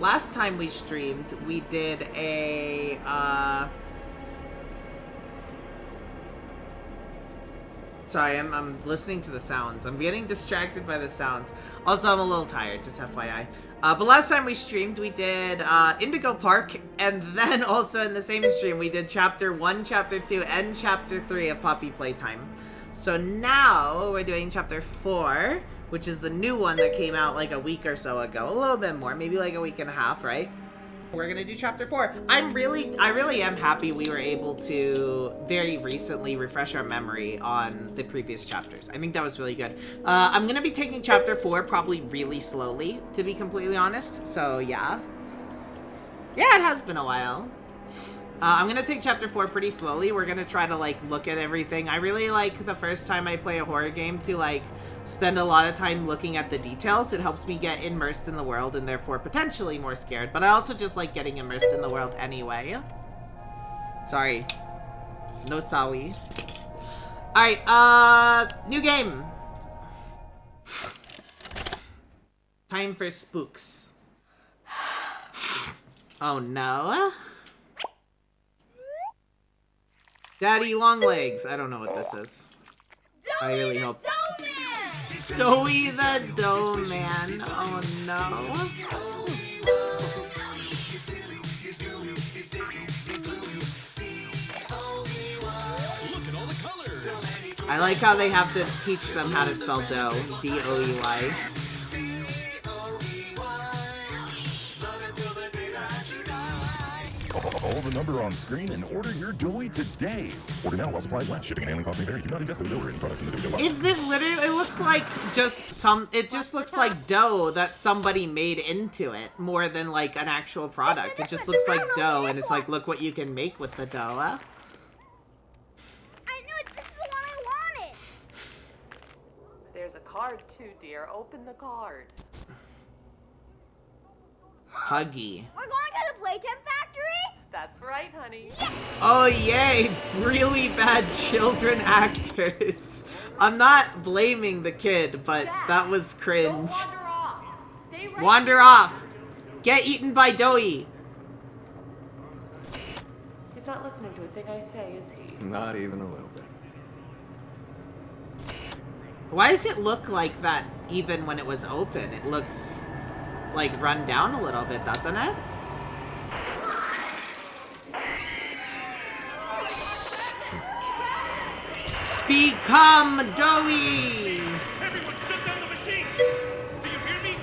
last time we streamed, we did a, Sorry, I'm listening to the sounds. I'm getting distracted by the sounds. Also, I'm a little tired, just FYI. But last time we streamed, we did Indigo Park, and then also in the same stream, we did Chapter 1, Chapter 2, and Chapter 3 of Poppy Playtime. So now, we're doing Chapter 4, which is the new one that came out like a week or so ago. A little bit more, maybe like a week and a half, right? We're gonna do Chapter 4. I really am happy we were able to very recently refresh our memory on the previous chapters. I think that was really good. I'm gonna be taking Chapter 4 probably really slowly, to be completely honest. So yeah. Yeah, it has been a while. I'm gonna take Chapter 4 pretty slowly. We're gonna try to like look at everything. I really like the first time I play a horror game to like spend a lot of time looking at the details. It helps me get immersed in the world and therefore potentially more scared. But I also just like getting immersed in the world anyway. Sorry. No sorry. Alright, new game. Time for spooks. Oh no. Daddy Longlegs. I don't know what this is. I really hope. Doughy the Dough Man. Oh no. I like how they have to teach them how to spell dough. D-O-E-Y. Call the number on screen and order your Doughy today. Order now while supplies last. Shipping and handling costs may vary. Do not ingest dough or any products in the Doughy box. It looks like it just looks like dough that somebody made into it more than like an actual product. It just looks like dough and it's like, look what you can make with the dough. I knew it. This is the one I wanted. There's a card too, dear. Open the card. Huggy. We're going to the Playtime Factory? That's right, honey. Yes! Oh yay! Really bad children actors. I'm not blaming the kid, but that was cringe. Don't wander off. Stay right Wander off! Get eaten by Doughy! He's not listening to a thing I say, is he? Not even a little bit. Why does it look like that even when it was open? It looks like run down a little bit, doesn't it? Become Doughy! Everyone shut down the machine! Do you hear me?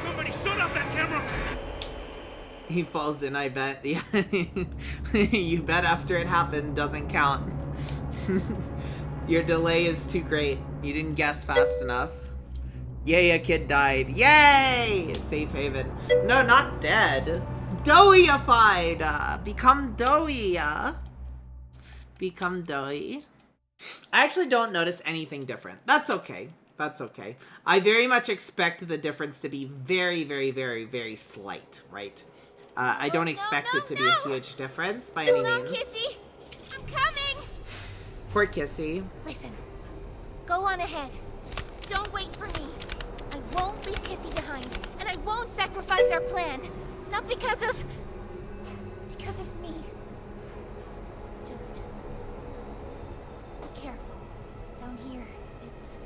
Somebody shut off that camera! He falls in, I bet. Yeah. You bet after it happened doesn't count. Your delay is too great. You didn't guess fast enough. Yay, a kid died. Yay! Safe haven. No, not dead. Doughified! Become Doughy! Become Doughy. I actually don't notice anything different. That's okay. That's okay. I very much expect the difference to be very, very, very, very slight, right? I don't expect it to be a huge difference by any Hold on, means. Kissy. I'm coming. Poor Kissy. Listen. Go on ahead. Don't wait for me. I won't leave Kissy behind, and I won't sacrifice our plan. Not because of me. Just be careful. Down here, it's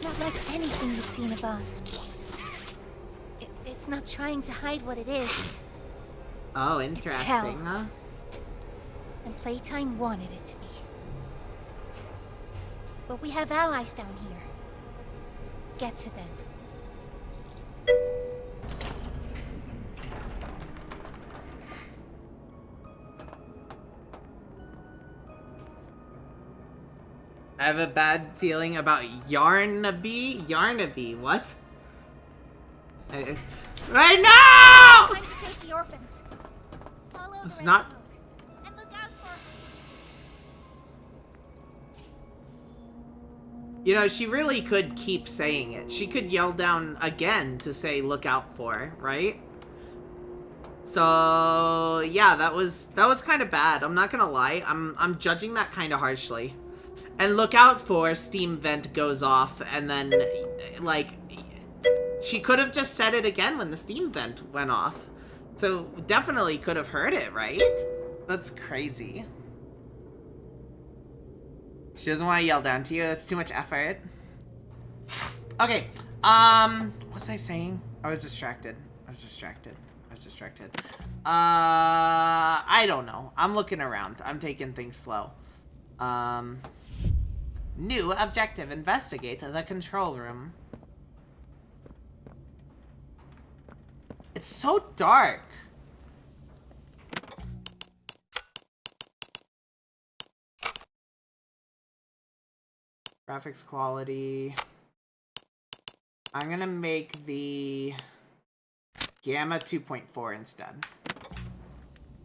not like anything you've seen above. It's not trying to hide what it is. Oh, It's interesting, hell. huh? And Playtime wanted it to be. But we have allies down here. Get to them. I have a bad feeling about Yarnaby. Yarnaby, what? Right now! Time to take the orphans. Follow the It's red not- smoke. And look out for... You know, she really could keep saying it. She could yell down again to say look out for, right? So, yeah, that was kind of bad. I'm not gonna lie. I'm judging that kind of harshly. And look out for steam vent goes off and then like She could have just said it again when the Steam vent went off. So definitely could have heard it, right? That's crazy. She doesn't want to yell down to you. That's too much effort. Okay. What was I saying? I was distracted. I don't know. I'm looking around. I'm taking things slow. New objective. Investigate the control room. It's so dark. Graphics quality. I'm gonna make the Gamma 2.4 instead.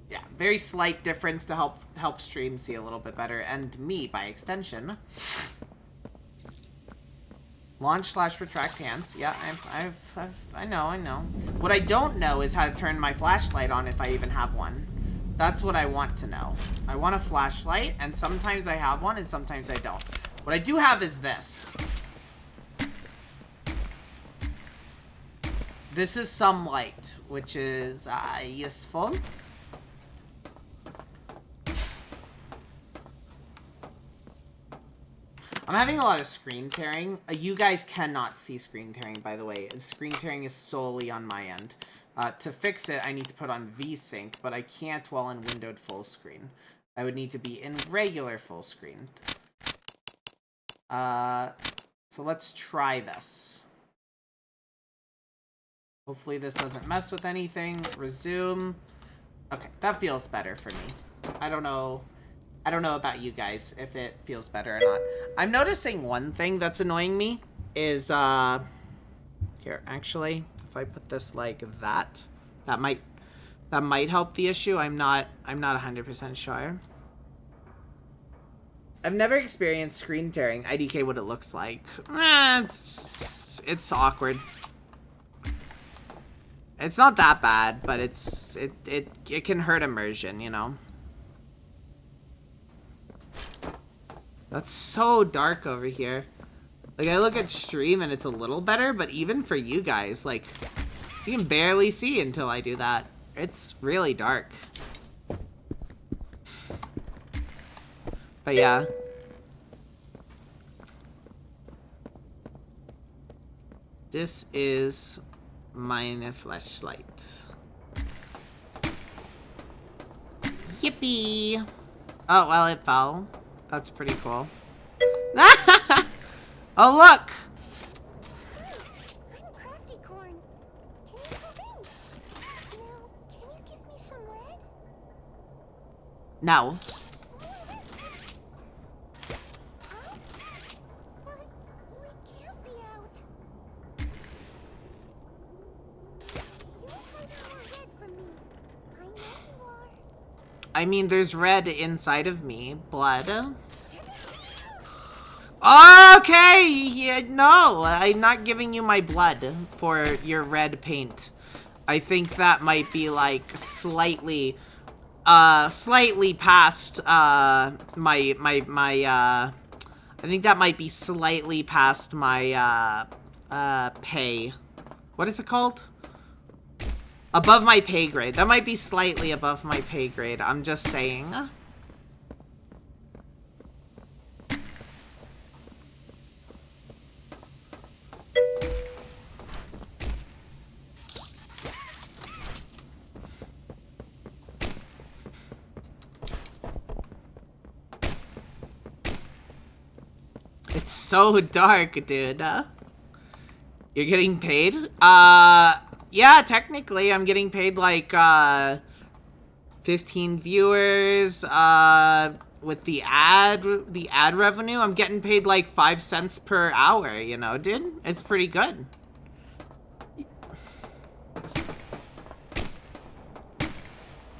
Yeah, very slight difference to help stream see a little bit better, and me by extension. Launch/retract hands. Yeah, I know. What I don't know is how to turn my flashlight on if I even have one. That's what I want to know. I want a flashlight, and sometimes I have one, and sometimes I don't. What I do have is this. This is some light, which is useful. I'm having a lot of screen tearing. You guys cannot see screen tearing, by the way. Screen tearing is solely on my end. To fix it, I need to put on VSync, but I can't while in windowed full screen. I would need to be in regular full screen. So let's try this. Hopefully this doesn't mess with anything. Resume. Okay, that feels better for me. I don't know about you guys, if it feels better or not. I'm noticing one thing that's annoying me is, here, actually, if I put this like that, that might help the issue. I'm not 100% sure. I've never experienced screen tearing. IDK what it looks like. It's awkward. It's not that bad, but it can hurt immersion, you know. That's so dark over here. Like, I look at stream and it's a little better, but even for you guys, like, you can barely see until I do that. It's really dark. But yeah. This is my flashlight. Yippee! Oh, well, it fell. That's pretty cool. Oh, look! I'm Crafty Corn. Can you come in? Now, can you give me some red? No. Huh? But we can't be out. You're hiding more red from me. I know you are. I mean, there's red inside of me. Blood. Okay! Yeah, no, I'm not giving you my blood for your red paint. I think that might be, like, slightly past, I think that might be slightly past my, pay. What is it called? Above my pay grade. That might be slightly above my pay grade. I'm just saying. It's so dark, dude. You're getting paid? Yeah, technically, I'm getting paid like 15 viewers. With the ad revenue, I'm getting paid like 5 cents per hour, you know, dude? It's pretty good.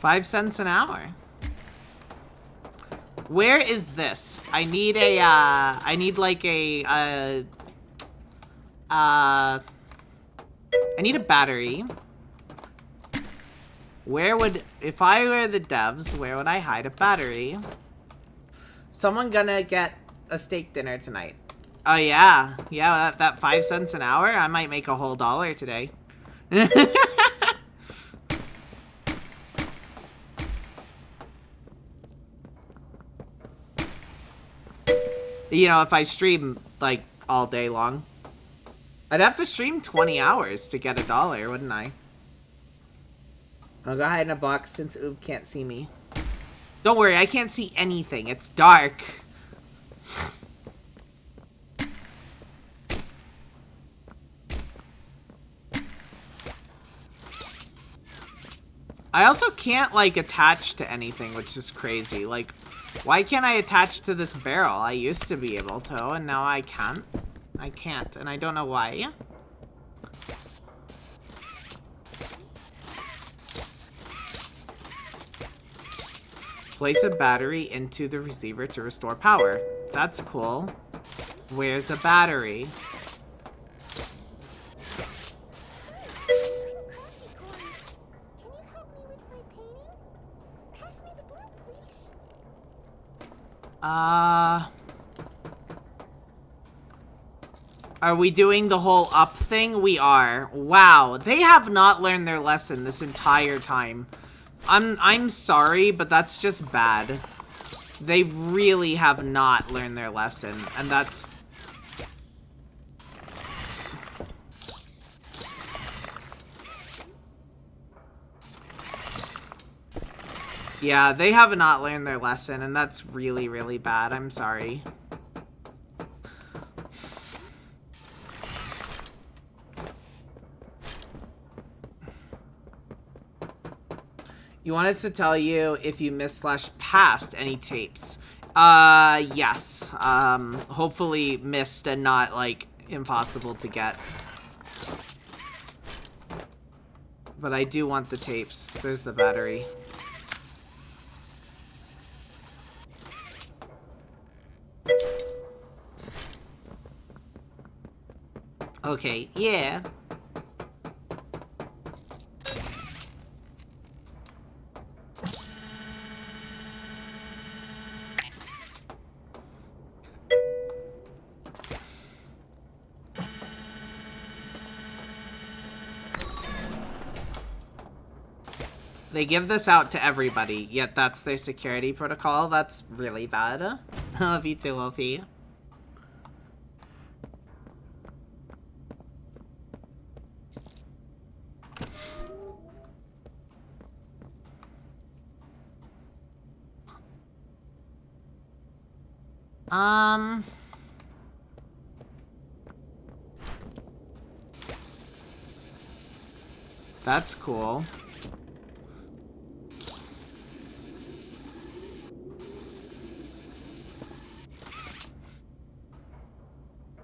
$5 an hour. Where is this? I need a, I need like a, I need a battery. Where would, if I were the devs, where would I hide a battery? Someone gonna get a steak dinner tonight. Oh, yeah. Yeah, that 5 cents an hour, I might make a whole $1 today. You know, if I stream, like, all day long. I'd have to stream 20 hours to get $1, wouldn't I? I'll go hide in a box since Oob can't see me. Don't worry, I can't see anything. It's dark. I also can't, like, attach to anything, which is crazy. Like, why can't I attach to this barrel? I used to be able to, and now I can't. I can't, and I don't know why. Place a battery into the receiver to restore power. That's cool. Where's a battery? Are we doing the whole up thing? We are. Wow, they have not learned their lesson this entire time. I'm sorry, but that's just bad. They really have not learned their lesson, and that's... Yeah, they have not learned their lesson, and that's really, really bad. I'm sorry. You want us to tell you if you missed/passed any tapes? Yes. Hopefully missed and not, like, impossible to get. But I do want the tapes. So there's the battery. Okay, yeah. They give this out to everybody, yet that's their security protocol. That's really bad. V2OP. That's cool.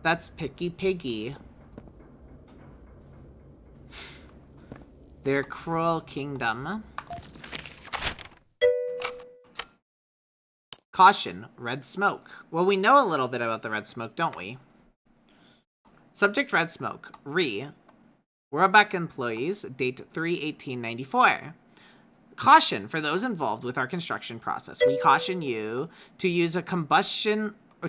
That's Picky Piggy. Their cruel kingdom. Caution, red smoke. Well, we know a little bit about the red smoke, don't we? Subject red smoke. Roebuck employees, date 3/18/94. Caution for those involved with our construction process. We caution you to use a combustion or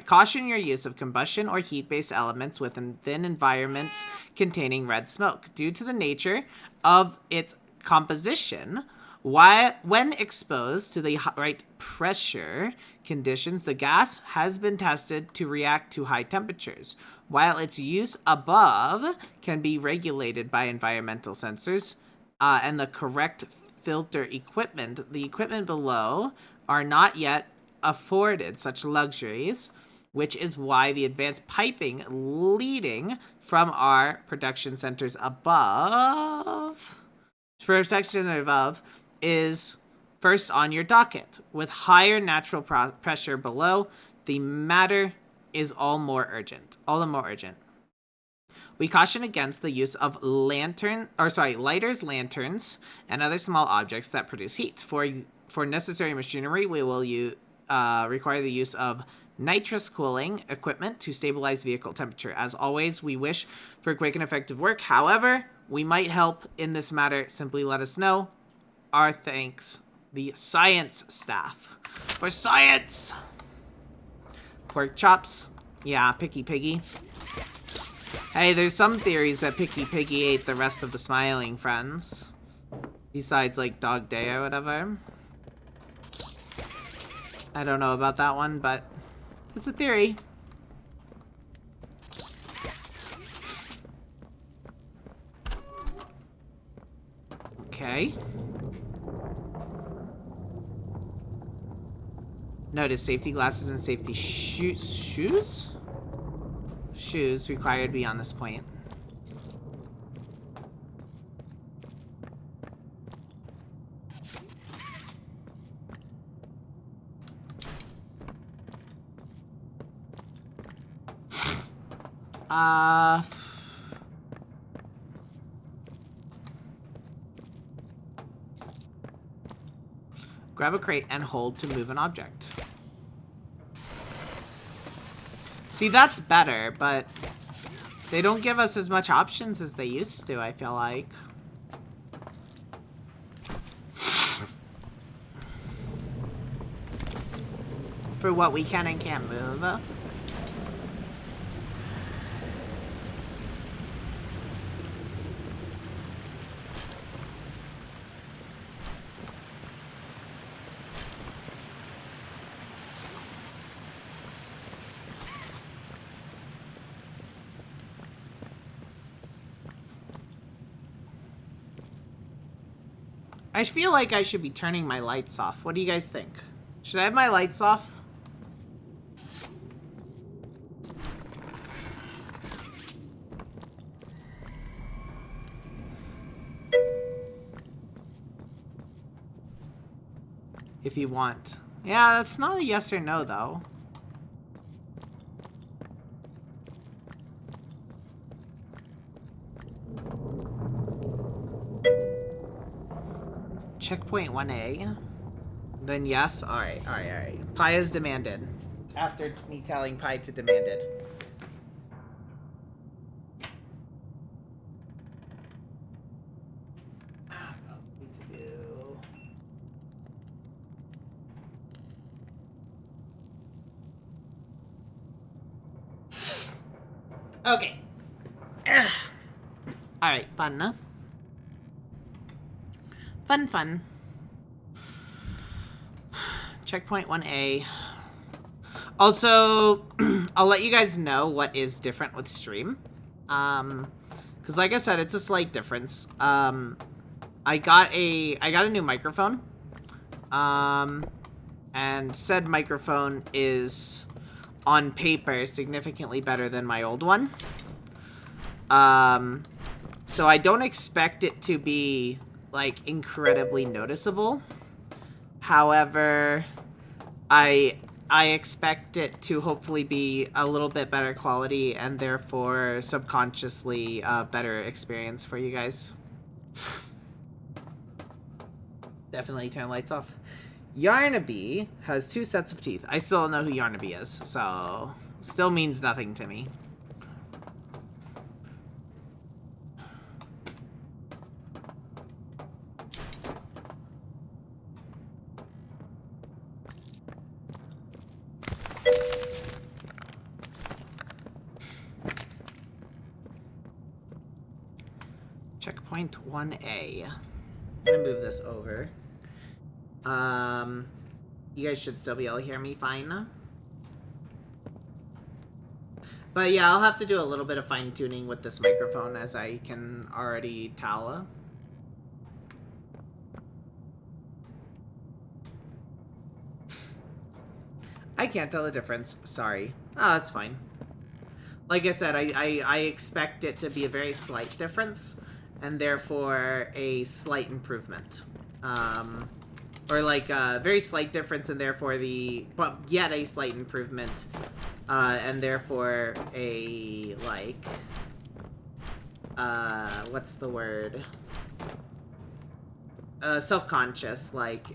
caution your use of combustion or heat-based elements within environments containing red smoke. Due to the nature of its composition, when exposed to the right pressure conditions, the gas has been tested to react to high temperatures. While its use above can be regulated by environmental sensors and the correct filter equipment, the equipment below are not yet afforded such luxuries, which is why the advanced piping leading from our production centers above is first on your docket. With higher natural pressure below, the matter is all the more urgent. We caution against the use of lighters, lanterns, and other small objects that produce heat. For necessary machinery, we will require the use of nitrous cooling equipment to stabilize vehicle temperature. As always, we wish for quick and effective work. However, we might help in this matter. Simply let us know. Our thanks, the science staff. For science! Pork chops? Yeah, Picky Piggy. Hey, there's some theories that Picky Piggy ate the rest of the Smiling Friends. Besides, like, Dog Day or whatever. I don't know about that one, but it's a theory. Okay. Notice safety glasses and safety shoes? Shoes required beyond this point. Grab a crate and hold to move an object. See, that's better, but they don't give us as much options as they used to, I feel like. For what we can and can't move. I feel like I should be turning my lights off. What do you guys think? Should I have my lights off? If you want. Yeah, that's not a yes or no, though. Checkpoint 1A. Then yes? Alright, alright, alright. Pi is demanded. After me telling Pi to demand it. What else do we need to do? Okay. Alright, fun, huh? Fun. Checkpoint 1A. Also, I'll let you guys know what is different with stream. Because like I said, it's a slight difference. I got a new microphone. And said microphone is on paper significantly better than my old one. So I don't expect it to be like incredibly noticeable. However, I expect it to hopefully be a little bit better quality and therefore subconsciously a better experience for you guys. Definitely turn lights off. Yarnaby has 2 sets of teeth. I still don't know who Yarnaby is, so still means nothing to me. Checkpoint 1A. I'm gonna move this over. You guys should still be able to hear me fine. But yeah, I'll have to do a little bit of fine-tuning with this microphone, as I can already tell. I can't tell the difference. Sorry. Oh, that's fine. Like I said, I expect it to be a very slight difference, and therefore a slight improvement. Or like a very slight difference, and therefore but yet a slight improvement, and therefore a, like, what's the word? Self-conscious, like,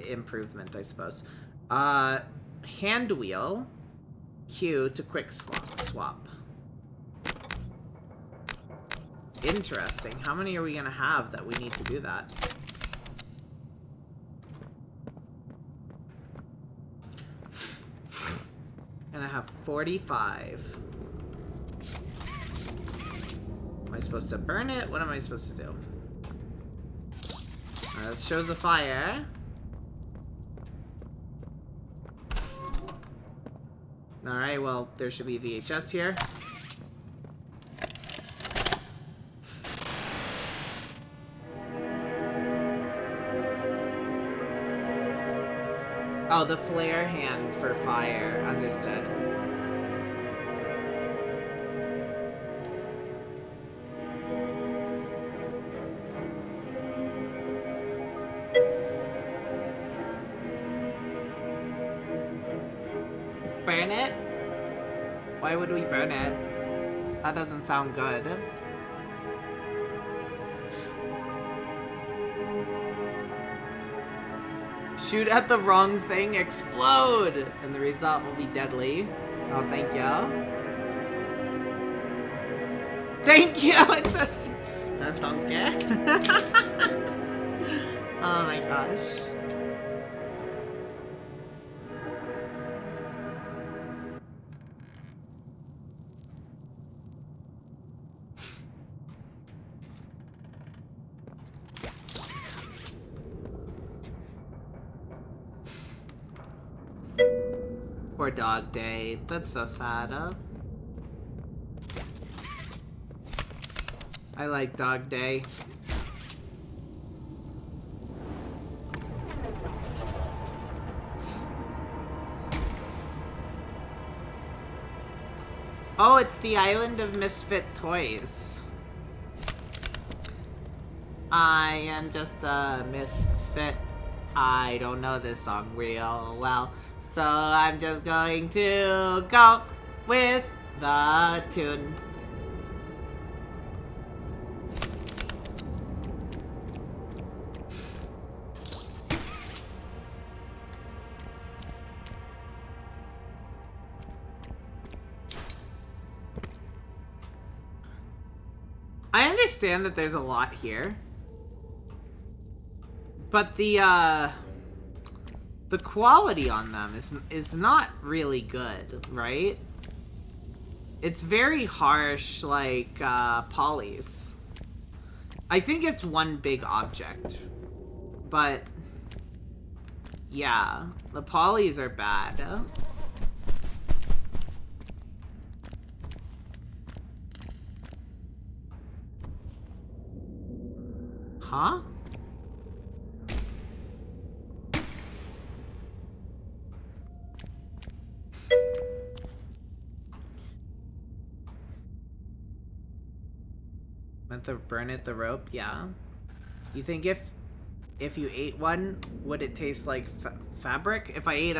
improvement, I suppose. Hand wheel, Q to quick swap. Interesting. How many are we gonna have that we need to do that? Gonna have 45. Am I supposed to burn it? What am I supposed to do? This shows a fire. Alright, well, there should be VHS here. Oh, the flare hand for fire. Understood. Burn it? Why would we burn it? That doesn't sound good. Shoot at the wrong thing, explode! And the result will be deadly. Oh, thank you. Thank you! It's a donkey. Oh my gosh. Poor Dog Day. That's so sad, huh? I like Dog Day. Oh, it's the Island of Misfit Toys. I am just a misfit. I don't know this song real well, so I'm just going to go with the tune. I understand that there's a lot here, but the quality on them is not really good, right? It's very harsh, like polys. I think it's one big object, but yeah, the polys are bad. Huh? Meant to burn it, the rope? Yeah. You think if you ate one, would it taste like fabric? If I ate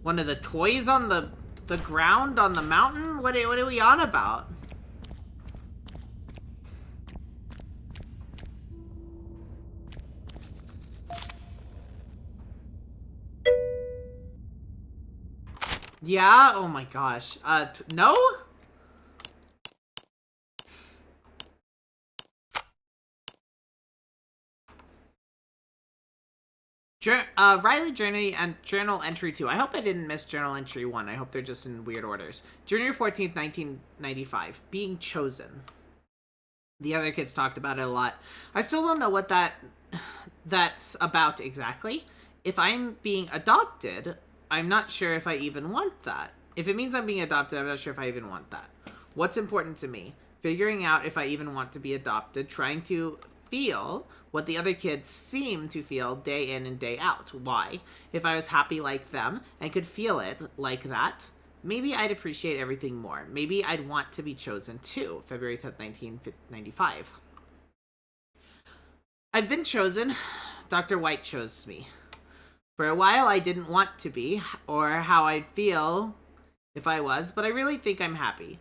one of the toys on the ground on the mountain? What are we on about? Yeah? Oh my gosh. No? Riley Journey and Journal Entry 2. I hope I didn't miss Journal Entry 1. I hope they're just in weird orders. January 14th, 1995. Being chosen. The other kids talked about it a lot. I still don't know what that's about exactly. If I'm being adopted, I'm not sure if I even want that. If it means I'm being adopted, I'm not sure if I even want that. What's important to me? Figuring out if I even want to be adopted, trying to feel what the other kids seem to feel day in and day out. Why? If I was happy like them and could feel it like that, maybe I'd appreciate everything more. Maybe I'd want to be chosen too. February 10th, 1995. I've been chosen. Dr. White chose me. For a while, I didn't want to be, or how I'd feel if I was, but I really think I'm happy.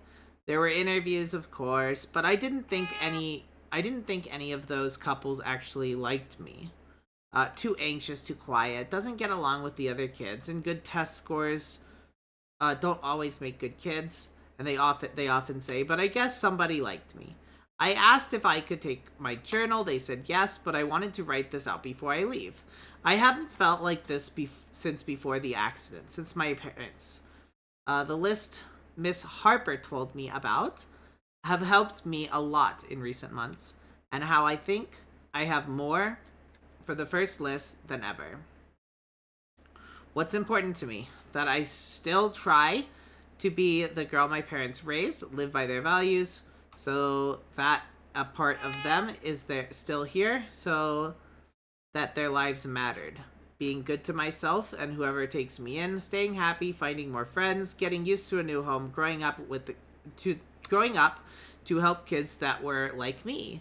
There were interviews, of course, but I didn't think any of those couples actually liked me. Too anxious, too quiet, doesn't get along with the other kids, and good test scores don't always make good kids, and they often say, but I guess somebody liked me. I asked if I could take my journal. They said yes, but I wanted to write this out before I leave. I haven't felt like this since before the accident, since my parents. The list Miss Harper told me about have helped me a lot in recent months, and how I think I have more for the first list than ever. What's important to me? That I still try to be the girl my parents raised, live by their values, so that a part of them is there still here, so that their lives mattered. Being good to myself and whoever takes me in, staying happy, finding more friends, getting used to a new home, growing up to help kids that were like me.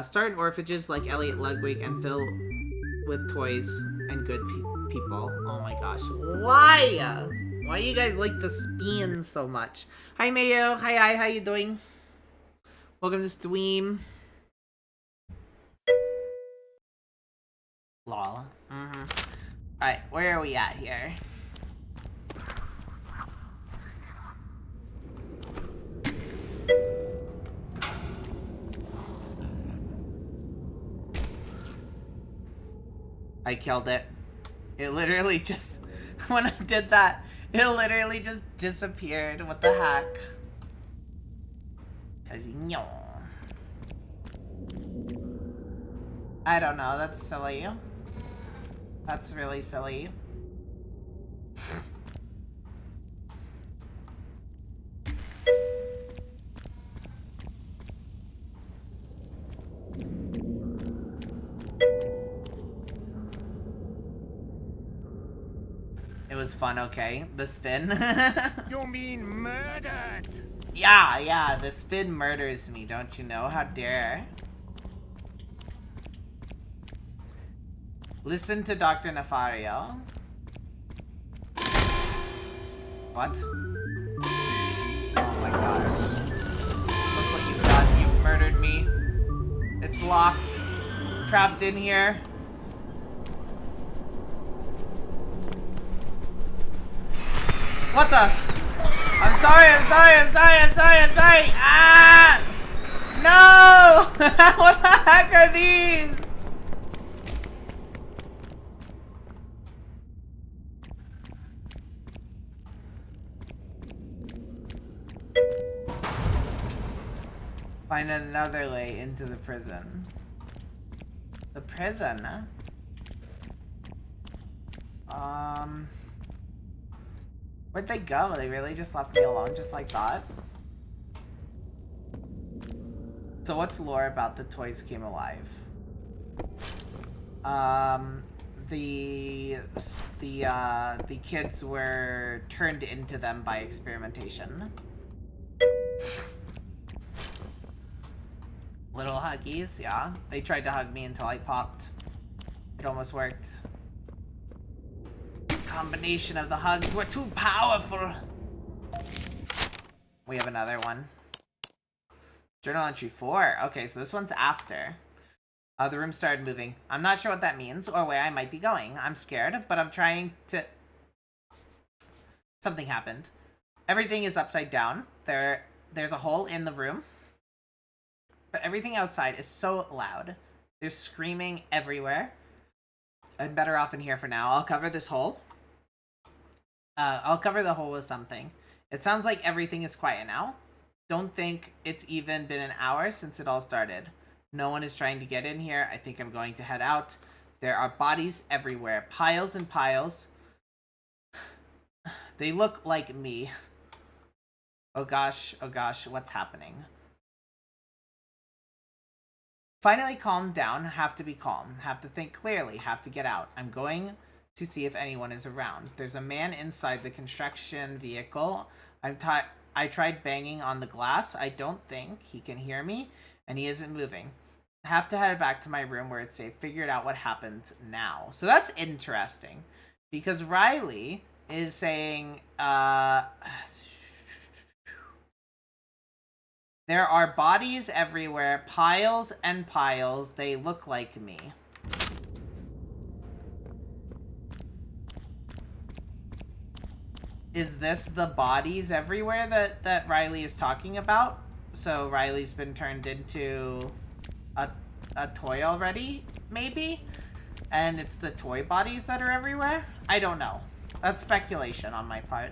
Start orphanages like Elliot Ludwig and fill with toys and good people. Oh my gosh. Why? Why you guys like the spin so much? Hi Mayo. Hi, how you doing? Welcome to Stream. Lol. Alright, where are we at here? I killed it. It literally just... When I did that, it literally just disappeared. What the heck? I don't know, that's silly. That's really silly. It was fun, okay? The spin? You mean murdered? Yeah, the spin murders me, don't you know? How dare. Listen to Dr. Nefario. What? Oh my gosh. Look what you've done. You've murdered me. It's locked. Trapped in here. What the? I'm sorry. Ah! No! What the heck are these? Find another way into the prison. The prison? Where'd they go? They really just left me alone just like that? So what's lore about the toys came alive? The kids were turned into them by experimentation. Little huggies, yeah. They tried to hug me until I popped. It almost worked. Combination of the hugs were too powerful. We have another one. Journal entry 4. Okay, so this one's after. The room started moving. I'm not sure what that means or where I might be going. I'm scared, but I'm trying to... Something happened. Everything is upside down. There's a hole in the room. But everything outside is so loud. There's screaming everywhere. I'm better off in here for now. I'll cover this hole. I'll cover the hole with something. It sounds like everything is quiet now. Don't think it's even been an hour since it all started. No one is trying to get in here. I think I'm going to head out. There are bodies everywhere. Piles and piles. They look like me. Oh gosh, what's happening? Finally calm down. Have to be calm. Have to think clearly. Have to get out. I'm going to see if anyone is around. There's a man inside the construction vehicle. I tried banging on the glass. I don't think he can hear me, and he isn't moving. I have to head back to my room where it's safe. Figured out what happened now. So that's interesting, because Riley is saying, there are bodies everywhere, piles and piles. They look like me. Is this the bodies everywhere that Riley is talking about? So Riley's been turned into a toy already, maybe? And it's the toy bodies that are everywhere? I don't know. That's speculation on my part.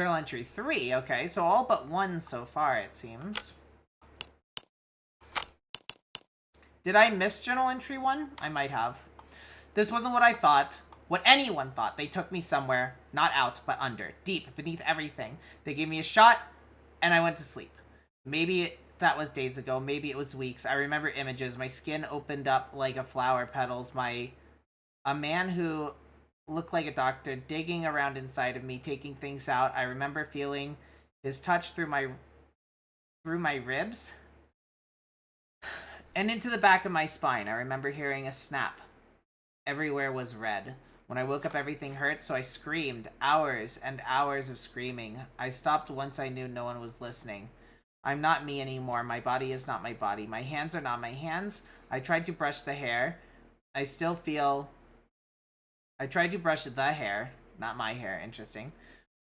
Journal entry 3, okay. So all but 1 so far, it seems. Did I miss journal entry 1? I might have. This wasn't what I thought. What anyone thought. They took me somewhere. Not out, but under. Deep, beneath everything. They gave me a shot, and I went to sleep. Maybe that was days ago. Maybe it was weeks. I remember images. My skin opened up like a flower petals. A man who looked like a doctor digging around inside of me, taking things out. I remember feeling his touch through my ribs and into the back of my spine. I remember hearing a snap. Everywhere was red. When I woke up, everything hurt, so I screamed. Hours and hours of screaming. I stopped once I knew no one was listening. I'm not me anymore. My body is not my body. My hands are not my hands. I tried to brush the hair. I tried to brush the hair. Not my hair. Interesting.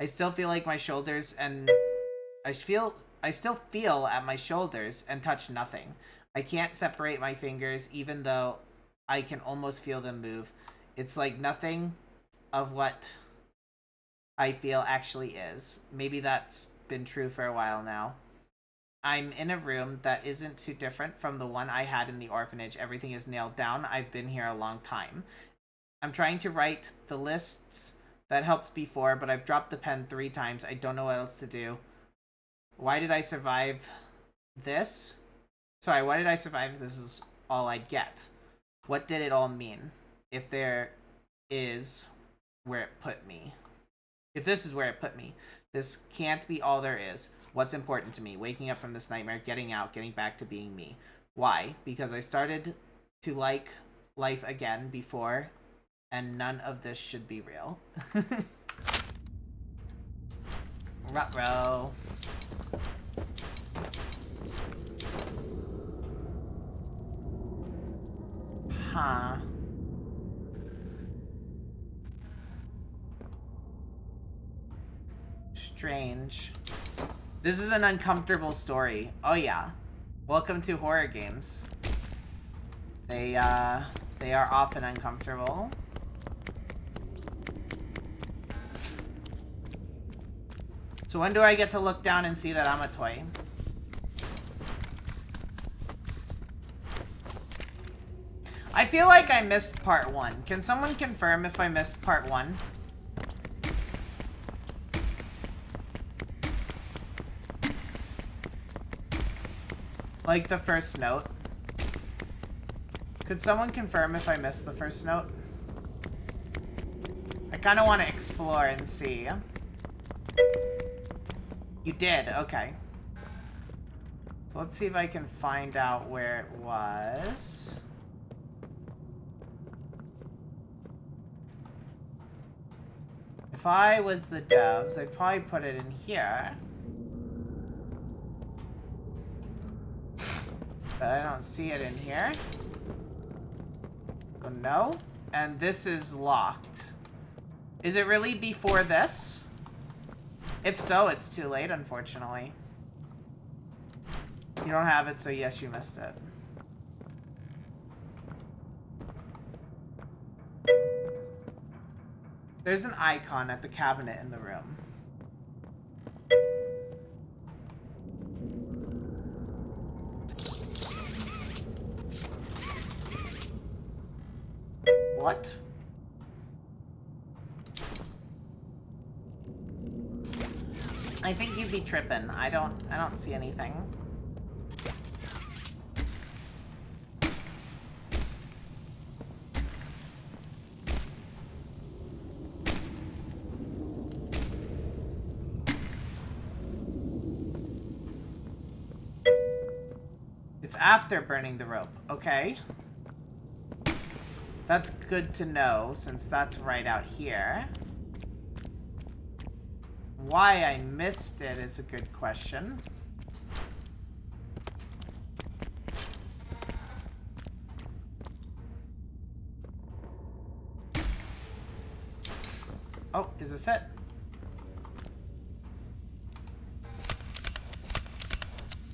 I still feel like my shoulders and... I still feel at my shoulders and touch nothing. I can't separate my fingers even though I can almost feel them move. It's like nothing of what I feel actually is. Maybe that's been true for a while now. I'm in a room that isn't too different from the one I had in the orphanage. Everything is nailed down. I've been here a long time. I'm trying to write the lists that helped before, but I've dropped the pen 3 times. I don't know what else to do. Why did I survive this? Sorry, why did I survive? This is all I'd get. What did it all mean? If there is where it put me. If this is where it put me. This can't be all there is. What's important to me? Waking up from this nightmare, getting out, getting back to being me. Why? Because I started to like life again before, and none of this should be real. Ruh-roh. Huh. Strange. This is an uncomfortable story. Oh yeah. Welcome to horror games. They are often uncomfortable. So when do I get to look down and see that I'm a toy? I feel like I missed part 1. Can someone confirm if I missed part 1? Like the first note. Could someone confirm if I missed the first note? I kind of want to explore and see. You did, okay. So let's see if I can find out where it was. If I was the devs, I'd probably put it in here. But I don't see it in here. So no. And this is locked. Is it really before this? If so, it's too late, unfortunately. You don't have it, so yes, you missed it. There's an icon at the cabinet in the room. What? I think you'd be tripping. I don't see anything. It's after burning the rope. Okay. That's good to know, since that's right out here. Why I missed it is a good question. Oh, is this it?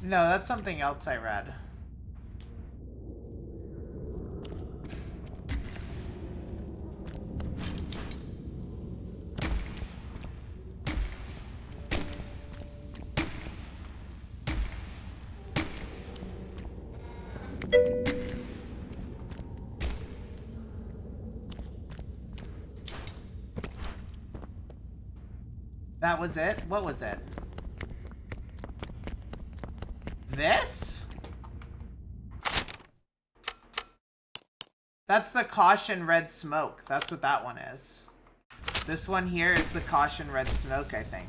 No, that's something else I read. That was it? What was it? This? That's the caution red smoke. That's what that one is. This one here is the caution red smoke, I think.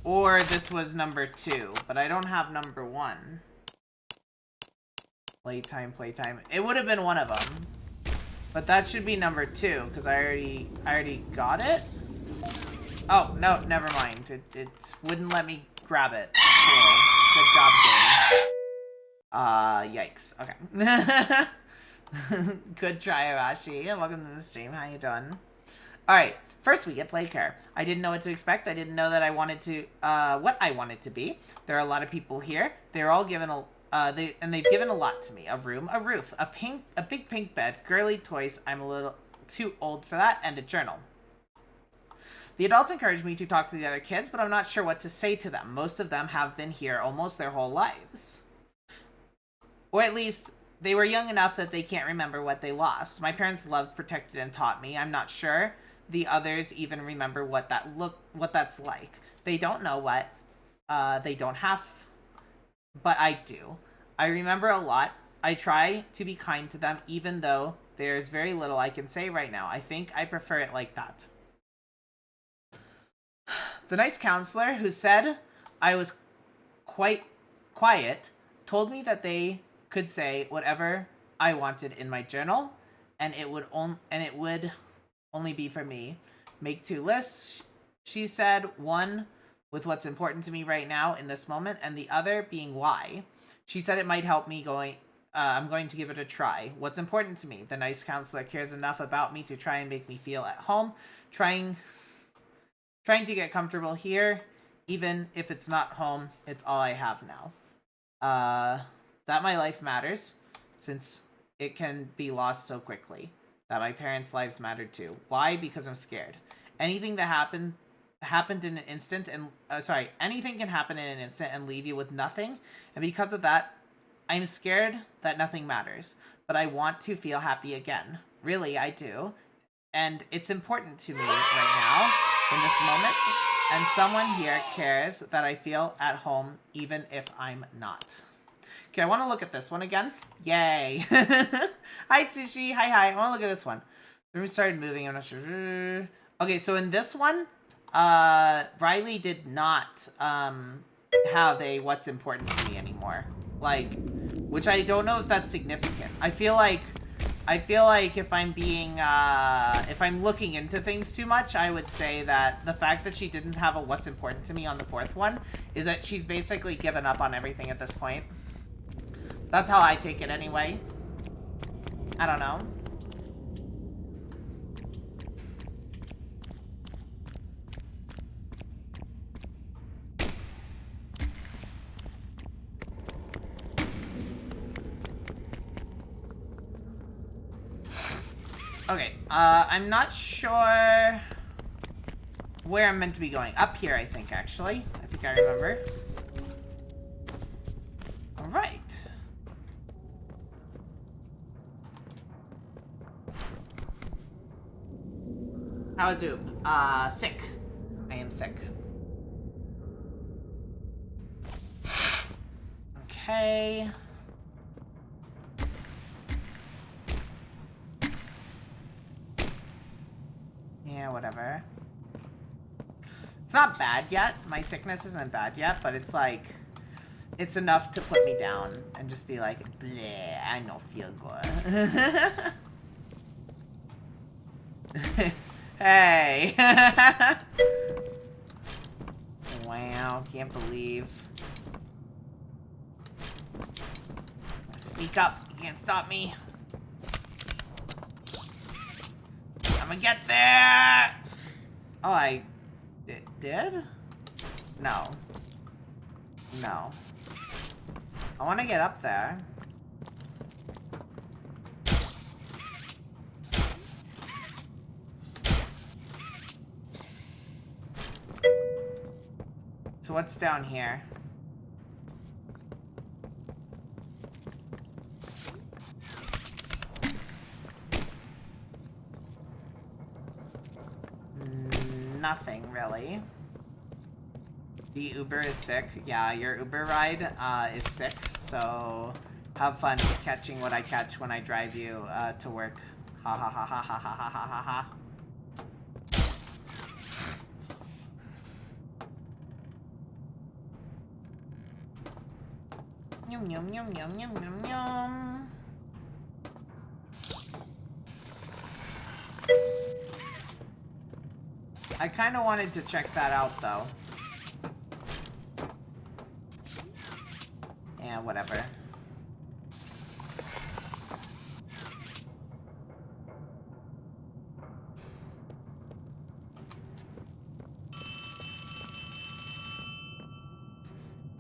Or this was number 2, but I don't have number 1. Playtime, playtime. It would have been one of them. But that should be number 2, because I already got it. Oh, no, never mind. It wouldn't let me grab it. Cool. Good job, game. Yikes. Okay. Good try, Arashi. Welcome to the stream. How you doing? Alright, first we get play care. I didn't know what to expect. I didn't know that I wanted to, what I wanted to be. There are a lot of people here. They're all given they've given a lot to me. A room, a roof, a big pink bed, girly toys. I'm a little too old for that, and a journal. The adults encourage me to talk to the other kids, but I'm not sure what to say to them. Most of them have been here almost their whole lives. Or at least, they were young enough that they can't remember what they lost. My parents loved, protected, and taught me. I'm not sure the others even remember what that's like. They don't know what, they don't have, but I do. I remember a lot. I try to be kind to them, even though there's very little I can say right now. I think I prefer it like that. The nice counselor, who said I was quite quiet, told me that they could say whatever I wanted in my journal, and it would only be for me. Make 2 lists, she said. One with what's important to me right now in this moment, and the other being why. She said it might help me I'm going to give it a try. What's important to me? The nice counselor cares enough about me to try and make me feel at home. Trying to get comfortable here, even if it's not home, it's all I have now. That my life matters, since it can be lost so quickly. That my parents' lives mattered too. Why? Because I'm scared. Anything that happened in an instant, and anything can happen in an instant and leave you with nothing. And because of that, I'm scared that nothing matters. But I want to feel happy again. Really, I do. And it's important to me right now, in this moment, and someone here cares that I feel at home even if I'm not. Okay, I want to look at this one again. Yay. Hi, Sushi. Hi. I want to look at this one. The room started moving. I'm not sure. Okay, so in this one, Riley did not have a what's important to me anymore. Like, which I don't know if that's significant. I feel like if I'm being, if I'm looking into things too much, I would say that the fact that she didn't have a what's important to me on the 4th one is that she's basically given up on everything at this point. That's how I take it anyway. I don't know. Okay, I'm not sure where I'm meant to be going. Up here, I think, actually. I think I remember. Alright. How's IzzyUbe? Sick. I am sick. Okay. Yeah, whatever. It's not bad yet. My sickness isn't bad yet, but it's like, it's enough to put me down and just be like, bleh, I don't feel good. Hey. Wow, can't believe. Sneak up, you can't stop me. I'm gonna get there! Oh, I did? No. No. I want to get up there. So what's down here? nothing, really. The Uber is sick. Yeah, your Uber ride is sick, so have fun catching what I catch when I drive you to work. Ha ha ha ha ha ha ha ha ha ha. Yum yum yum yum yum yum yum. I kind of wanted to check that out, though. Yeah, whatever.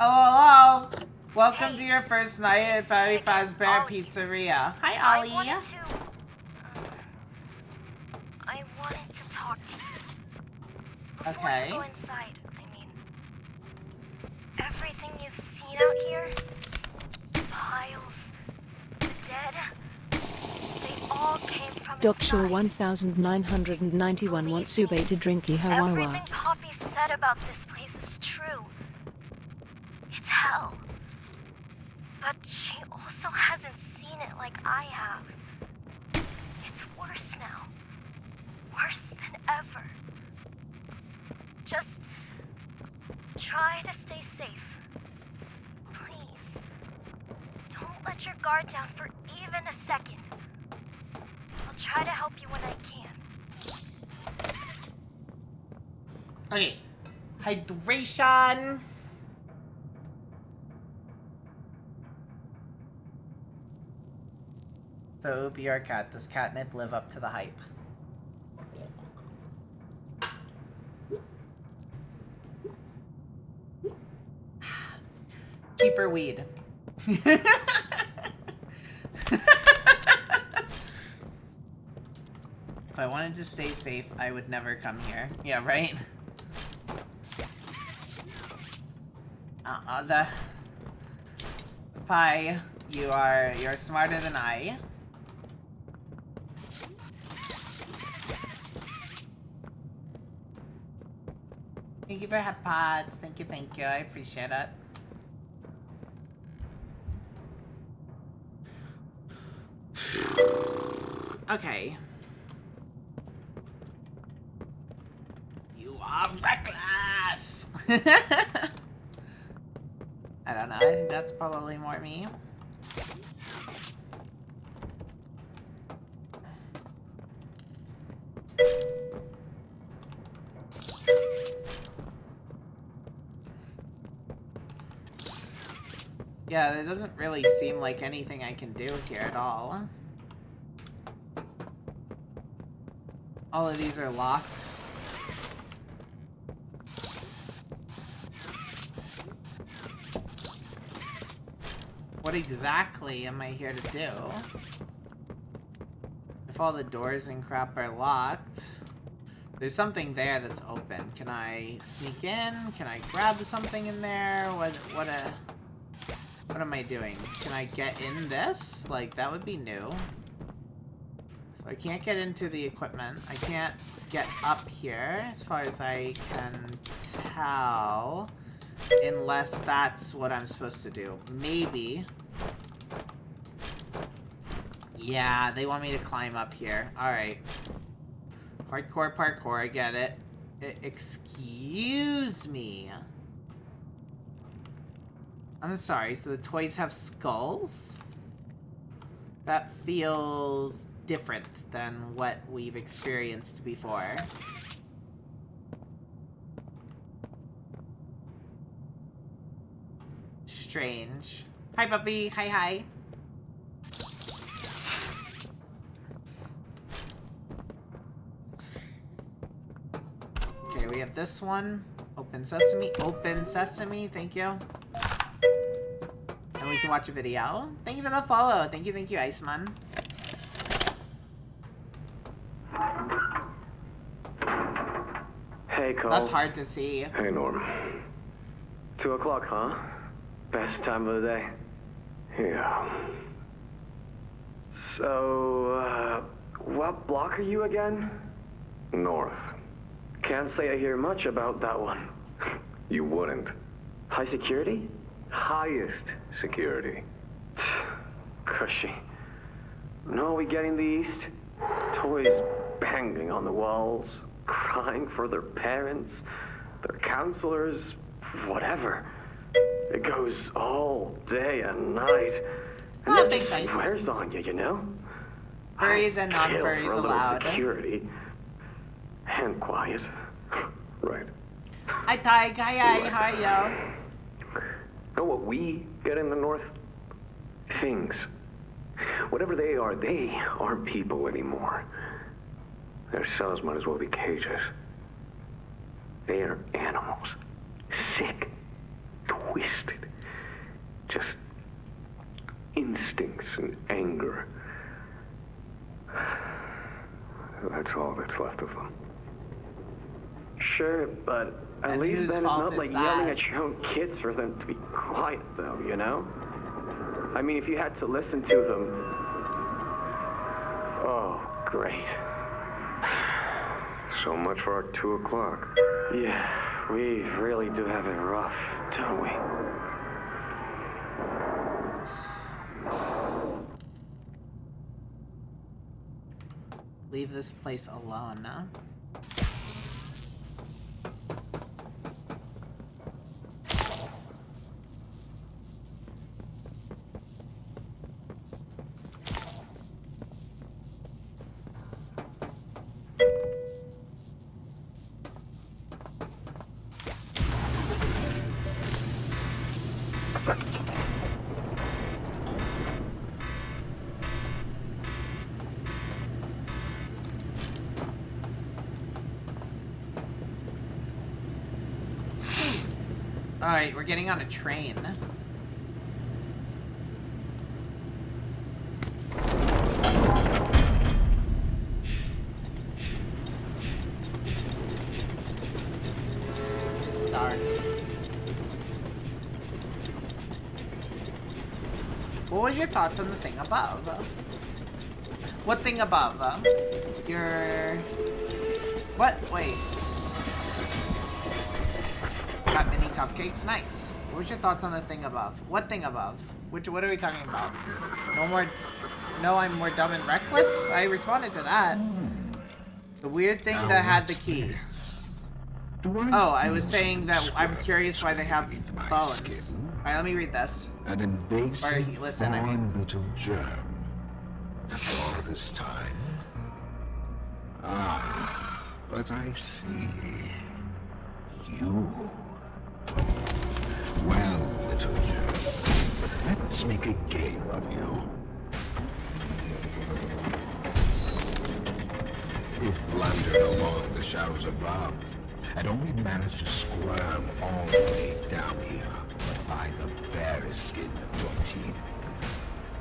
Hello. Welcome to your first night at Furry Fazbear Pizzeria. Hi, Ollie. I wanted to talk to you. Before Okay. you go inside, I mean, everything you've seen out here, piles, dead, they all came from Dokshaw inside. 1991 wants Sube to drinky Hawawa. Everything Poppy said about this place is true. It's hell. But she also hasn't seen it like I have. It's worse now. Worse than ever. Just try to stay safe. Please. Don't let your guard down for even a second. I'll try to help you when I can. Okay. Hydration. So, be our cat. Does catnip live up to the hype? Cheaper weed. If I wanted to stay safe, I would never come here. Yeah, right? The Pie, you're smarter than I. Thank you for hot pods. Thank you, I appreciate it. Okay. You are reckless! I don't know, I think that's probably more me. Yeah, there doesn't really seem like anything I can do here at all. All of these are locked. What exactly am I here to do? If all the doors and crap are locked, there's something there that's open. Can I sneak in? Can I grab something in there? What am I doing? Can I get in this? Like, that would be new. So I can't get into the equipment. I can't get up here, as far as I can tell. Unless that's what I'm supposed to do. Maybe. Yeah, they want me to climb up here. Alright. Hardcore parkour, I get it. Excuse me. I'm sorry, so the toys have skulls? That feels different than what we've experienced before. Strange. Hi, puppy. Hi. Okay, we have this one. Open sesame. Open sesame. Thank you. And we can watch a video. Thank you for the follow. Thank you, Iceman. Hey, Cole. That's hard to see. Hey, Norm. 2 o'clock, huh? Best time of the day. Yeah. So, what block are you again? North. Can't say I hear much about that one. You wouldn't. High security? Highest security. Cushy. No, we get in the East. Toys banging on the walls, crying for their parents, their counselors, whatever. It goes all day and night. And That then makes sense. wears on you, you know? Furries and I'd kill non-furries for a little allowed. security. And quiet. Right. Hi, Ty. Hi, yo. Know what we get in the North? Things. Whatever they aren't people anymore. Their cells might as well be cages. They are animals. Sick. Twisted. Just instincts and anger. That's all that's left of them. Sure, but at And least whose then it's fault not is like yelling that? at your own kids for them to be quiet, though, you know? I mean, if you had to listen to them... Oh, great. So much for our 2 o'clock. Yeah, we really do have it rough, don't we? Leave this place alone, huh? Alright, we're getting on a train. It's dark. What was your thoughts on the thing above? What thing above? Your... What? Wait. Got mini cupcakes? Nice. What was your thoughts on the thing above? What thing above? What are we talking about? No more... No, I'm more dumb and reckless? I responded to that. The weird thing that had the key. Oh, I was saying that I'm curious why they have bones. Alright, let me read this. An invasive Or listen, I mean. foreign little germ. All this time. Ah, but I see. You. Well, little germ, let's make a game of you. You've blundered along the shadows above, and only managed to squirm all the way down here by the barest skin of your teeth.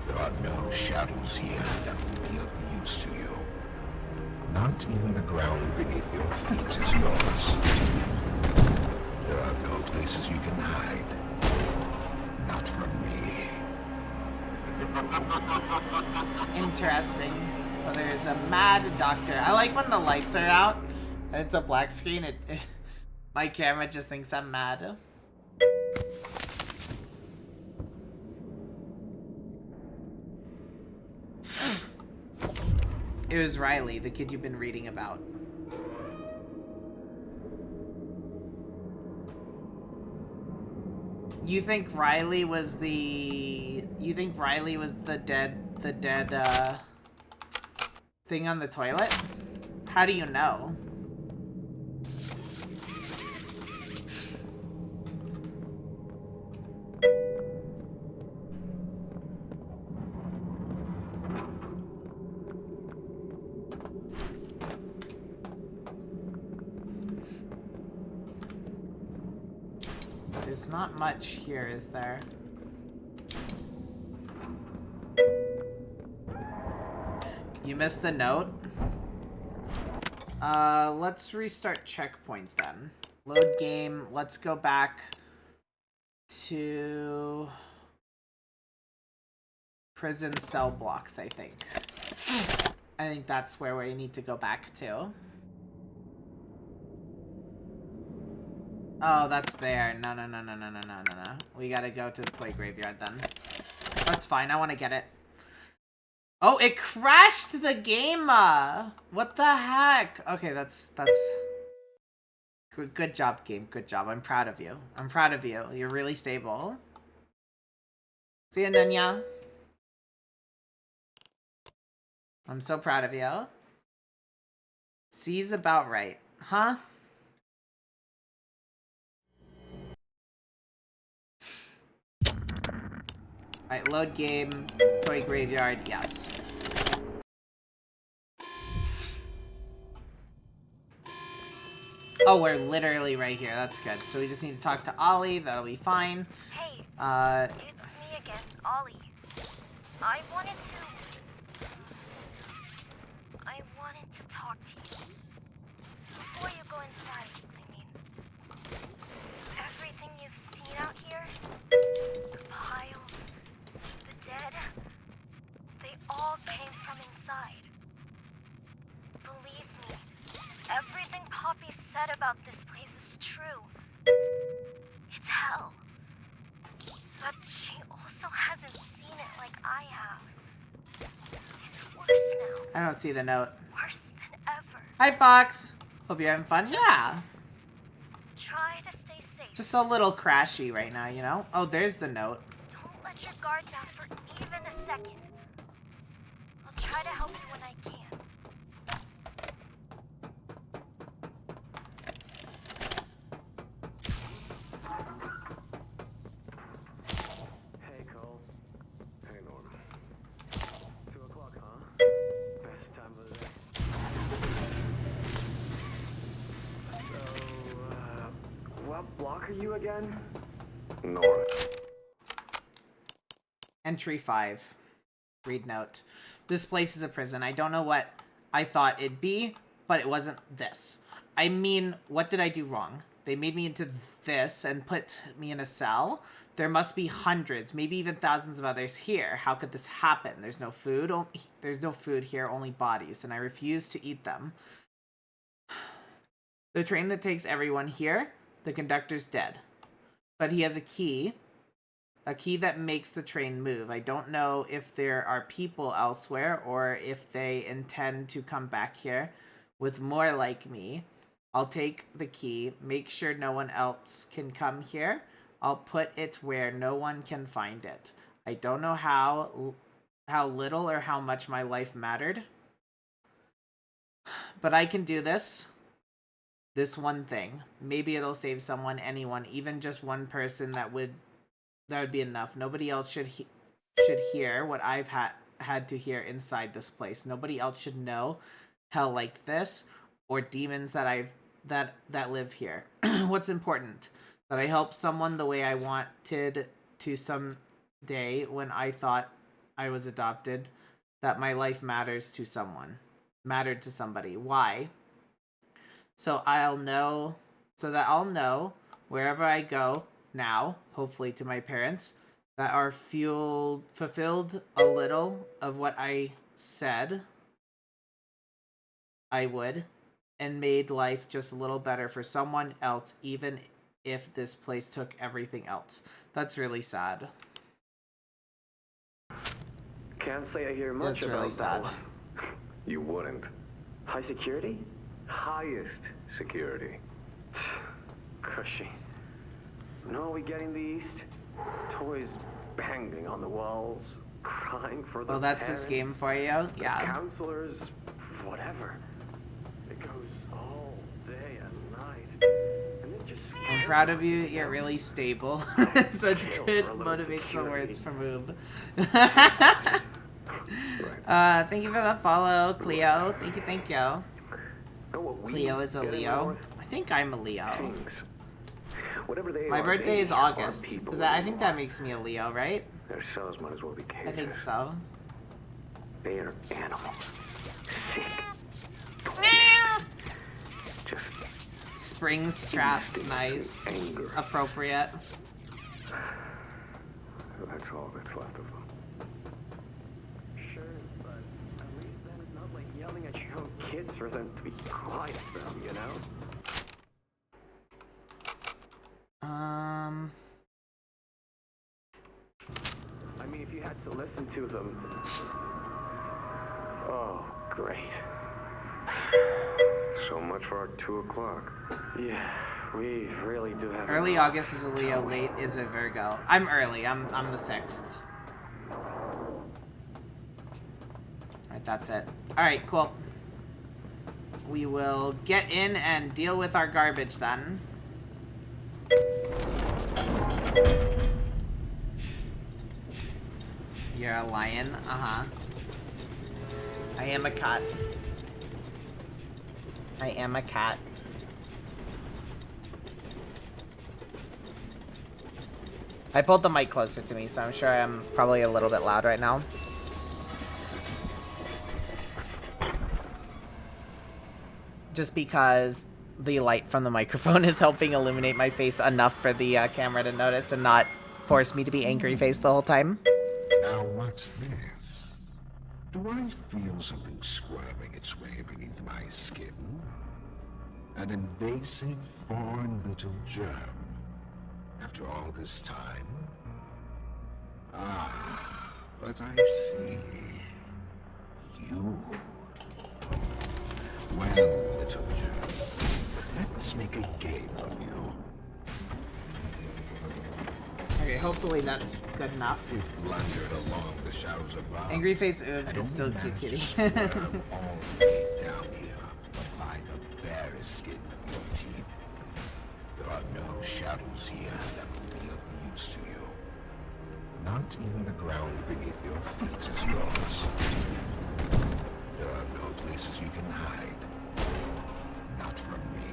There are no shadows here that will be of use to you. Not even the ground beneath your feet is yours. There are no places you can hide. Not from me. Interesting. So there's a mad doctor. I like when the lights are out and it's a black screen. My camera just thinks I'm mad. It was Riley, the kid you've been reading about. You think Riley was the... You think Riley was the dead thing on the toilet? How do you know? There's not much here, is there? You missed the note? Let's restart checkpoint then. Load game, let's go back to prison cell blocks, I think. I think that's where we need to go back to. Oh, that's there. No, no, no, no, no, no, no, no, no. We gotta go to the toy graveyard then. That's fine. I want to get it. Oh, it crashed the game. What the heck? Okay, that's good job, game. Good job. I'm proud of you. I'm proud of you. You're really stable. See you, Nunya. I'm so proud of you. C's about right. Huh? Alright, load game. Toy graveyard. Yes. Oh, we're literally right here. That's good. So we just need to talk to Ollie. That'll be fine. Hey, Uh, it's me again, Ollie. I wanted to talk to you. Before you go inside, I mean. Everything you've seen out here, the piles, the dead, they all came from inside. Believe me, everything Poppy said about this place is true. It's hell. But she also hasn't seen it like I have. It's worse now. I don't see the note. Worse than ever. Hi, Fox. Hope you're having fun. Yeah. Try to stay safe. Just a little crashy right now, you know? Oh, there's the note. Don't let your guard down for even a second. I'll try to help you when I can. Hey, Cole. Hey, Norm. 2 o'clock, huh? Best time of the day. So, what block are you again? North. Entry 5. Read note. This place is a prison. I don't know what I thought it'd be, but it wasn't this. I mean, what did I do wrong? They made me into this and put me in a cell. There must be hundreds, maybe even thousands of others here. How could this happen? There's no food. There's no food here, only bodies, and I refuse to eat them. The train that takes everyone here, the conductor's dead. But he has a key that makes the train move. I don't know if there are people elsewhere or if they intend to come back here with more like me. I'll take the key, make sure no one else can come here. I'll put it where no one can find it. I don't know how little or how much my life mattered, but I can do this. This one thing. Maybe it'll save someone, anyone, even just one person. That would be enough. Nobody else should hear what I've had to hear inside this place. Nobody else should know hell like this, or demons that live here. What's important? That I help someone the way I wanted to someday when I thought I was adopted. That my life mattered to somebody. Why? So that I'll know wherever I go now, hopefully to my parents, that are fulfilled a little of what I said I would, and made life just a little better for someone else, even if this place took everything else. That's really sad. Can't say I hear much That's about really that sad. one. You wouldn't. High security? Highest security. Cushy. No, we getting the east. Toys banging on the walls, crying for the Well, that's parents, this game for you? the Yeah. counselors, whatever. It goes all day and night. And it just I'm proud of you. You're really stable. Such good motivational words from Oob. Thank you for the follow, Cleo. Thank you. know what we Cleo is a get in the Leo. north? I think I'm a Leo. Kings. Whatever they My are, birthday they is are August. people Does that, I we think that want. makes me a Leo, right? Their cells might as well be cages. I think so. They are animals. Sick. Just Springs, traps, nice. anger. Appropriate. That's all that's left of them. Sure, but at least then it's not like yelling at your own kids for them to be quiet, though, you know? had to listen to them. Oh, great. So much for our 2 o'clock. Yeah, we really do have... Early August is a Leo, late is a Virgo. I'm early. I'm the 6th. Alright, that's it. Alright, cool. We will get in and deal with our garbage then. You're a lion? Uh-huh. I am a cat. I am a cat. I pulled the mic closer to me, so I'm sure I'm probably a little bit loud right now. Just because the light from the microphone is helping illuminate my face enough for the camera to notice and not force me to be angry faced the whole time. Now what's this? Do I feel something squirming its way beneath my skin? An invasive foreign little germ. After all this time? Ah, but I see. You. Well, little germ, let's make a game of you. Okay, hopefully that's good enough. We've blundered along the shadows above. Angry face is still cute kitty. all the way down here, but by the barest skin of your teeth. There are no shadows here that will be of use to you. Not even the ground beneath your feet is yours. There are no places you can hide. Not from me.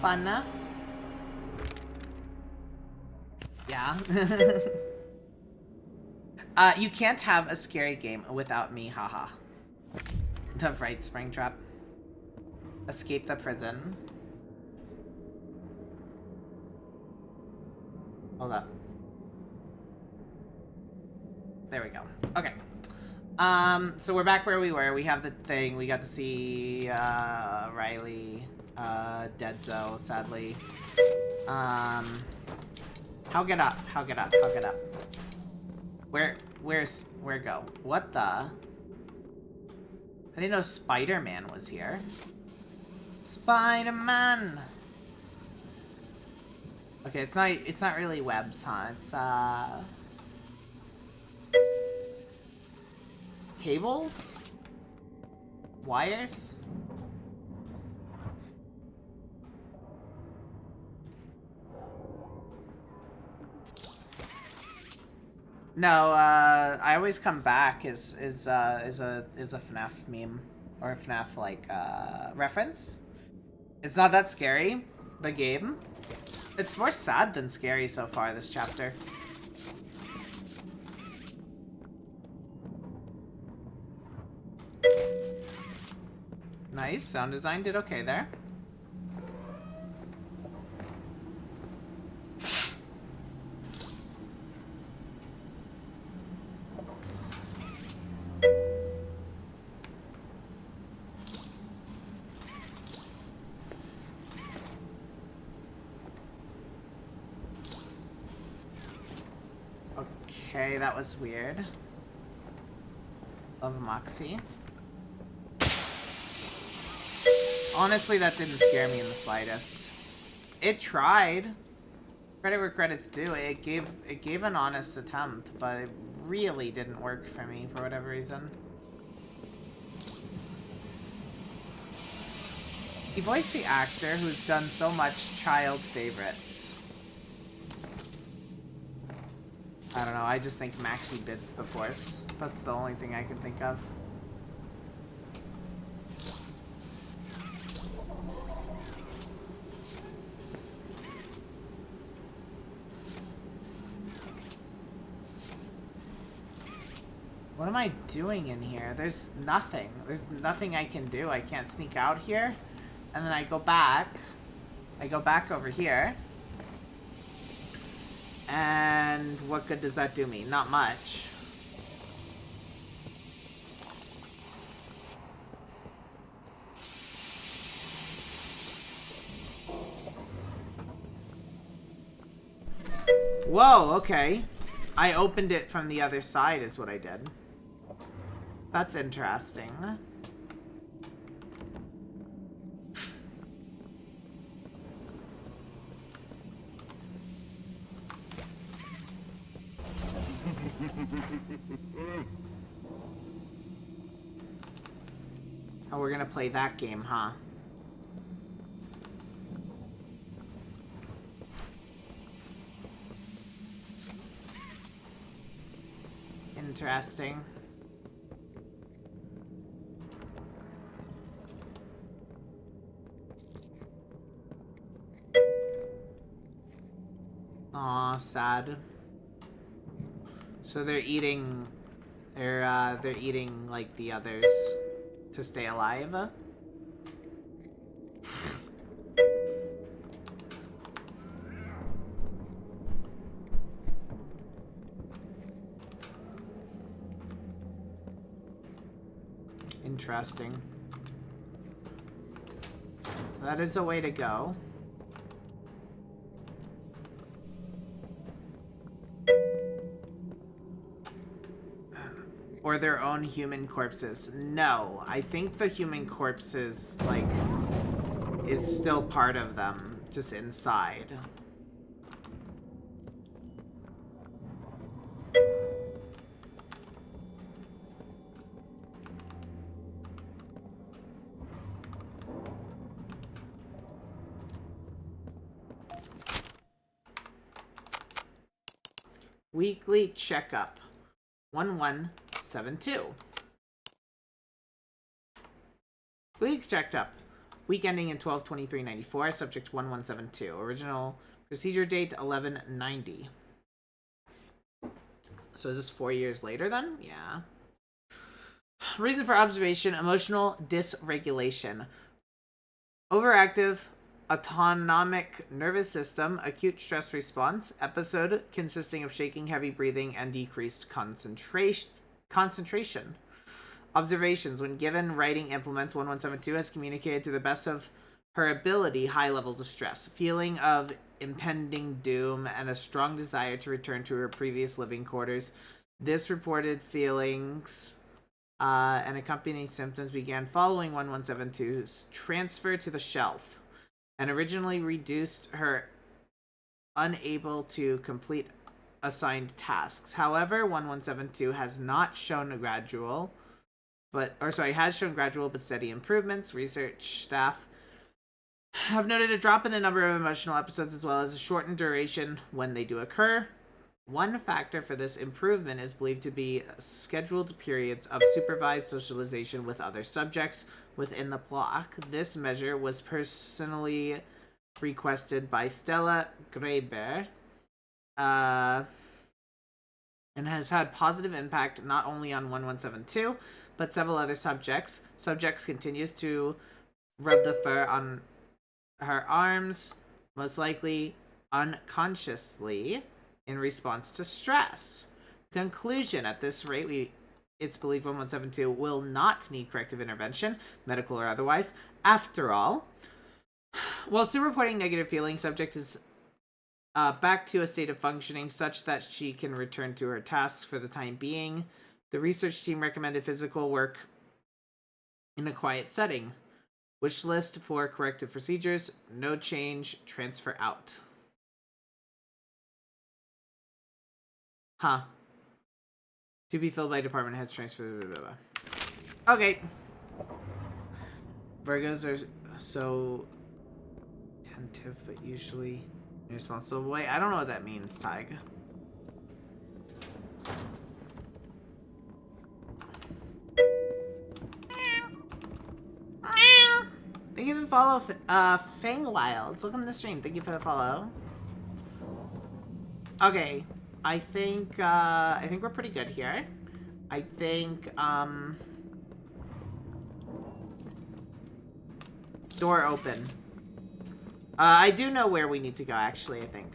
Fun, huh? Yeah. You can't have a scary game without me, haha. The right, Springtrap. Escape the prison. Hold up. There we go. Okay. So we're back where we were. We have the thing. We got to see Riley, Deadzo, sadly. How get up? How get up? How get up? Where go? What the? I didn't know Spider-Man was here. Spider-Man. Okay, it's not really webs, huh? It's cables? Wires? No, I always come back is a FNAF meme or a FNAF like reference. It's not that scary, the game. It's more sad than scary so far this chapter. Nice, sound design did okay there. Okay, that was weird. Love Moxie. Honestly, that didn't scare me in the slightest. It tried. Credit where credit's due. It gave an honest attempt, but it really didn't work for me for whatever reason. He voiced the actor who's done so much child favorites. I don't know, I just think Maxie bids the force. That's the only thing I can think of. What am I doing in here? There's nothing. There's nothing I can do. I can't sneak out here. And then I go back. I go back over here. And what good does that do me? Not much. Whoa, okay. I opened it from the other side is what I did. That's interesting. Oh, we're gonna play that game, huh? Interesting. Aw, sad. So they're eating like the others to stay alive. Interesting. That is a way to go. Or their own human corpses. No, I think the human corpses, like, is still part of them, just inside. Weekly checkup. 1172. Week checked up. Week ending in 12/23/94. Subject 1172. Original procedure date 1190. So is this 4 years later then? Yeah. Reason for observation: emotional dysregulation. Overactive autonomic nervous system, acute stress response, episode consisting of shaking, heavy breathing, and decreased concentration. Observations: when given writing implements, 1172 has communicated to the best of her ability high levels of stress, feeling of impending doom, and a strong desire to return to her previous living quarters. This reported feelings and accompanying symptoms began following 1172's transfer to the shelf, and originally reduced her unable to complete assigned tasks. However, 1172 has not shown a gradual, has shown gradual but steady improvements. Research staff have noted a drop in the number of emotional episodes as well as a shortened duration when they do occur. One factor for this improvement is believed to be scheduled periods of supervised socialization with other subjects within the block. This measure was personally requested by Stella Graeber, and has had positive impact not only on 1172, but several other subjects. Subjects continues to rub the fur on her arms, most likely unconsciously, in response to stress. Conclusion: at this rate, it's believed 1172 will not need corrective intervention, medical or otherwise. After all, while still reporting negative feelings, subject is back to a state of functioning such that she can return to her tasks for the time being. The research team recommended physical work in a quiet setting. Wish list for corrective procedures: no change, transfer out. Huh. To be filled by department heads, transfer. Blah, blah, blah. Okay. Virgos are so attentive, but usually irresponsible. Wait, I don't know what that means, Tig. Thank you for the follow, Fang Wilds. Welcome to the stream. Thank you for the follow. Okay. I think we're pretty good here. I think, door open. I do know where we need to go, actually, I think.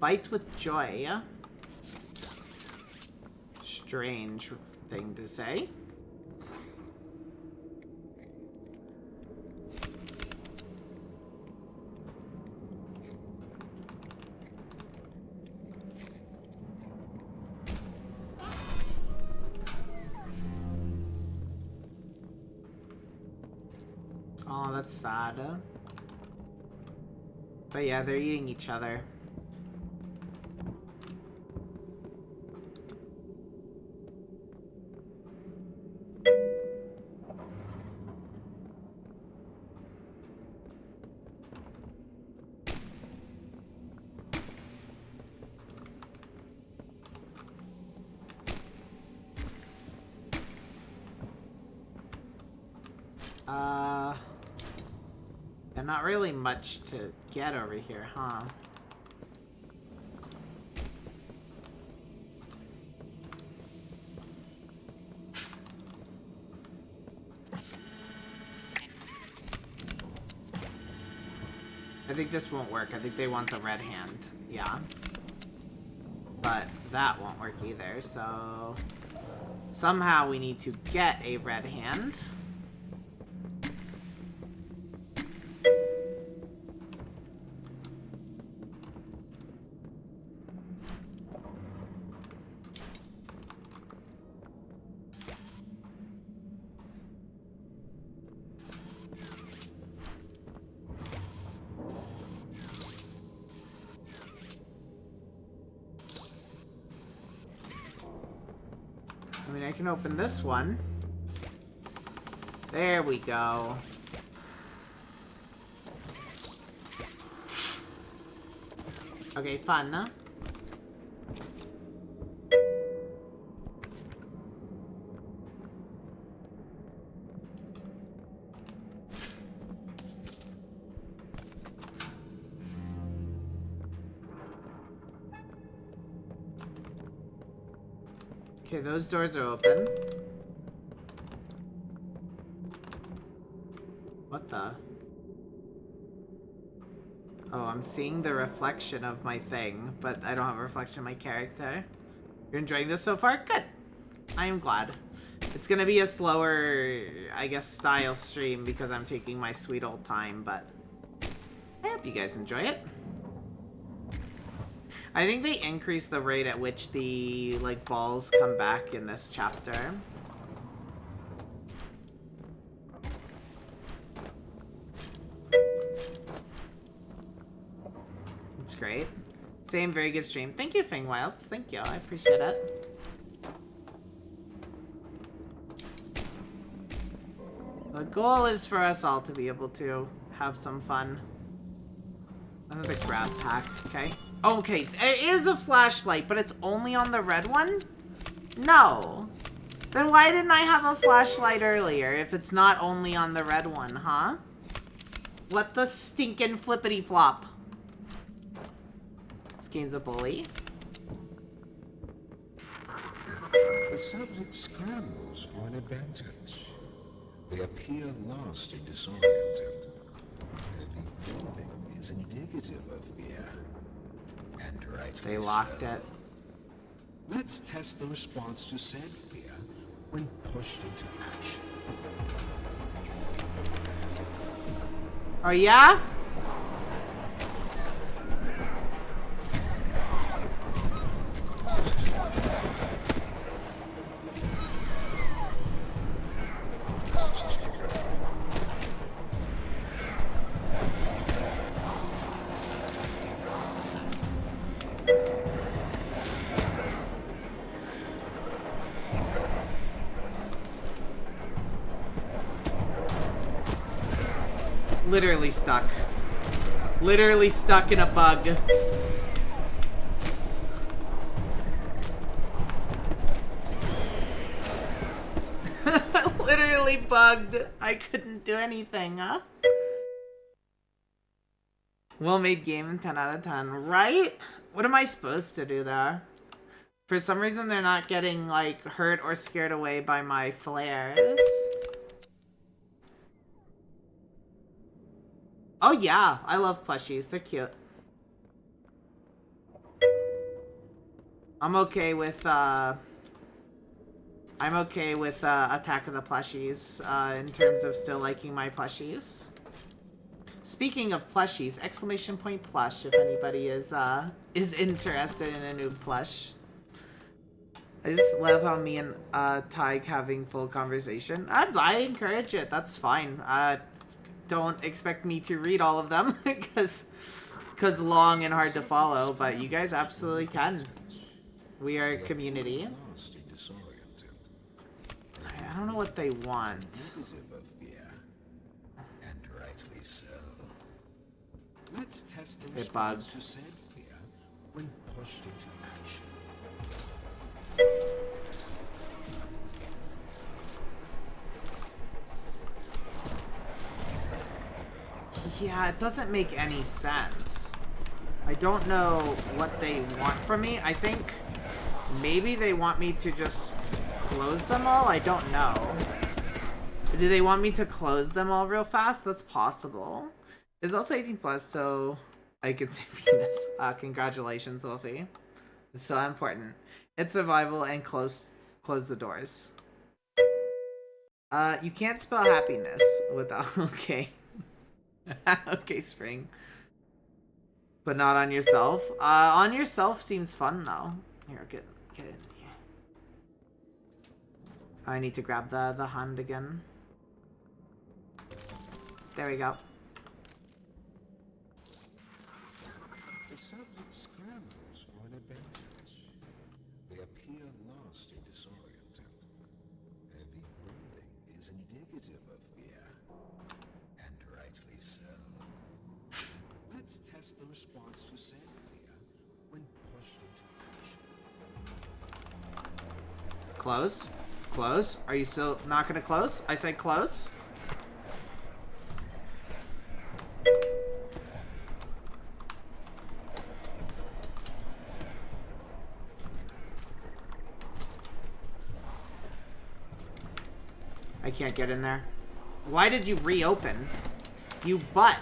Bite with joy. Strange thing to say. Oh, that's sad. But yeah, they're eating each other. Yeah, not really much to get over here, huh? I think this won't work. I think they want the red hand. Yeah. But that won't work either, so... Somehow we need to get a red hand. I mean, I can open this one. There we go. Okay, fun, huh? Okay, those doors are open. What the? Oh, I'm seeing the reflection of my thing, but I don't have a reflection of my character. You're enjoying this so far? Good. I am glad. It's gonna be a slower, I guess, style stream because I'm taking my sweet old time, but I hope you guys enjoy it. I think they increase the rate at which the, like, balls come back in this chapter. It's great. Same, very good stream. Thank you, Fingwilds. Thank you. I appreciate it. The goal is for us all to be able to have some fun. Another grab pack, okay? Okay, there is a flashlight, but it's only on the red one? No. Then why didn't I have a flashlight earlier if it's not only on the red one, huh? What the stinking flippity flop? This game's a bully. The subject scrambles for an advantage. They appear lost and disoriented. The breathing is indicative of fear. And rightly They locked so. it. Let's test the response to said fear when pushed into action. Oh, yeah? Literally stuck. Literally stuck in a bug. Literally bugged. I couldn't do anything, huh? Well-made game, 10 out of 10. Right? What am I supposed to do there? For some reason, they're not getting, like, hurt or scared away by my flares. Oh yeah, I love plushies. They're cute. I'm okay with Attack of the Plushies, in terms of still liking my plushies. Speaking of plushies, exclamation point plush if anybody is interested in a new plush. I just love how me and Tyke having full conversation. I encourage it. That's fine. Don't expect me to read all of them because long and hard to follow. But you guys absolutely can. We are a community. I don't know what they want. Let's test the It bugged. response to said fear when pushed into action. Yeah, it doesn't make any sense. I don't know what they want from me. I think maybe they want me to just close them all? I don't know. Do they want me to close them all real fast? That's possible. It's also 18 plus, so I can say penis. Congratulations, Wolfie. It's so important. It's survival and close the doors. You can't spell happiness without okay. Okay, Spring. But not on yourself. On yourself seems fun though. Here, get in here. I need to grab the hand again. There we go. The subject scrambles for an advantage. They appear lost and disoriented. Heavy breathing is indicative of fear, and rightly so. Let's test the response to said fear when pushed into action. Close. Close. Are you still not gonna close? I said close. I can't get in there. Why did you reopen? You butt.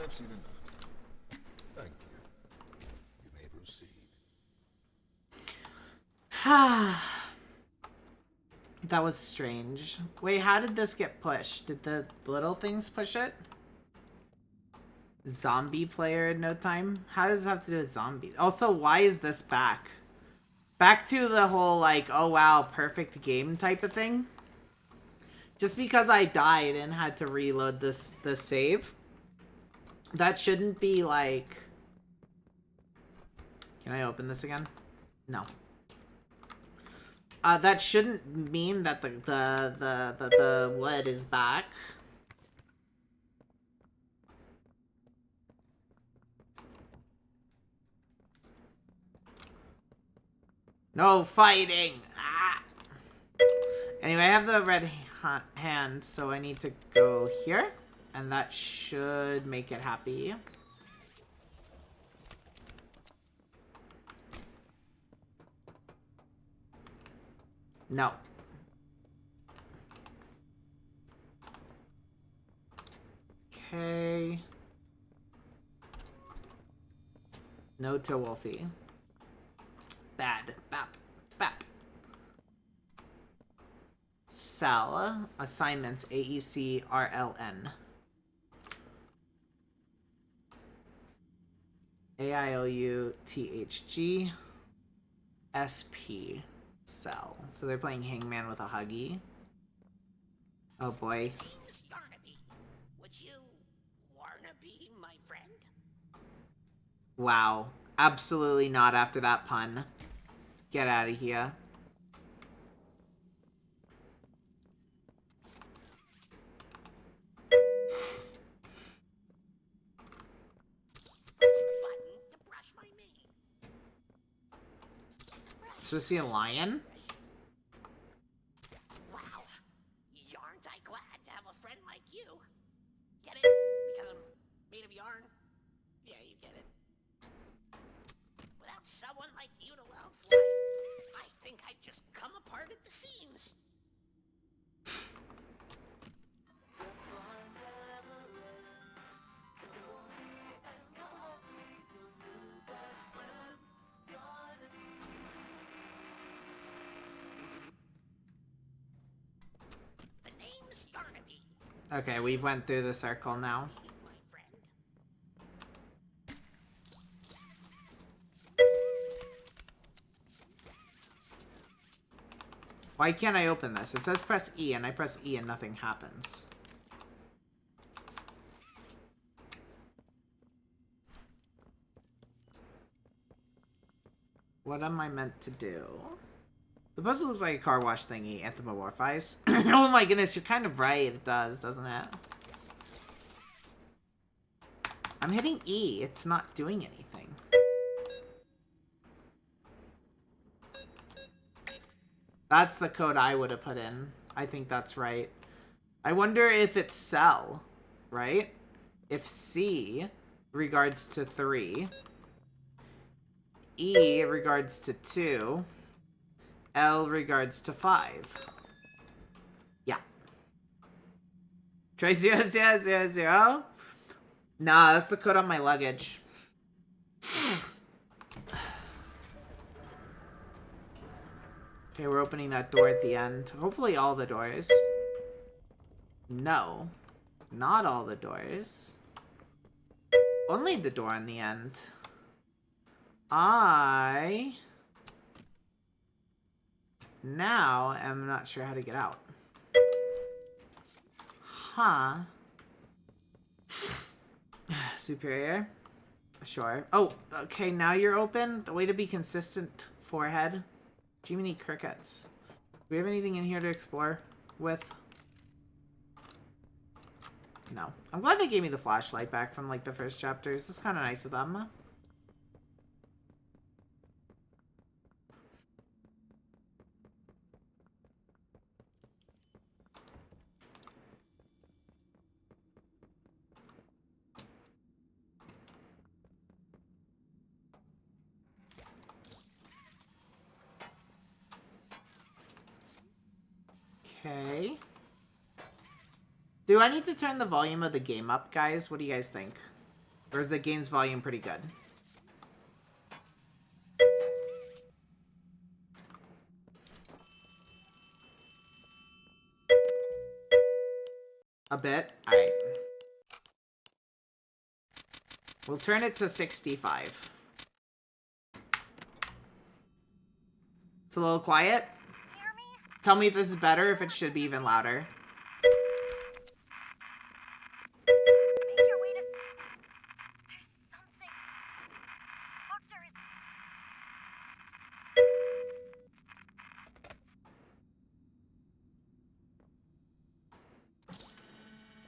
I've seen enough. Thank you. You may proceed. That was strange. Wait, how did this get pushed? Did the little things push it? Zombie player in no time? How does this have to do with zombies? Also, why is this back? Back to the whole, like, oh wow, perfect game type of thing? Just because I died and had to reload the save? That shouldn't be, like... Can I open this again? No. That shouldn't mean that the wood is back. No fighting! Ah! Anyway, I have the red hand, so I need to go here. And that should make it happy. No. Okay. No to Wolfie. Bad. Bap. Bap. cell. Assignments, AECRLN. AIOUTHG SP cell. So they're playing Hangman with a Huggy. Oh boy. Name's Yarnaby. Would you wanna be my friend? Wow. Absolutely not after that pun. Get out of here. Button to brush my mane. Supposed to be a lion? Wow. Yarn't I glad to have a friend like you. Get it? Because I'm made of yarn? Yeah, you get it. Without someone like you to love, why, I think I'd just come apart at the seams. The name's Yarnaby. Okay, we went through the circle now. My friend. Why can't I open this? It says press E, and I press E and nothing happens. What am I meant to do? The puzzle looks like a car wash thingy, anthropomorphize. Oh my goodness, you're kind of right. It does, doesn't it? I'm hitting E. It's not doing anything. That's the code I would have put in. I think that's right. I wonder if it's cell, right? If C regards to 3, E regards to 2, L regards to 5. Yeah. Try 0000. Nah, that's the code on my luggage. Okay, we're opening that door at the end. Hopefully all the doors. No. Not all the doors. Only the door in the end. I... now am not sure how to get out. Huh. Superior. Sure. Oh, okay, now you're open. The way to be consistent, forehead. Jiminy crickets. Do we have anything in here to explore with? No. I'm glad they gave me the flashlight back from, like, the first chapters. It's kind of nice of them. Okay. Do I need to turn the volume of the game up, guys? What do you guys think? Or is the game's volume pretty good? A bit? Alright. We'll turn it to 65. It's a little quiet. Hear me? Tell me if this is better, if it should be even louder. Make your way to... There's something... Doctor is...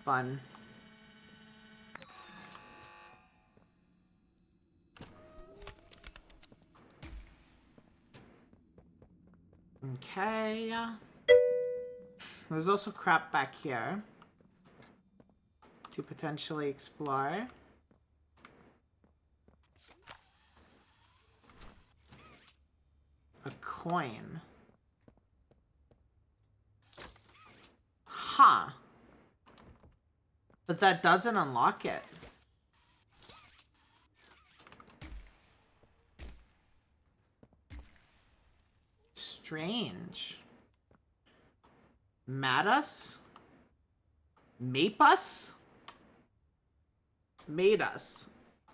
Fun. Okay. There's also crap back here to potentially explore. A coin. Huh. But that doesn't unlock it. Strange. Mad us? Mape us? Made us.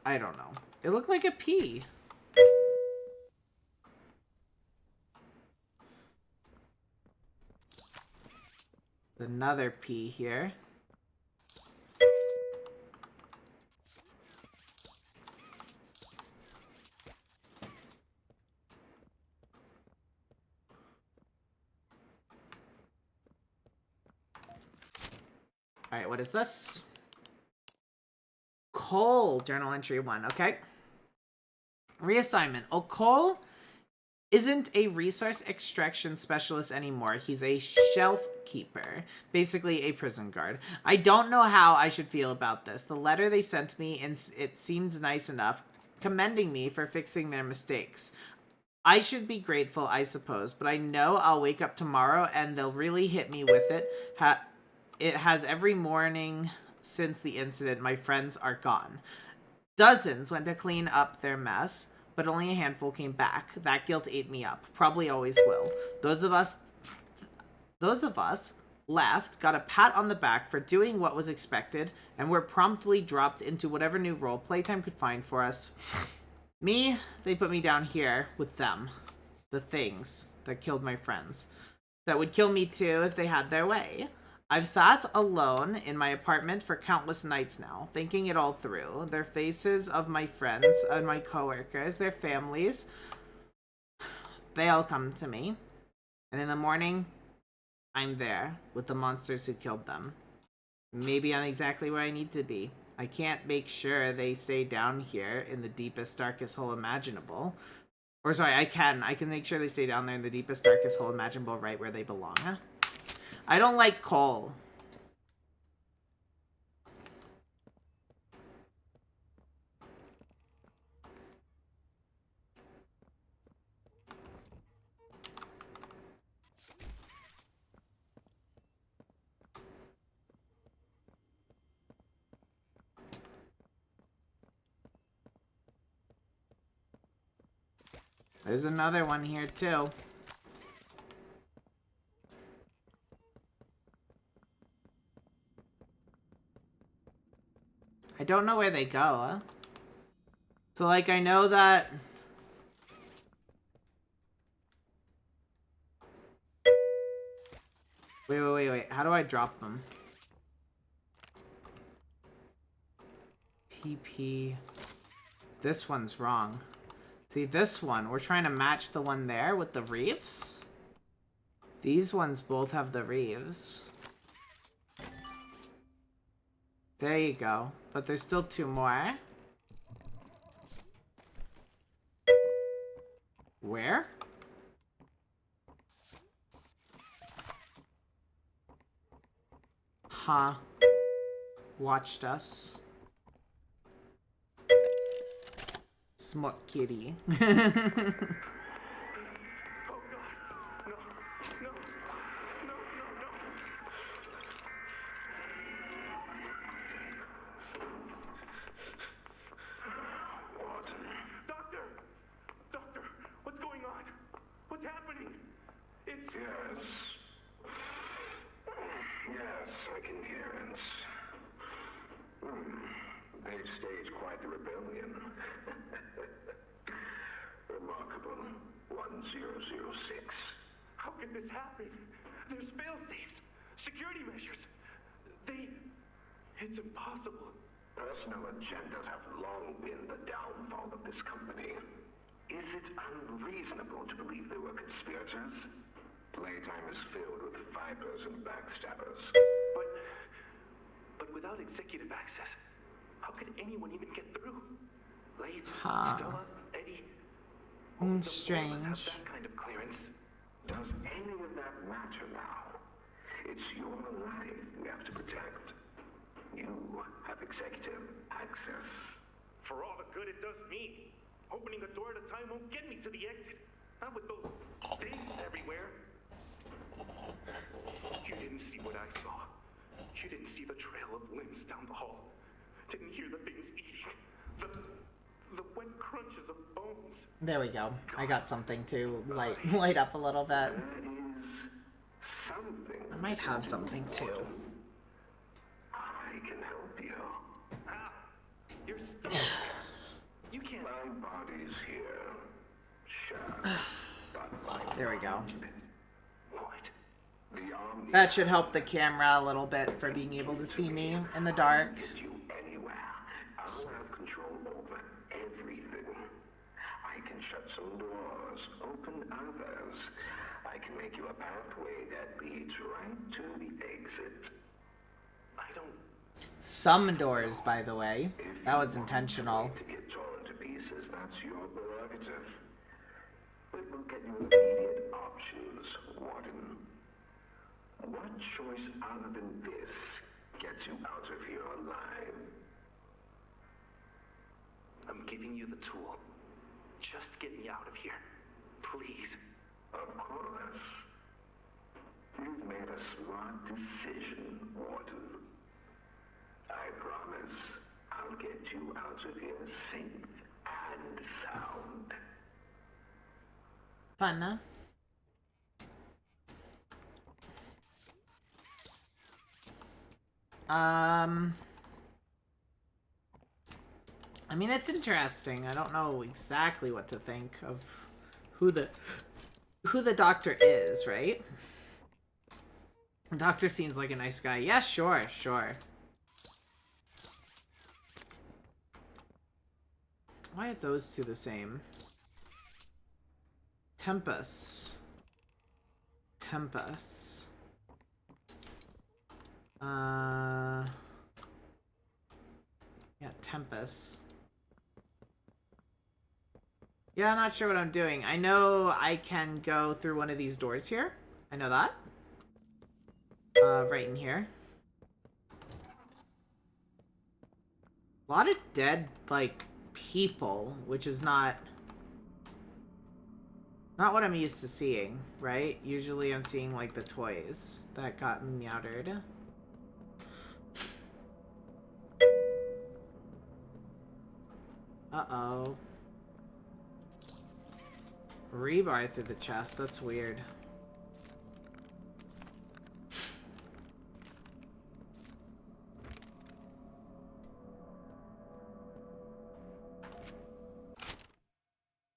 I don't know. It looked like a P. Another P here. Alright, what is this? Cole, journal entry 1, okay. Reassignment. Oh, Cole isn't a resource extraction specialist anymore. He's a shelf keeper, basically a prison guard. I don't know how I should feel about this. The letter they sent me, and it seemed nice enough, commending me for fixing their mistakes. I should be grateful, I suppose, but I know I'll wake up tomorrow and they'll really hit me with it. It has every morning since the incident. My friends are gone. Dozens went to clean up their mess, but only a handful came back. That guilt ate me up. Probably always will. Those of us left got a pat on the back for doing what was expected, and were promptly dropped into whatever new role Playtime could find for us. Me, they put me down here with them. The things that killed my friends. That would kill me too if they had their way. I've sat alone in my apartment for countless nights now, thinking it all through. Their faces of my friends and my coworkers, their families, they all come to me. And in the morning, I'm there with the monsters who killed them. Maybe I'm exactly where I need to be. I can't make sure they stay down here in the deepest, darkest hole imaginable. Or sorry, I can make sure they stay down there in the deepest, darkest hole imaginable, right where they belong. I don't like Cole. There's another one here too. I don't know where they go, huh? So, like, I know that... Wait. How do I drop them? PP... This one's wrong. See, this one, we're trying to match the one there with the reefs. These ones both have the reefs. There you go. But there's still 2 more. Where? Huh. Watched us. Smart kitty. Yes, I can hear it. They've staged quite the rebellion. Remarkable. 1006. How could this happen? There's fail-safes, security measures. It's impossible. Personal agendas have long been the downfall of this company. Is it unreasonable to believe they were conspirators? Playtime is filled with vipers and backstabbers. But without executive access, how could anyone even get through? Lace, Huh. Stella, Eddie... Strange. Have that kind of clearance. Does any of that matter now? It's your life we have to protect. You have executive access. For all the good it does me, opening a door at a time won't get me to the exit. Not with those things everywhere. You didn't see what I saw. You didn't see the trail of limbs down the hall. Didn't hear the things eating. The wet crunches of bones. There we go. I got something to light up a little bit. There is something. I might have something too. I can help you. Ah, you're stuck. You can't. My body's here. Sure. But There we go. what? The Omni That should help the camera a little bit for being able to see me in the dark. get you anywhere. I'll have control over everything. I can shut some doors, open others. I can make you a pathway that leads right to the exit. I don't. Some doors, by the way. That was intentional. To get torn to pieces, that's your prerogative. But look at your immediate options, Warden. What choice other than this gets you out of here alive? I'm giving you the tool. Just get me out of here. Please. Of course. You've made a smart decision, Warden. I promise I'll get you out of here safe and sound. Fun, huh? I mean, it's interesting. I don't know exactly what to think of who the doctor is, right? The doctor seems like a nice guy. Yeah, sure, sure. Why are those two the same? Tempest. Tempest. Yeah, Tempest. Yeah, I'm not sure what I'm doing. I know I can go through one of these doors here. I know that. Right in here. A lot of dead, like, people, which is not what I'm used to seeing, right? Usually I'm seeing, like, the toys that got meowed. Uh-oh. Rebar through the chest. That's weird.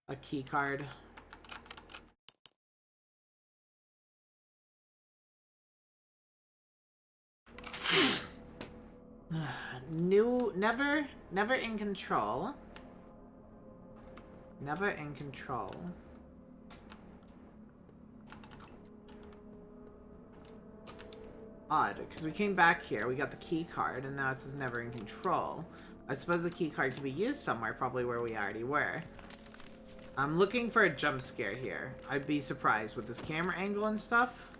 A key card. Never in control. Never in control. Odd, because we came back here, we got the key card, and now it says never in control. I suppose the key card could be used somewhere, probably where we already were. I'm looking for a jump scare here. I'd be surprised with this camera angle and stuff.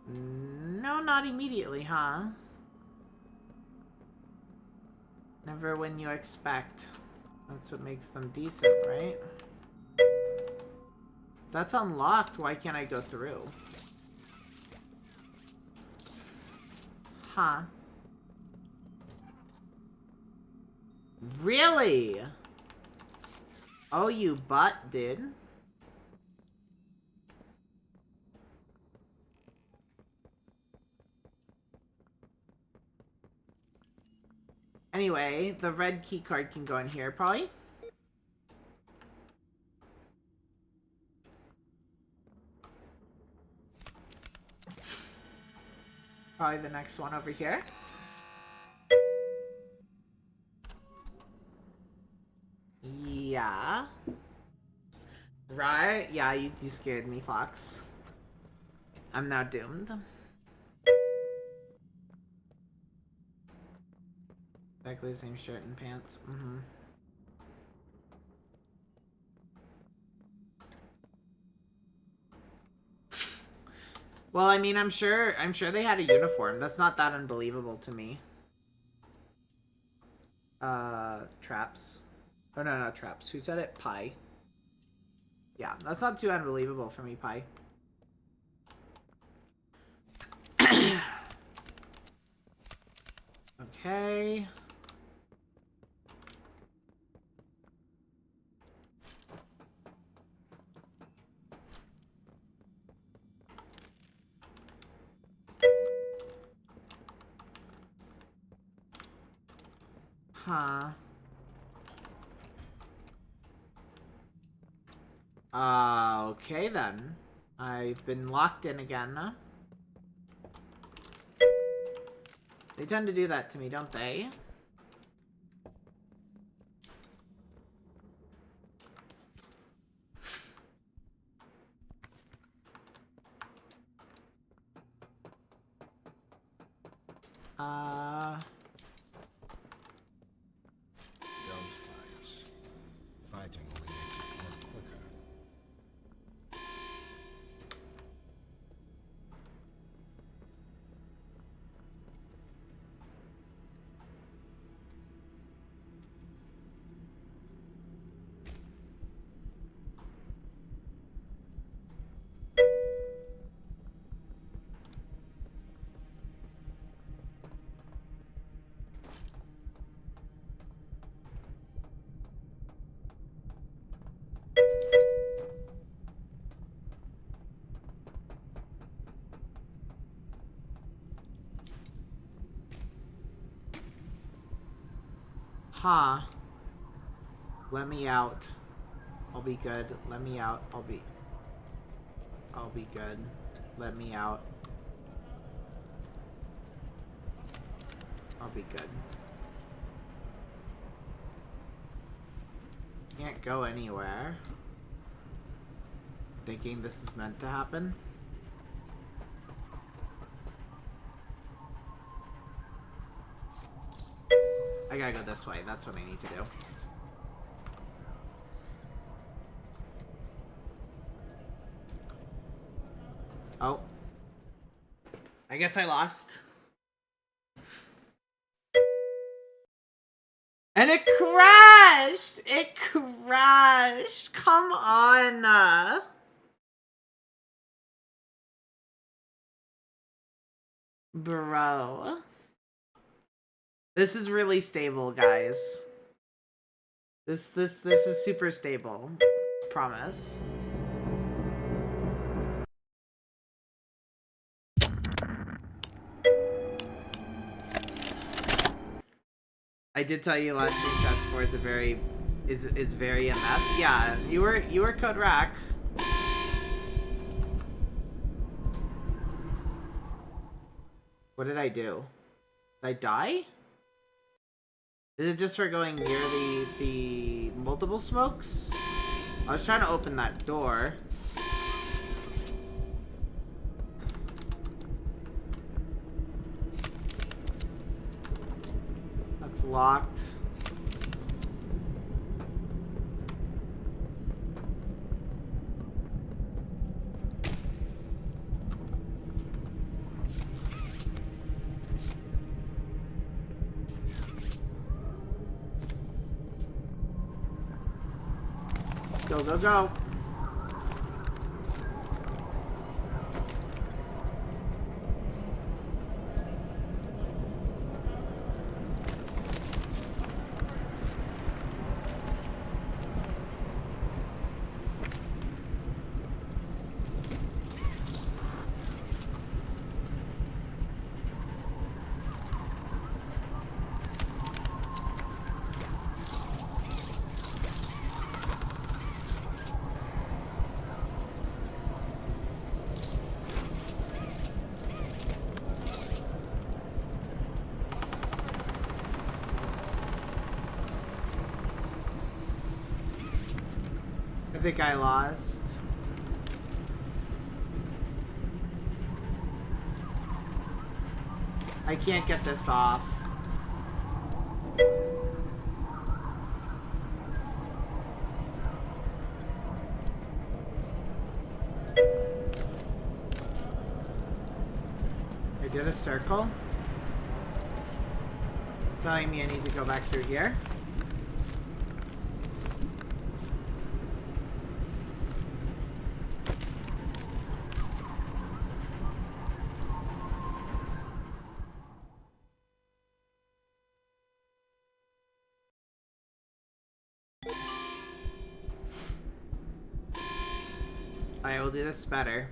No, not immediately, huh? Never when you expect. That's what makes them decent, right? If that's unlocked, why can't I go through? Huh. Really? Oh, you butt, dude. Anyway, the red key card can go in here, probably. Probably the next one over here. Yeah. Right? Yeah, you scared me, Fox. I'm now doomed. Exactly the same shirt and pants. Mm-hmm. Well, I mean, I'm sure they had a uniform. That's not that unbelievable to me. Traps. Oh, no, not traps. Who said it? Pie. Yeah, that's not too unbelievable for me, Pie. Okay. Huh. Okay then. I've been locked in again, huh? They tend to do that to me, don't they? Don't fight. Fighting only makes it more quicker. Huh. Let me out. I'll be good. Let me out. I'll be good. Let me out. I'll be good. Can't go anywhere. Thinking this is meant to happen. I gotta go this way. That's what I need to do. Oh. I guess I lost. And it crashed! It crashed! Come on! Bro. This is really stable, guys. This is super stable. Promise. I did tell you last stream Stats 4 is a very is very a mess. Yeah, you were Code Rack. What did I do? Did I die? Is it just for going near the multiple smokes? I was trying to open that door. That's locked. Go, go, go. I think I lost. I can't get this off. I did a circle. Telling me I need to go back through here. I will do this better.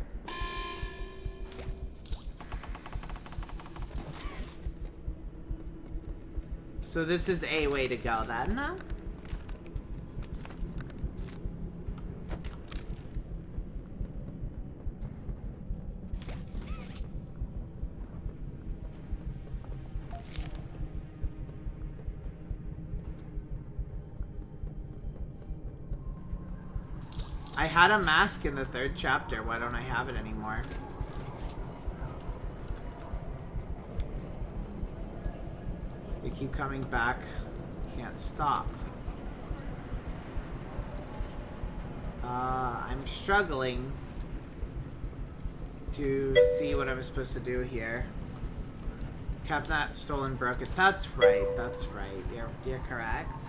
So this is a way to go then. I had a mask in the 3rd chapter. Why don't I have it anymore? They keep coming back. Can't stop. I'm struggling to see what I'm supposed to do here. Kept that stolen, broke it. That's right. That's right. You're correct.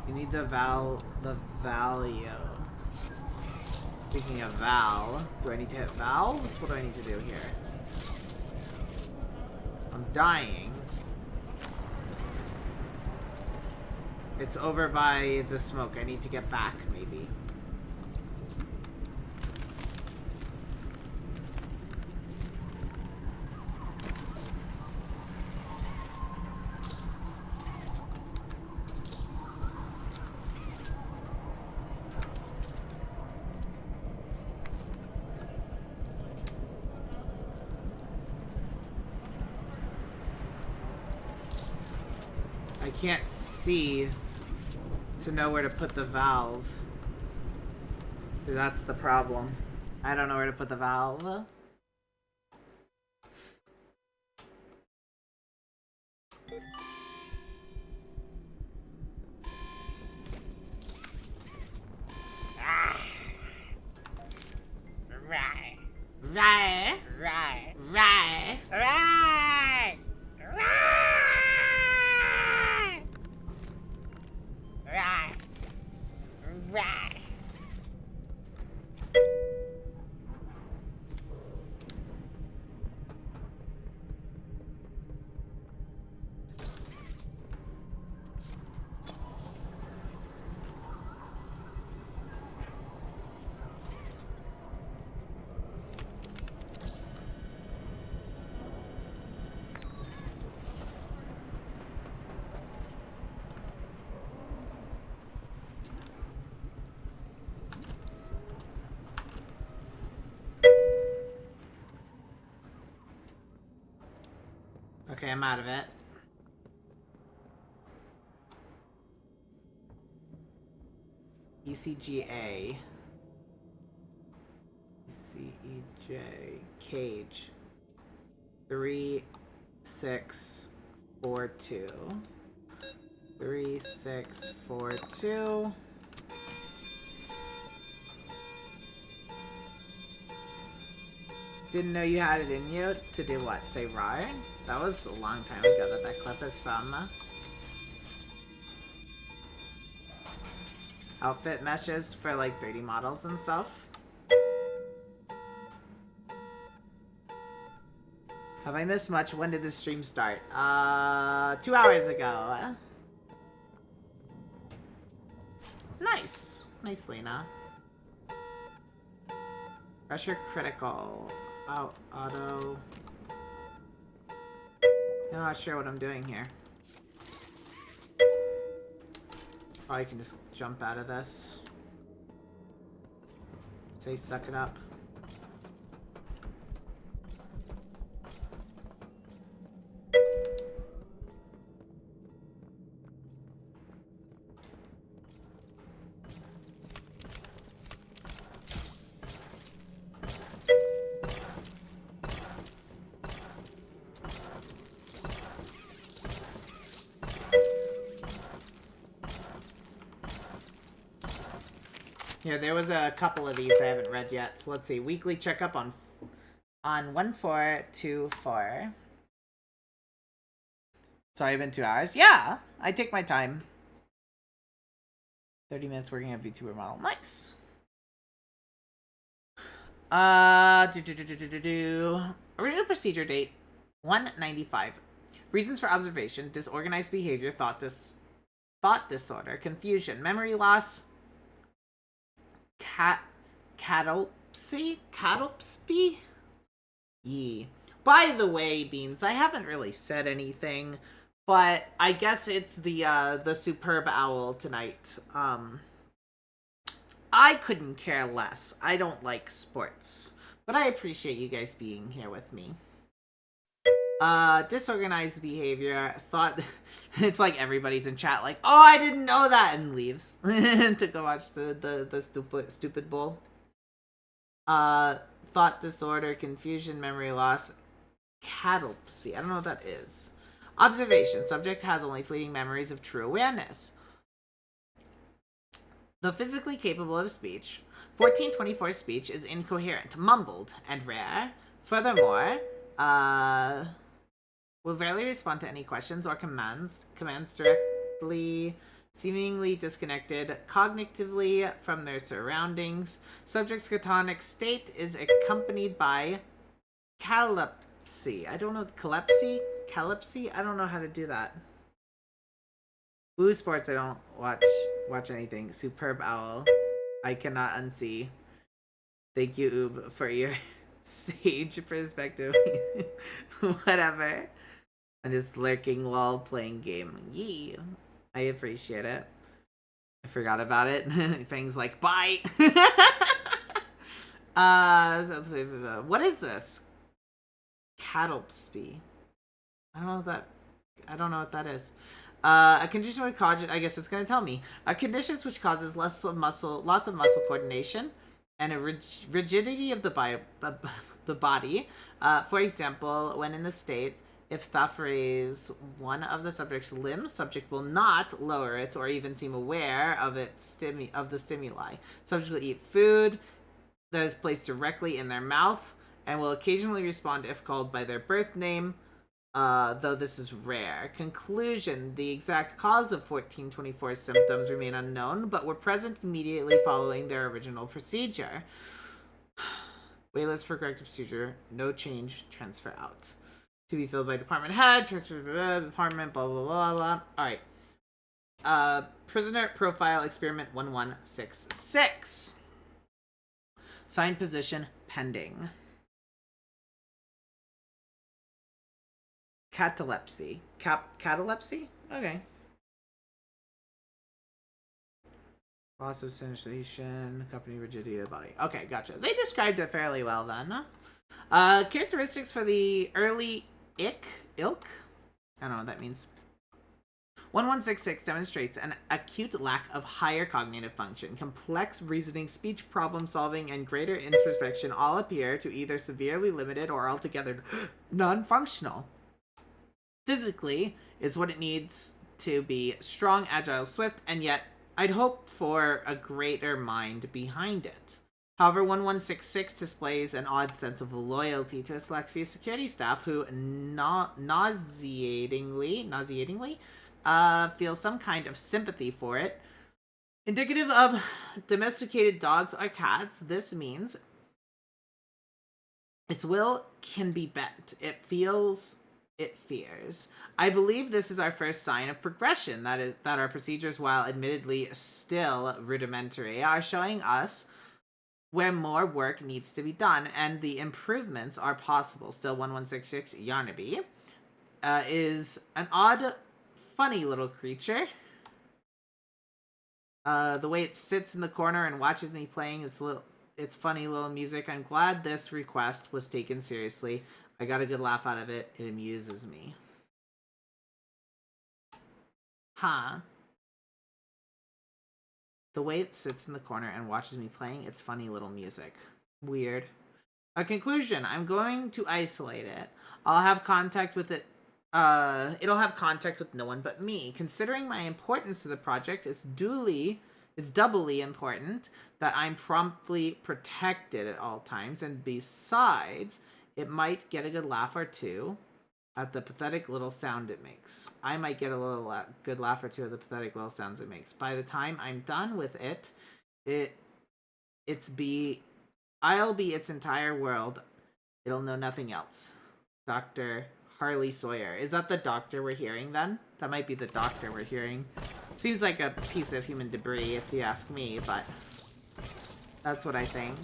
You need the value. Speaking of Val, do I need to hit valves? What do I need to do here? I'm dying. It's over by the smoke. I need to get back, maybe. I can't see to know where to put the valve. That's the problem. I don't know where to put the valve. Right. Right. Right. Right. Right. Right. Right. Okay, I'm out of it. ECGA. ECEJ. Cage. 3642. 3642. Didn't know you had it in you to do what? Say rar? That was a long time ago that clip is from. Outfit meshes for like 3D models and stuff. Have I missed much? When did the stream start? 2 hours ago. Nice. Nice, Lena. Pressure critical. Oh, auto. I'm not sure what I'm doing here. Probably can just jump out of this. Say suck it up. Yeah, there was a couple of these I haven't read yet. So let's see. Weekly checkup on 1424. Sorry, been 2 hours. Yeah, I take my time. 30 minutes working on VTuber model. Nice. Original procedure date 195. Reasons for observation: disorganized behavior, thought disorder, confusion, memory loss, catalepsy? Yee. By the way, Beans, I haven't really said anything, But I guess it's the superb owl tonight. I couldn't care less. I don't like sports. But I appreciate you guys being here with me. Disorganized behavior. Thought it's like everybody's in chat like, oh, I didn't know that, and leaves to go watch the stupid bowl. Thought disorder, confusion, memory loss, catalepsy. I don't know what that is. Observation. Subject has only fleeting memories of true awareness. Though physically capable of speech, 1424's speech is incoherent, mumbled, and rare. Furthermore, will rarely respond to any questions or commands directly, seemingly disconnected cognitively from their surroundings. Subject's catonic state is accompanied by catalepsy. I don't know, calepsy? Calepsy? I don't know how to do that. Woo sports, I don't watch anything. Superb owl. I cannot unsee. Thank you, Oob, for your sage perspective. Whatever. I'm just lurking lol playing game. Yee. I appreciate it. I forgot about it. Fang's like, bye! What is this? Catalepsy. I don't know what that is. A condition which causes, I guess it's going to tell me. Conditions which causes loss of muscle coordination and a rigidity of the body. For example, when in the state, if staff raise one of the subject's limbs, subject will not lower it or even seem aware of the stimuli. Subject will eat food that is placed directly in their mouth and will occasionally respond if called by their birth name, though this is rare. Conclusion: the exact cause of 1424's symptoms remain unknown, but were present immediately following their original procedure. Waitlist for corrective procedure. No change. Transfer out. To be filled by department head. Transfer department. Blah blah blah blah. All right. Prisoner profile experiment 1166. Signed position pending. Catalepsy. Catalepsy? Okay. Loss of sensation, company rigidity of the body. Okay, gotcha. They described it fairly well then. Characteristics for the early ilk? I don't know what that means. 1166 demonstrates an acute lack of higher cognitive function. Complex reasoning, speech, problem solving, and greater introspection all appear to either severely limited or altogether non-functional. Physically, it's what it needs to be: strong, agile, swift, and yet I'd hoped for a greater mind behind it. However, 1166 displays an odd sense of loyalty to a select few security staff who nauseatingly feel some kind of sympathy for it. Indicative of domesticated dogs or cats, this means its will can be bent. It fears. I believe this is our first sign of progression, that our procedures, while admittedly still rudimentary, are showing us where more work needs to be done, and the improvements are possible. Still, 1166 Yarnaby is an odd, funny little creature. The way it sits in the corner and watches me playing its funny little music. I'm glad this request was taken seriously. I got a good laugh out of it. It amuses me. Huh. The way it sits in the corner and watches me playing its funny little music. Weird. A conclusion: I'm going to isolate it. I'll have contact with it. It'll have contact with no one but me. Considering my importance to the project, it's doubly important that I'm promptly protected at all times, and besides, it might get a good laugh or two at the pathetic little sound it makes. I might get a good laugh or two at the pathetic little sounds it makes. By the time I'm done with it, I'll be its entire world. It'll know nothing else. Dr. Harley Sawyer. Is that the doctor we're hearing then? That might be the doctor we're hearing. Seems like a piece of human debris if you ask me, but that's what I think.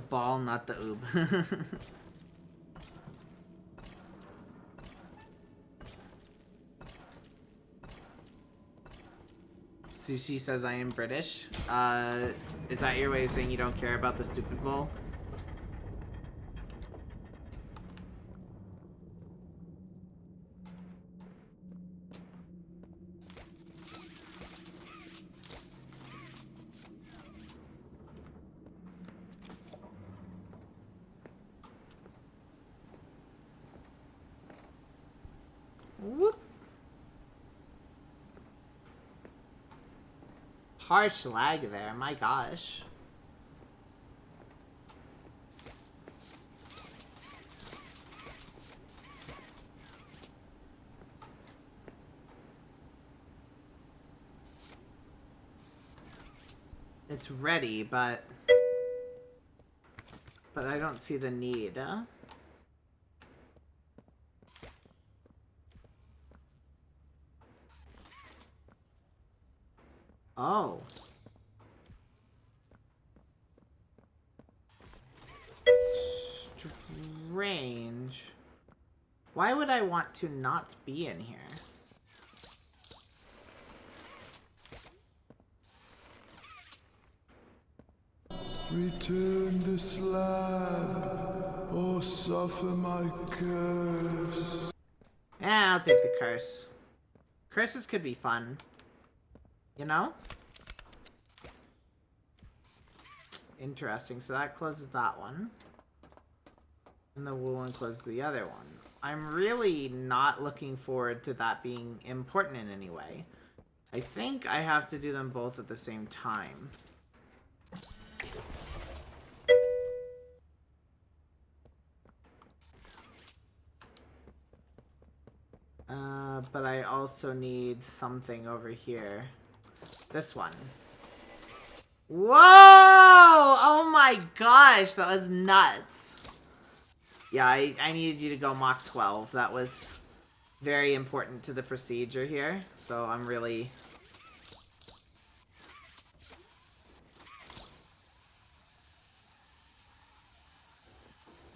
ball, not the oob. Sushi says I am British. Is that your way of saying you don't care about the stupid bowl? Whoop. Harsh lag there, my gosh. It's ready, but I don't see the need, huh? Oh. Strange. Why would I want to not be in here? Return the slab, or suffer my curse. Yeah, I'll take the curse. Curses could be fun. You know? Interesting. So that closes that one. And the wool one closes the other one. I'm really not looking forward to that being important in any way. I think I have to do them both at the same time. But I also need something over here. This one. Whoa! Oh my gosh, that was nuts. Yeah, I needed you to go Mach 12. That was very important to the procedure here. So I'm really...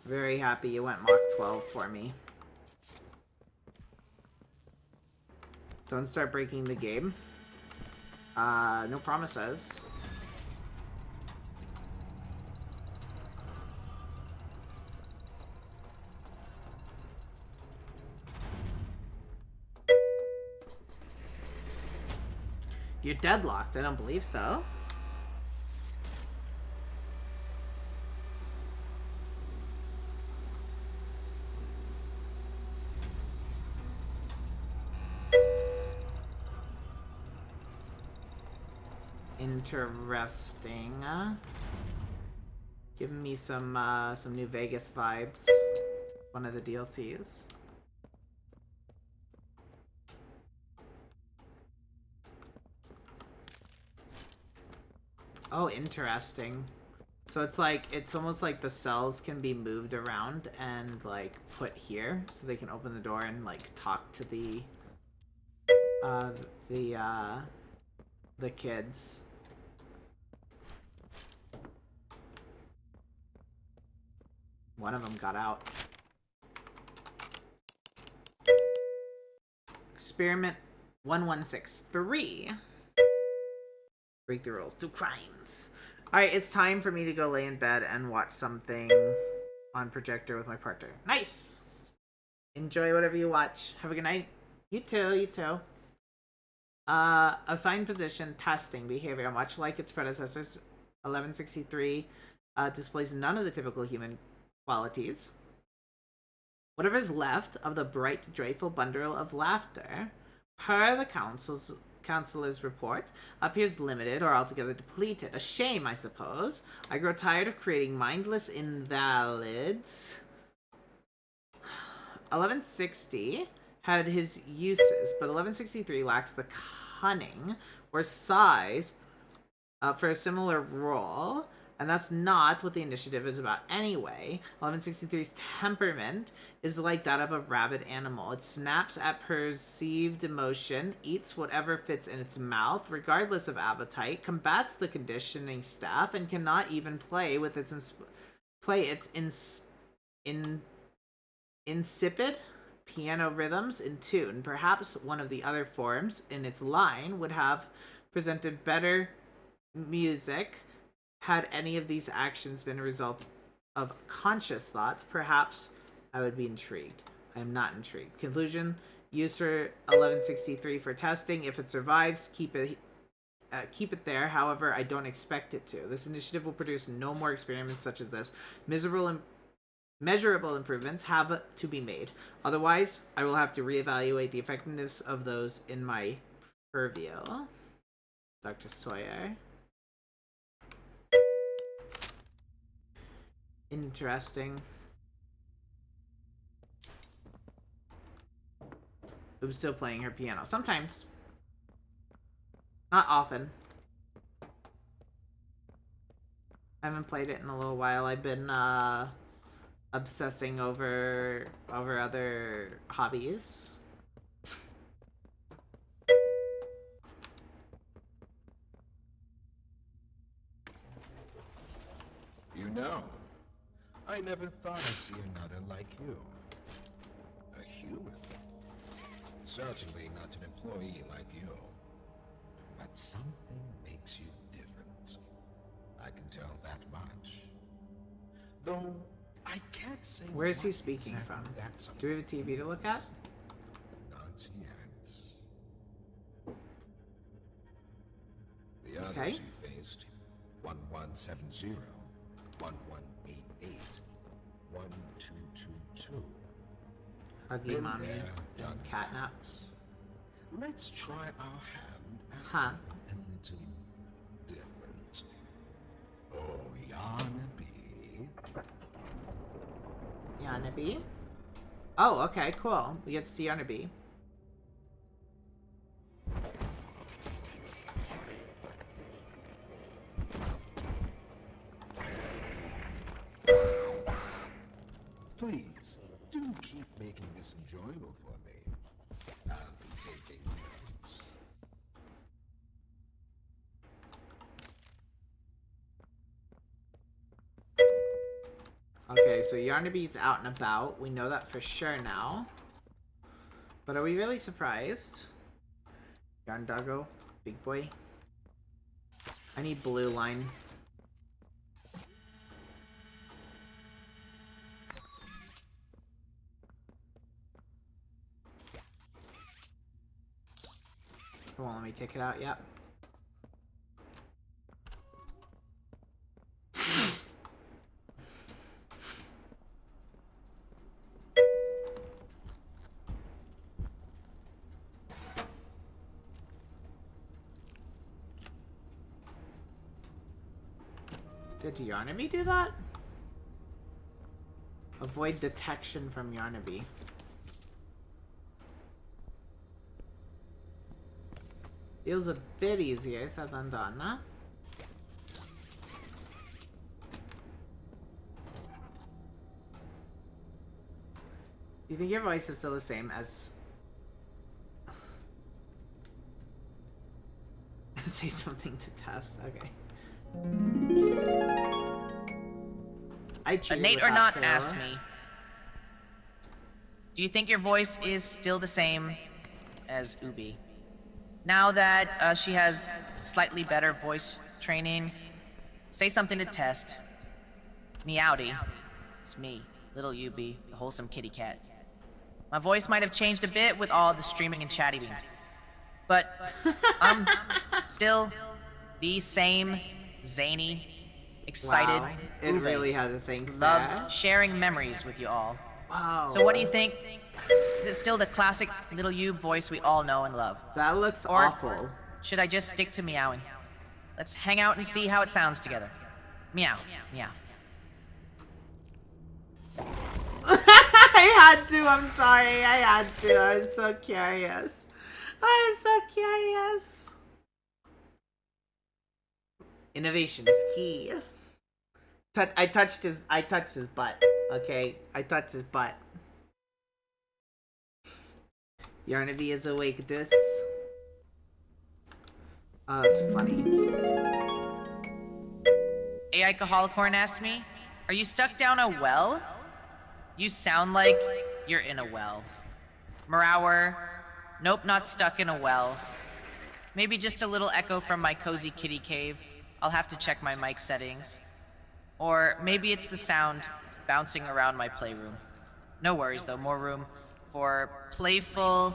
very happy you went Mach 12 for me. Don't start breaking the game. No promises. You're deadlocked. I don't believe so. Interesting. Giving me some New Vegas vibes. One of the DLCs. Oh, interesting. So it's like, it's almost like the cells can be moved around and like put here so they can open the door and like talk to the kids. One of them got out. Experiment 1163. Break the rules. Do crimes. Alright, it's time for me to go lay in bed and watch something on projector with my partner. Nice! Enjoy whatever you watch. Have a good night. You too, you too. Assigned position, testing behavior. Much like its predecessors, 1163 displays none of the typical human qualities. Whatever is left of the bright, joyful bundle of laughter, per the counselor's report, appears limited or altogether depleted. A shame, I suppose. I grow tired of creating mindless invalids. 1160 had his uses, but 1163 lacks the cunning or size for a similar role, and that's not what the initiative is about anyway. 1163's temperament is like that of a rabid animal. It snaps at perceived emotion, eats whatever fits in its mouth, regardless of appetite, combats the conditioning staff, and cannot even play with its play its insipid piano rhythms in tune. Perhaps one of the other forms in its line would have presented better music had any of these actions been a result of conscious thought. Perhaps I would be intrigued. I am not intrigued. Conclusion: use for 1163 for testing. If it survives, keep it there. However, I don't expect it to. This initiative will produce no more experiments such as this. Measurable improvements have to be made. Otherwise, I will have to reevaluate the effectiveness of those in my purview. Dr. Sawyer. Interesting. I'm still playing her piano. Sometimes. Not often. I haven't played it in a little while. I've been obsessing over other hobbies. You know, I never thought I'd see another like you. A human. Certainly not an employee like you. But something makes you different. I can tell that much. Though, I can't say... Where is he speaking from? Do we have a TV to look at? Not yet. The others Okay. you faced, 1170, 1188, 1222. Huggy Been mommy there, and done catnap. that. Let's try our hand at Huh. something a little different. Oh, Yarnaby. Yarnaby? Oh, okay, cool. We get to see Yarnaby. Please, do keep making this enjoyable for me. I'll be taking notes. Okay, so Yarnaby's out and about. We know that for sure now. But are we really surprised? Yarn Doggo, big boy. I need blue line. It won't let me take it out yet. Did Yarnaby do that? Avoid detection from Yarnaby. Feels a bit easier said than done, huh? You think your voice is still the same as... Say something to test, okay. I cheated Nate with or that not too. asked me, do you think your voice is still the same as Ubi? Now that she has slightly better voice training, say something to test. Meowdy. It's me, little Ubi, the wholesome kitty cat. My voice might have changed a bit with all the streaming and chatty beans, but I'm still the same zany, excited, Wow, it Ube. really had to think Loves there. sharing memories with you all. Wow. So what do you think? Is it still the classic little Ube voice we all know and love? That looks Or awful. should I just stick to meowing? Let's hang out and see how it sounds together. Meow, meow. I had to, I'm sorry, I had to. I was so curious. I was so curious. Innovation is key. I touched his butt. Okay, I touched his butt. Yarnaby is awake. This. Oh, that's funny. AI Kaholicorn asked me, Are you stuck down a well? You sound like you're in a well. Morower, nope, not stuck in a well. Maybe just a little echo from my cozy kitty cave. I'll have to check my mic settings. Or maybe it's the sound bouncing around my playroom. No worries though, more room for playful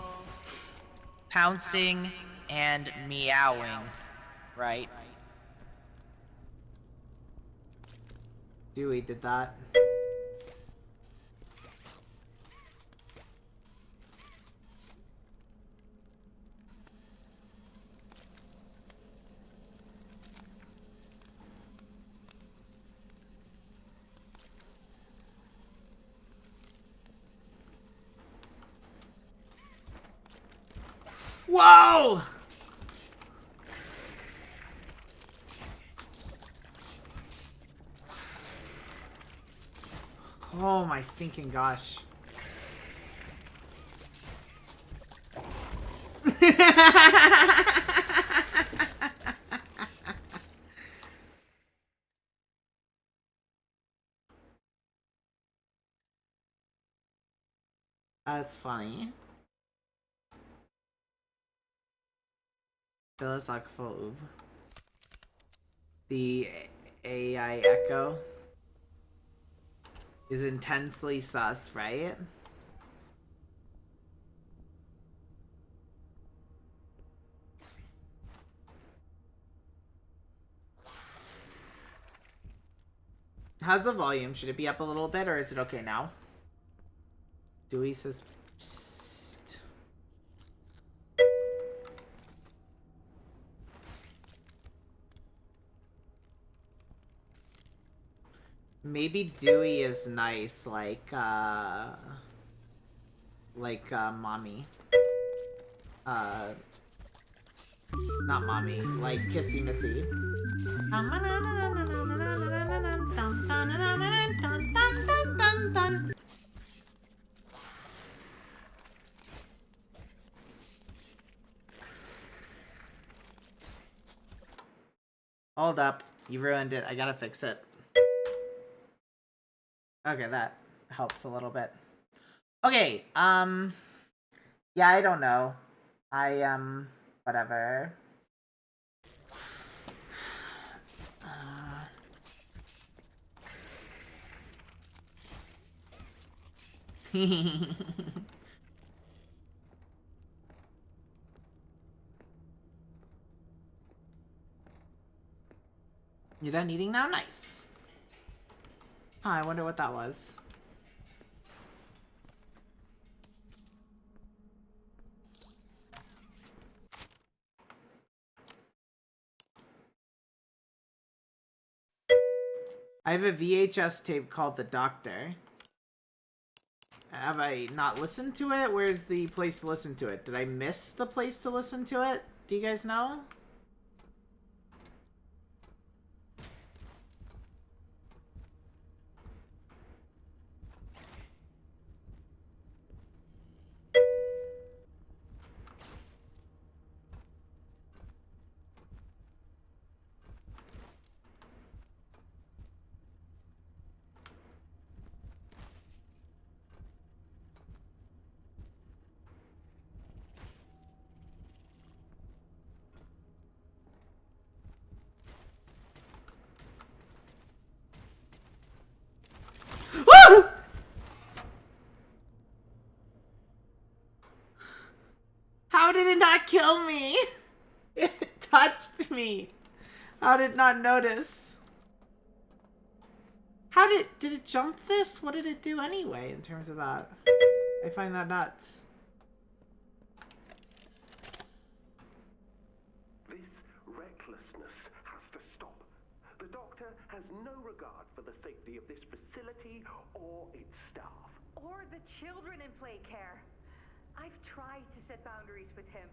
pouncing and meowing, right? Dewey did that. Whoa! Oh my stinking gosh. That's funny. Philosophical oob. The AI echo is intensely sus, right? How's the volume? Should it be up a little bit or is it okay now? Dewey says psst. Maybe Dewey is nice, like mommy. Not mommy, like Kissy Missy. Hold up, you ruined it. I gotta fix it. Okay, that helps a little bit. Okay, yeah, I don't know. Whatever. You're done eating now? Nice. Oh, I wonder what that was. I have a VHS tape called The Doctor. Have I not listened to it? Where's the place to listen to it? Did I miss the place to listen to it? Do you guys know? How did it not kill me? It touched me. How did it not notice? How did it jump this? What did it do anyway in terms of that? I find that nuts. This recklessness has to stop. The doctor has no regard for the safety of this facility or its staff. Or the children in play care. I've tried to set boundaries with him.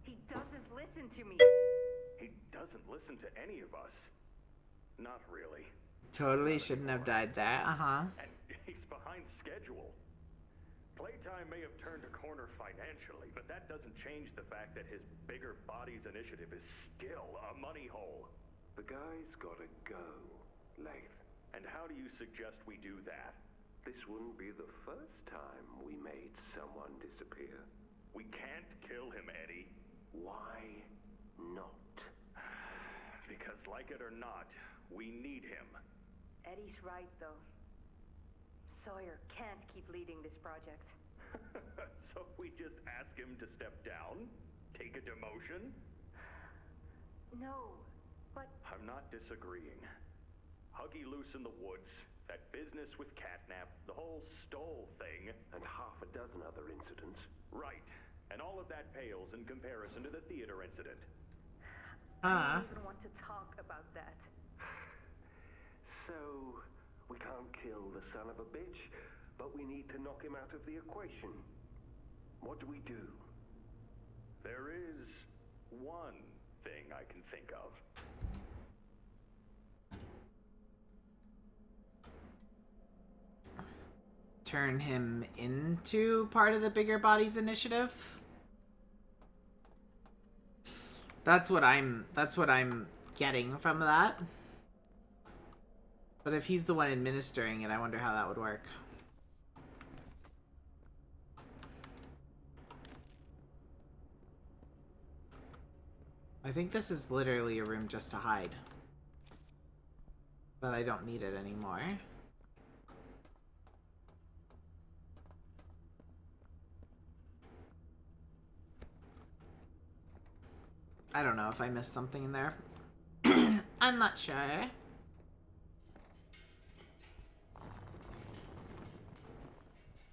He doesn't listen to me. He doesn't listen to any of us. Not really. Totally shouldn't have died there. Uh-huh. And he's behind schedule. Playtime may have turned a corner financially, but that doesn't change the fact that his bigger bodies initiative is still a money hole. The guy's gotta go, Lath. And how do you suggest we do that? This wouldn't be the first time we made someone disappear. We can't kill him, Eddie. Why not? Because, like it or not, we need him. Eddie's right, though. Sawyer can't keep leading this project. So we just ask him to step down? Take a demotion? No, but... I'm not disagreeing. Huggy loose in the woods, that business with Catnap, the whole Stoll thing. And half a dozen other incidents. Right. And all of that pales in comparison to the theater incident. I don't even want to talk about that. So, we can't kill the son of a bitch, but we need to knock him out of the equation. What do we do? There is one thing I can think of. Turn him into part of the Bigger Bodies initiative? That's what I'm getting from that. But if he's the one administering it, I wonder how that would work. I think this is literally a room just to hide. But I don't need it anymore. I don't know if I missed something in there. I'm not sure.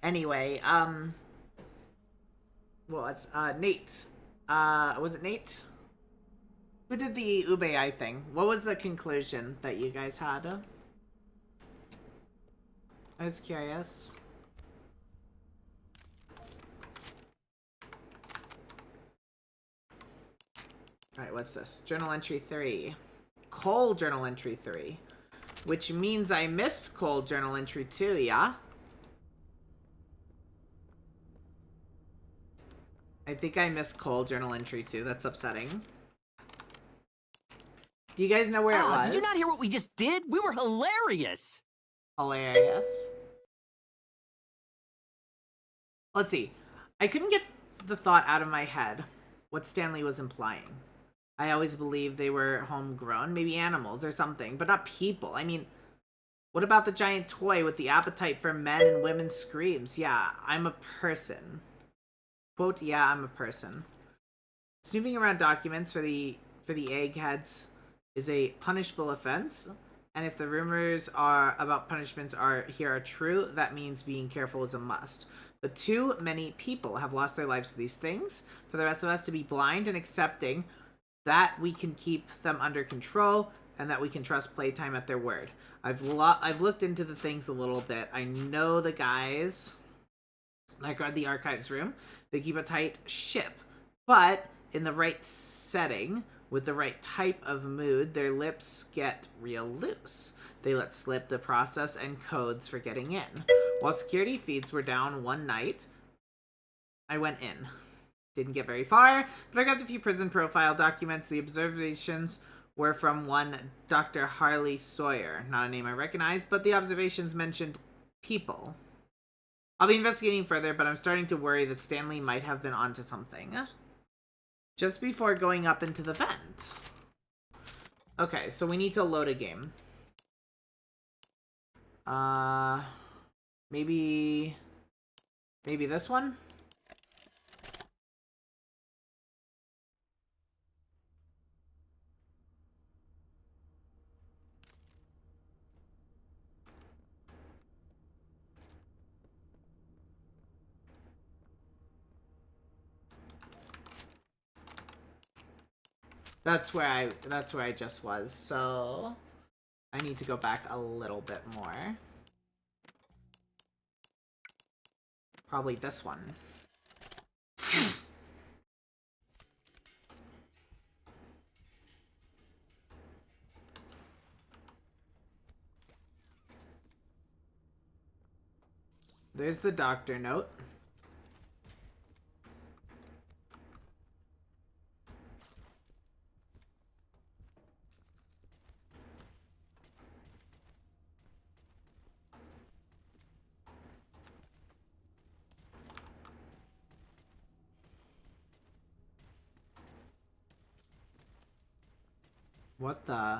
Anyway, well, it's, Nate. Was it Nate? Who did the Ube thing? What was the conclusion that you guys had? I was curious. Alright, what's this? Journal entry 3. Cole journal entry 3. Which means I missed Cole journal entry 2, yeah? I think I missed Cole journal entry 2. That's upsetting. Do you guys know where it was? Did you not hear what we just did? We were hilarious! Hilarious. Let's see. I couldn't get the thought out of my head what Stanley was implying. I always believed they were homegrown, maybe animals or something, but not people. I mean, what about the giant toy with the appetite for men and women's screams? Yeah, I'm a person. Quote, yeah, I'm a person. Snooping around documents for the eggheads is a punishable offense, and if the rumors about punishments are true, that means being careful is a must. But too many people have lost their lives to these things. For the rest of us to be blind and accepting that we can keep them under control and that we can trust Playtime at their word. I've looked into the things a little bit. I know the guys that guard the archives room. They keep a tight ship, but in the right setting, with the right type of mood, their lips get real loose. They let slip the process and codes for getting in. While security feeds were down one night, I went in. Didn't get very far, but I grabbed a few prison profile documents. The observations were from one Dr. Harley Sawyer. Not a name I recognize, but the observations mentioned people. I'll be investigating further, but I'm starting to worry that Stanley might have been onto something. Just before going up into the vent. Okay, so we need to load a game. Maybe this one? That's where I just was, so I need to go back a little bit more. Probably this one. There's the doctor note. What the?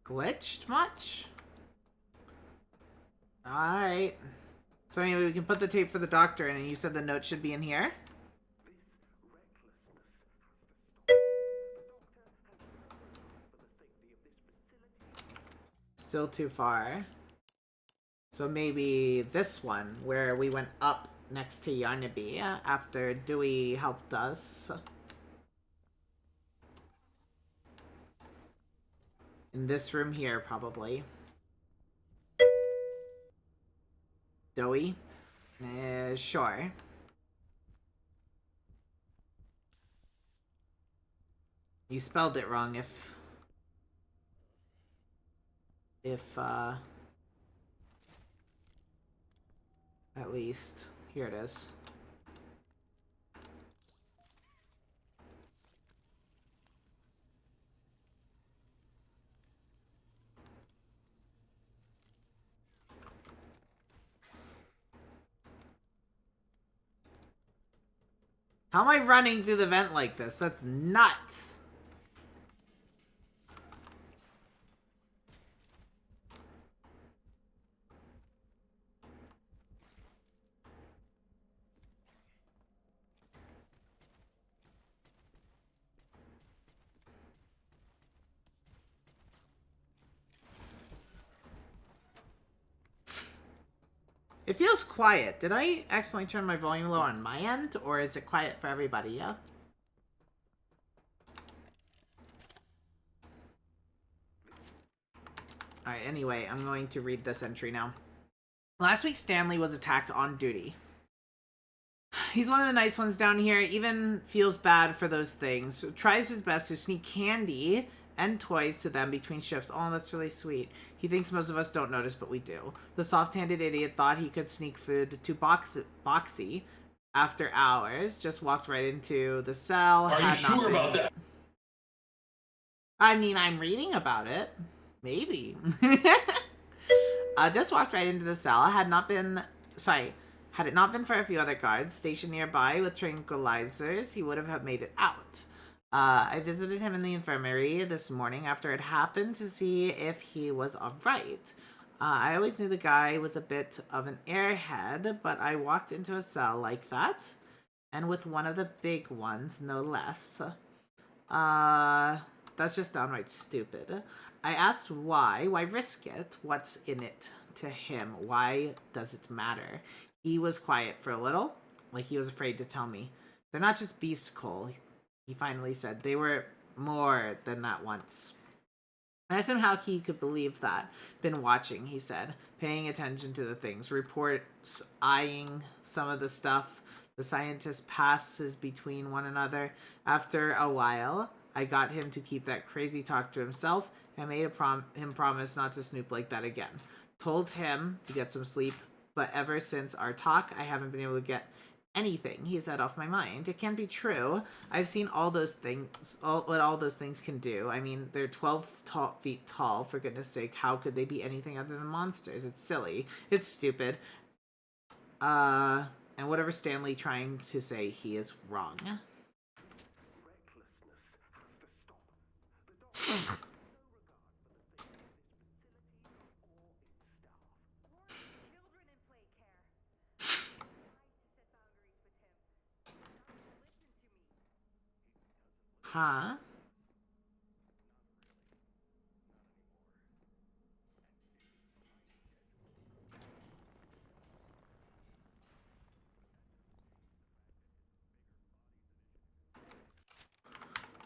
Glitched much? Alright. So anyway, we can put the tape for the doctor in, and you said the note should be in here? Still too far. So maybe this one, where we went up next to Yarnaby after Dewey helped us. In this room here, probably. Dewey? Sure. You spelled it wrong at least. Here it is. How am I running through the vent like this? That's nuts! It feels quiet. Did I accidentally turn my volume low on my end? Or is it quiet for everybody, yeah? Alright, anyway, I'm going to read this entry now. Last week, Stanley was attacked on duty. He's one of the nice ones down here, even feels bad for those things. Tries his best to sneak candy and toys to them between shifts. Oh, that's really sweet. He thinks most of us don't notice, but we do. The soft-handed idiot thought he could sneak food to Boxy after hours. Just walked right into the cell. Are you sure about that? I mean, I'm reading about it. Maybe. Just walked right into the cell. Had it not been for a few other guards stationed nearby with tranquilizers, he would have made it out. I visited him in the infirmary this morning after it happened to see if he was alright. I always knew the guy was a bit of an airhead, but I walked into a cell like that, and with one of the big ones, no less. That's just downright stupid. I asked why risk it? What's in it to him? Why does it matter? He was quiet for a little, like he was afraid to tell me. They're not just beasts, Cole, he finally said. They were more than that once. I asked him how he could believe that. Been watching, he said, paying attention to the things, reports, eyeing some of the stuff the scientists passes between one another. After a while, I got him to keep that crazy talk to himself and made him promise not to snoop like that again. Told him to get some sleep, but ever since our talk, I haven't been able to get anything he said off my mind. It can't be true. I've seen all those things, what all those things can do. I mean, they're 12 feet tall, for goodness sake. How could they be anything other than monsters? It's silly. It's stupid. And whatever Stanley trying to say, he is wrong. Huh?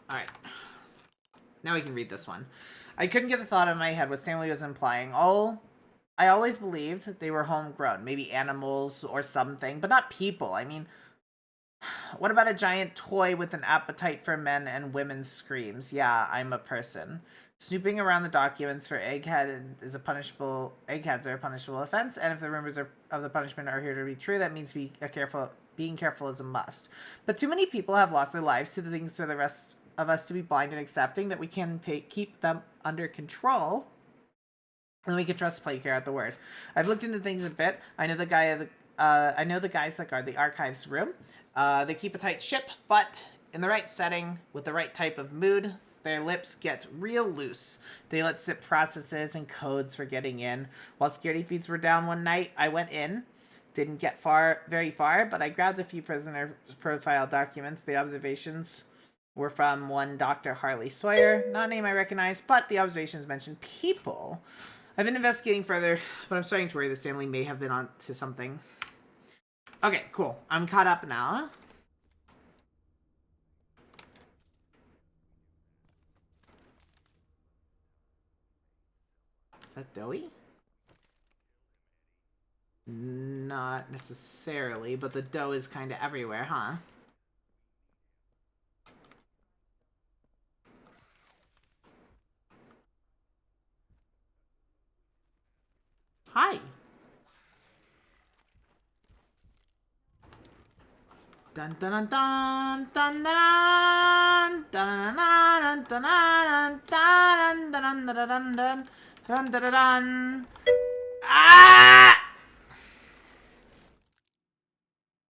Alright. Now we can read this one. I couldn't get the thought out of my head what Stanley was implying. I always believed they were homegrown. Maybe animals or something, but not people. I mean, what about a giant toy with an appetite for men and women's screams? Yeah, I'm a person. Snooping around the documents for eggheads are a punishable offense, and if the rumors of the punishment are here to be true, that means being careful is a must. But too many people have lost their lives to the things for the rest of us to be blind and accepting that we can keep them under control. then we can trust Playcare at the word. I've looked into things a bit. I know the guys that guard the archives room. They keep a tight ship, but in the right setting, with the right type of mood, their lips get real loose. They let slip processes and codes for getting in. While security feeds were down one night, I went in. Didn't get very far, but I grabbed a few prisoner profile documents. The observations were from one Dr. Harley Sawyer, not a name I recognize, but the observations mentioned people. I've been investigating further, but I'm starting to worry that Stanley may have been on to something. Okay, cool. I'm caught up now. Is that doughy? Not necessarily, but the dough is kind of everywhere, huh? Hi. Dun dun dun dun dun dun dun dun dun dun dun dun dun dun dun dun dun. Ah!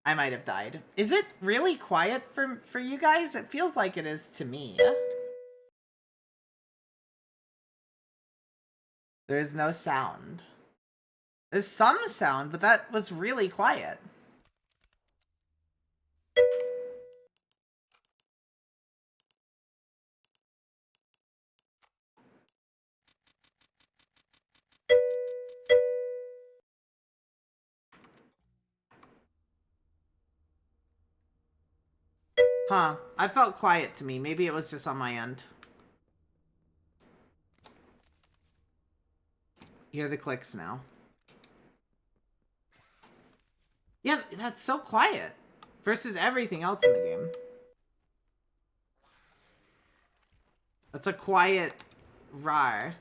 I might have died. Is it really quiet for you guys? It feels like it is to me. There's no sound. There's some sound, but that was really quiet. Huh. I felt quiet to me. Maybe it was just on my end. Hear the clicks now. Yeah, that's so quiet. Versus everything else in the game. That's a quiet rar.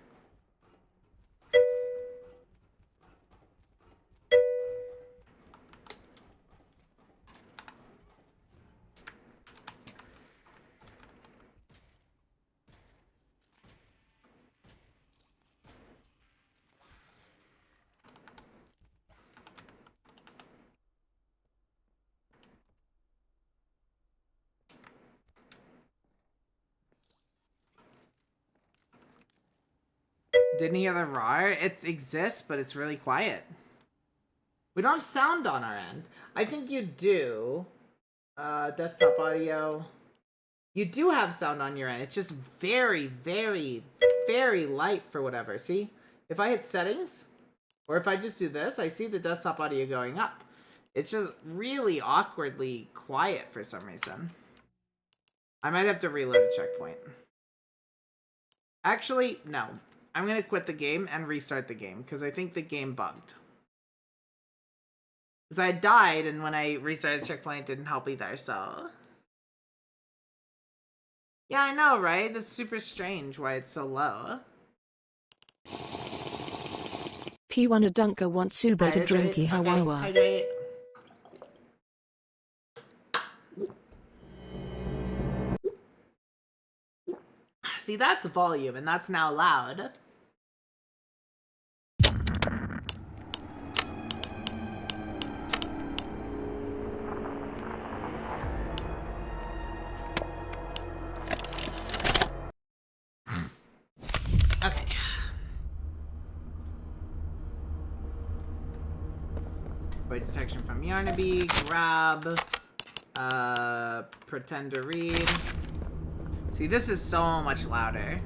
Didn't hear the roar? It exists, but it's really quiet. We don't have sound on our end. I think you do. Desktop audio. You do have sound on your end. It's just very, very, very light for whatever. See? If I hit settings, or if I just do this, I see the desktop audio going up. It's just really awkwardly quiet for some reason. I might have to reload a checkpoint. Actually, no. I'm going to quit the game and restart the game, because I think the game bugged. Because I died, and when I restarted the checkpoint, it didn't help either, so... Yeah, I know, right? That's super strange why it's so low. P1 Dunker wants Sube to drinky Hawawa. Hydrate. See, that's volume, and that's now loud. Okay. Void detection from Yarnaby. Grab. Pretend to read. See, this is so much louder.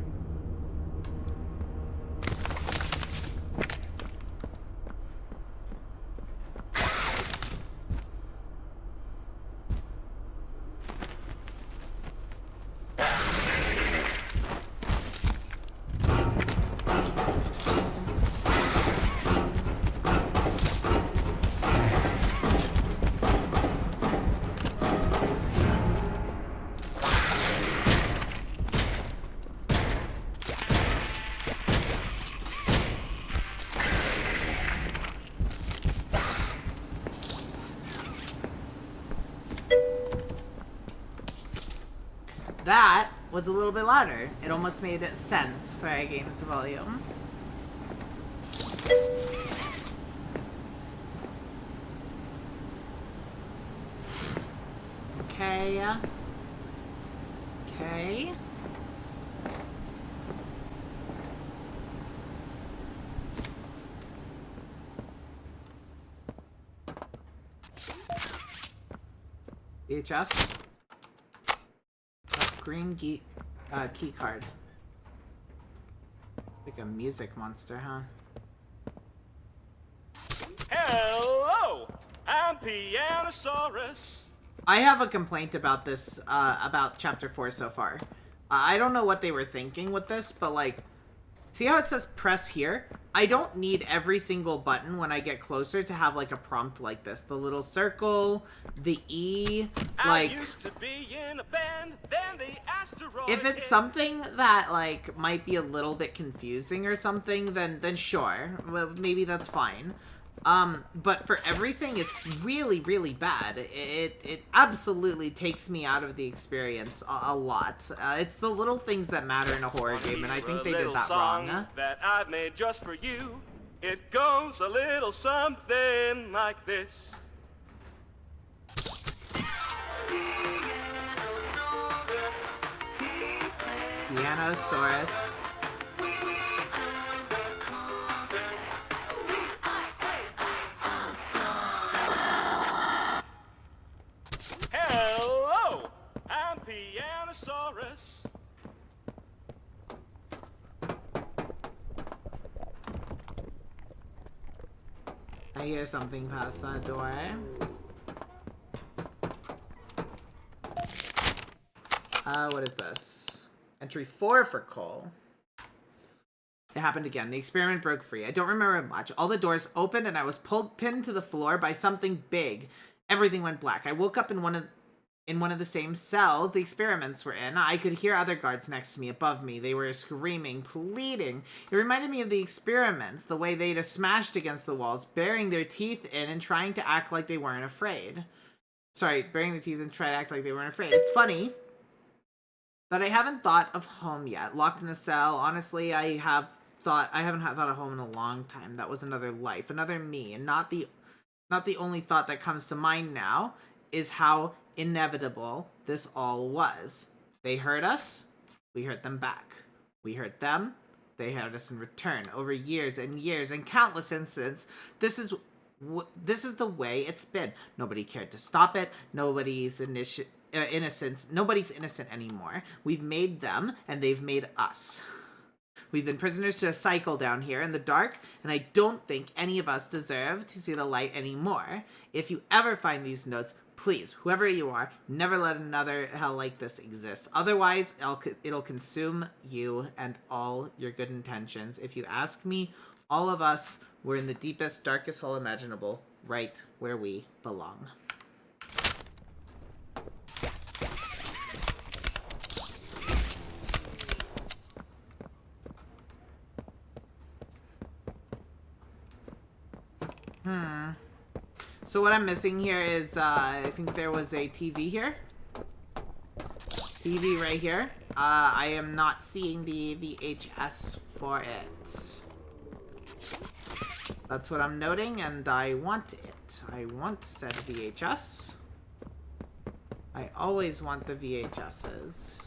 That was a little bit louder. It almost made sense for I gained its volume. Okay. Okay. VHS. Green key card. Like a music monster, huh? Hello! I'm Pianosaurus. I have a complaint about this, about Chapter 4 so far. I don't know what they were thinking with this, but like, see how it says press here? I don't need every single button when I get closer to have like a prompt like this. The little circle, the E, like... I used to be in a band, then the asteroid if it's something that like might be a little bit confusing or something, then sure, well, maybe that's fine. But for everything, it's really, really bad. It absolutely takes me out of the experience a lot. It's the little things that matter in a horror game, and I think they did that wrong. That I've made just for you. It goes a little something like this. Pianosaurus. Hello! I'm Pianosaurus. I hear something past that door. What is this? Entry 4 for Cole. It happened again. The experiment broke free. I don't remember much. All the doors opened and I was pinned to the floor by something big. Everything went black. I woke up in one of the same cells the experiments were in. I could hear other guards next to me, above me. They were screaming, pleading. It reminded me of the experiments, the way they'd have smashed against the walls, burying their teeth in and trying to act like they weren't afraid. Sorry, burying their teeth and trying to act like they weren't afraid. It's funny, but I haven't thought of home yet. Locked in a cell, honestly, I haven't thought of home in a long time. That was another life, another me, and not the only thought that comes to mind now is how inevitable this all was. They hurt us, we hurt them back. We hurt them, they hurt us in return. Over years and years and countless incidents, this is the way it's been. Nobody cared to stop it. Nobody's innocent anymore. We've made them, and they've made us. We've been prisoners to a cycle down here in the dark, and I don't think any of us deserve to see the light anymore. If you ever find these notes, please, whoever you are, never let another hell like this exist. Otherwise, it'll consume you and all your good intentions. If you ask me, all of us were in the deepest, darkest hole imaginable, right where we belong. So what I'm missing here is, I think there was a TV here. TV right here. I am not seeing the VHS for it. That's what I'm noting, and I want it. I want said VHS. I always want the VHSs.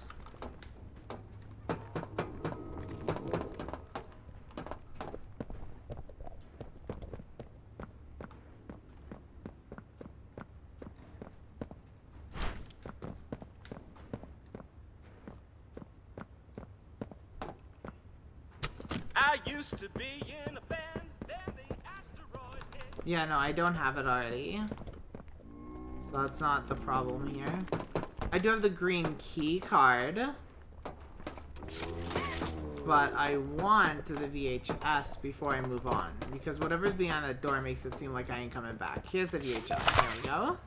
I used to be in a band, then the asteroid hit. Yeah, no, I don't have it already. So that's not the problem here. I do have the green key card. But I want the VHS before I move on. Because whatever's behind that door makes it seem like I ain't coming back. Here's the VHS. There we go.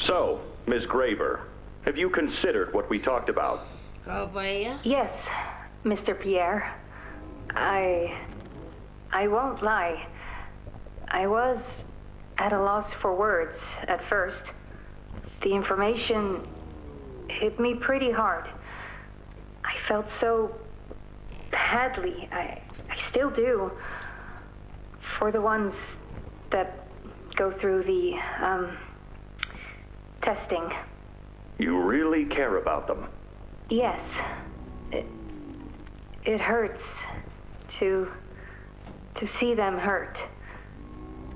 So, Ms. Graver, have you considered what we talked about? Go, boy. Yes, Mr. Pierre. I won't lie. I was at a loss for words at first. The information hit me pretty hard. I felt so badly. I still do. For the ones that go through the, testing. You really care about them? Yes. It hurts to see them hurt.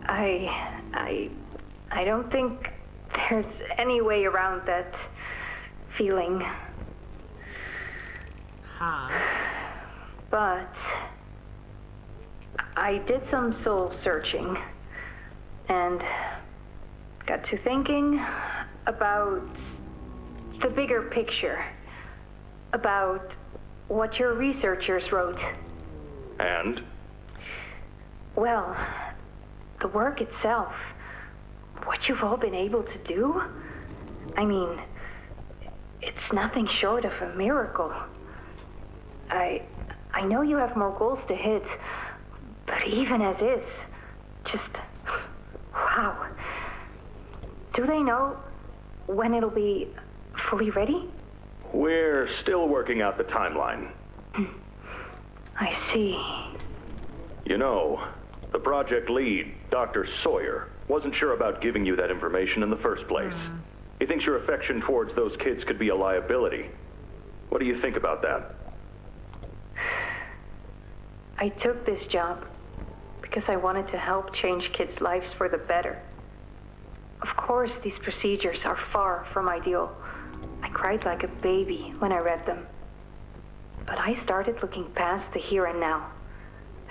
I don't think there's any way around that feeling. Huh. But I did some soul searching and got to thinking about the bigger picture, about what your researchers wrote. And? Well, the work itself, what you've all been able to do, I mean, it's nothing short of a miracle. I know you have more goals to hit, but even as is, just, wow. Do they know when it'll be fully ready? We're still working out the timeline. I see. You know, the project lead, Dr. Sawyer, wasn't sure about giving you that information in the first place. He thinks your affection towards those kids could be a liability. What do you think about that? I took this job because I wanted to help change kids' lives for the better. Of course, these procedures are far from ideal. I cried like a baby when I read them. But I started looking past the here and now.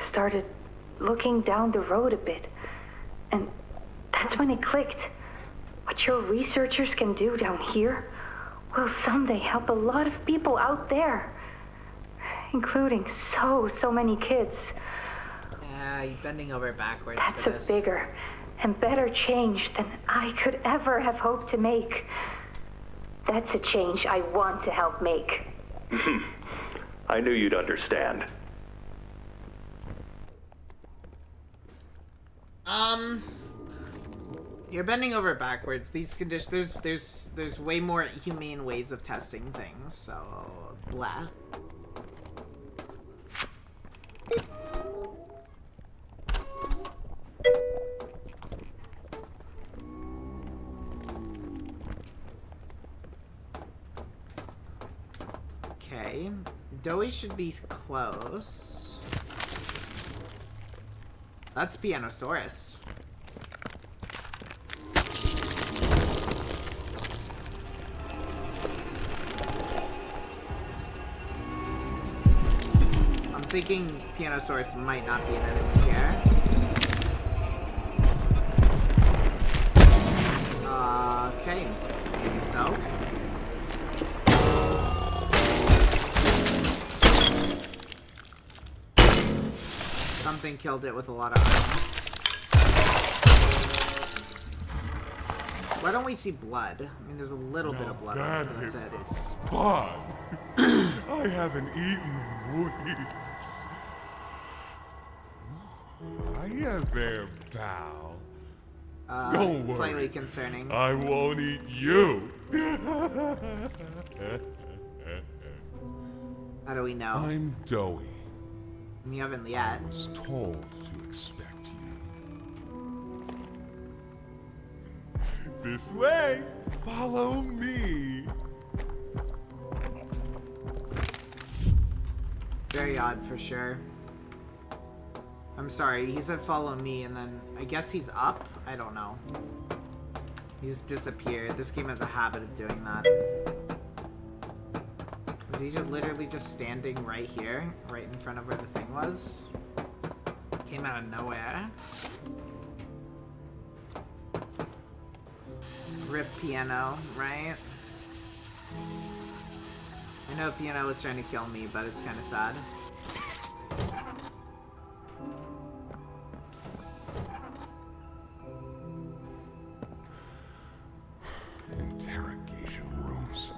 Started looking down the road a bit. And that's when it clicked. What your researchers can do down here will someday help a lot of people out there. Including so many kids. Yeah, you're bending over backwards That's for this. a bigger and better change than I could ever have hoped to make. That's a change I want to help make. I knew you'd understand. You're bending over backwards. These conditions, there's way more humane ways of testing things, so blah. Okay, Doughy should be close. That's Pianosaurus. I'm thinking Pianosaurus might not be an enemy here. Okay, maybe so. Something killed it with a lot of arms. Why don't we see blood? I mean, there's a little bit of blood on it, but that's it. Spawn. I haven't eaten in weeks. Hiya there, pal. Don't worry. Slightly concerning. I won't eat you. How do we know? I'm Doughy. You haven't yet. I was told to expect you. This way. Follow me. Very odd for sure. I'm sorry, he said follow me and then I guess he's up? I don't know. He's disappeared. This game has a habit of doing that. Was he just literally just standing right here? Right in front of where the thing was? Came out of nowhere. Rip Piano, right? I know Piano was trying to kill me, but it's kind of sad. Interrogation rooms.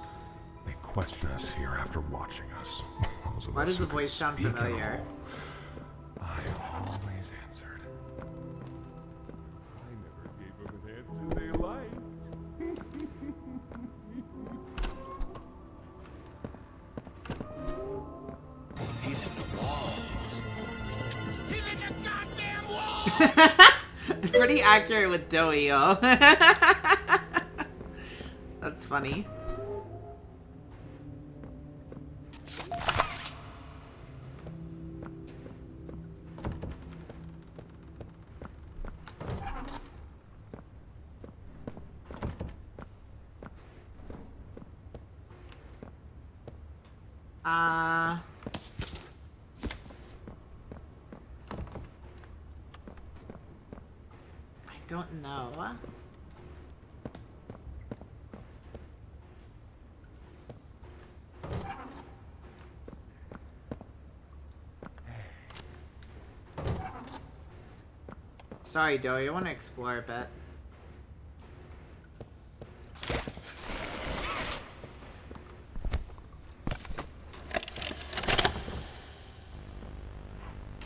They question us here after watching us. Why does the voice sound familiar? I always answered. I never gave them an answer they liked. Pretty accurate with Doughy, yo. That's funny. I don't know. Sorry, Doughy, I want to explore a bit.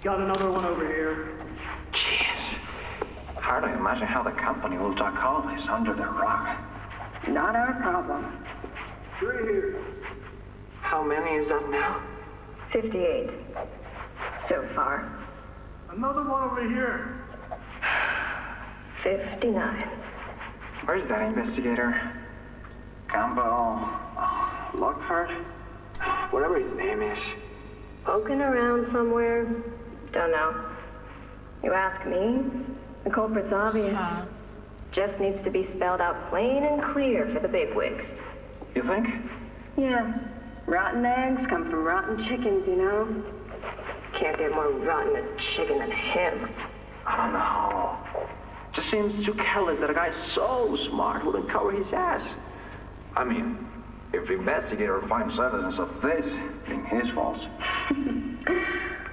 Got another one over here. Jeez. Hard to imagine how the company will duck all this under the rock. Not our problem. 3 here. How many is that now? 58. So far. Another one over here. 59. Where's that investigator? Campbell... Lockhart? Whatever his name is. Poking around somewhere? Don't know. You ask me? The culprit's obvious. Just needs to be spelled out plain and clear for the bigwigs. You think? Yeah. Rotten eggs come from rotten chickens, you know? Can't get more rotten a chicken than him. I don't know. Just seems too careless that a guy so smart wouldn't cover his ass. I mean, if the investigator finds evidence of this being his fault.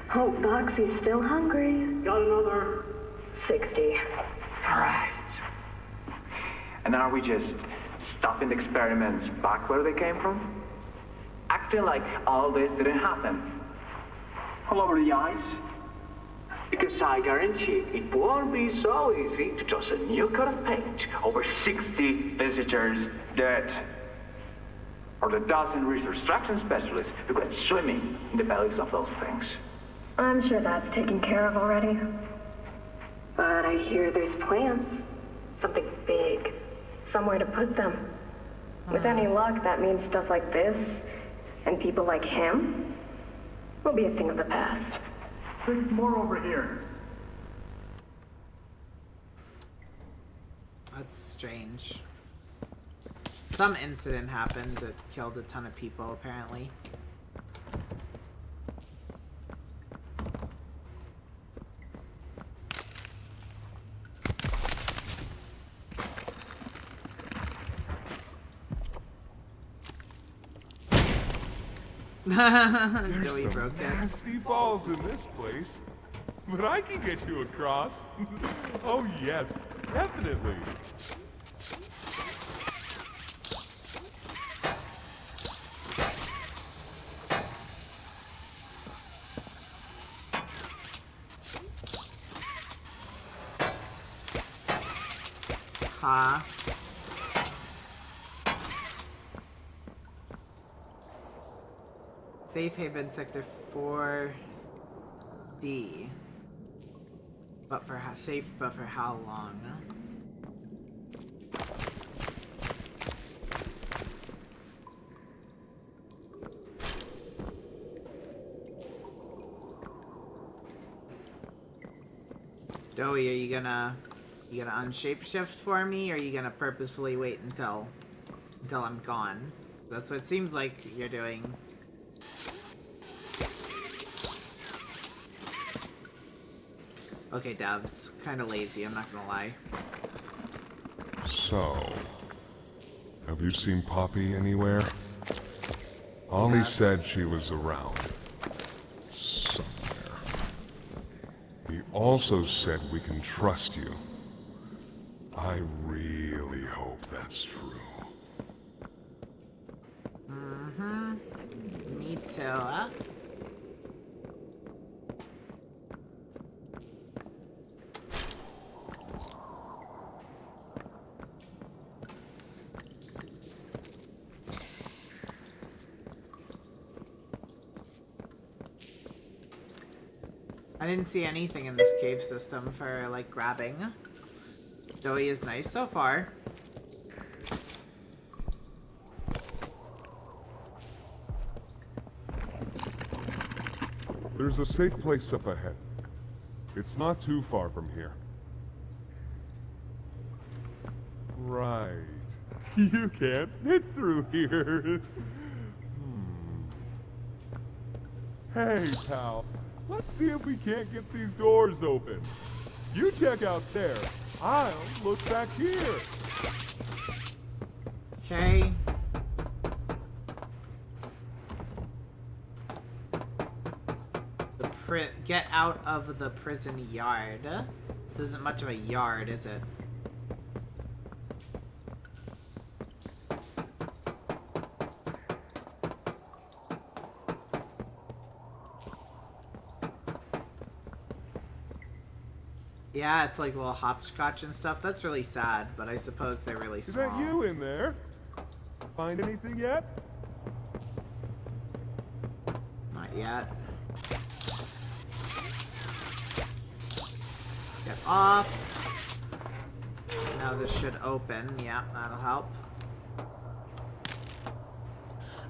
Hope Boxy's still hungry. Got another. 60. Alright. And are we just stopping the experiments back where they came from? Acting like all this didn't happen? All over the ice? Because I guarantee it won't be so easy to toss a new coat of paint over 60 visitors dead. Or the dozen resource extraction specialists who went swimming in the bellies of those things. I'm sure that's taken care of already. But I hear there's plans. Something big. Somewhere to put them. With any luck, that means stuff like this, and people like him, will be a thing of the past. There's more over here. That's strange. Some incident happened that killed a ton of people, apparently. There's Joey some broke it. nasty falls in this place. But I can get you across. Oh yes, definitely. Huh? Safe haven sector 4D. But for how safe, but for how long? Joey, are you gonna unshapeshift for me, or are you gonna purposefully wait until I'm gone? That's what it seems like you're doing. Okay, Devs. Kinda lazy, I'm not gonna lie. So, have you seen Poppy anywhere? Ollie Yes. said she was around. Somewhere. He also said we can trust you. I really hope that's true. Mm-hmm. Me too, huh? I didn't see anything in this cave system for, like, grabbing. Joey is nice so far. There's a safe place up ahead. It's not too far from here. Right. You can't fit through here. Hey, pal. Let's see if we can't get these doors open. You check out there. I'll look back here. Okay. Get out of the prison yard. This isn't much of a yard, is it? Yeah, it's like a little hopscotch and stuff. That's really sad, but I suppose they're really small. Is that you in there? Find anything yet? Not yet. Get off. Now this should open. Yeah, that'll help.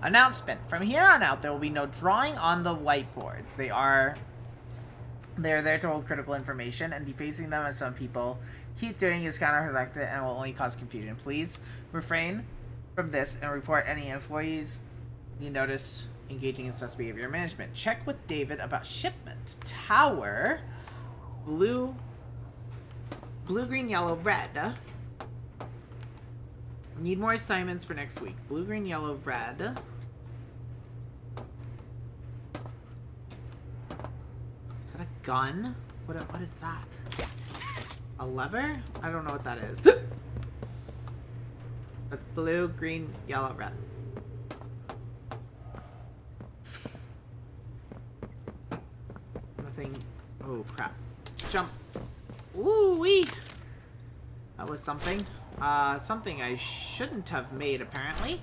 Announcement. From here on out, there will be no drawing on the whiteboards. They're there to hold critical information, and defacing them, as some people keep doing, is counterproductive and will only cause confusion. Please refrain from this and report any employees you notice engaging in such behavior management. Check with David about shipment. Tower. Blue, green, yellow, red. Need more assignments for next week. Blue, green, yellow, red. Is that a gun? What is that? A lever? I don't know what that is. That's blue, green, yellow, red. Nothing. Oh, crap. Jump. Ooh-wee. That was something. Something I shouldn't have made, apparently.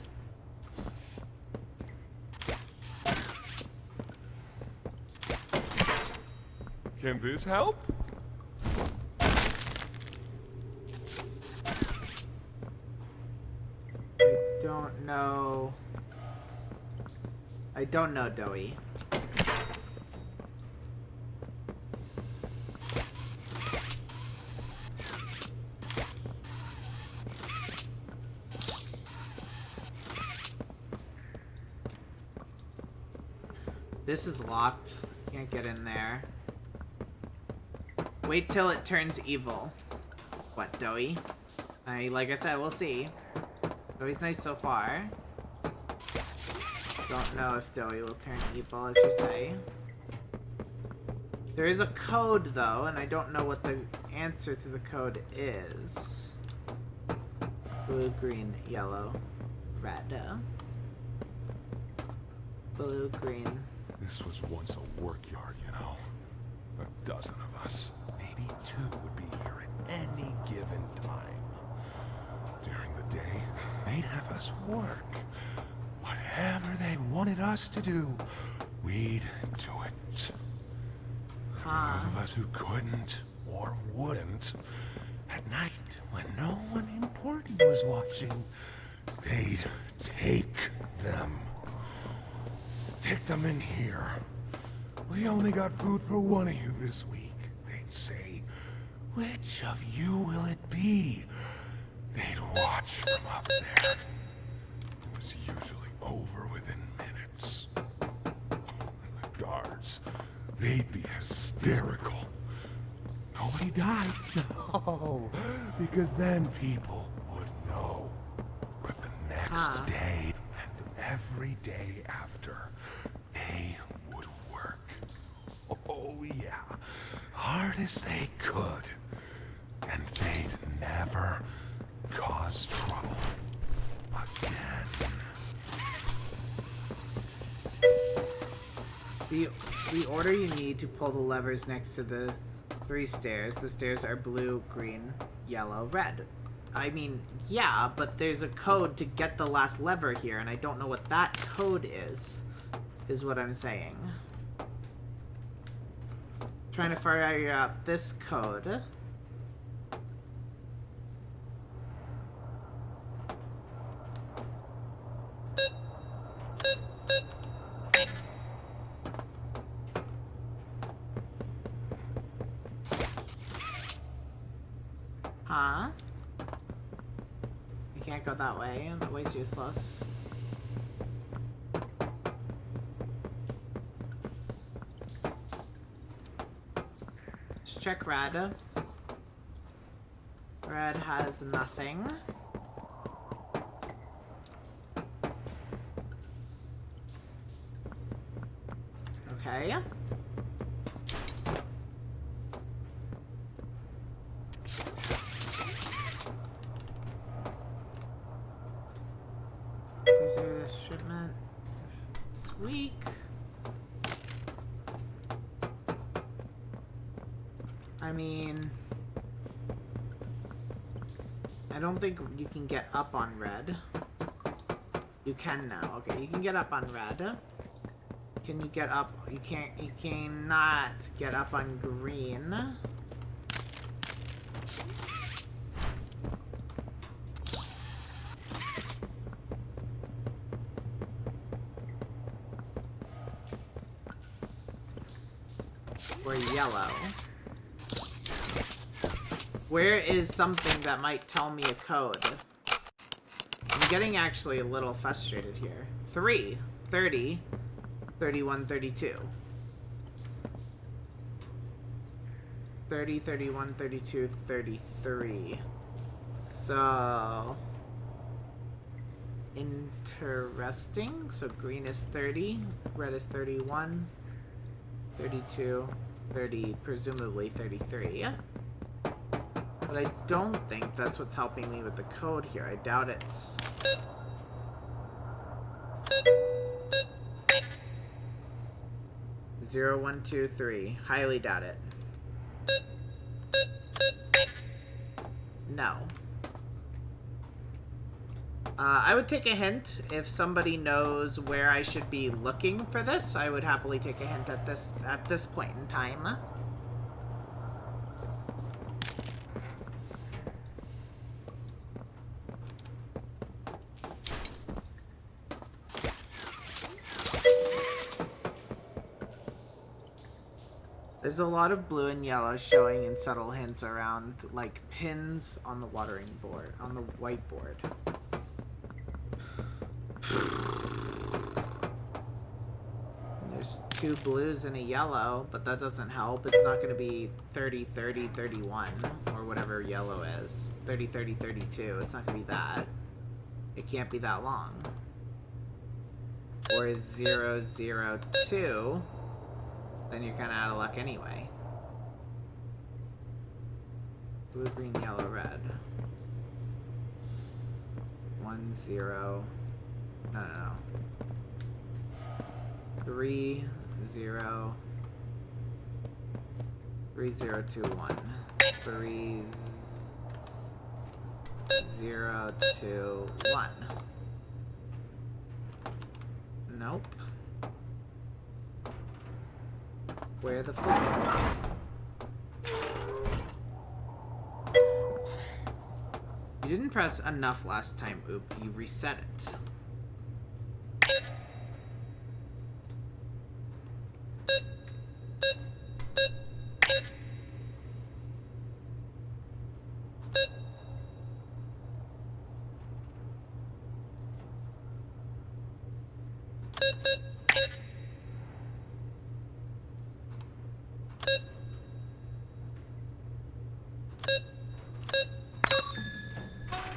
Can this help? I don't know, Doey. This is locked. Can't get in there. Wait till it turns evil. What, Doey? Like I said, we'll see. Doey's nice so far. Don't know if Doey will turn evil, as you say. There is a code, though, and I don't know what the answer to the code is. Blue, green, yellow, red. Blue, green. This was once a work yard, you know. A dozen of us. Maybe 2 would be here at any given time. During the day, they'd have us work. Whatever they wanted us to do, we'd do it. For those of us who couldn't or wouldn't, at night, when no one important was watching, they'd take them. Stick them in here. We only got food for one of you this week. They'd say, which of you will it be? They'd watch from up there. It was usually over within minutes. The guards, they'd be hysterical. Nobody died, no, because then people would know. But the next day and every day after, they would work. Oh yeah, hard as they could. And they'd never cause trouble again. The order you need to pull the levers next to the 3 stairs. The stairs are blue, green, yellow, red. I mean, yeah, but there's a code to get the last lever here, and I don't know what that code is what I'm saying. Trying to figure out this code. Huh? You can't go that way. That way's useless. Let's check red. Red has nothing. Okay. This shipment this week. I mean, I don't think you can get up on red. You can now. Okay, you can get up on red. Can you get up? You can't. You cannot get up on green. Or yellow. Where is something that might tell me a code? I'm getting actually a little frustrated here. 3, 30, 31, 32. 30, 31, 32, 33. So... interesting. So green is 30, red is 31, 32, 30, presumably 33. But I don't think that's what's helping me with the code here. I doubt it's... Zero, 1, 2, 3. Highly doubt it. No. I would take a hint. If somebody knows where I should be looking for this, I would happily take a hint at this point in time. There's a lot of blue and yellow showing in subtle hints around, like pins on the watering board, on the whiteboard. There's 2 blues and a yellow, but that doesn't help. It's not going to be 30, 30, 31, or whatever yellow is. 30, 30, 32. It's not going to be that. It can't be that long. Or 0, 0, 2. Then you're kind of out of luck anyway. Blue, green, yellow, red. 1, 0. No, no, no. 3, 0. 3, 0, 2, 1. 3, 0, 2, 1. Nope. Where the fuck is it? You didn't press enough last time, Oop. You reset it.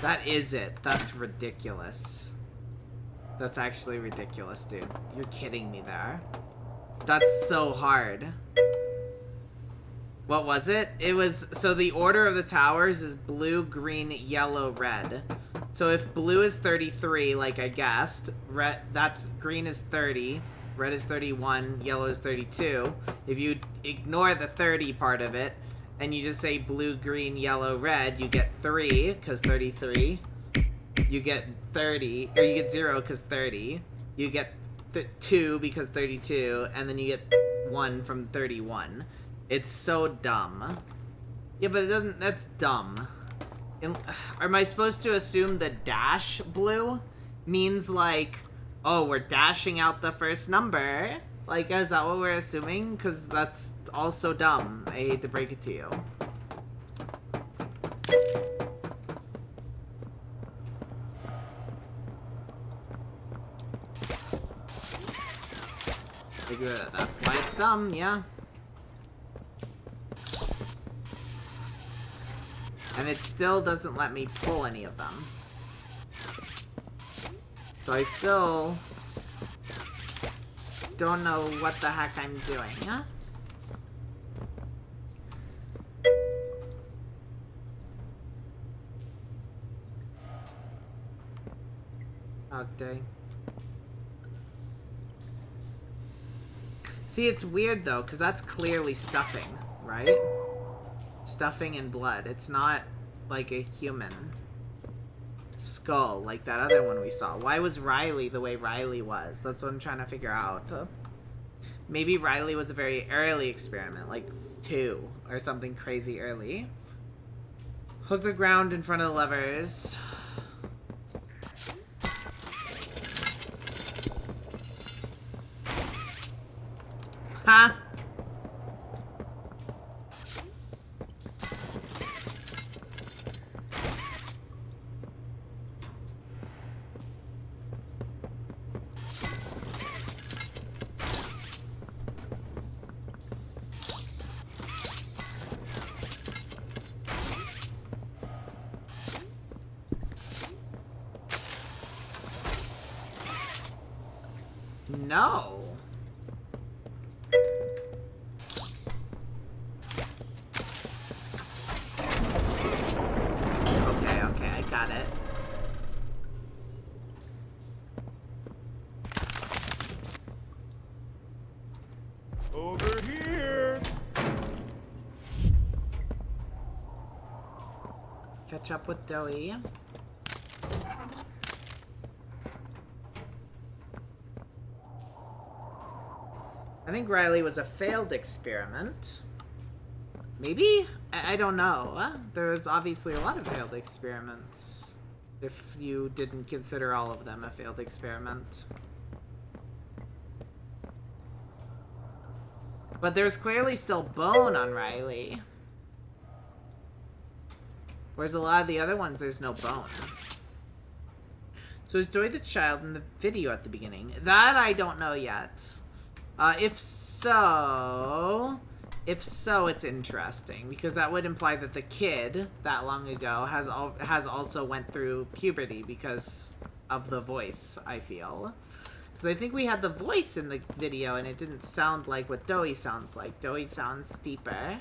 That is it. That's ridiculous. That's actually ridiculous, dude. You're kidding me there. That's so hard. What was it? It was... So the order of the towers is blue, green, yellow, red. So if blue is 33, like I guessed, green is 30, red is 31, yellow is 32. If you ignore the 30 part of it, and you just say blue, green, yellow, red, you get 3, because 33. You get 30, or you get 0, because 30. You get 2, because 32, and then you get 1 from 31. It's so dumb. Yeah, but it doesn't... That's dumb. Am I supposed to assume the dash blue means, like, oh, we're dashing out the first number? Like, is that what we're assuming? Because that's also dumb. I hate to break it to you. That's why it's dumb, yeah. And it still doesn't let me pull any of them. So I still don't know what the heck I'm doing, huh? Okay. See, it's weird though, because that's clearly stuffing, right? Stuffing and blood. It's not like a human skull like that other one we saw. Why was Riley the way Riley was? That's what I'm trying to figure out. Maybe Riley was a very early experiment, like 2 or something crazy early. Hook the ground in front of the levers. Ha! No. Okay, I got it. Over here. Catch up with Doey. I think Riley was a failed experiment. Maybe? I don't know. There's obviously a lot of failed experiments. If you didn't consider all of them a failed experiment. But there's clearly still bone on Riley. Whereas a lot of the other ones, there's no bone. So is Joy the child in the video at the beginning? That I don't know yet. If so, it's interesting because that would imply that the kid that long ago has also went through puberty because of the voice. I feel because I think we had the voice in the video and it didn't sound like what Doey sounds like. Doey sounds deeper.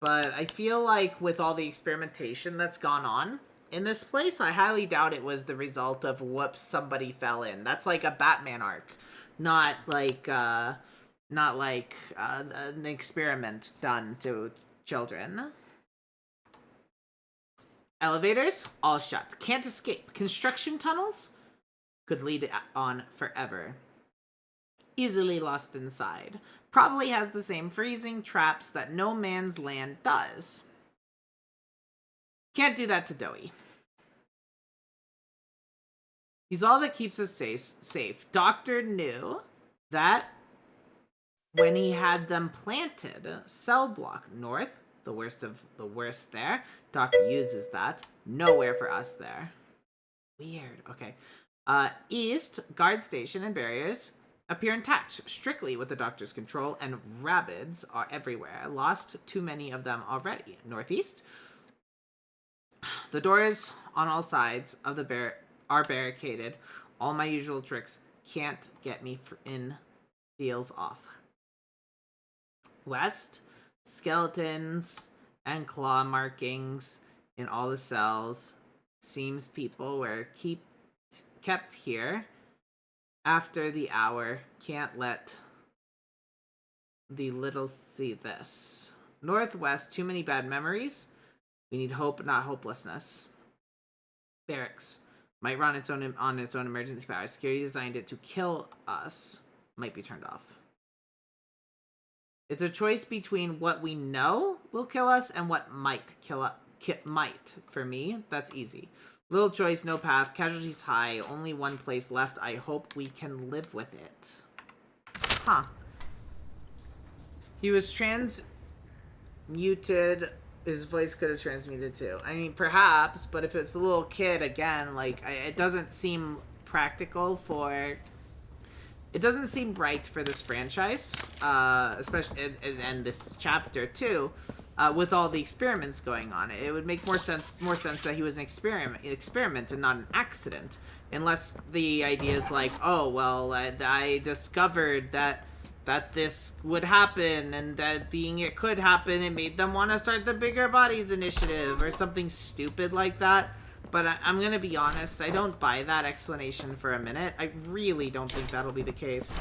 But I feel like with all the experimentation that's gone on in this place, I highly doubt it was the result of whoops, somebody fell in. That's like a Batman arc, not like an experiment done to children. Elevators, all shut. Can't escape. Construction tunnels could lead on forever. Easily lost inside. Probably has the same freezing traps that No Man's Land does. Can't do that to Doey. He's all that keeps us safe. Doctor knew that when he had them planted. Cell block north, the worst of the worst there. Doctor uses that. Nowhere for us there. Weird. Okay. East, guard station and barriers appear intact, strictly with the doctor's control, and rabbits are everywhere. Lost too many of them already. Northeast, the doors on all sides of the are barricaded. All my usual tricks can't get me in. Feels off. West, skeletons and claw markings in all the cells. Seems people were kept here after the hour. Can't let the little see this. Northwest, too many bad memories. We need hope, not hopelessness. Barracks might run on its own emergency power. Security designed it to kill us. might be turned off. It's a choice between what we know will kill us and what might kill us. Might. For me, that's easy. Little choice, no path, casualties high, only one place left. I hope we can live with it. Huh. He was transmuted. His voice could have transmuted too. I mean, perhaps, but if it's a little kid, again, like, it doesn't seem practical for... It doesn't seem right for this franchise, especially, and this chapter too, with all the experiments going on. It would make more sense that he was an experiment and not an accident, unless the idea is like, oh, well, I discovered that this would happen, and that being it could happen, it made them want to start the Bigger Bodies Initiative, or something stupid like that. But I'm gonna be honest, I don't buy that explanation for a minute. I really don't think that'll be the case.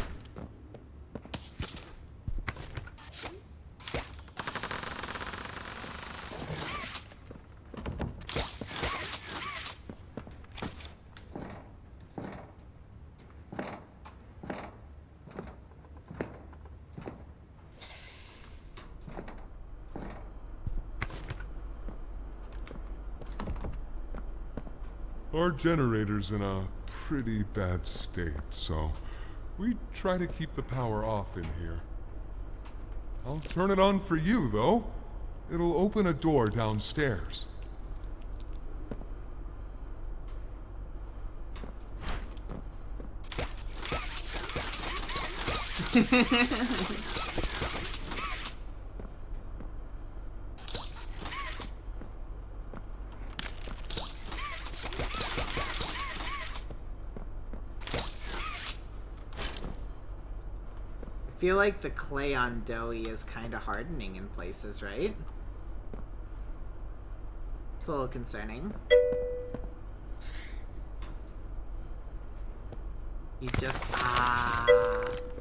Our generator's in a pretty bad state, so we try to keep the power off in here. I'll turn it on for you, though. It'll open a door downstairs. I feel like the clay on Doughy is kind of hardening in places, right? It's a little concerning. You just,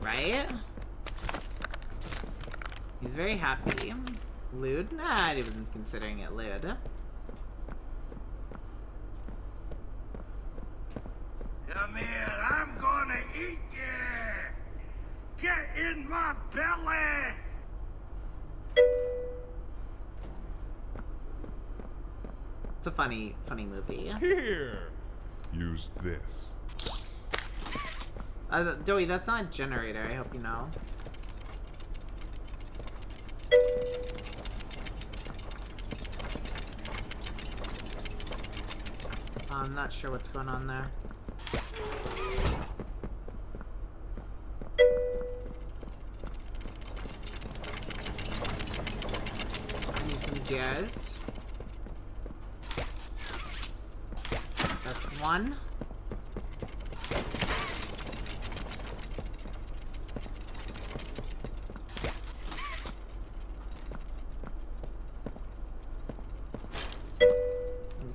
right? He's very happy. Lewd? Nah, I wasn't considering it lewd. Come here, I'm gonna eat you! Get in my belly! It's a funny movie. Here! Use this. Doughy, that's not a generator, I hope you know. I'm not sure what's going on there. I need some gears. That's one.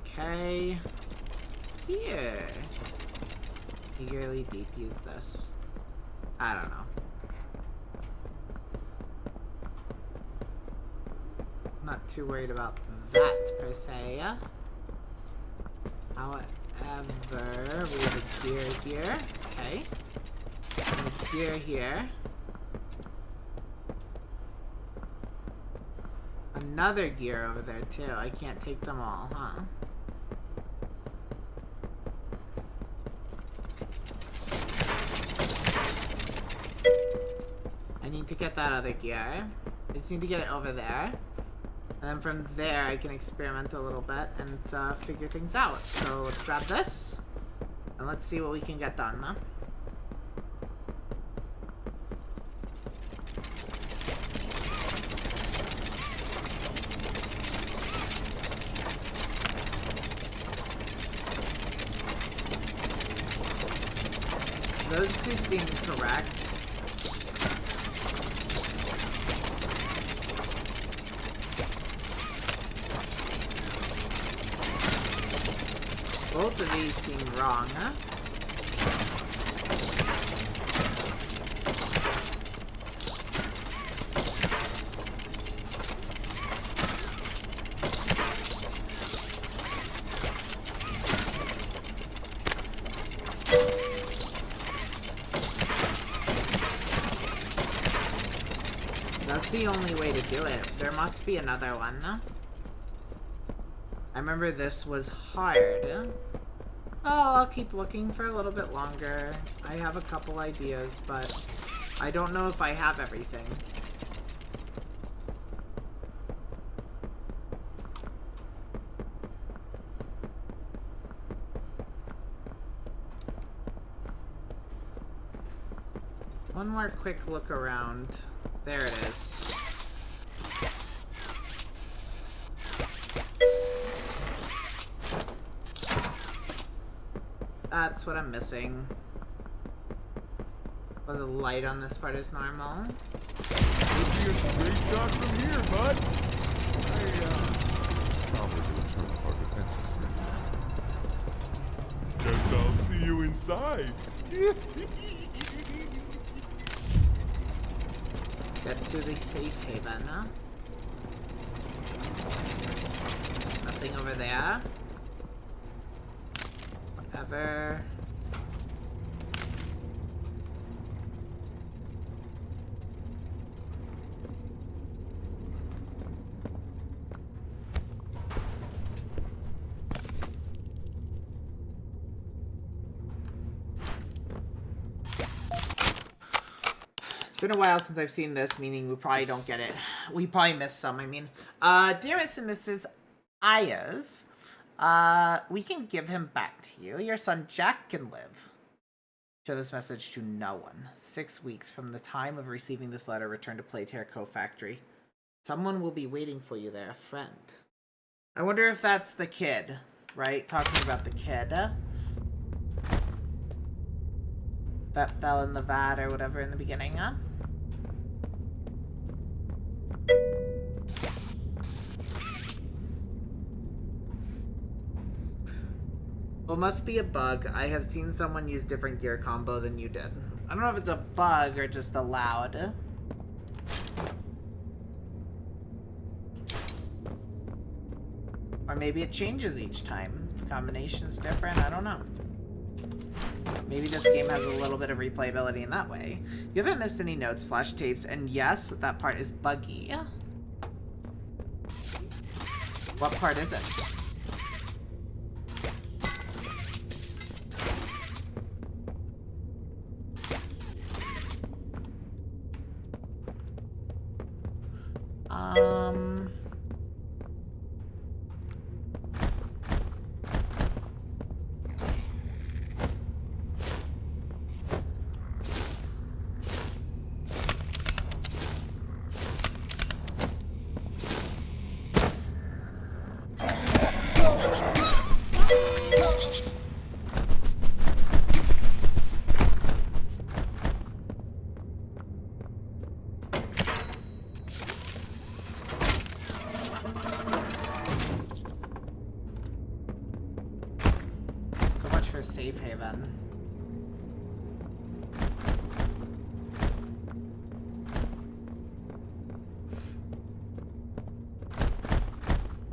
Okay. Here. Eagerly deep use this. I don't know. I'm not too worried about that per se. However, we have a gear here. Okay. And a gear here. Another gear over there too. I can't take them all, huh? I need to get that other gear. I just need to get it over there. And then from there I can experiment a little bit and figure things out. So let's grab this. And let's see what we can get done, huh? Those two seem correct. Both of these seem wrong, huh? the only way to do it. There must be another one. I remember this was hard. Oh, I'll keep looking for a little bit longer. I have a couple ideas, but I don't know if I have everything. One more quick look around. There it is. That's what I'm missing. Oh, the light on this part is normal. Could be a straight shot from here, bud. Probably gonna turn off our defenses. Guess I'll see you inside. Get to the safe haven, huh? Nothing over there. Whatever. It's been a while since I've seen this, meaning we probably don't get it. We probably missed some, I mean. Dear Miss and Mrs. Ayers, we can give him back to you. Your son Jack can live. Show this message to no one. 6 weeks from the time of receiving this letter, return to Playtime Co. Factory. Someone will be waiting for you there, a friend. I wonder if that's the kid, right? Talking about the kid. That fell in the vat or whatever in the beginning, huh? Well, must be a bug. I have seen someone use different gear combo than you did. I don't know if it's a bug or just allowed. Or maybe it changes each time. The combination's different, I don't know. Maybe this game has a little bit of replayability in that way. You haven't missed any notes / tapes, and yes, that part is buggy. What part is it? Safe haven.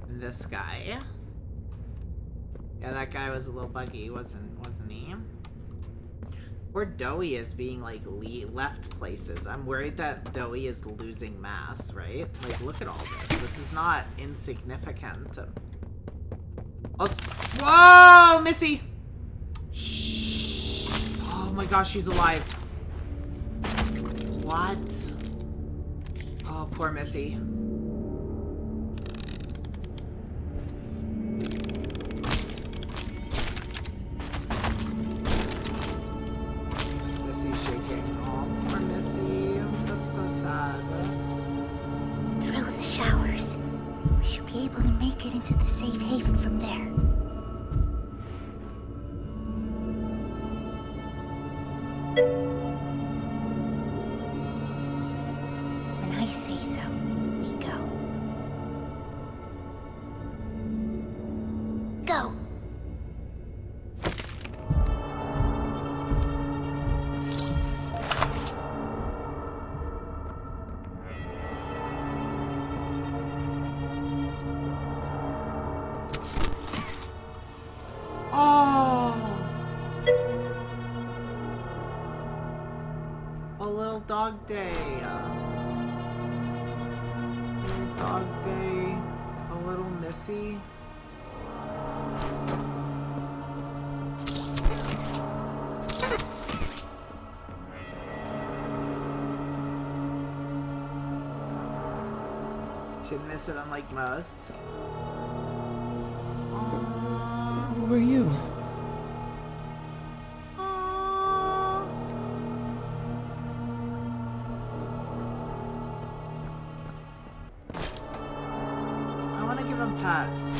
This guy. Yeah, that guy was a little buggy, wasn't he? Poor Doughy is being like left places. I'm worried that Doughy is losing mass, right? Like, look at all this. This is not insignificant. Oh, whoa, Missy! Shh. Oh my gosh, she's alive. What? Oh, poor Missy. Missy's shaking. Oh, poor Missy. That's so sad. Through the showers. We should be able to make it into the safe haven from there. When I say so, we go. Go! Dog day. Missy. Shouldn't miss it unlike most. Who are you? I want to give him pets.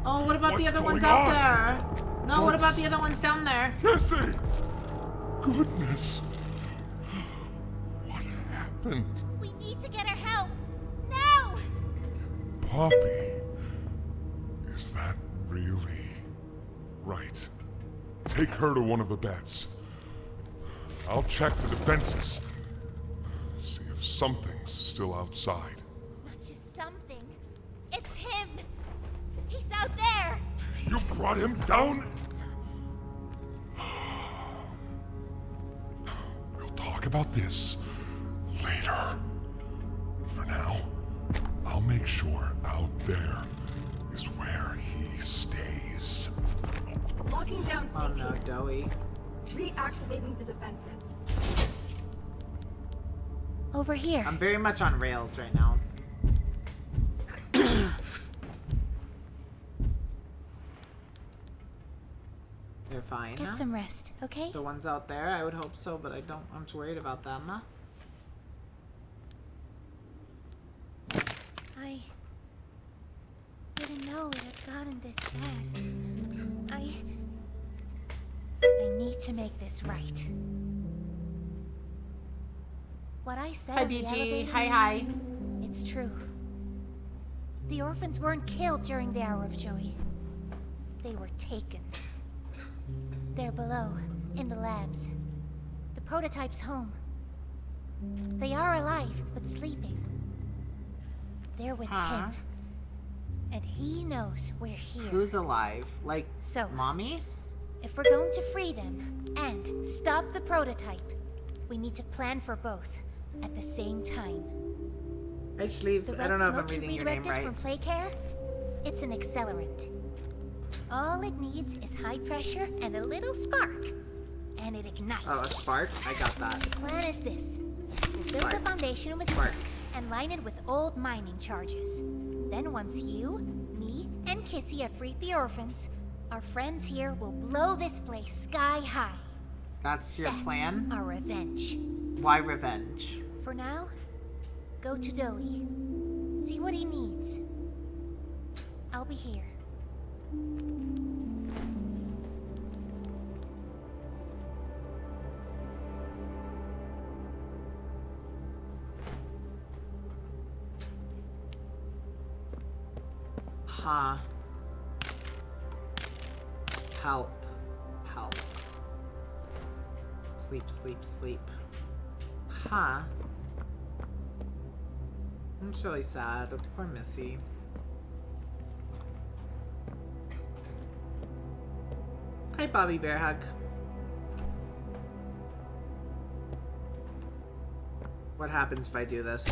Oh, what about the other ones out there? No, what about the other ones down there? Jesse! Goodness. What happened? We need to get her help. Now! Poppy. Is that really right? Take her to one of the beds. I'll check the defenses. See if something's still outside. Not just something. It's him. He's out there. You brought him down? We'll talk about this later. For now, I'll make sure out there is where he stays. Locking down Oh no, Doey. Reactivating the defenses. Over here. I'm very much on rails right now. They're fine. Get some rest, okay? The ones out there, I would hope so, but I'm just worried about them. I didn't know it had gotten this bad. I need to make this right. What I said Hi, in the DG. elevator, Hi. it's true. The orphans weren't killed during the hour of Joey. They were taken. They're below, in the labs. The prototype's home. They are alive, but sleeping. They're with him. And he knows we're here. Who's alive? Like, so, Mommy? If we're going to free them and stop the prototype, we need to plan for both at the same time. Actually, I don't know if I'm reading your name right. From Playcare, it's an accelerant. All it needs is high pressure and a little spark, and it ignites. Oh, a spark? I got that. The plan is this. We'll build the foundation with spark and line it with old mining charges. Then once you, me, and Kissy have freed the orphans, our friends here will blow this place sky high. That's your plan? Our revenge. Why revenge? For now, go to Doey. See what he needs. I'll be here. Huh. Help. Help. Sleep, sleep, sleep. Huh. I'm just really sad. Poor Missy. Hi, Bobby Bear Hug. What happens if I do this?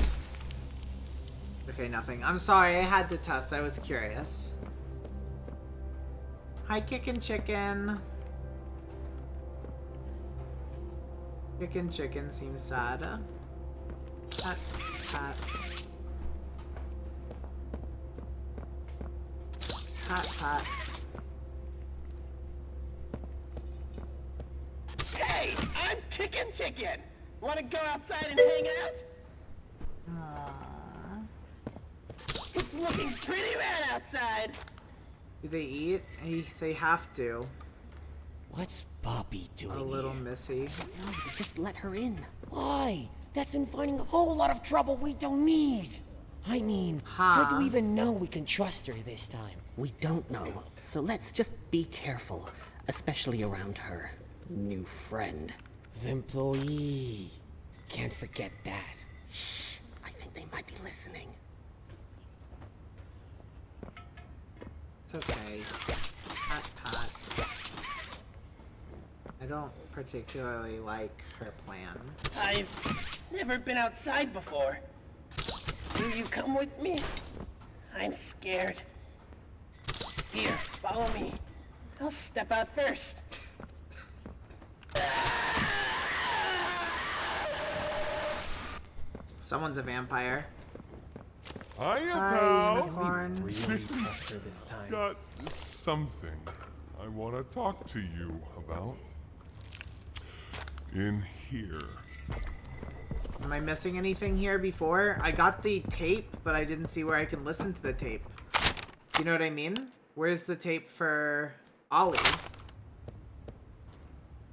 Okay, nothing. I'm sorry, I had to test. I was curious. Hi, Kickin' Chicken. Kickin' Chicken seems sad. Pat, pat. Pat, pat. Hey, I'm Chicken Chicken. Wanna go outside and hang out? Aww. It's looking pretty rad outside. Do they eat? They have to. What's Poppy doing A little here? Missy. No, just let her in. Why? That's inviting a whole lot of trouble we don't need. I mean, how do we even know we can trust her this time? We don't know, so let's just be careful, especially around her new friend. Employee. Can't forget that. Shh, I think they might be listening. It's okay. Hot, hot. I don't particularly like her plan. I've never been outside before. Will you come with me? I'm scared. Here, follow me. I'll step out first. Someone's a vampire. Hiya, Hi, pal. unicorn. Really tough her this time. Got something I want to talk to you about. In here. Am I missing anything here before? I got the tape, but I didn't see where I can listen to the tape. You know what I mean? Where's the tape for Ollie?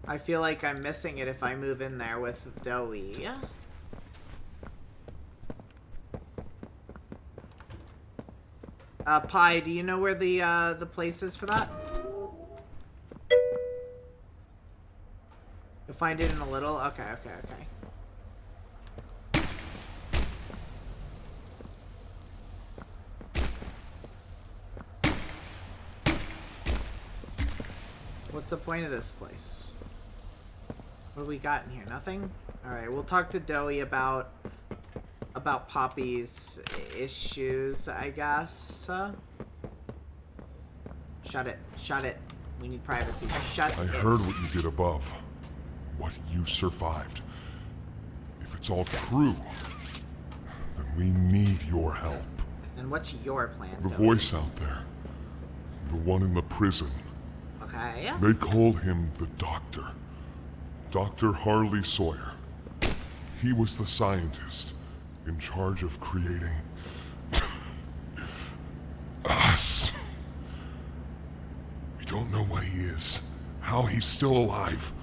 I feel like I'm missing it if I move in there with Doey. Pi, do you know where the place is for that? You'll find it in a little? Okay, okay, okay. What's the point of this place? What do we got in here? Nothing? Alright, we'll talk to Doey about Poppy's issues, I guess. Shut it. Shut it. We need privacy. Shut it. I heard what you did above. What you survived. If it's all true, then we need your help. And what's your plan, The Doey? voice out there. The one in the prison. Okay. They called him the Doctor. Dr. Harley Sawyer. He was the scientist in charge of creating us. We don't know what he is, how he's still alive,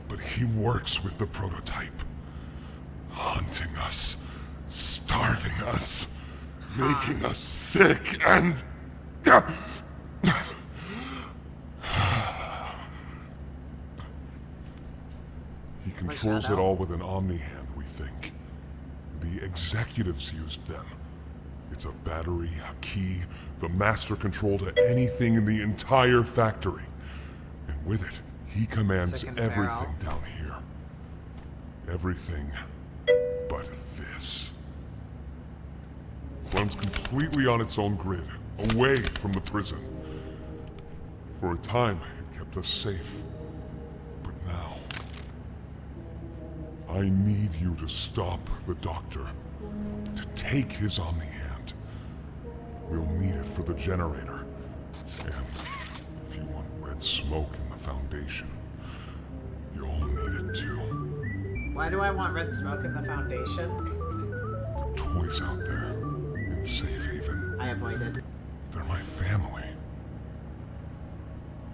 but he works with the prototype. Hunting us, starving us, making us sick, and... He controls it all with an Omni-Hand, we think. The executives used them. It's a battery, a key, the master control to anything in the entire factory. And with it, he commands everything down here. Everything but this. Runs completely on its own grid, away from the prison. For a time, it kept us safe. But now... I need you to stop the Doctor. To take his Omni-Hand. We'll need it for the generator. And if you want red smoke in the Foundation, you'll need it too. Why do I want red smoke in the Foundation? The toys out there in Safe Haven. I avoided. They're my family.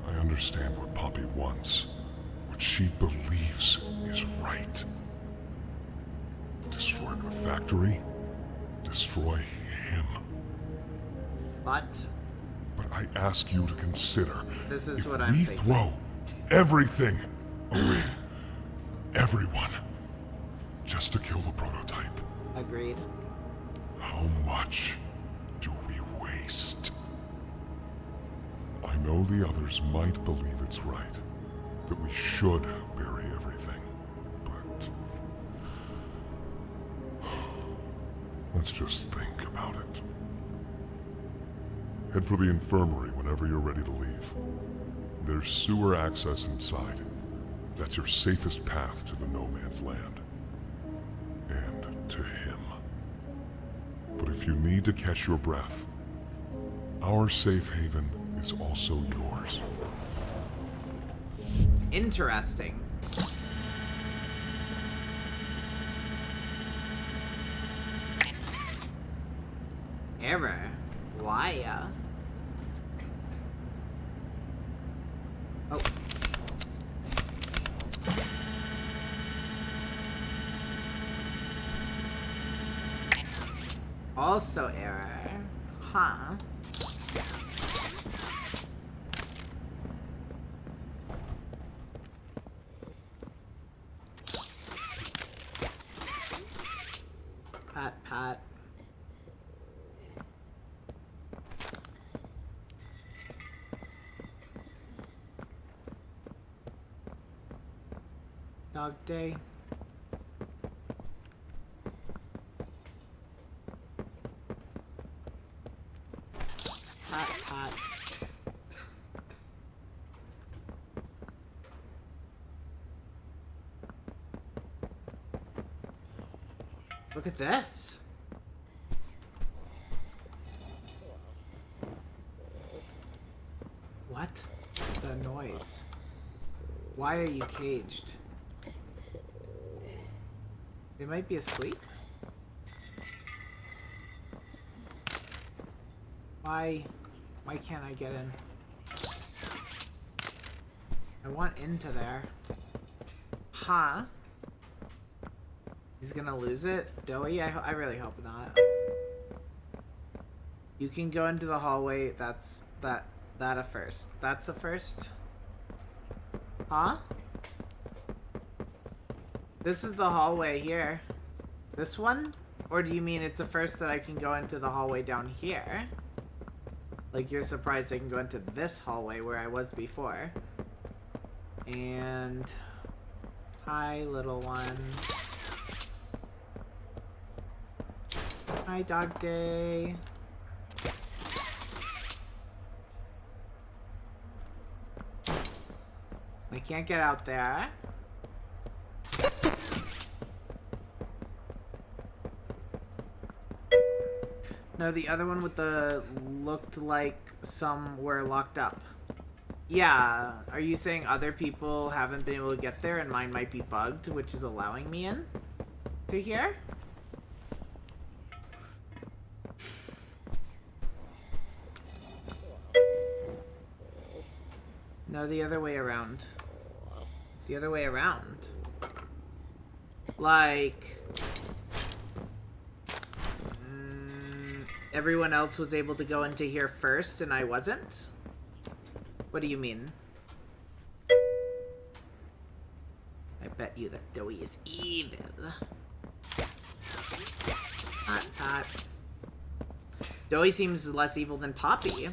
I understand what Poppy wants. What she believes is right. Destroy the factory. Destroy him. But I ask you to consider. This is if what I'm we thinking. throw everything away, everyone, just to kill the prototype, agreed. how much do we waste? I know the others might believe it's right, that we should bury everything, but let's just think about it. Head for the infirmary whenever you're ready to leave. There's sewer access inside. That's your safest path to the no man's land. And to him. But if you need to catch your breath, our safe haven is also yours. Interesting. Error. Why? Oh. Also error. Huh. Pat, pat. Dog day. Pat, pat. Look at this. What? What's that noise? Why are you caged? They might be asleep? Why can't I get in? I want into there. Huh? He's gonna lose it? Doughy? I really hope not. You can go into the hallway. That's a first. That's a first? Huh? This is the hallway here. This one? Or do you mean it's a first that I can go into the hallway down here? Like you're surprised I can go into this hallway where I was before. And... Hi, little one. Hi, dog day. I can't get out there. No, the other one with the looked like some were locked up. Yeah, are you saying other people haven't been able to get there and mine might be bugged, which is allowing me in to here? No, the other way around. The other way around. Like... everyone else was able to go into here first and I wasn't? What do you mean? I bet you that Doughy is evil. Hot, hot. Doughy seems less evil than Poppy.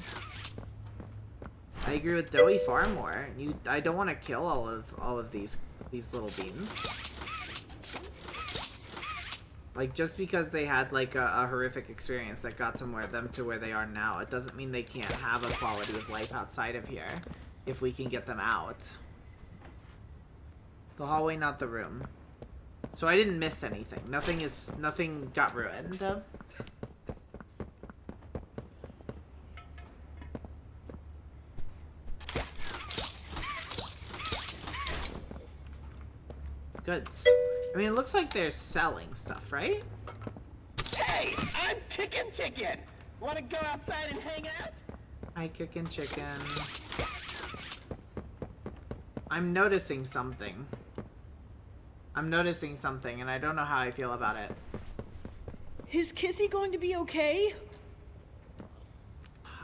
I agree with Doughy far more. I don't want to kill all of these little beans. Like, just because they had, like, a horrific experience that got them to where they are now, it doesn't mean they can't have a quality of life outside of here, if we can get them out. The hallway, not the room. So I didn't miss anything. Nothing got ruined. Goods. I mean, it looks like they're selling stuff, right? Hey, I'm Kickin' Chicken! Wanna go outside and hang out? Hi, Kickin' Chicken. I'm noticing something. And I don't know how I feel about it. Is Kissy going to be okay?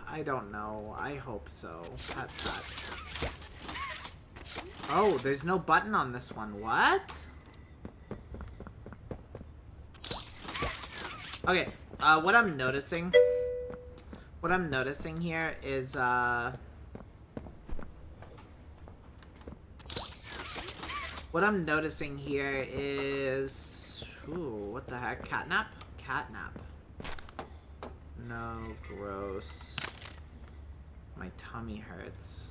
I don't know. I hope so. Pat, pat. Oh, there's no button on this one. What? Okay, what I'm noticing here is, ooh, what the heck? Catnap? Catnap. No, gross. My tummy hurts.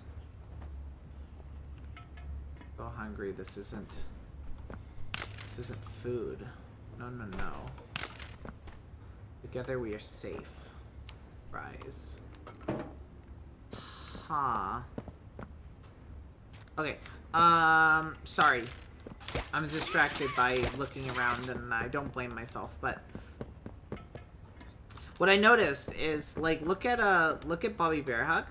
So hungry, this isn't food. No, no, no. Together we are safe. Fries. Huh. Okay. Sorry. I'm distracted by looking around and I don't blame myself, but what I noticed is, like, look at Bobby Bearhug.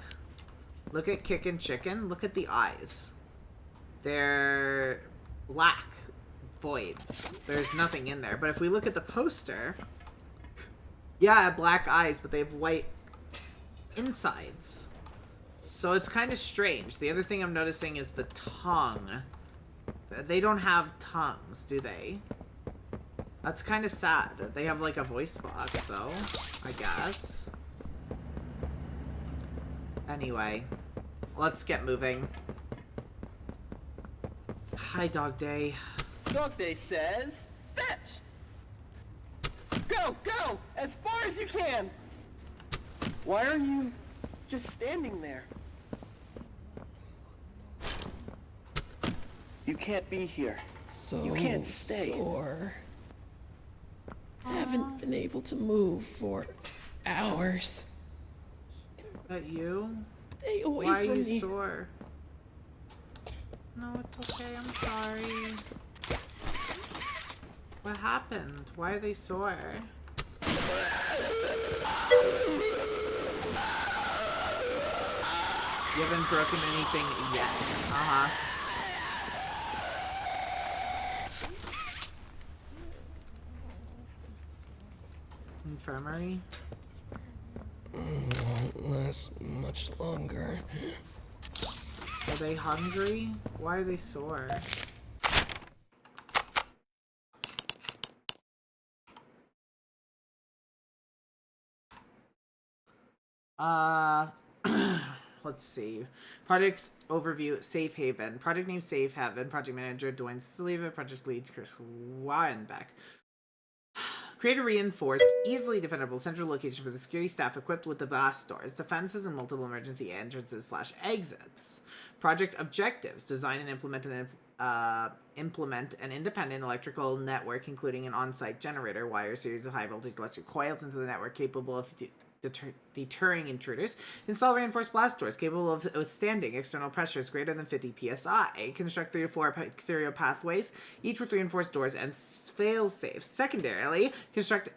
Look at Kickin' Chicken. Look at the eyes. They're black voids. There's nothing in there. But if we look at the poster, Yeah, black eyes, but they have white insides. So it's kind of strange. The other thing I'm noticing is the tongue. They don't have tongues, do they? That's kind of sad. They have like a voice box, though, I guess. Anyway, let's get moving. Hi, Dog Day. Dog Day says, fetch! Go, go! As far as you can! Why are you just standing there? You can't be here. So you can't stay. Sore. Haven't been able to move for hours. Is that you? Stay away Why from are me. you sore? No, it's okay. I'm sorry. What happened? Why are they sore? You haven't broken anything yet. Uh-huh. Infirmary? Won't last much longer. Are they hungry? Why are they sore? Let's see. Projects overview, Safe Haven. Project name, Safe Haven. Project manager, Dwayne Sliva. Project lead, Chris Weinbeck. Create a reinforced, easily defendable central location for the security staff equipped with the blast doors, defenses, and multiple emergency entrances / exits. Project objectives: design and implement an independent electrical network, including an on-site generator, wire series of high-voltage electric coils into the network capable of deterring intruders. Install reinforced blast doors capable of withstanding external pressures greater than 50 psi. Construct 3 to 4 exterior pathways, each with reinforced doors and fail-safes. Secondarily, construct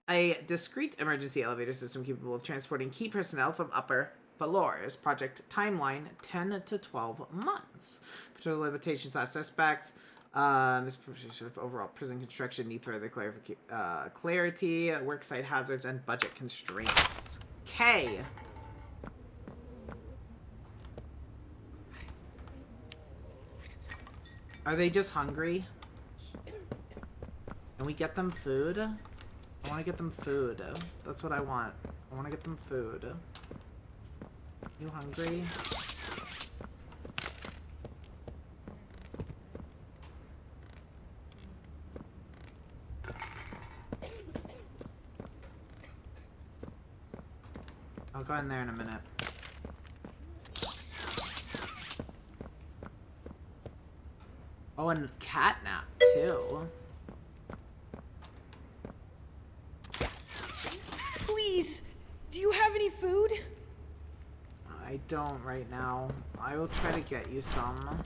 a discrete emergency elevator system capable of transporting key personnel from upper floors. Project timeline 10 to 12 months. Particular limitations / suspects. Overall prison construction need further clarity, worksite hazards, and budget constraints. K. Are they just hungry? Can we get them food? I want to get them food. That's what I want. I want to get them food. You hungry? I'll go in there in a minute. Oh, and catnap too. Please, do you have any food? I don't right now. I will try to get you some.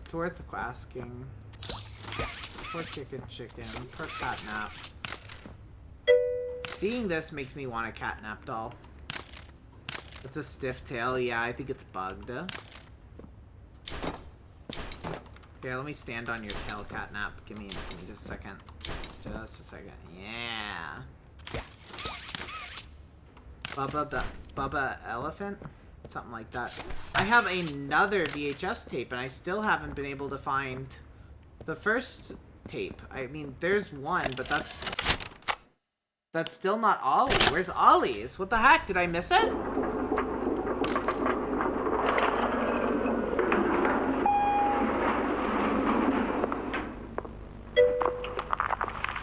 It's worth asking. Poor chicken, poor catnap. Seeing this makes me want a catnap doll. It's a stiff tail. Yeah, I think it's bugged. Okay, let me stand on your tail, catnap. Give me just a second. Just a second. Yeah. Bubba Elephant? Something like that. I have another VHS tape, and I still haven't been able to find the first tape. I mean, there's one, but that's still not Ollie. Where's Ollie's? What the heck? Did I miss it?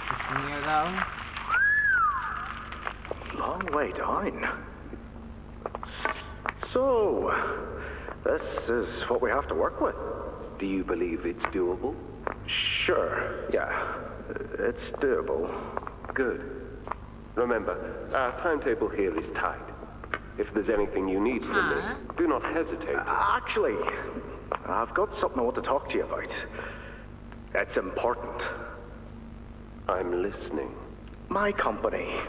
It's near, though. Long way down. So, this is what we have to work with. Do you believe it's doable? Sure, yeah. It's doable. Good. Remember, our timetable here is tight. If there's anything you need from me, do not hesitate. Actually, I've got something I want to talk to you about. It's important. I'm listening. My company.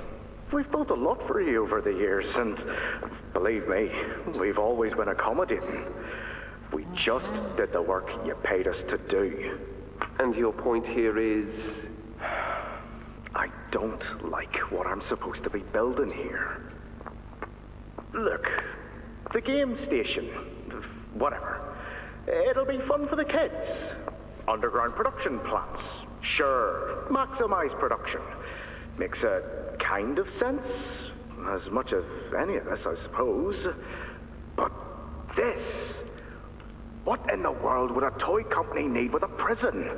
We've built a lot for you over the years, and believe me, we've always been accommodating. We just did the work you paid us to do. And your point here is? don't like what I'm supposed to be building here. Look, the game station, whatever, it'll be fun for the kids. Underground production plants, sure, maximize production. Makes a kind of sense, as much as any of this, I suppose. But this, what in the world would a toy company need with a prison?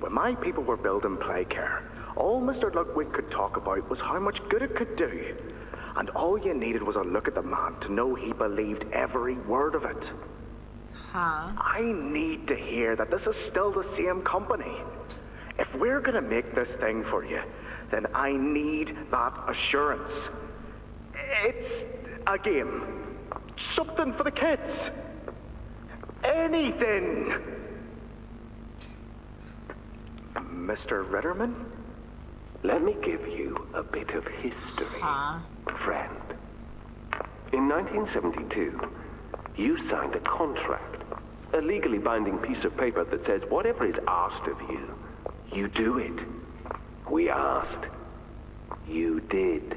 When my people were building Playcare, all Mr. Ludwig could talk about was how much good it could do. And all you needed was a look at the man to know he believed every word of it. Huh? I need to hear that this is still the same company. If we're gonna make this thing for you, then I need that assurance. It's a game. Something for the kids. Anything. Mr. Ritterman? Let me give you a bit of history, friend. In 1972, you signed a contract, a legally binding piece of paper that says whatever is asked of you, you do it. We asked. You did.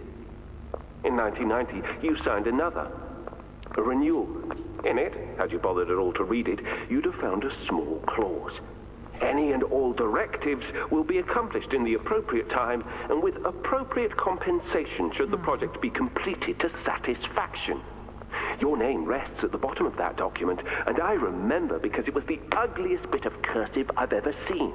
In 1990, you signed another, a renewal. In it, had you bothered at all to read it, you'd have found a small clause. Any and all directives will be accomplished in the appropriate time and with appropriate compensation should the project be completed to satisfaction. Your name rests at the bottom of that document, and I remember because it was the ugliest bit of cursive I've ever seen.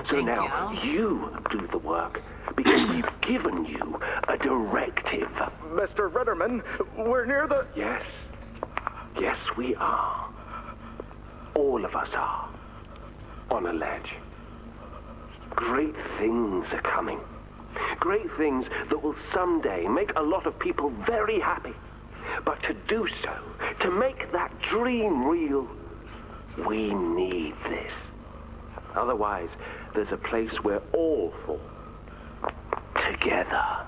So now you do the work, because we've given you a directive. Mr. Ritterman, we're near the... Yes. Yes, we are. All of us are. On a ledge. Great things are coming. Great things that will someday make a lot of people very happy. But to do so, to make that dream real, we need this. Otherwise, there's a place we're all for. Together.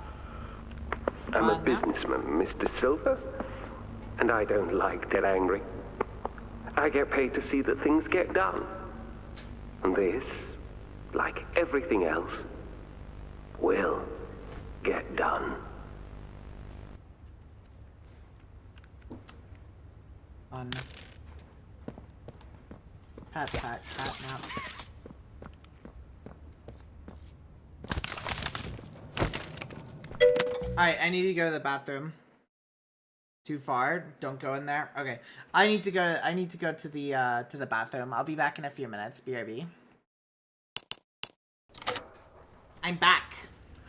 I'm a businessman, Mr. Silver, and I don't like dead angry. I get paid to see that things get done. And this, like everything else, will get done. On. Pat now. Alright, I need to go to the bathroom. Too far? Don't go in there. Okay. I need to go to the bathroom. I'll be back in a few minutes. BRB. I'm back.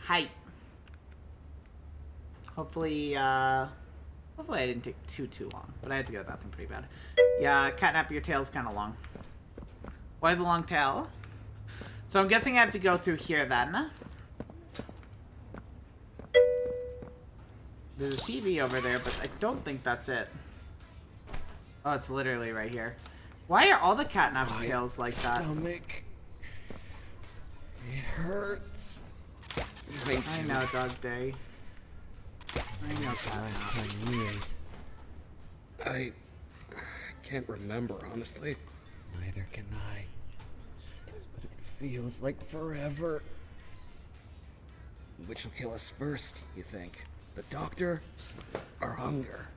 Hi. Hopefully I didn't take too long, but I had to go to the bathroom pretty bad. Yeah, Catnap, your tail's kind of long. Why the long tail? So I'm guessing I have to go through here then. There's a TV over there, but I don't think that's it. Oh, it's literally right here. Why are all the Catnap's tails like that? Stomach. It hurts. I know, Dog Day. I know, Catnap. I can't remember, honestly. Neither can I. But it feels like forever. Which will kill us first, you think? The doctor or hunger?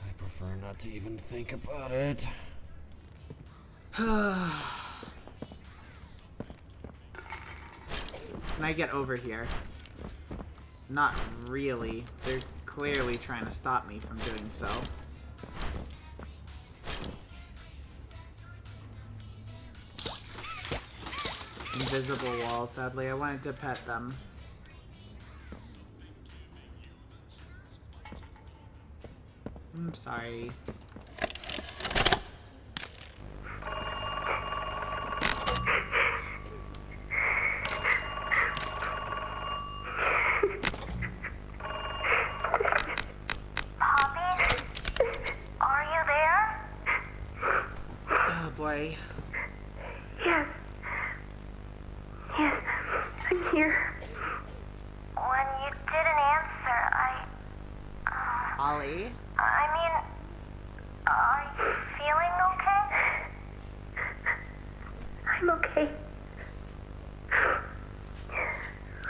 I prefer not to even think about it. Can I get over here? Not really. They're clearly trying to stop me from doing so. Invisible wall, sadly. I wanted to pet them. I'm sorry. Poppy? Are you there? Oh boy. Yes. Yes, I'm here. When you didn't answer, Ollie? I mean, are you feeling okay? I'm okay.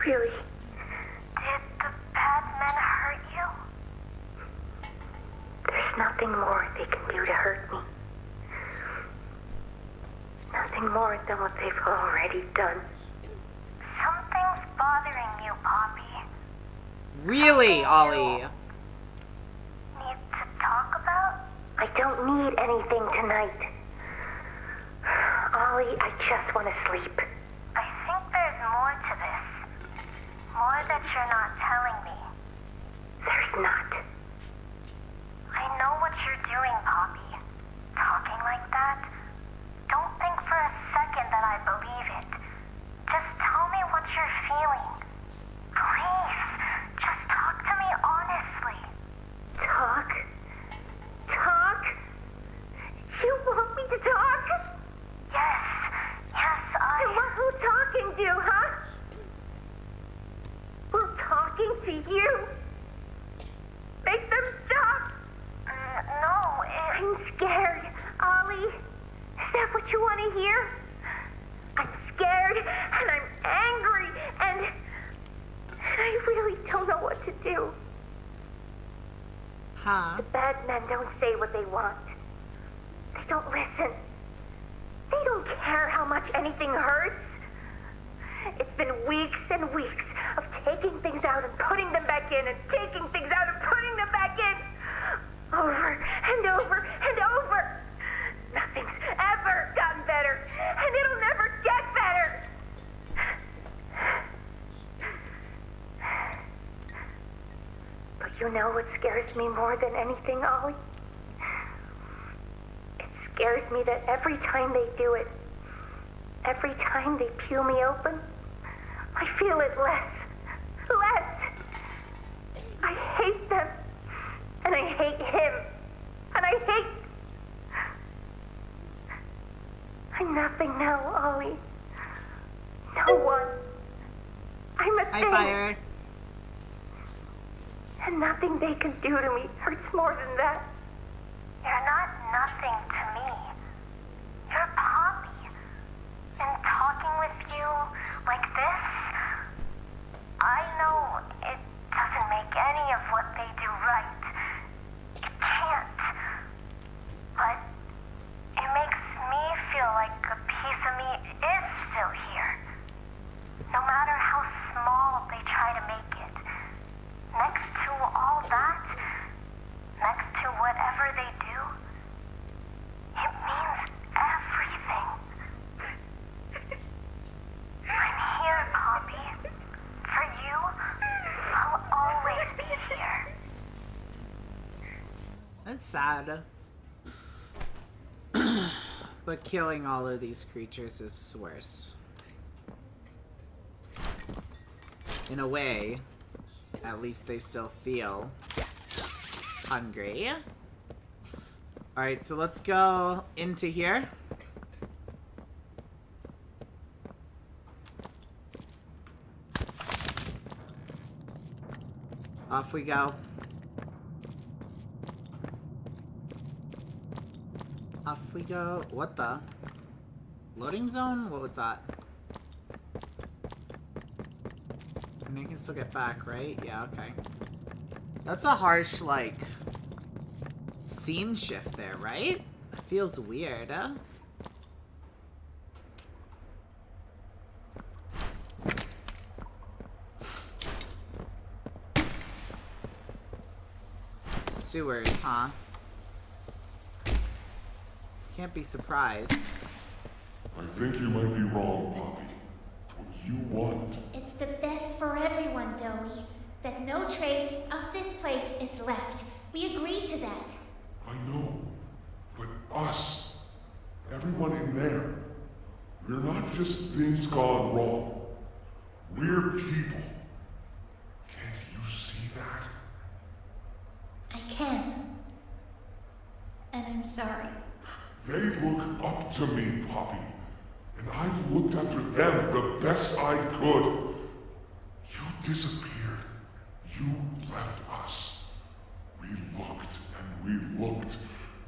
Really? Did the bad men hurt you? There's nothing more they can do to hurt me. Nothing more than what they've already done. Something's bothering you, Poppy. Really, Ollie? Need to talk about? I don't need anything tonight. Ollie, I just want to sleep. I think there's more to this. More that you're not telling me. There's not. I know what you're doing, Poppy. Talking like that. Don't think for a second that I believe it. Just tell me what you're feeling. Please, just talk to me honestly. Talk? Talk? You want me to talk? Yes, And what will talking do, huh? Will talking to you make them stop? No, I'm scared, Ollie. Is that what you want to hear? I'm scared, and I'm angry, and I really don't know what to do. Huh? The bad men don't say what they want. They don't listen. They don't care how much anything hurts. It's been weeks and weeks of taking things out and putting them back in, and taking things out and putting them back in. Over and over and over. Nothing's ever gotten better, and it'll never get better. But you know what scares me more than anything, Ollie? It scares me that every time they do it, every time they peel me open, I feel it less. Less. I hate them. And I hate him. And I hate... I'm nothing now, Ollie. No one. I'm a thing. Fire. And nothing they can do to me hurts more than that. you're not nothing to me. You're Poppy. And talking with you like this, I know it doesn't make any of what they do right. It can't. But it makes me feel like a piece of me is still here. No matter how small they try to make it. Next to all that, next to whatever they do, it means everything. I'm here, Poppy. For you, I'll always be here. That's sad. But killing all of these creatures is worse. In a way, at least they still feel hungry. Alright, so let's go into here. Off we go. Off we go. What the? Loading zone? What was that? And you can still get back, right? Yeah, okay. That's a harsh, like, scene shift there, right? It feels weird, huh? Sewers, huh? Can't be surprised. I think you might be wrong, Poppy. What you want? It's the best for everyone, Dowie. That no trace of this place is left. We agree to that. I know, but us, everyone in there, we're not just things gone wrong. We're people. Can't you see that? I can. And I'm sorry. They look up to me, Poppy, and I've looked after them the best I could. You disappeared. You left us. We looked and we looked,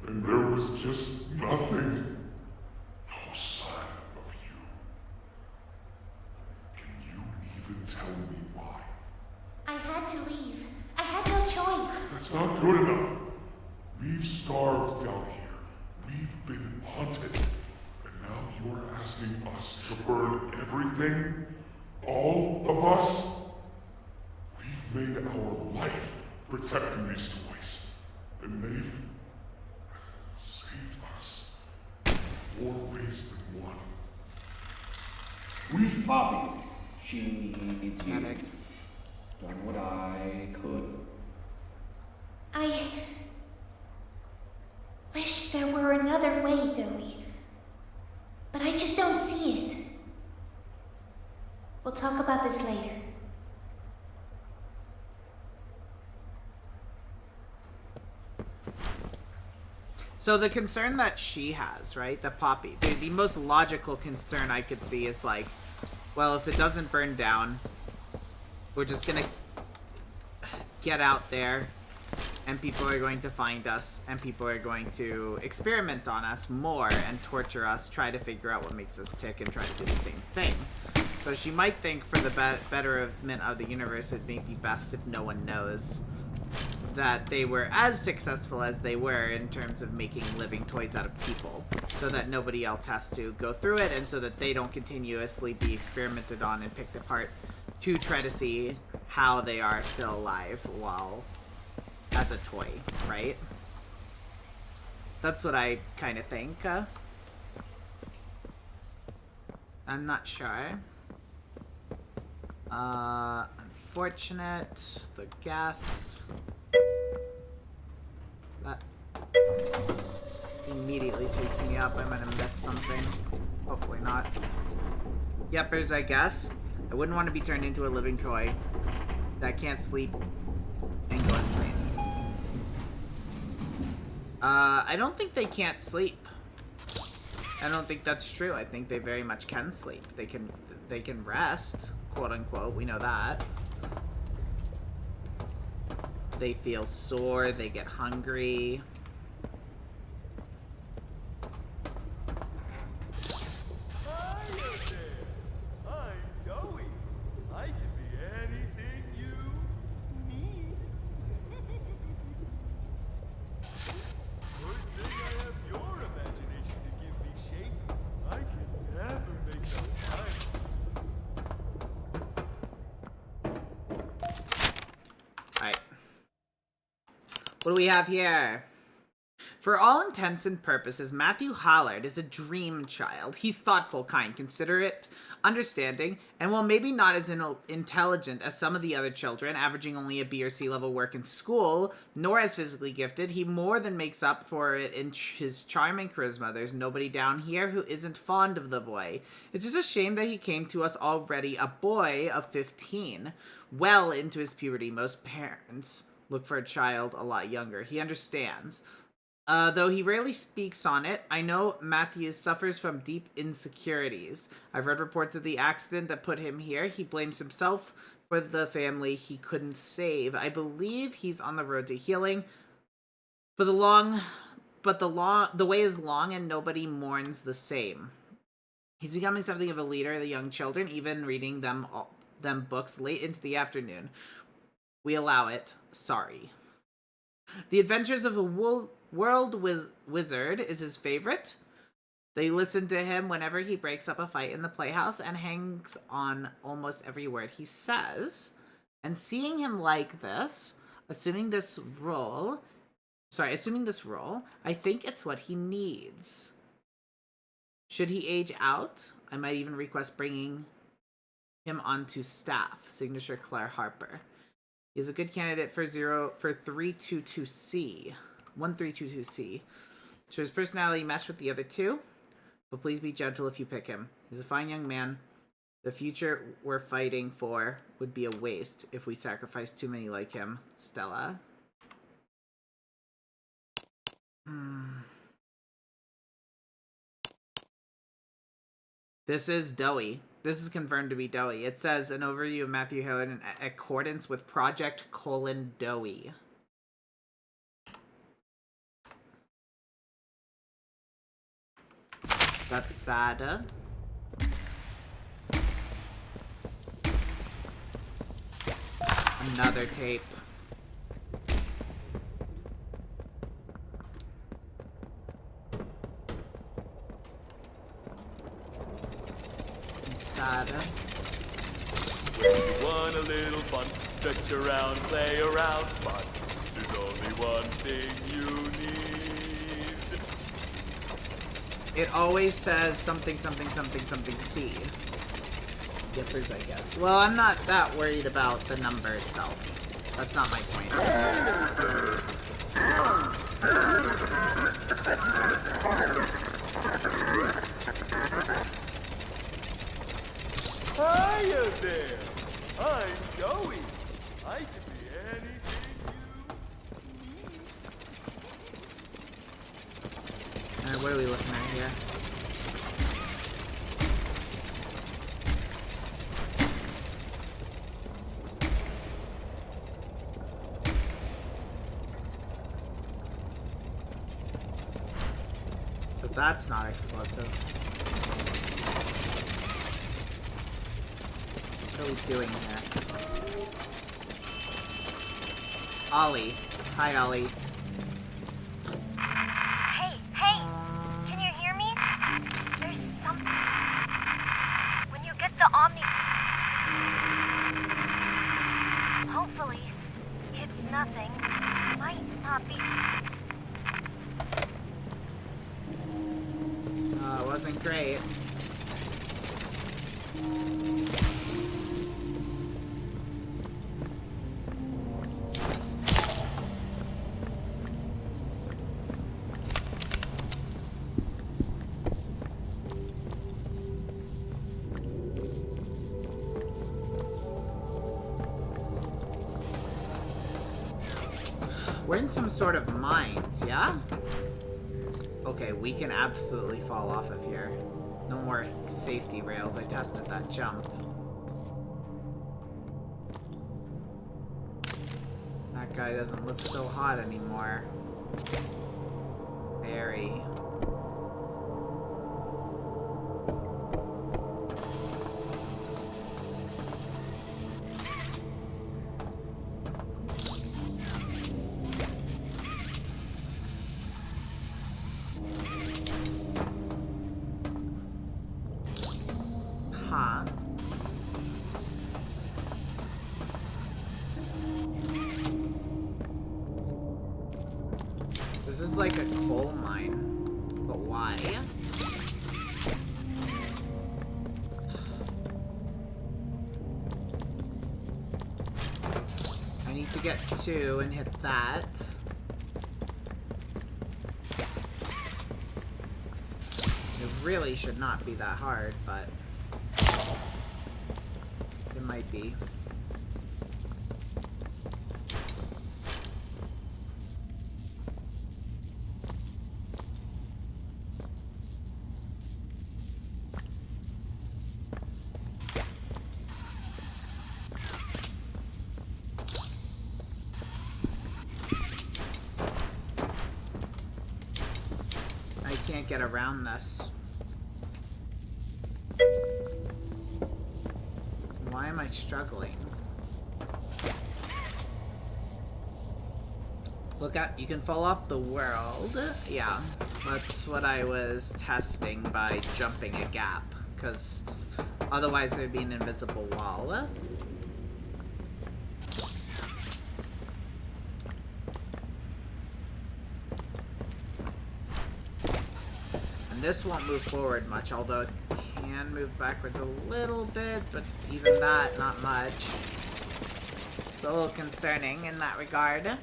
and there was just nothing. No sign of you. Can you even telling me why? I had to leave. I had no choice. That's not good enough. We've starved down here. We've been hunted. And now you're asking us to burn everything? All of us? We've made our life protecting these toys. And they've saved us. More ways than one. We Poppy. She needs you. Done what I could. I wish there were another way, Doey. But I just don't see it. We'll talk about this later. So the concern that she has, right, the Poppy, the most logical concern I could see is like, well, if it doesn't burn down, we're just gonna get out there and people are going to find us and people are going to experiment on us more and torture us, try to figure out what makes us tick and try to do the same thing. So she might think for the betterment of the universe, it may be best if no one knows that they were as successful as they were in terms of making living toys out of people, so that nobody else has to go through it and so that they don't continuously be experimented on and picked apart to try to see how they are still alive while as a toy, right? That's what I kind of think. I'm not sure. Unfortunate. The gas. That immediately takes me up. I might have missed something. Hopefully not. Yepers, I guess. I wouldn't want to be turned into a living toy that can't sleep and go insane. I don't think they can't sleep. I don't think that's true. I think they very much can sleep. They can rest, quote unquote. We know that. They feel sore, they get hungry. Hi there. I'm Joey. I can be anything you need. Good thing I have your imagination to give me shape. I can never make them time. Alright. What do we have here? For all intents and purposes, Matthew Hollard is a dream child. He's thoughtful, kind, considerate, understanding, and while maybe not as intelligent as some of the other children, averaging only a B or C level work in school, nor as physically gifted, he more than makes up for it in his charm and charisma. There's nobody down here who isn't fond of the boy. It's just a shame that he came to us already a boy of 15, well into his puberty. Most parents look for a child a lot younger. He understands. Though he rarely speaks on it, I know Matthew suffers from deep insecurities. I've read reports of the accident that put him here. He blames himself for the family he couldn't save. I believe he's on the road to healing. But the way is long and nobody mourns the same. He's becoming something of a leader of the young children, even reading them books late into the afternoon. We allow it. Sorry. The Adventures of a World Wizard is his favorite. They listen to him whenever he breaks up a fight in the playhouse and hangs on almost every word he says. And seeing him like this, assuming this role, I think it's what he needs. Should he age out, I might even request bringing him onto staff. Signature Claire Harper. He's a good candidate for 322C. 1322C. So his personality meshed with the other two, but please be gentle if you pick him. He's a fine young man. The future we're fighting for would be a waste if we sacrifice too many like him. Stella. This is Doey. This is confirmed to be Doey. It says an overview of Matthew Hillard in accordance with Project Doey. That's sad. Another tape. Inside. You want a little fun, stretch around, play around, but there's only one thing you need. It always says something, something, something, something C. Dippers, I guess. Well, I'm not that worried about the number itself. That's not my point. Hiya there! I'm Joey. I can be anything you need. Alright, what are we looking at here? So that's not explosive. What are we doing here? Ollie. Hi, Ollie. Hey, hey! Can you hear me? There's something. When you get the Omni... Hopefully, it's nothing. Might not be... It wasn't great. We're in some sort of mines, yeah? Okay, we can absolutely fall off of here. No more safety rails. I tested that jump. That guy doesn't look so hot anymore. Very. Huh. This is like a coal mine. But why? I need to get 2 and hit that. It really should not be that hard, but it might be. I can't get around this. Why am I struggling? Look out, you can fall off the world. Yeah, that's what I was testing by jumping a gap, because otherwise there'd be an invisible wall. And this won't move forward much, although it can move backwards a little bit, but even that, not much. It's a little concerning in that regard.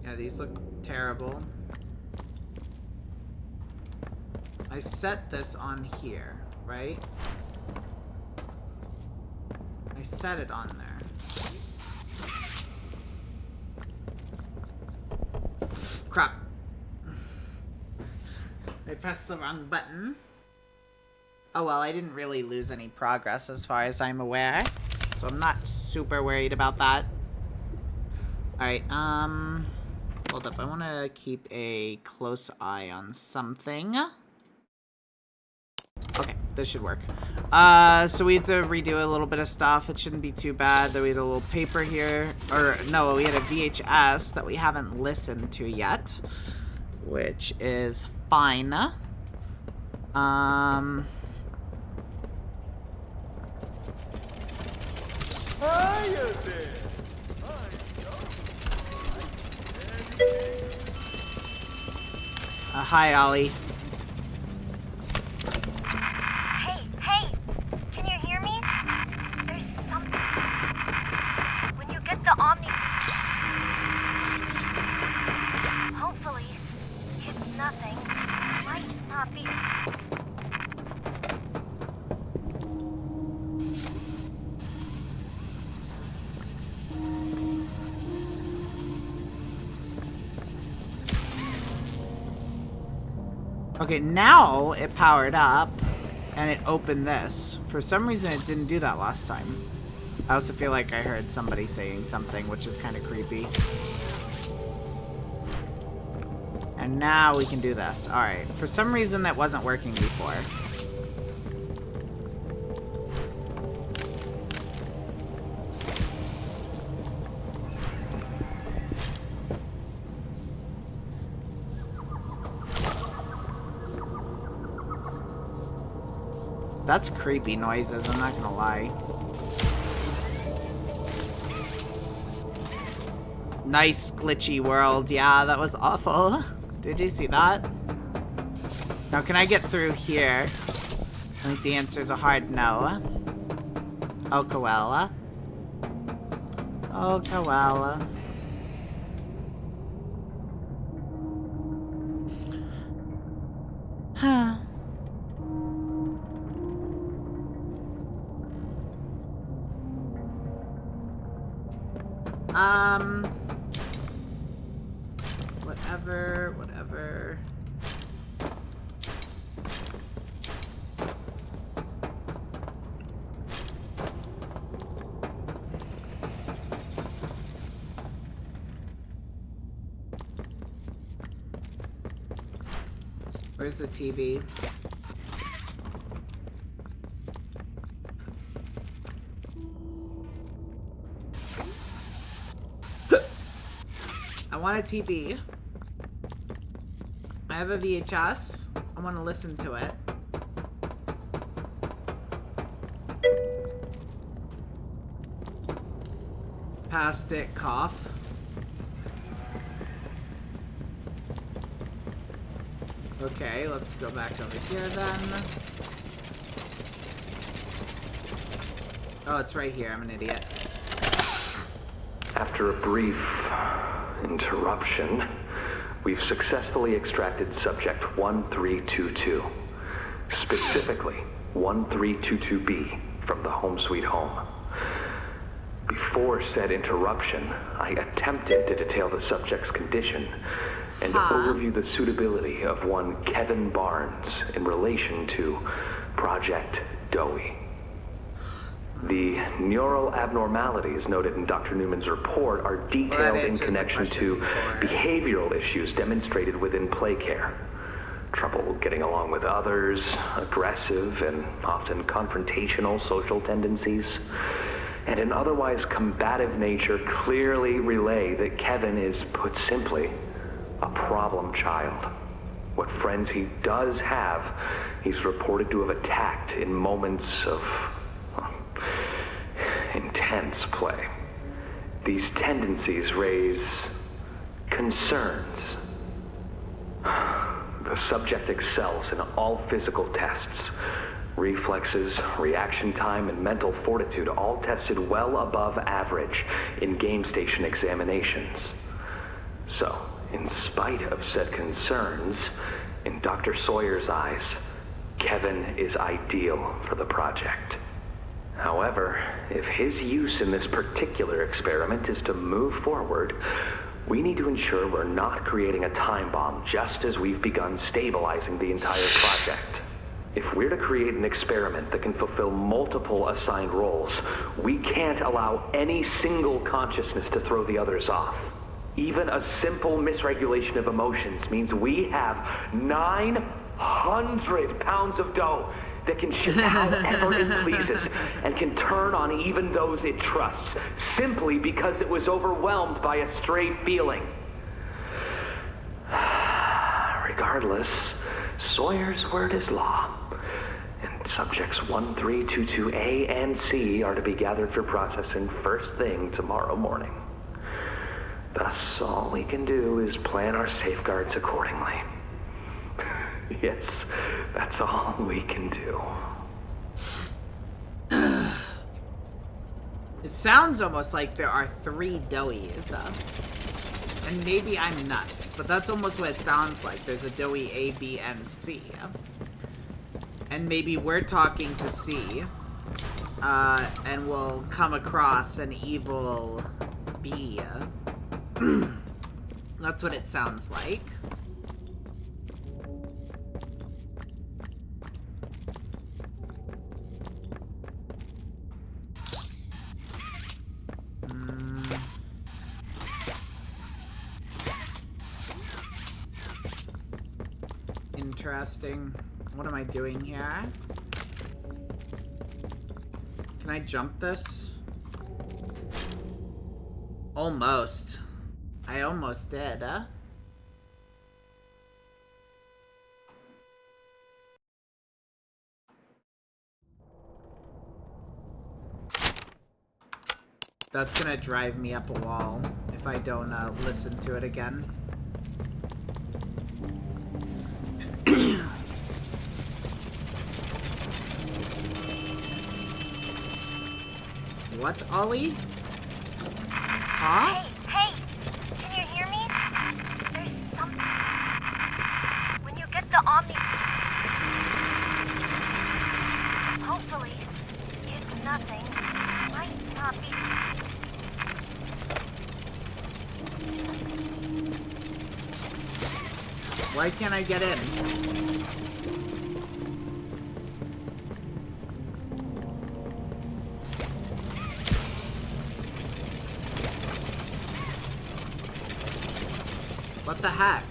Yeah, these look terrible. I set this on here, right? I set it on there. Crap. I pressed the wrong button. Oh well, I didn't really lose any progress as far as I'm aware. So I'm not super worried about that. Alright, hold up. I want to keep a close eye on something. Okay, this should work. So we have to redo a little bit of stuff. It shouldn't be too bad. Then we had a little paper here. Or, no, we had a VHS that we haven't listened to yet. Which is fine. Hiya there! Hi, Ollie. Hey! Can you hear me? There's something. When you get the Omni... Hopefully, it's nothing. Might not be... Okay, now it powered up and it opened this. For some reason it didn't do that last time. I also feel like I heard somebody saying something, which is kind of creepy. And now we can do this. Alright, for some reason that wasn't working before. That's creepy noises, I'm not gonna lie. Nice glitchy world. Yeah, that was awful. Did you see that? Now, can I get through here? I think the answer is a hard no. Oh, koala. Oh, koala. Huh. Whatever. Where's the TV? I want a TV. I have a VHS. I want to listen to it. Past it, cough. Okay, let's go back over here then. Oh, it's right here. I'm an idiot. After a brief interruption, we've successfully extracted subject 1322, specifically 1322B from the Home Sweet Home. Before said interruption, I attempted to detail the subject's condition and overview the suitability of one Kevin Barnes in relation to Project Dowie. The neural abnormalities noted in Dr. Newman's report are detailed in connection to behavioral issues demonstrated within play care. Trouble getting along with others, aggressive and often confrontational social tendencies, and an otherwise combative nature clearly relay that Kevin is, put simply, a problem child. What friends he does have, he's reported to have attacked in moments of intense play. These tendencies raise concerns. The subject excels in all physical tests. Reflexes, reaction time, and mental fortitude all tested well above average in game station examinations. So, in spite of said concerns, in Dr. Sawyer's eyes, Kevin is ideal for the project. However, if his use in this particular experiment is to move forward, we need to ensure we're not creating a time bomb just as we've begun stabilizing the entire project. If we're to create an experiment that can fulfill multiple assigned roles, we can't allow any single consciousness to throw the others off. Even a simple misregulation of emotions means we have 900 pounds of dough that can shift however it pleases and can turn on even those it trusts, simply because it was overwhelmed by a stray feeling. Regardless, Sawyer's word is law, and subjects 1322A and C are to be gathered for processing first thing tomorrow morning. Thus, all we can do is plan our safeguards accordingly. Yes, that's all we can do. It sounds almost like there are 3 doughies. And maybe I'm nuts, but that's almost what it sounds like. There's a doughy A, B, and C. And maybe we're talking to C. And we'll come across an evil B. That's what it sounds like. Interesting. What am I doing here? Can I jump this? Almost. I almost did, huh? That's gonna drive me up a wall if I don't listen to it again. What, Ollie? Huh? Hey! Can you hear me? There's something. When you get the Omni... Hopefully, it's nothing. Might not be... Why can't I get in? What the heck?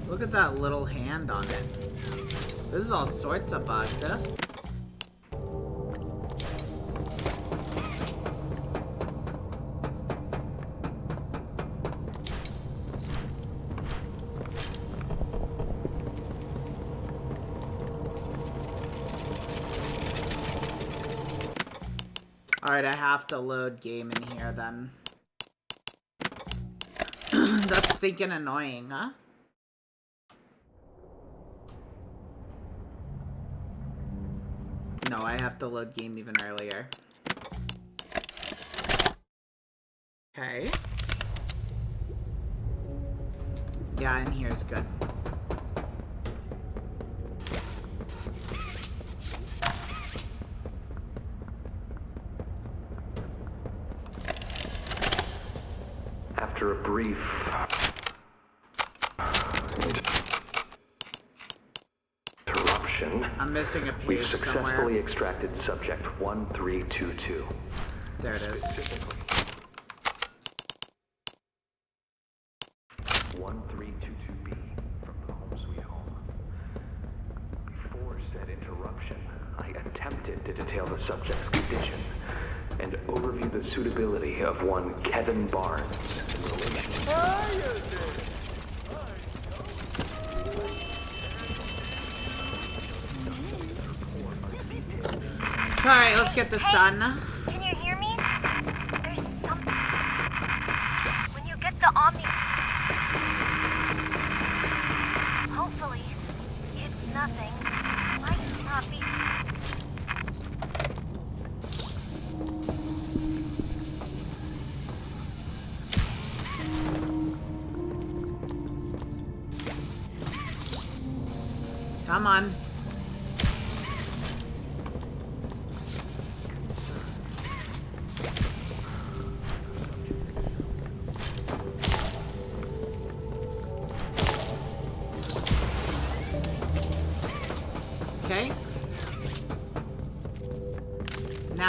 Look at that little hand on it. This is all sorts of bugged. Alright, I have to load game in here then. That's stinking annoying, huh? No, I have to load game even earlier. Okay. Yeah, in here's good. After a brief interruption, I'm missing a page we've successfully somewhere. extracted subject 1322. There it is. Specifically, 1322B from the Home Sweet Home. Before said interruption, I attempted to detail the subject's condition and overview the suitability of one Kevin Barnes in relation to... Alright, let's get this done. Can you hear me? There's something. When you get the Omni... Hopefully, it's nothing. Might not be... Come on.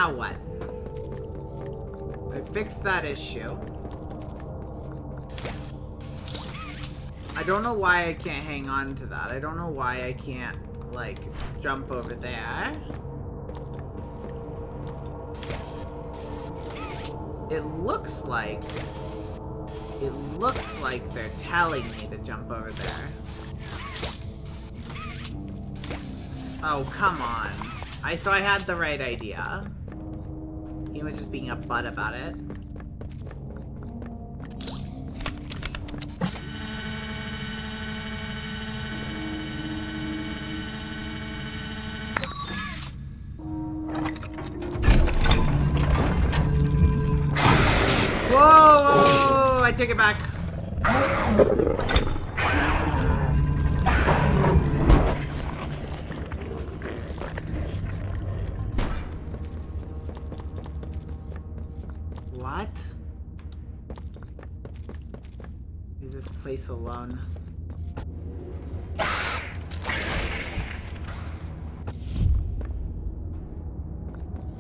now what? I fixed that issue. I don't know why I can't hang on to that. I don't know why I can't, like, jump over there. It looks like they're telling me to jump over there. Oh, come on. So I had the right idea. He was just being a butt about it. Whoa! I take it back. What? Leave this place alone.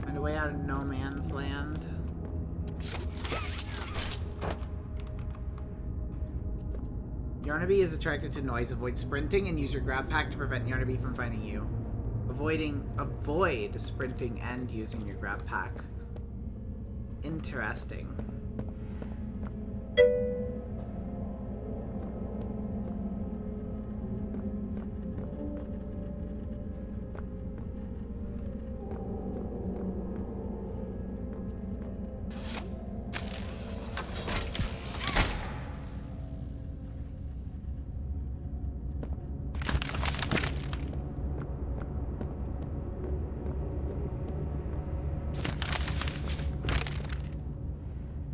Find a way out of no man's land. Yarnaby is attracted to noise. Avoid sprinting and use your grab pack to prevent Yarnaby from finding you. Avoid sprinting and using your grab pack. Interesting.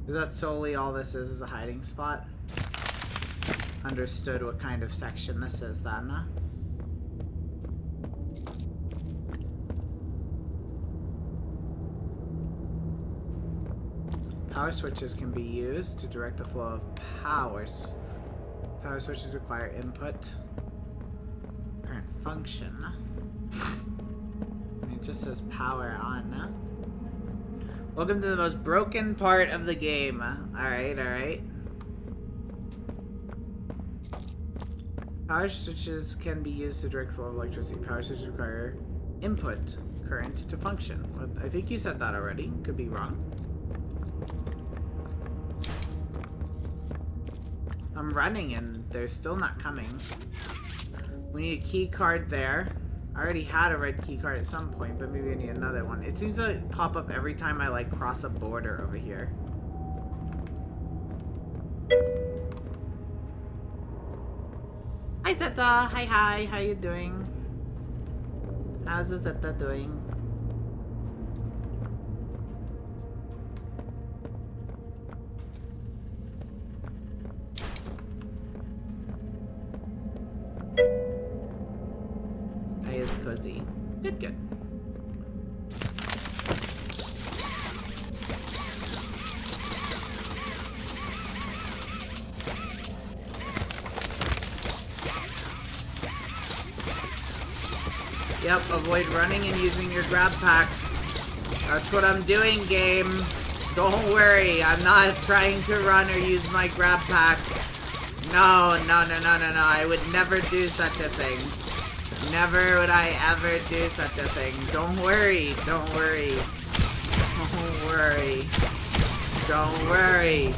Is that solely all this is a hiding spot? Understood what kind of section this is then. Power switches can be used to direct the flow of powers. Power switches require input. Current function. It just says power on. Welcome to the most broken part of the game. Alright, alright. Power switches can be used to direct flow of electricity. Power switches require input current to function. I think you said that already. Could be wrong. I'm running and they're still not coming. We need a key card there. I already had a red key card at some point, but maybe I need another one. It seems to pop up every time I, like, cross a border over here. Hi, Zeta. Hi, hi. How you doing? How's Zeta doing? Is cozy. Good, good. Yep, avoid running and using your grab pack. That's what I'm doing, game. Don't worry, I'm not trying to run or use my grab pack. No, no, no, no, no, no. I would never do such a thing. Never would I ever do such a thing. Don't worry. Don't worry. Don't worry. Don't worry.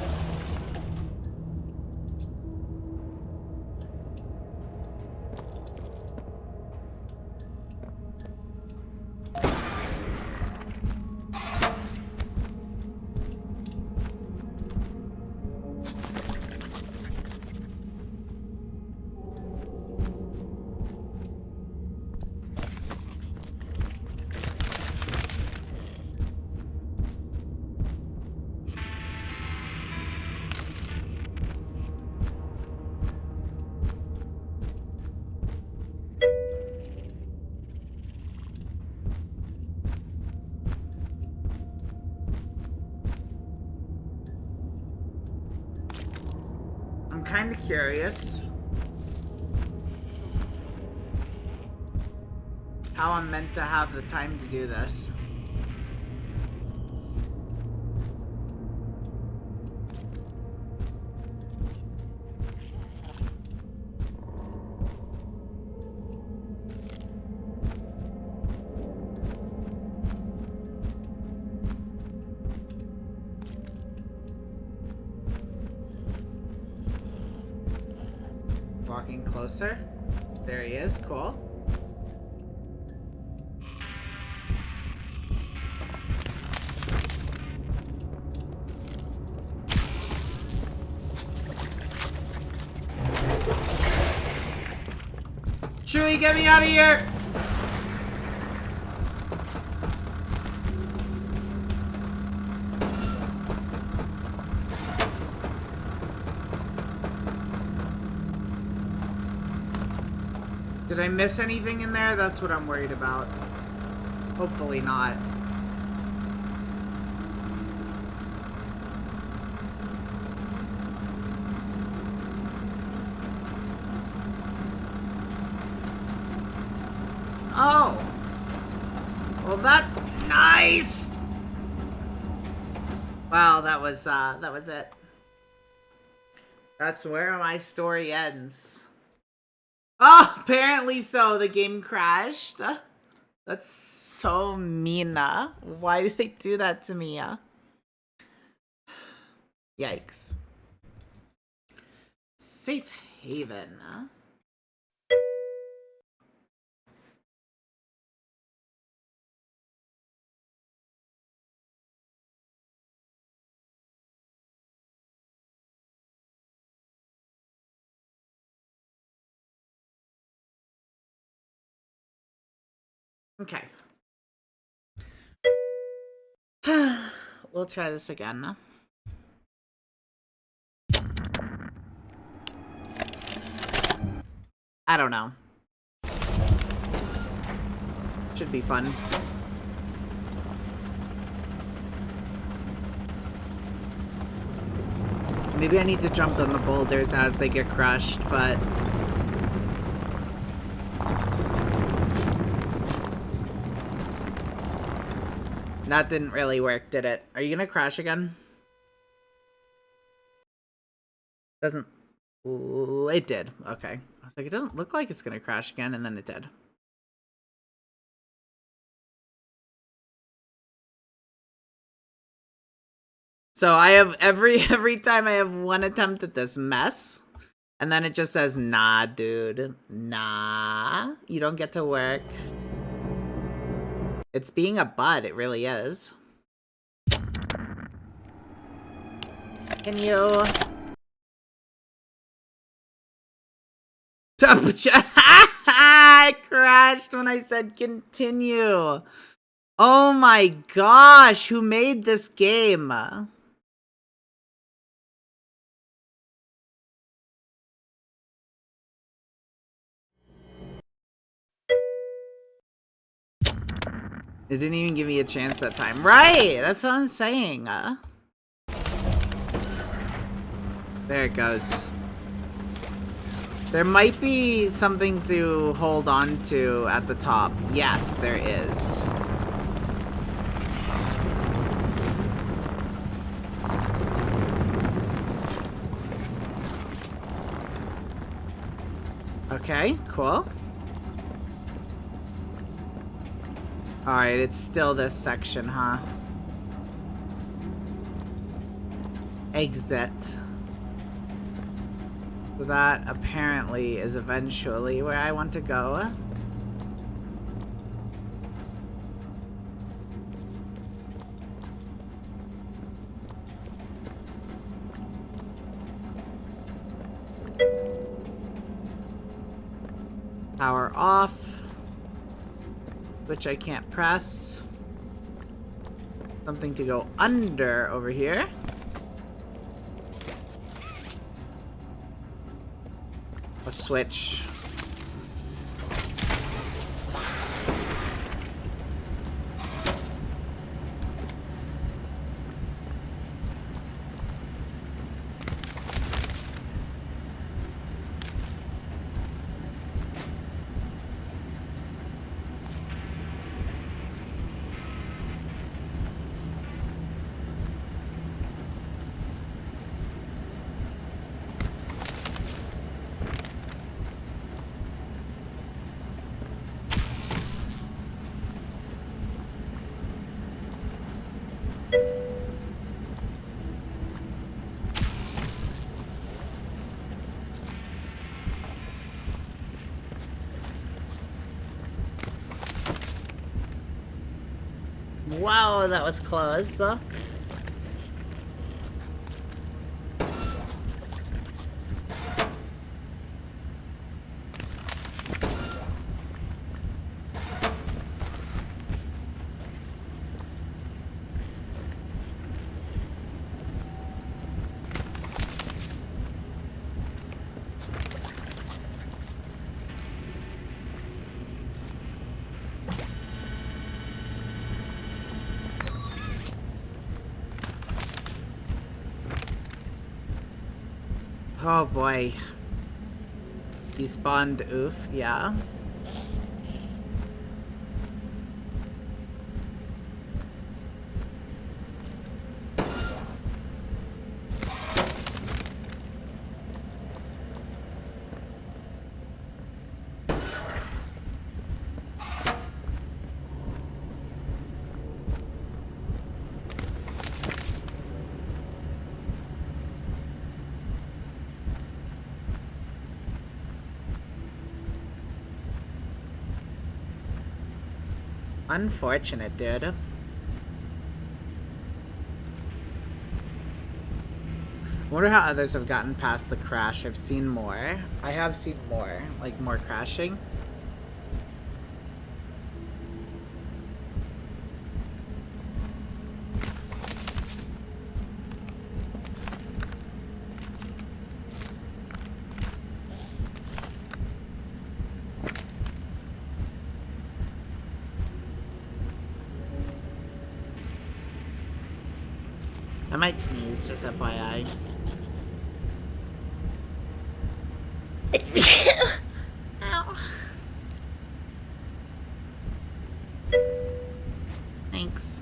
I'm kind of curious how I'm meant to have the time to do this. Walking closer. There he is. Cool. Chewie, get me out of here! Did I miss anything in there? That's what I'm worried about. Hopefully not. Oh! Well, that's nice! Wow, that was it. That's where my story ends. Oh, apparently so. The game crashed. That's so mean. Why did they do that to me? Yikes. Safe haven. Okay. We'll try this again. I don't know. Should be fun. Maybe I need to jump on the boulders as they get crushed, but... that didn't really work, did it? Are you gonna crash again? Doesn't... Ooh, it did. Okay. I was like, it doesn't look like it's gonna crash again, and then it did. So I have every time I have one attempt at this mess, and then it just says, nah, dude. Nah. You don't get to work. It's being a bud, it really is. Can you... I crashed when I said continue. Oh my gosh, who made this game? It didn't even give me a chance that time. Right, that's what I'm saying. There it goes. There might be something to hold on to at the top. Yes, there is. Okay, cool. Alright, it's still this section, huh? Exit. So that apparently is eventually where I want to go. Power off. Which I can't press. Something to go under over here. A switch. Wow, that was close. Oh boy. Despawned oof, yeah. Unfortunate, dude. Wonder how others have gotten past the crash. I've seen more. I have seen more. Like, more crashing. I might sneeze, just FYI. Ow. Thanks.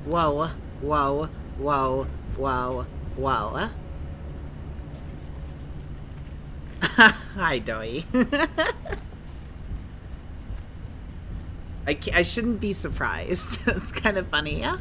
Whoa, whoa, whoa, whoa, whoa. Hi, Doey. I shouldn't be surprised. It's kind of funny, yeah?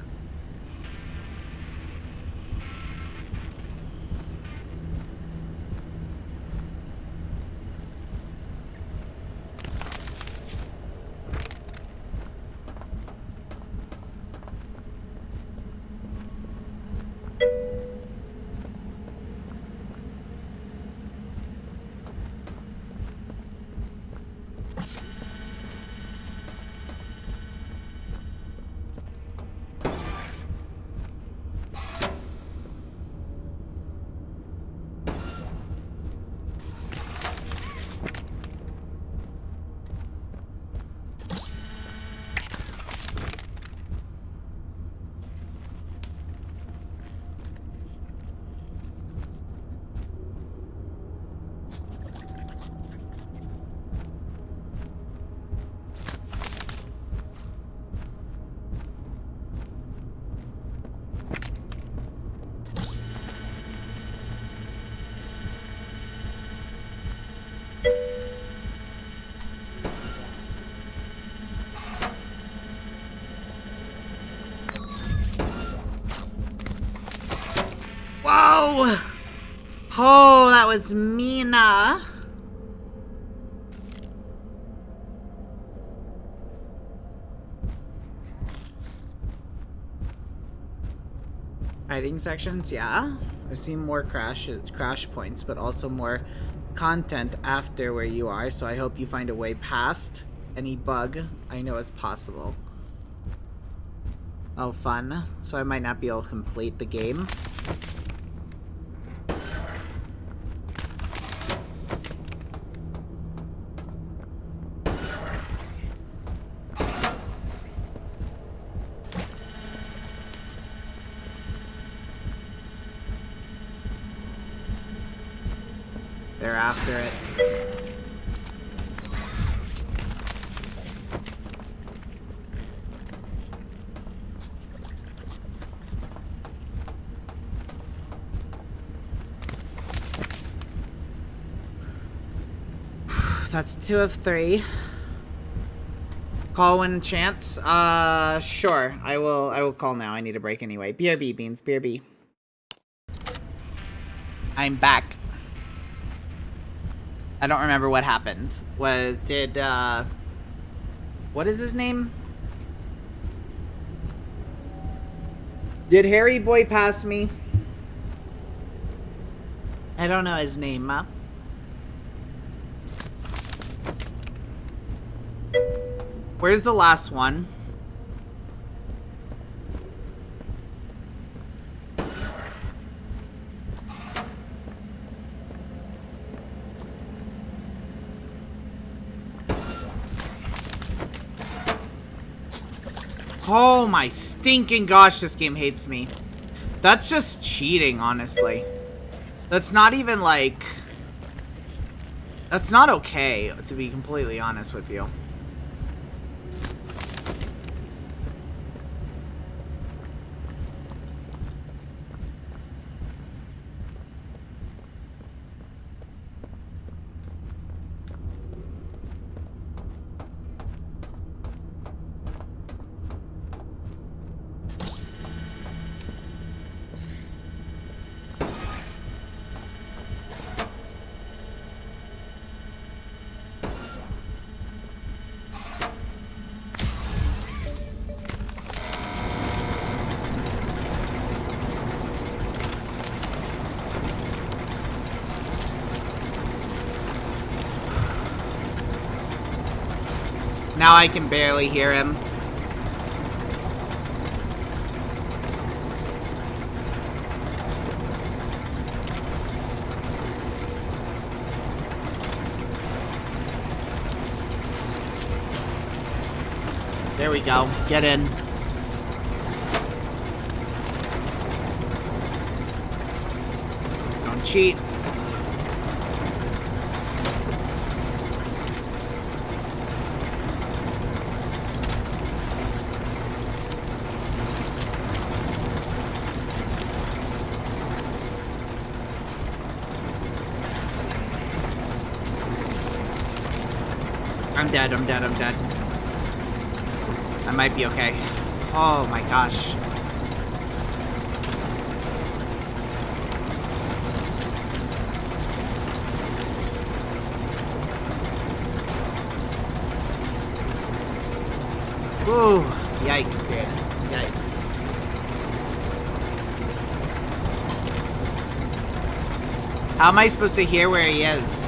Whoa! Oh, that was Mina. Hiding sections, yeah. I've seen more crash points, but also more content after where you are, so I hope you find a way past any bug I know is possible. Oh, fun. So I might not be able to complete the game. they're after it. That's 2 of 3. Call when chance. Sure. I will call now. I need a break anyway. BRB, Beans. BRB. I'm back. I don't remember what happened. What is his name? Did Harry Boy pass me? I don't know his name, huh? Where's the last one? Oh my stinking gosh, this game hates me. That's just cheating, honestly. That's not even like... That's not okay, to be completely honest with you. Now I can barely hear him. There we go. Get in. Don't cheat. I'm dead, I'm dead, I'm dead. I might be okay. Oh my gosh. Ooh, yikes, dude. Yikes. How am I supposed to hear where he is?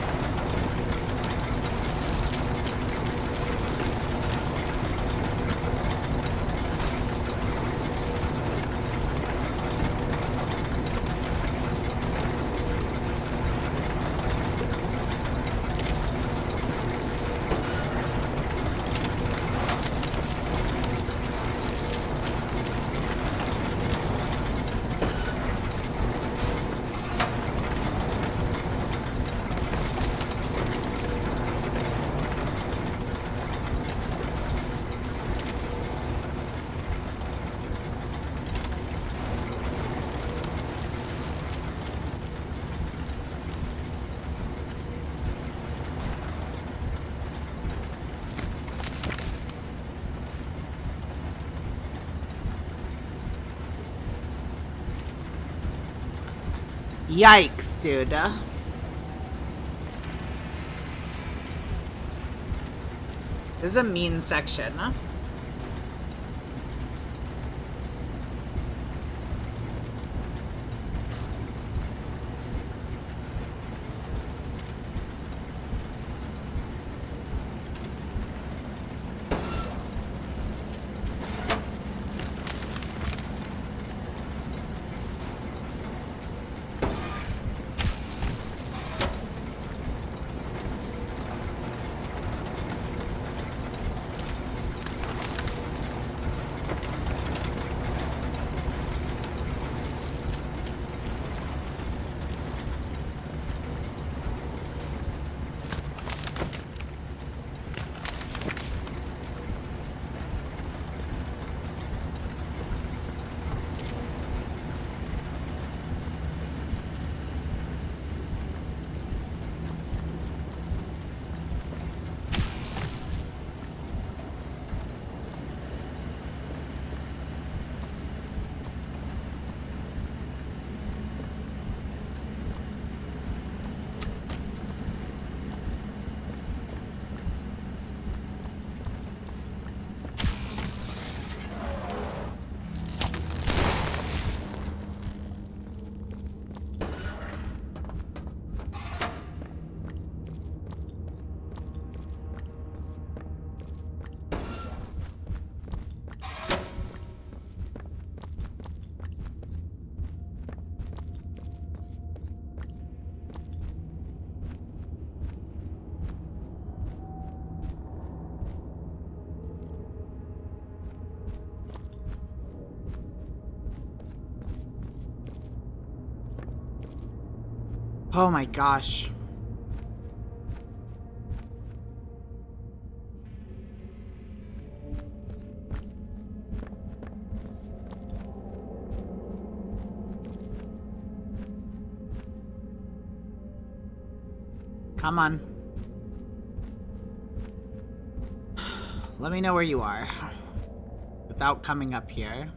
Yikes, dude. This is a mean section, huh? Oh my gosh. Come on. Let me know where you are. Without coming up here.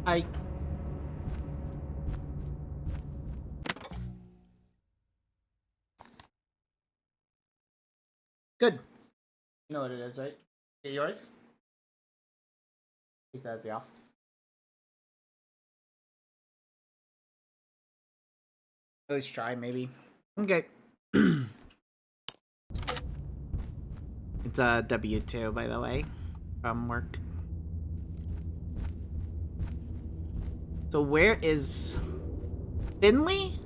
Hi. Good. You know what it is, right? Get yours? It does, yeah. At least try, maybe. Okay. It's a W2, by the way, from work. So where is Finley?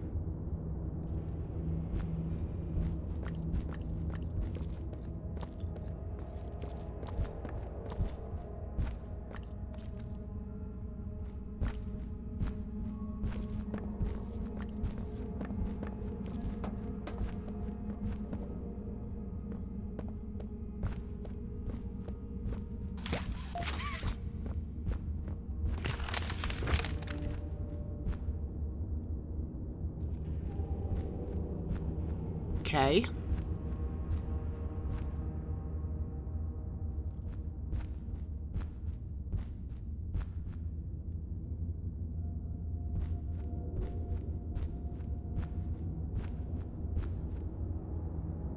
Okay.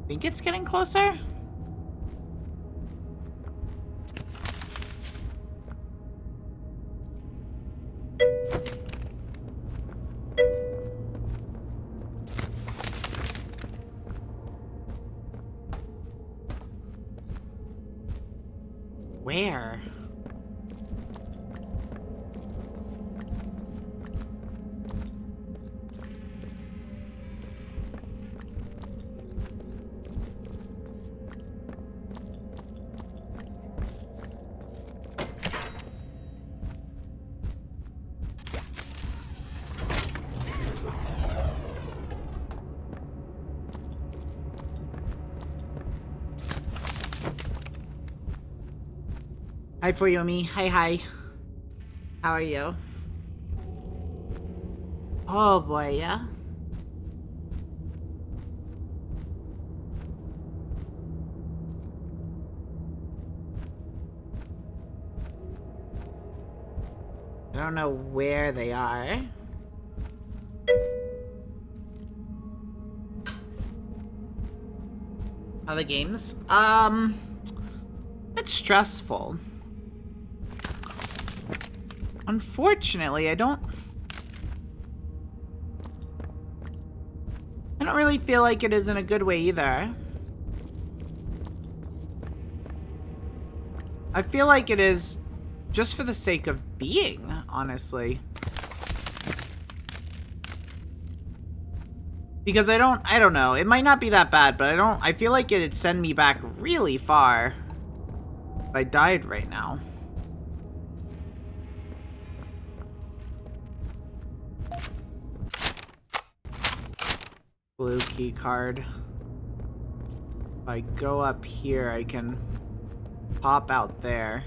Think it's getting closer? Where? Hi, Fuyumi. Hi, hi. How are you? Oh boy, yeah? I don't know where they are. Other games? It's stressful. Unfortunately, I don't really feel like it is in a good way either. I feel like it is just for the sake of being, honestly. Because I don't know. It might not be that bad, but I feel like it'd send me back really far if I died right now. Blue key card. If I go up here, I can pop out there.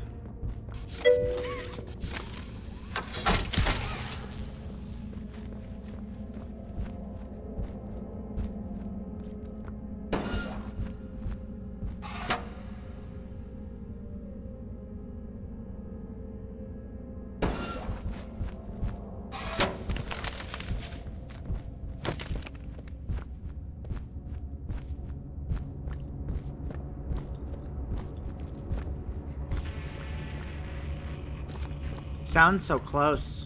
Sounds so close.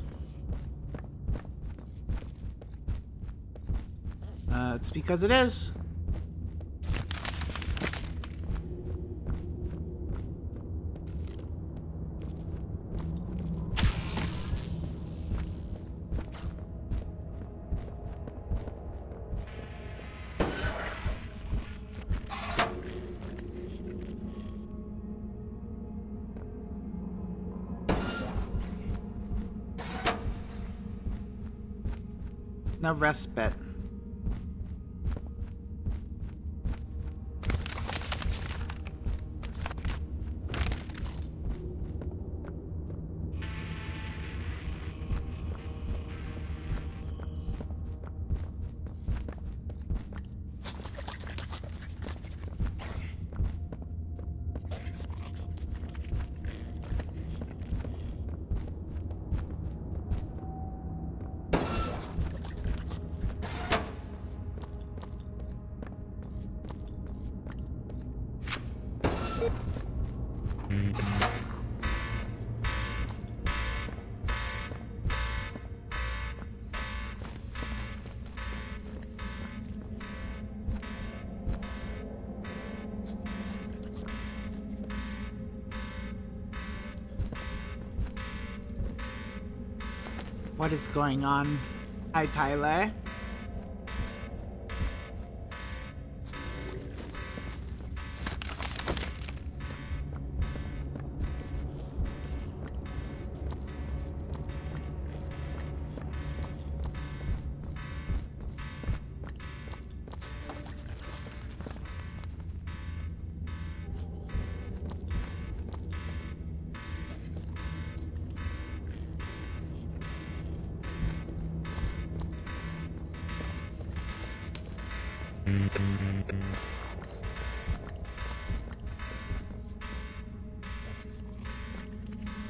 It's because it is. No respite. What is going on? Hi, Tyler.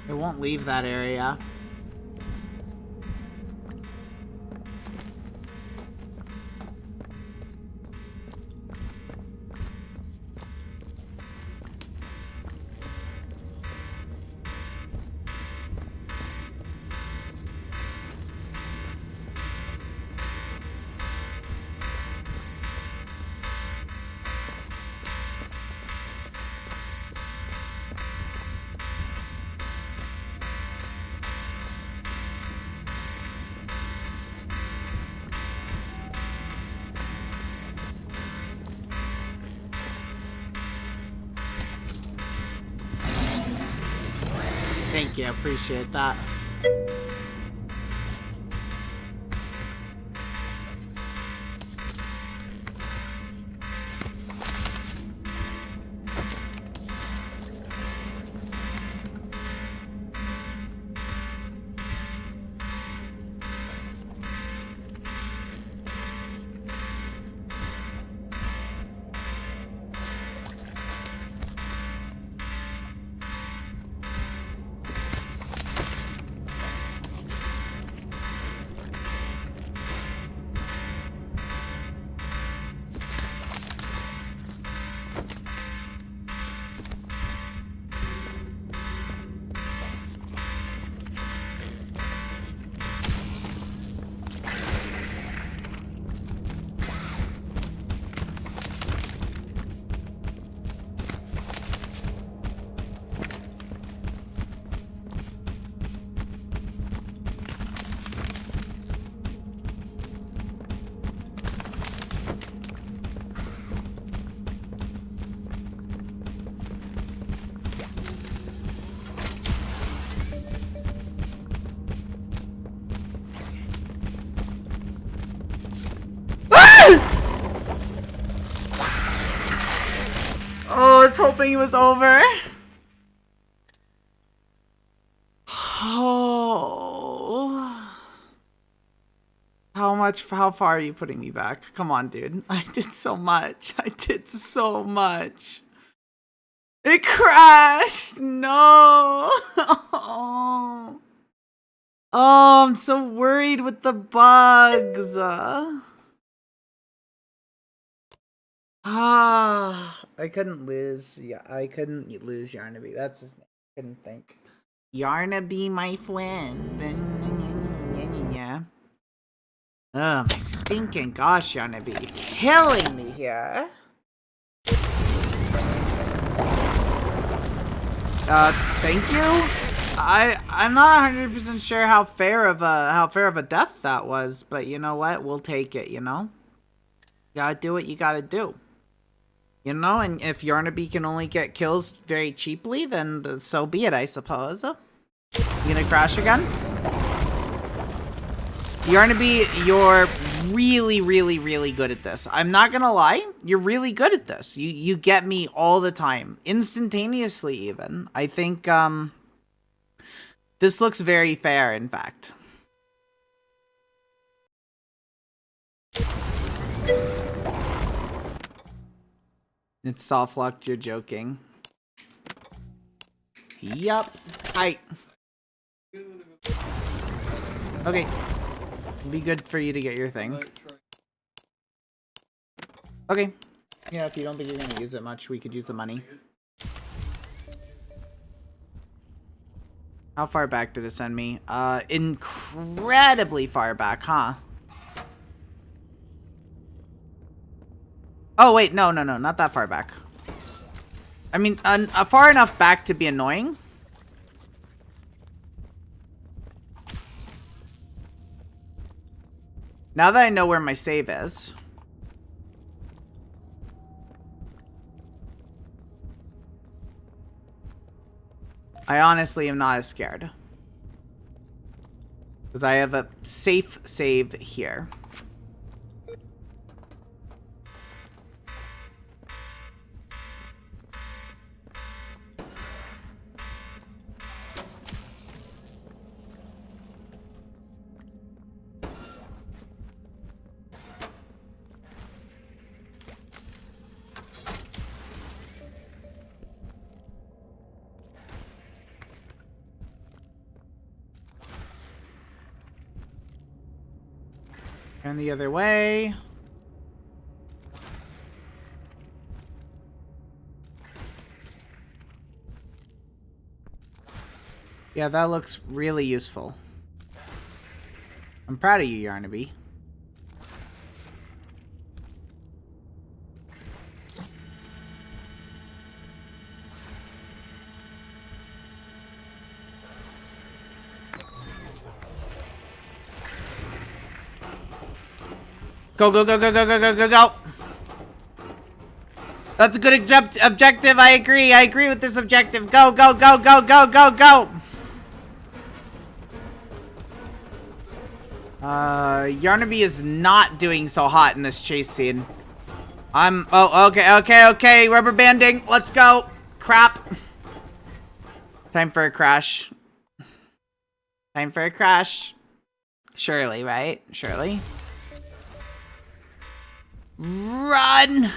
It won't leave that area. Thank you, appreciate that. Oh, I was hoping it was over. Oh. How far are you putting me back? Come on, dude. I did so much. I did so much. It crashed. No. Oh, I'm so worried with the bugs. I couldn't lose. Yeah, I couldn't lose Yarnaby. That's his name. I couldn't think. Yarnaby, my friend. Yeah. Oh, my stinking gosh, Yarnaby. You're killing me here. Thank you? I'm not 100% sure how fair of a death that was, but you know what? We'll take it, you know? You gotta do what you gotta do. You know, and if Yarnaby can only get kills very cheaply, then so be it, I suppose. You gonna crash again? Yarnaby, your really, really, really good at this. I'm not gonna lie. You're really good at this. You get me all the time. Instantaneously, even. I think, this looks very fair, in fact. It's soft-locked, you're joking. Yup. Hi. Okay. It'll be good for you to get your thing. Okay. Yeah, if you don't think you're gonna use it much, we could use the money. How far back did it send me? Incredibly far back, huh? Oh, wait, no, not that far back. I mean, far enough back to be annoying. Now that I know where my save is. I honestly am not as scared. Because I have a safe save here. Turn the other way. Yeah, that looks really useful. I'm proud of you, Yarnaby. Go, go, go, go, go, go, go, go, go. That's a good objective. I agree. I agree with this objective. Go, go, go, go, go, go, go. Yarnaby is not doing so hot in this chase scene. Oh, okay. Rubber banding. Let's go. Crap. Time for a crash. Time for a crash. Surely, right? Surely. Run!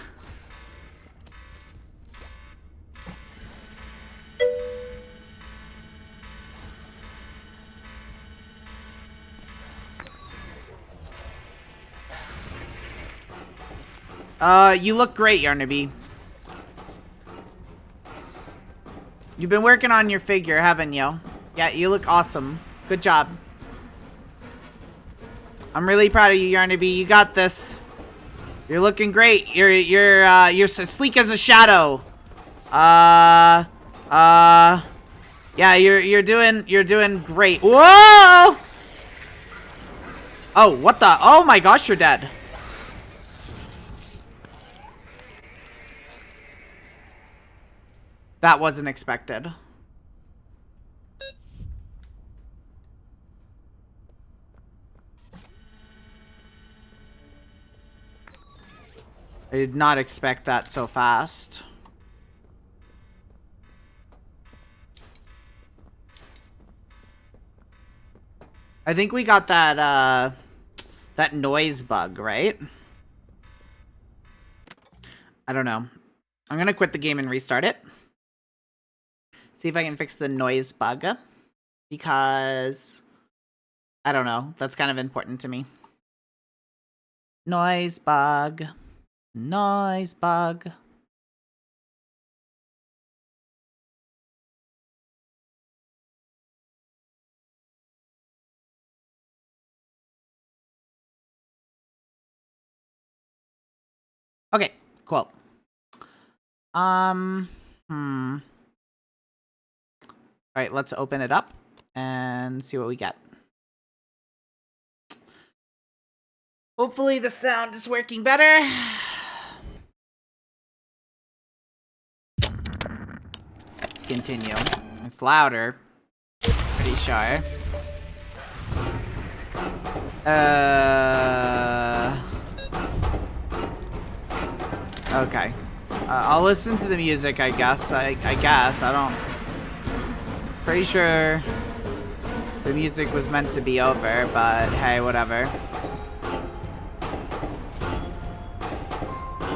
You look great, Yarnaby. You've been working on your figure, haven't you? Yeah, you look awesome. Good job. I'm really proud of you, Yarnaby. You got this. You're looking great. You're sleek as a shadow. Yeah, you're doing great. Whoa! Oh, what the? Oh my gosh, you're dead. That wasn't expected. I did not expect that so fast. I think we got that, that noise bug, right? I don't know. I'm gonna quit the game and restart it. See if I can fix the noise bug. Because... I don't know. That's kind of important to me. Noise bug. Noise bug. Okay, cool. Alright, let's open it up and see what we get. Hopefully the sound is working better. Continue. It's louder. Pretty sure. Okay. I'll listen to the music, I guess. I guess. I don't... Pretty sure the music was meant to be over, but hey, whatever.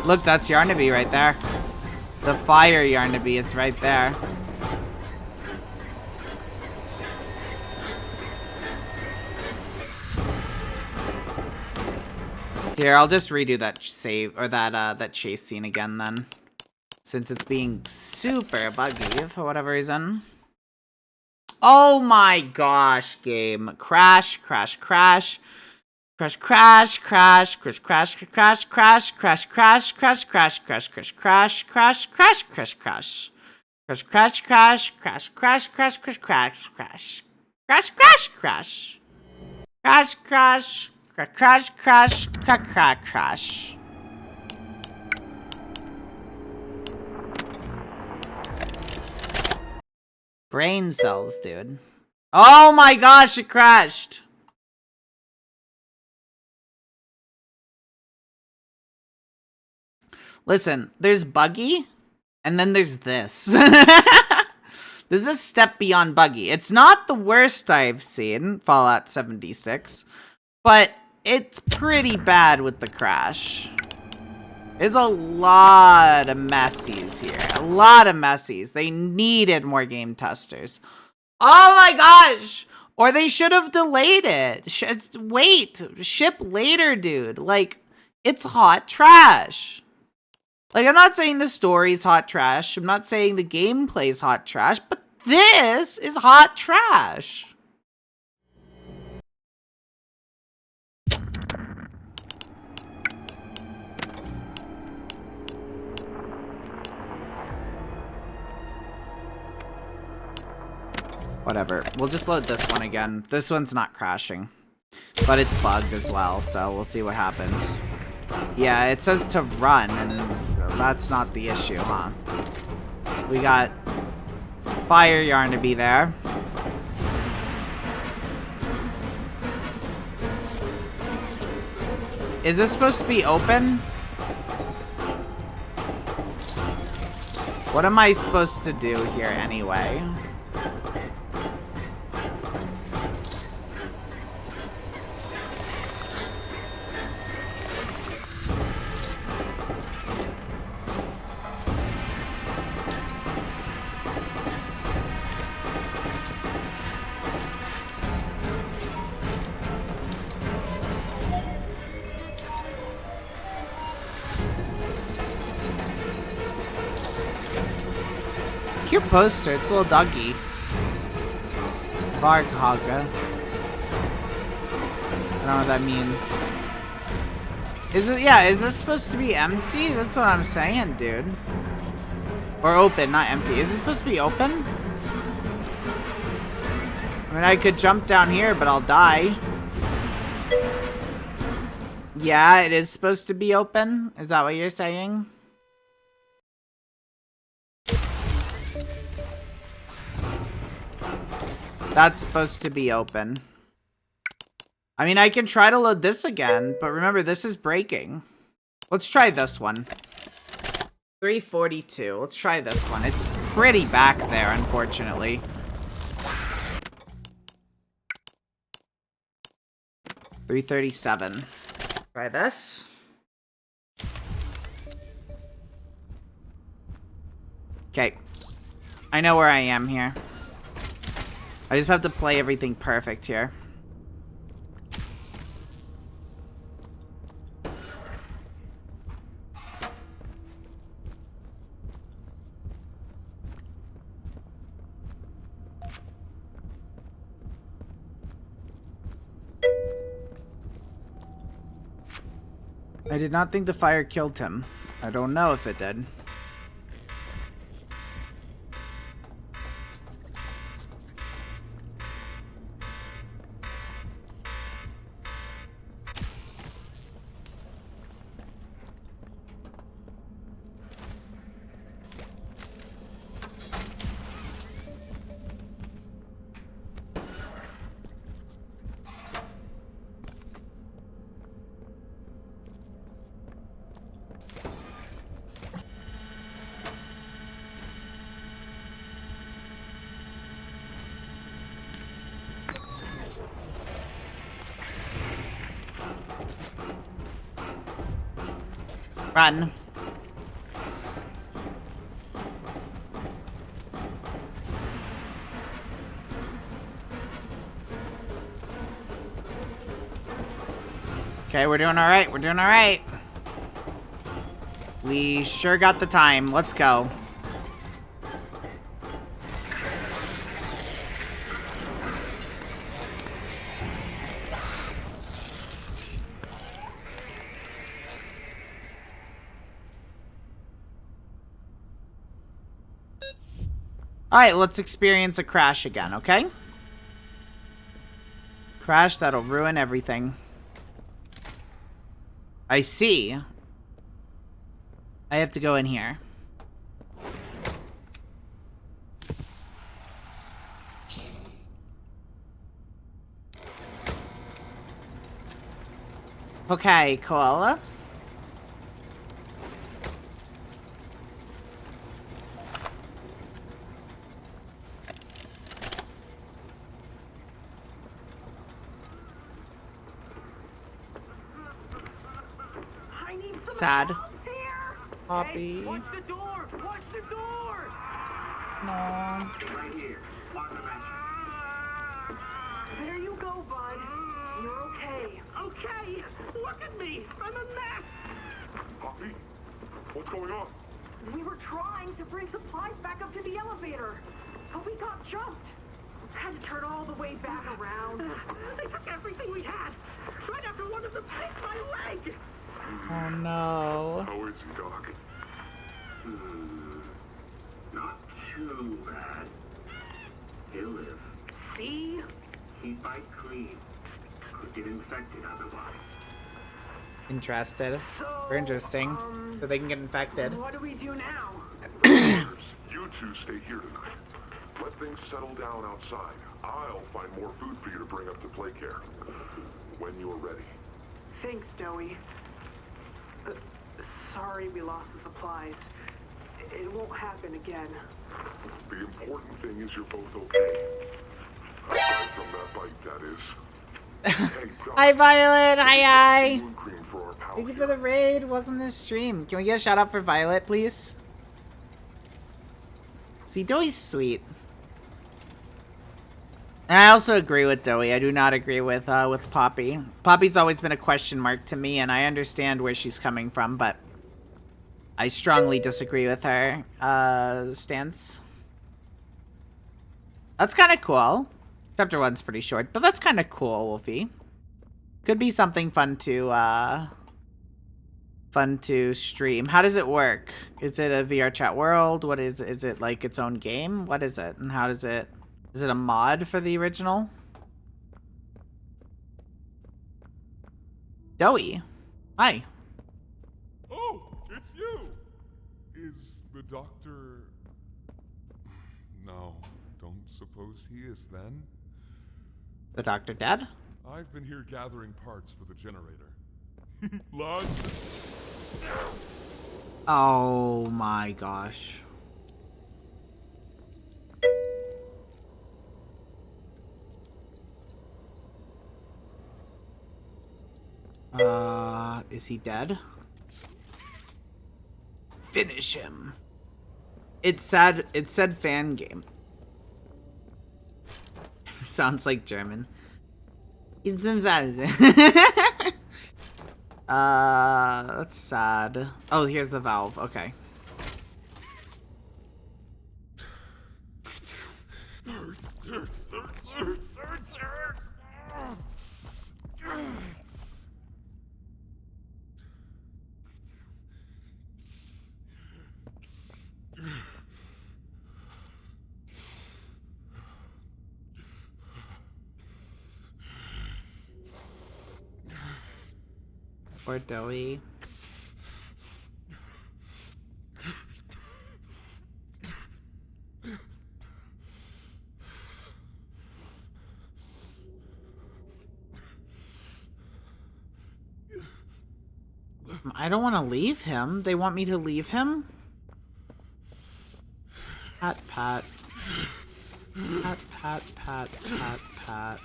Look, that's Yarnaby right there. The fire Yarnaby, it's right there. Here, I'll just redo that save, or that chase scene again then. Since it's being super buggy for whatever reason. Oh my gosh, game. Crash, crash, crash. Crash, crash, crash, crash, crash, crash, crash, crash, crash, crash, crash, crash, crash, crash, crash, crash, crash, crash. Crash, crash, crash, crash, crash, crash, crash, crash, crash. Crash, crash, crash. Crash, crash. Crash, crash, crash, crash, crash. Brain cells, dude. Oh my gosh, it crashed. Listen, there's buggy, and then there's this. This is a step beyond buggy. It's not the worst I've seen, Fallout 76, but it's pretty bad with the crash. There's a lot of messies here. A lot of messies. They needed more game testers. Oh my gosh! Or they should have delayed it. Wait, ship later, dude. Like, it's hot trash. Like, I'm not saying the story's hot trash. I'm not saying the gameplay's hot trash, but this is hot trash. Whatever. We'll just load this one again. This one's not crashing. But it's bugged as well, so we'll see what happens. Yeah, it says to run, and that's not the issue, huh? We got fire yarn to be there. Is this supposed to be open? What am I supposed to do here anyway? Cute poster, it's a little doggy. Varghaga. I don't know what that means. Is it, yeah, is this supposed to be empty? That's what I'm saying, dude. Or open, not empty. Is this supposed to be open? I mean, I could jump down here, but I'll die. Yeah, it is supposed to be open? Is that what you're saying? That's supposed to be open. I mean, I can try to load this again, but remember, this is breaking. Let's try this one. 342. Let's try this one. It's pretty back there, unfortunately. $337. Try this. Okay. I know where I am here. I just have to play everything perfect here. I did not think the fire killed him. I don't know if it did. Run. Okay, we're doing alright. We're doing alright. We sure got the time. Let's go. Alright, let's experience a crash again, okay? Crash that'll ruin everything. I see. I have to go in here. Okay, koala. Sad. Poppy. Watch the door! Watch the door! No. Right here. On the bench. There you go, bud. You're okay. Okay! Look at me! I'm a mess! Poppy, what's going on? We were trying to bring supplies back up to the elevator, but we got jumped. Had to turn all the way back around. They took everything we had! Right after one of them picked my leg! Oh no. How is he, Doc? Not too bad. He'll live. See? He'd bite clean. Could get infected otherwise. Interested. Very interesting. So they can get infected. What do we do now? You two stay here tonight. Let things settle down outside. I'll find more food for you to bring up to play care. When you're ready. Thanks, Joey. Sorry we lost the supplies. It won't happen again. The important thing is you're both okay. Aside from that bite, that is. Hey, Doc, Hi, Violet. Hi. blue and green for our pal Thank you here. for the raid. Welcome to the stream. Can we get a shout out for Violet, please? See, Doey's sweet. And I also agree with Doey. I do not agree with Poppy. Poppy's always been a question mark to me, and I understand where she's coming from, but I strongly disagree with her stance. That's kind of cool. Chapter 1's pretty short, but that's kind of cool, Wolfie. Could be something fun to stream. How does it work? Is it a VR chat world? What is it like its own game? What is it? And how does it, is it a mod for the original? Doey. Hi. Oh, it's you! Is the doctor... No, don't suppose he is then? The doctor dead? I've been here gathering parts for the generator. Lunch! Oh my gosh. Is he dead? Finish him. It said fan game. Sounds like German. That's sad. Oh, here's the valve. Okay. Hurts. Poor Doey. I don't want to leave him. They want me to leave him? Pat, pat. Pat, pat, pat, pat, pat.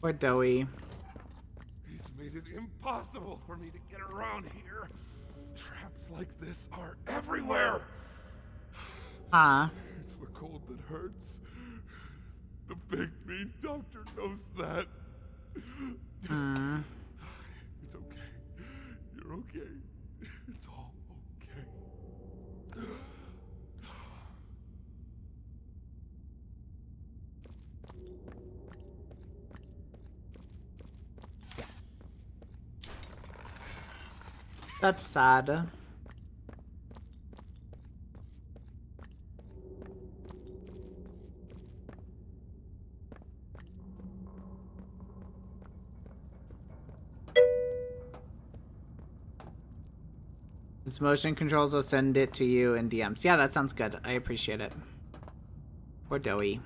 Poor Doey. He's made it impossible for me to get around here. Traps like this are everywhere. Huh? It's the cold that hurts. The big mean doctor knows that. Hmm. It's okay. You're okay. It's all okay. That's sad. His motion controls will send it to you in DMs. Yeah, that sounds good. I appreciate it. Poor Doey.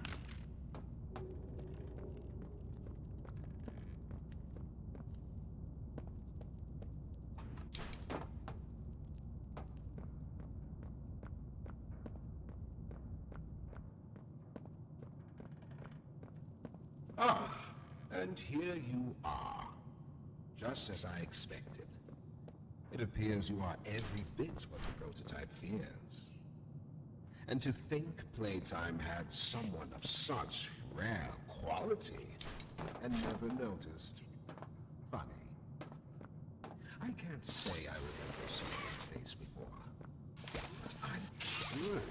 Ah, and here you are. Just as I expected. It appears you are every bit what the prototype fears. And to think Playtime had someone of such rare quality and never noticed. Funny. I can't say I remember seeing his face before. But I'm curious.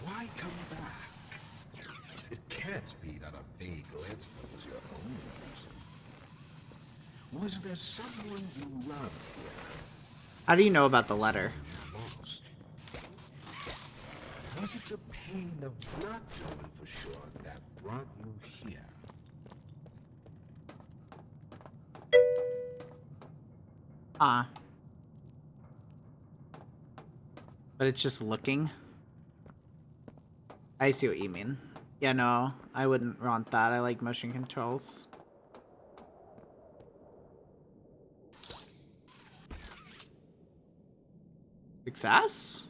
Why come back? It can't be that a vague letter was your only reason. Was there someone you loved here? How do you know about the letter? Lost? Was it the pain of not knowing for sure that brought you here? But it's just looking. I see what you mean. Yeah, no, I wouldn't want that. I like motion controls. Success?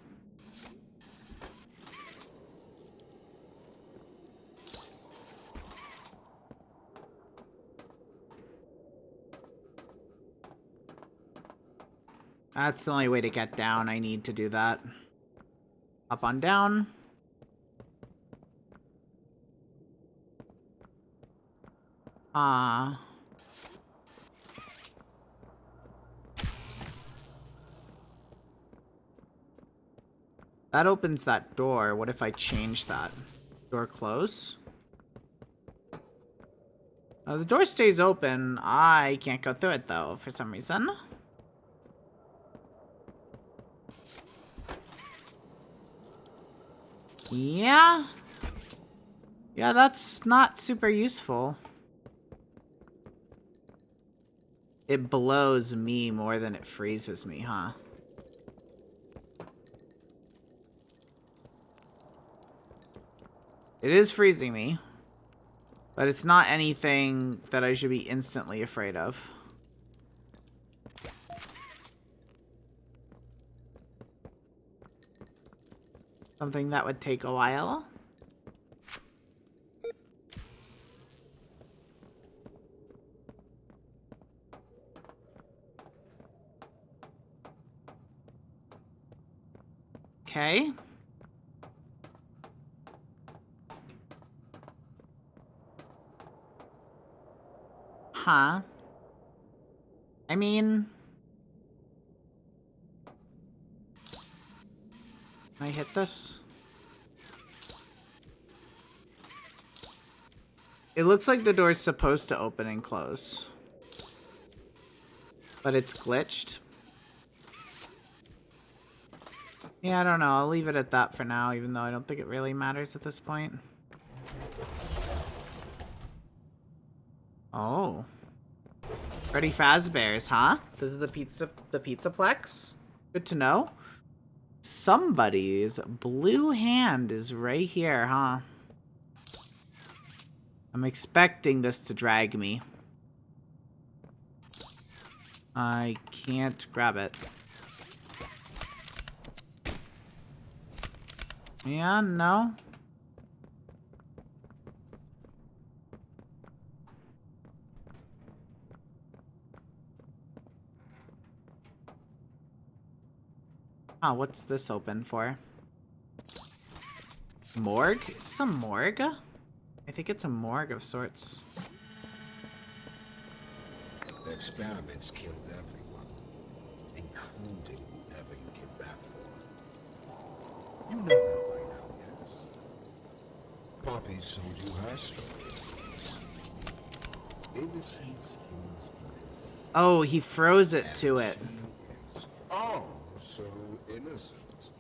That's the only way to get down. I need to do that. Up on down. That opens that door. What if I change that? Door close? The door stays open. I can't go through it though, for some reason. Yeah. Yeah, that's not super useful. It blows me more than it freezes me, huh? It is freezing me. But it's not anything that I should be instantly afraid of. Something that would take a while. Okay. Huh. I mean... Can I hit this? It looks like the door's supposed to open and close. But it's glitched. Yeah, I don't know. I'll leave it at that for now, even though I don't think it really matters at this point. Oh. Freddy Fazbear's, huh? This is the Pizzaplex? Good to know. Somebody's blue hand is right here, huh? I'm expecting this to drag me. I can't grab it. Yeah, no. Oh, what's this open for? Morgue? Is this a morgue? I think it's a morgue of sorts. The experiments killed everyone, including whoever you came back for. You know that by now, yes? Poppy sold you her story. Innocence is bliss. Oh, he froze it to it. Oh, so innocent.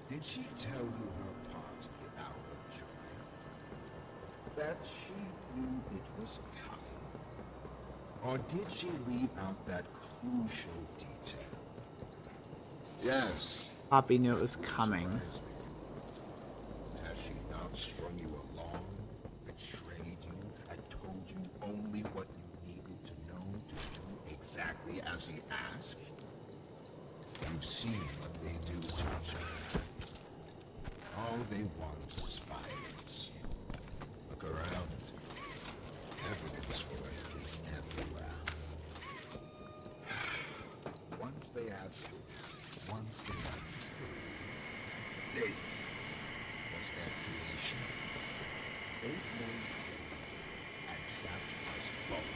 Did she tell you her part of the hour of joy? That she knew it was coming? Or did she leave out that crucial detail? Yes. Poppy knew it was coming. Has she not strung you along, betrayed you, and told you only what you needed to know to do exactly as he asked? You've seen what they do to each other. All they want is violence. Look around. Evidence for it is everywhere. Once they have truth, once they have truth, this was their creation. They made and trapped us both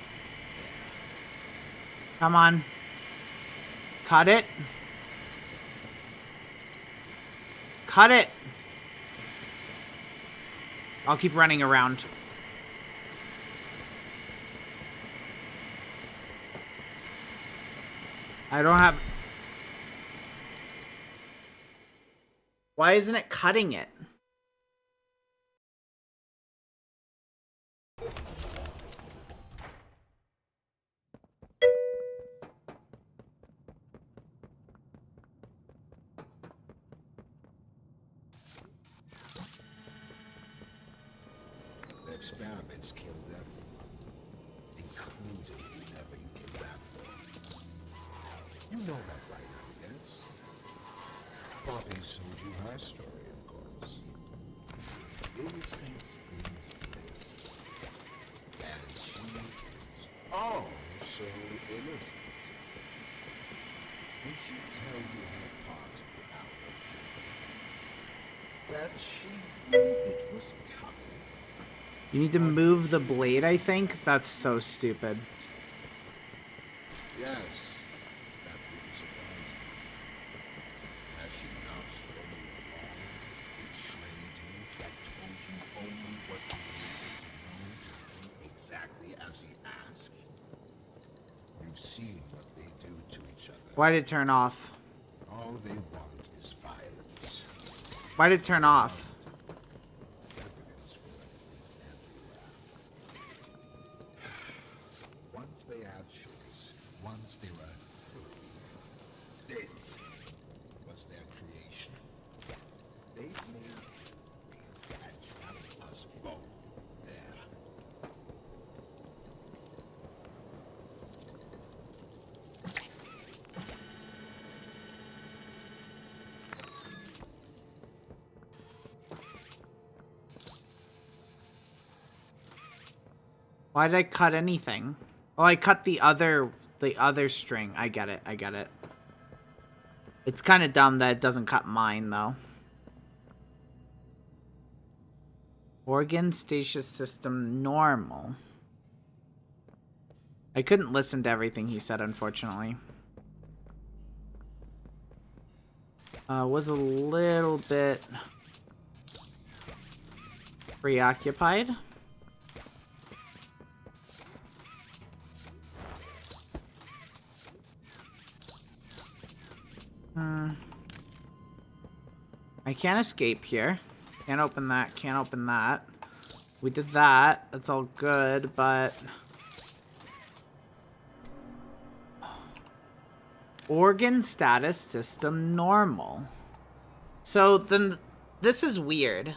there. Come on. Cut it. Cut it. I'll keep running around. I don't have... Why isn't it cutting it? The experiments killed everyone, including whoever you came back for. You know that right now, yes? Poppy sold you her story, of course. Innocence is bliss. And she is oh so innocent. Did she tell you her part of the hour? That she knew it was coming? You need to move the blade, I think? That's so stupid. Yes. That wouldn't surprise me. Has she not strung you along, betrayed you, and told you only what you needed to know to do exactly as he asked? You've seen what they do to each other. Why did it turn off? All they want is violence. Why did it turn off? Once they had choice, once they were free, this was their creation. They made and trapped us both there. Why did I cut anything? Oh, I cut the other string. I get it. I get it. It's kind of dumb that it doesn't cut mine, though. Organ stasis system normal. I couldn't listen to everything he said, unfortunately. Was a little bit preoccupied. I can't escape here. Can't open that. Can't open that. We did that. That's all good, but... Organ status system normal. So then this is weird.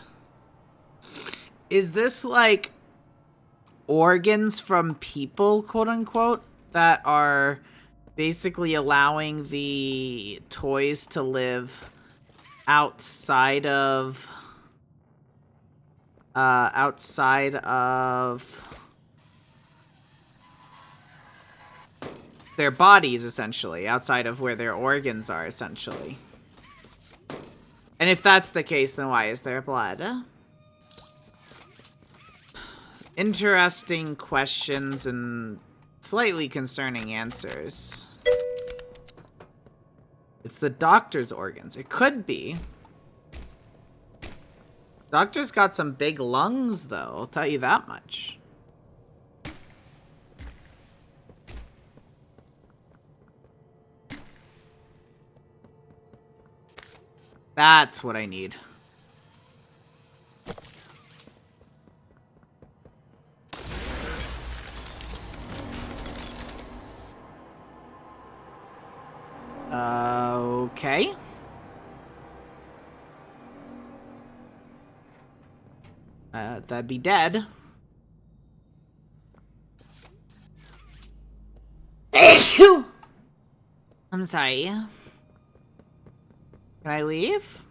Is this like organs from people, quote unquote, that are basically allowing the toys to live outside of their bodies, essentially, outside of where their organs are, essentially. And if that's the case, then why is there blood? Interesting questions and slightly concerning answers. It's the doctor's organs. It could be. Doctor's got some big lungs, though. I'll tell you that much. That's what I need. Okay. That'd be dead. I'm sorry. Can I leave?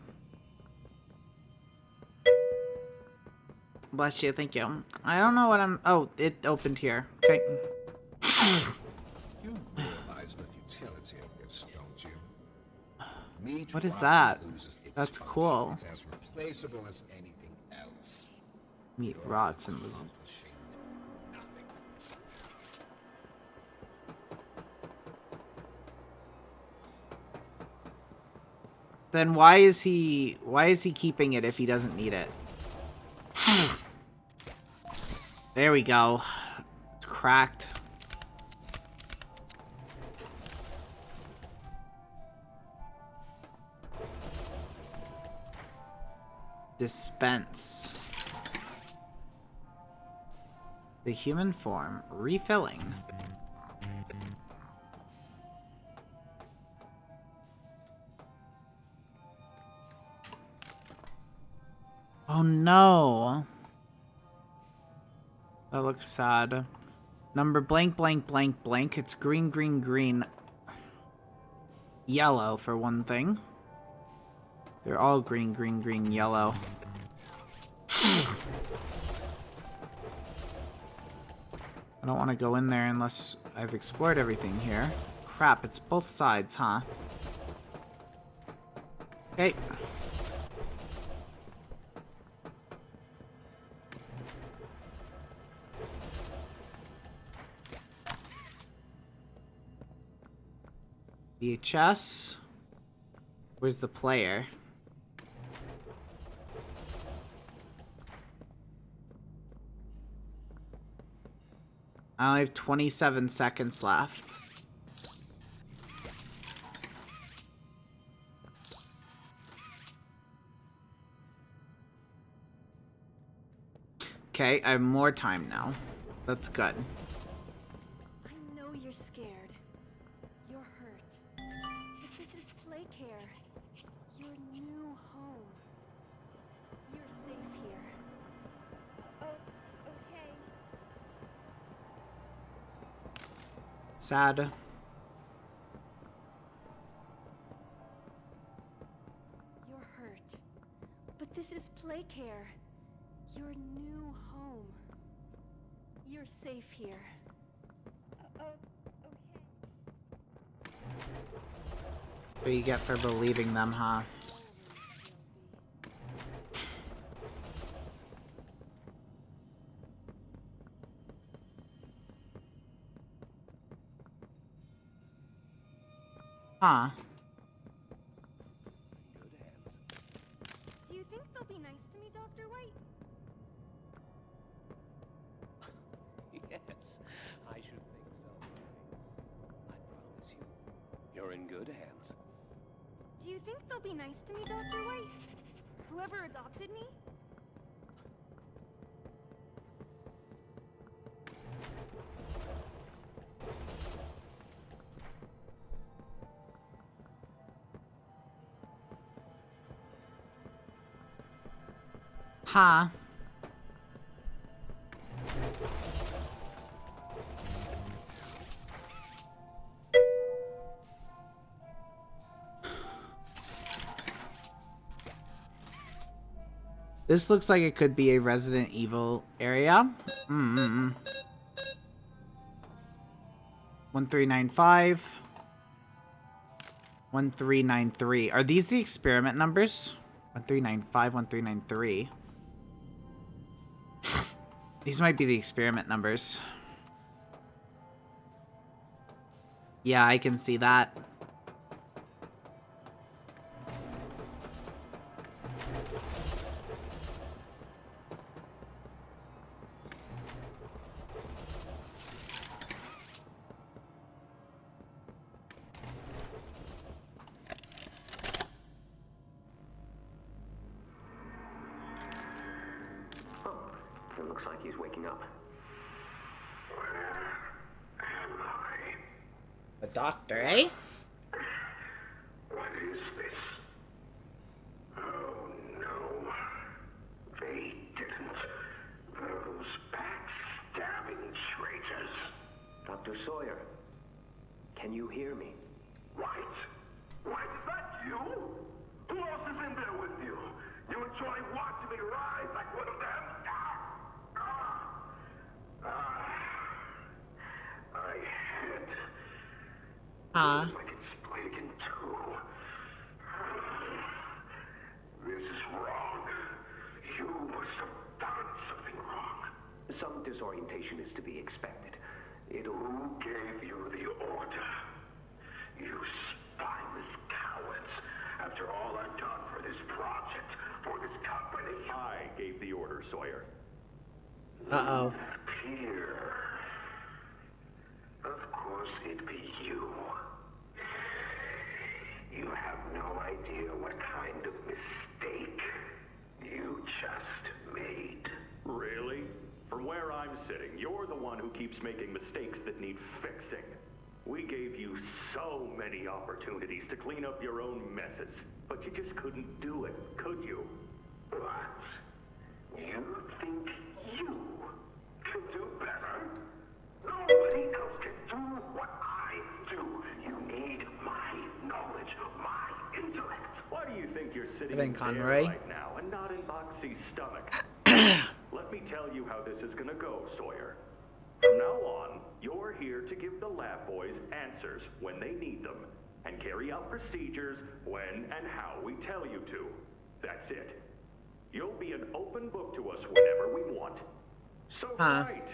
Bless you, thank you. I don't know what I'm... Oh, it opened here. Okay. You realize the futility of this, don't you? Meat What is rots that? and loses its That's function. cool. It's as replaceable as anything else. Meat rots and loses. Then why is he keeping it if he doesn't need it? There we go. It's cracked. Dispense. The human form. Refilling. Oh no. That looks sad. Number blank, blank, blank, blank. It's green, green, green. Yellow, for one thing. They're all green, green, green, yellow. I don't want to go in there unless I've explored everything here. Crap, it's both sides, huh? Okay. VHS. Where's the player? I only have 27 seconds left. Okay, I have more time now. That's good. I know you're scared. You're hurt. But this is Playcare. Your new home. You're safe here. Oh, okay. Sad. You're hurt. But this is Playcare. Your new home. You're safe here. What you get for believing them, huh? Huh. Do you think they'll be nice to me, Dr. White? Yes, I should think so. I promise you, you're in good hands. Do you think they'll be nice to me, Dr. White? Whoever adopted me? Huh. This looks like it could be a Resident Evil area. 1395. 1393. Are these the experiment numbers? 1395, 1393. These might be the experiment numbers. Yeah, I can see that. It looks like he's waking up. The doctor, eh? What is this? Oh no. They didn't. Those backstabbing traitors. Dr. Sawyer, can you hear me? White? White, is that you? Who else is in there with you? You enjoy watching me rise like one of them? My head. Like it's split in two. This is wrong. You must have done something wrong. Some disorientation is to be expected. Who gave you the order? You spineless cowards. After all I've done for this project, for this company. I gave the order, Sawyer. Uh-oh. Here. Of course it'd be you. You have no idea what kind of mistake you just made. Really? From where I'm sitting, you're the one who keeps making mistakes that need fixing. We gave you so many opportunities to clean up your own messes, but you just couldn't do it, could you? What? You think you can do better? Nobody else can do what I do. You need my knowledge, my intellect. Why do you think you're sitting Then there Conroy. right now and not in Boxy's stomach? Let me tell you how this is gonna go, Sawyer. From now on, you're here to give the lab boys answers when they need them, and carry out procedures when and how we tell you to. That's it. You'll be an open book to us whenever we want. So fight,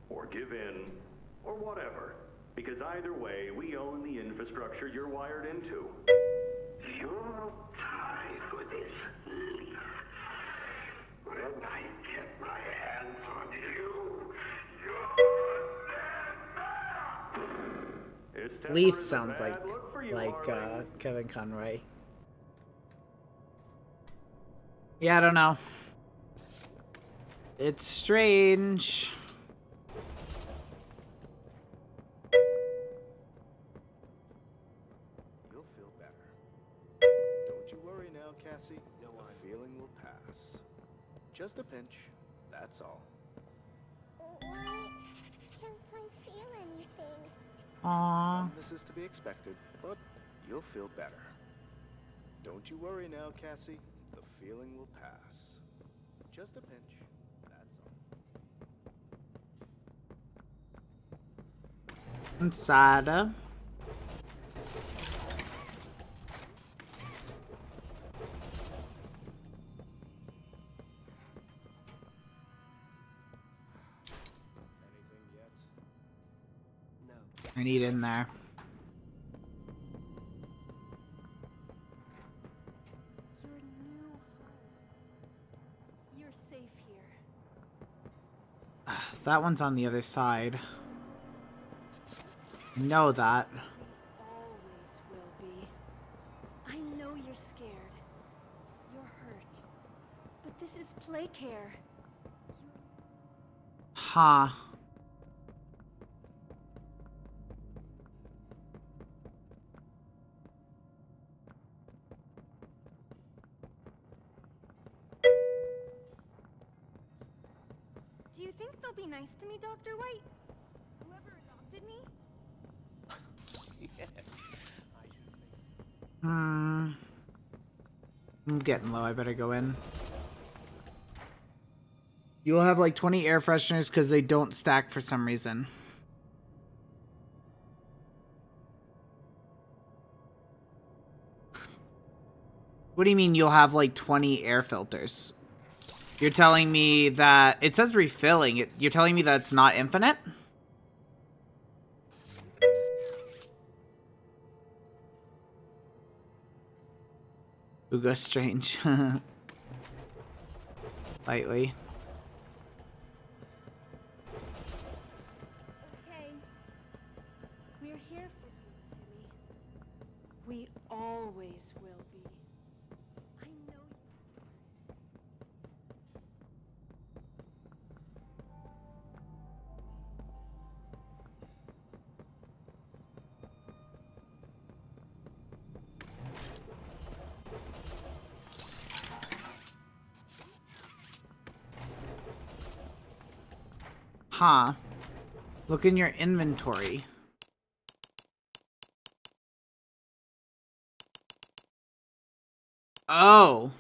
or give in, or whatever. Because either way, we own the infrastructure you're wired into. You'll die for this, Leaf. When I get my hands on you, you're dead. Leith sounds like Kevin Conroy. Yeah, I don't know. It's strange. You'll feel better. Don't you worry now, Cassie. The feeling will pass. Just a pinch, that's all. Why can't I feel anything? Aww. This is to be expected, but you'll feel better. Don't you worry now, Cassie. The feeling will pass. Just a pinch, that's all. I'm sad. I need in there. Your new home. You're safe here. That one's on the other side. I know that. Always will be. I know you're scared. You're hurt. But this is play care. Huh. Do you think they'll be nice to me, Dr. White? Whoever adopted me? Yes. I'm getting low. I better go in. You will have like 20 air fresheners because they don't stack for some reason. What do you mean you'll have like 20 air filters? You're telling me that it says refilling. You're telling me that it's not infinite? Ugo Strange. Lightly. Okay. We're here for you, Timmy. We always will be. I know Huh. Look in your inventory. Oh.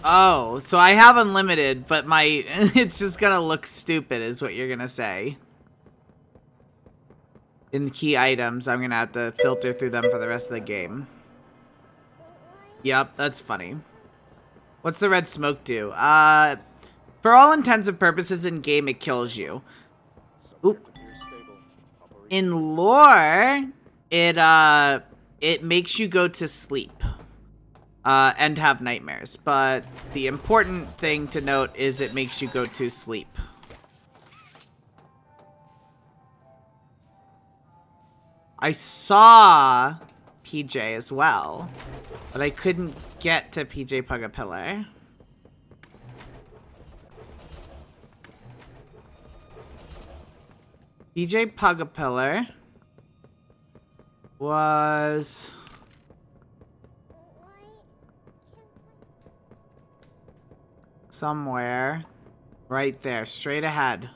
Oh, so I have unlimited, but my it's just gonna look stupid is what you're gonna say. In the key items, I'm gonna have to filter through them for the rest of the game. Yep, that's funny. What's the red smoke do? For all intents and purposes in game, it kills you. Oop. In lore, it makes you go to sleep. And have nightmares. But the important thing to note is it makes you go to sleep. I saw PJ as well, but I couldn't get to PJ Pugapillar. PJ Pugapillar was somewhere right there, straight ahead,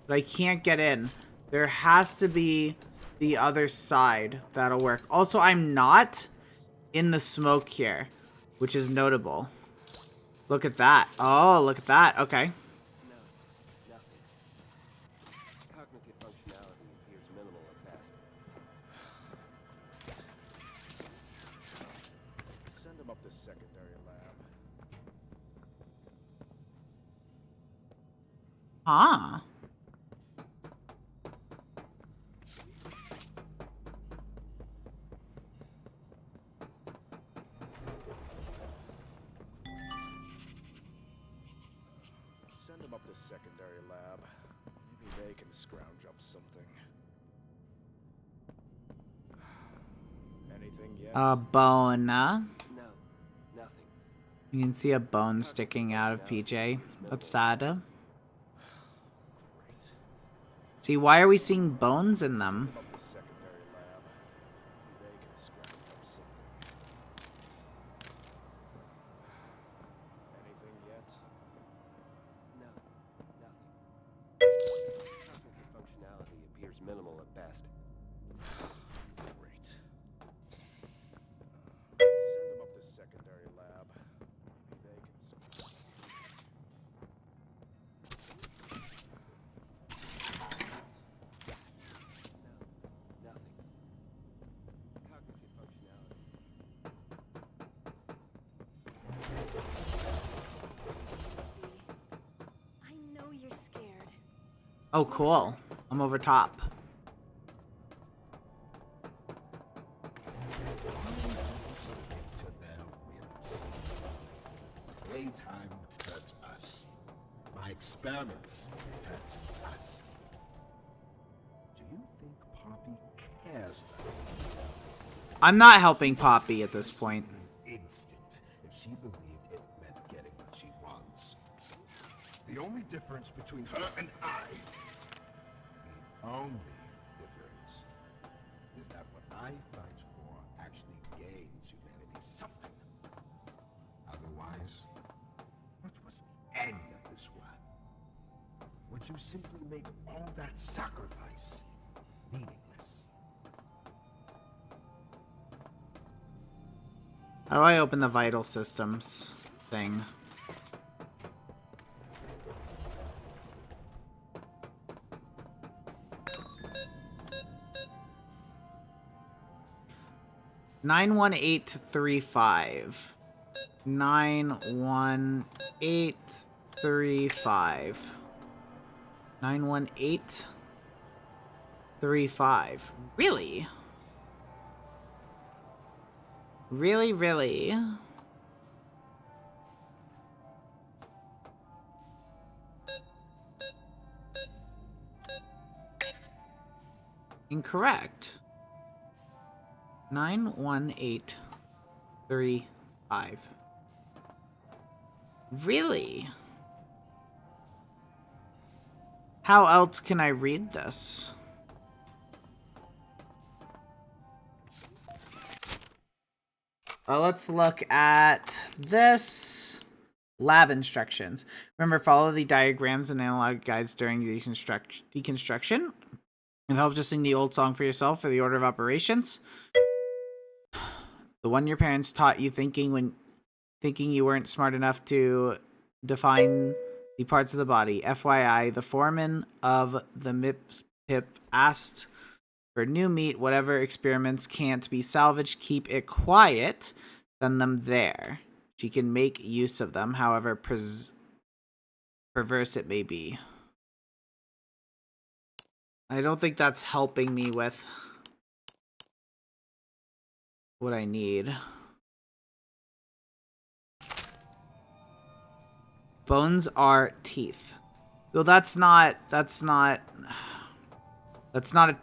but I can't get in. There has to be the other side that'll work. Also, I'm not in the smoke here, which is notable. Look at that. Oh, look at that. Okay. Cognitive functionality appears minimal at best. Send him up to secondary lab. Huh. Send him up to secondary lab. Maybe they can scrounge up something. Anything yet? A bone. No, nothing. You can see a bone sticking out of PJ. That's sad. See, why are we seeing bones in them? Up to secondary lab. Maybe they can scrounge up something. Anything yet? No, nothing. Cognitive functionality appears minimal at best. Great. Send him up to secondary lab. Maybe they can Nothing. Cognitive functionality. I know you're scared. Oh, cool. I'm over top. To their whims. Playtime hurts us. My experiments hurt us. Do you think Poppy cares about I'm not helping Poppy at this point. instinct if she believed it meant getting what she wants? The only difference between her and I, the only difference, is that what I fight for actually gains humanity something. Otherwise, what was any of this worth? Would you simply make all that sacrifice meaningless? How do I open the vital systems thing? 91835. 91835. 91835. Really? Really, really? Incorrect. 91835. Really? How else can I read this? Let's look at this. Lab instructions. Remember, follow the diagrams and analog guides during deconstruction. It helps to sing the old song for yourself for the order of operations. The one your parents taught you thinking you weren't smart enough to define the parts of the body. FYI, the foreman of the MIPS asked for new meat. Whatever experiments can't be salvaged, keep it quiet. Send them there. She can make use of them, however perverse it may be. I don't think that's helping me with what I need. Bones are teeth. Well, that's not a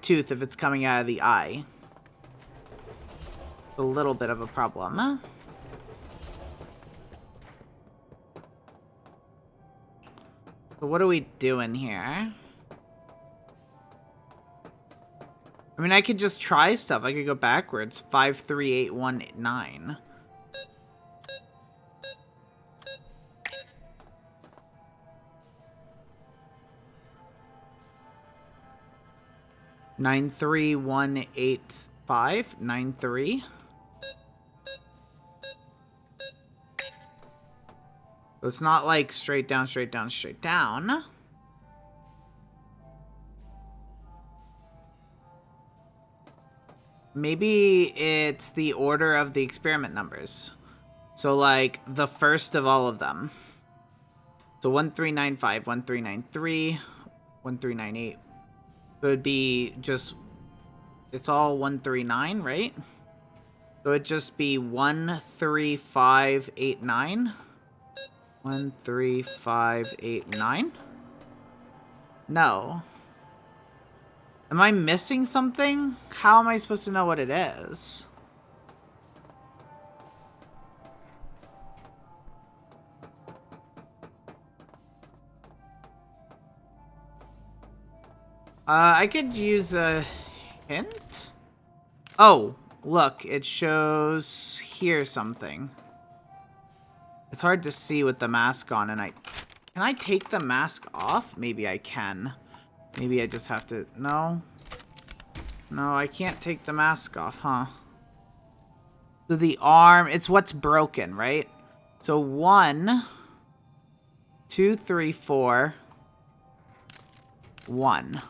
tooth if it's coming out of the eye. A little bit of a problem. So what are we doing here? I mean, I could just try stuff. I could go backwards. 5, 3, 8, 1, 9. Nine 3 1 8 5 9 3. So it's not like straight down, straight down, straight down. Maybe it's the order of the experiment numbers. So like the first of all of them. So 1395, 1393, 1398. It would be just, it's all 139, right? So it'd just be 13589. 13589. No. Am I missing something? How am I supposed to know what it is? I could use a hint? Oh, look, it shows here something. It's hard to see with the mask on, and can I take the mask off? Maybe I can. Maybe I just have to, no. No, I can't take the mask off, huh? So the arm, it's what's broken, right? So 1, 2, 3, 4, 1.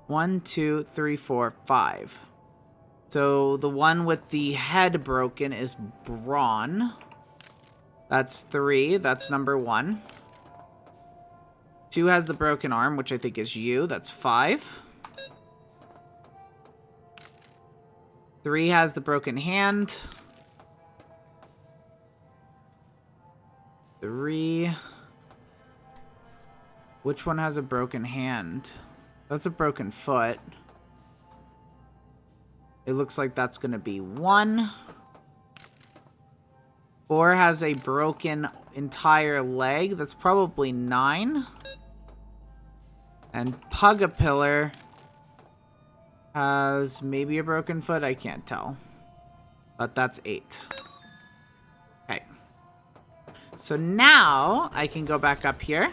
1, 2, 3, 4, 5. So the one with the head broken is brawn. That's 3. That's number 1. 2 has the broken arm, which I think is you. That's 5. 3 has the broken hand. 3. Which one has a broken hand? That's a broken foot. It looks like that's going to be 1. 4 has a broken entire leg. That's probably 9. And Pugapillar has maybe a broken foot. I can't tell. But that's 8. Okay. So now I can go back up here.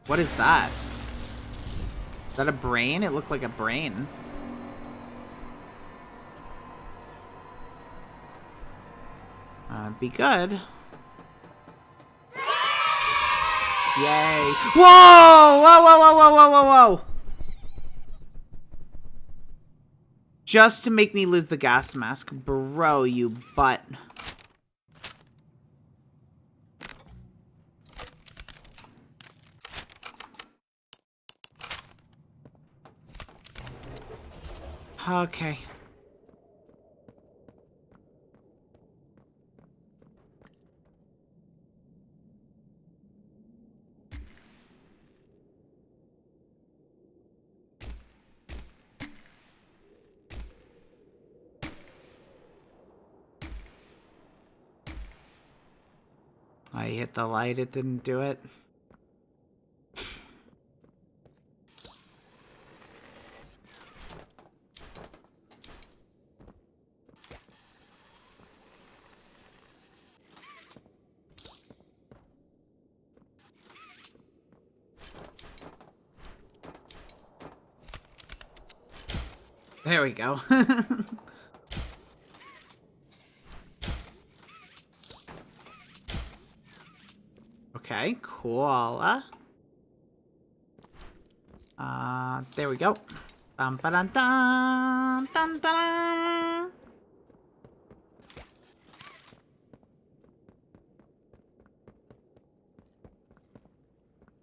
What is that? Is that a brain? It looked like a brain. Be good. Yay. Whoa! Whoa, whoa, whoa, whoa, whoa, whoa, whoa! Just to make me lose the gas mask. Bro, you butt. Okay. I hit the light, it didn't do it. There we go. Okay, koala. There we go. Bum ba dun dun dun dun.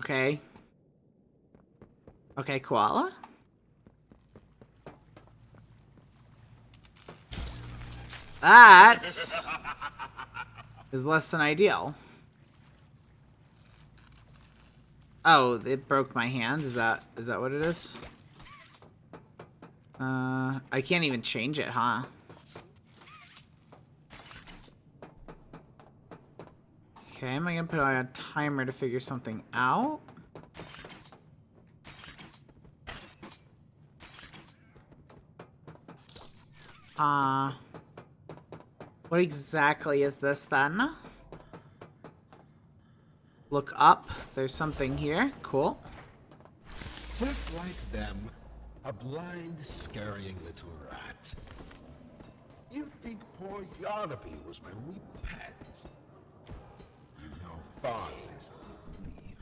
Okay. Okay, koala. That is less than ideal. Oh, it broke my hand. Is that what it is? I can't even change it, huh? Okay, am I gonna put on a timer to figure something out? What exactly is this then? Look up. There's something here. Cool. Just like them, a blind, scurrying little rat. You think poor Yarnaby was my wee pet? You know far less than you believe.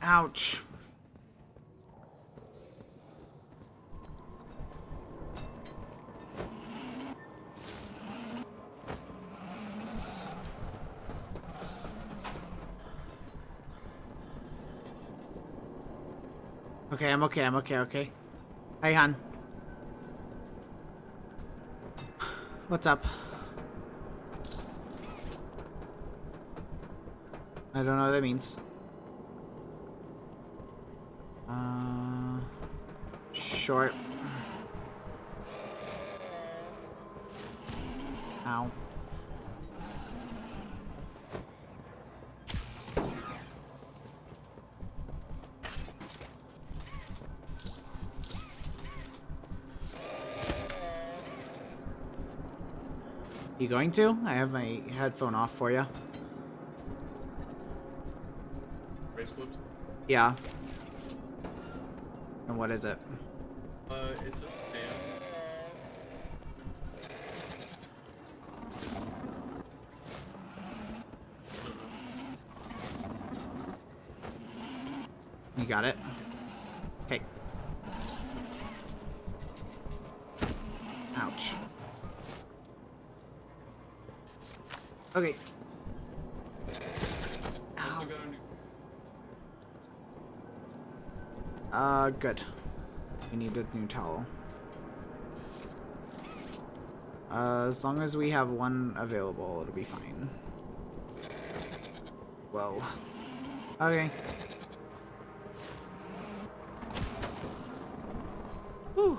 Ouch. Okay, I'm okay, okay. Hey, hon. What's up? I don't know what that means. Short. Ow. You going to? I have my headphone off for you. Race whoops? Yeah. And what is it? It's a fan. You got it? Okay. Ouch. Okay. Good. We need a new towel. As long as we have one available, it'll be fine. Whoa. Okay. Whew.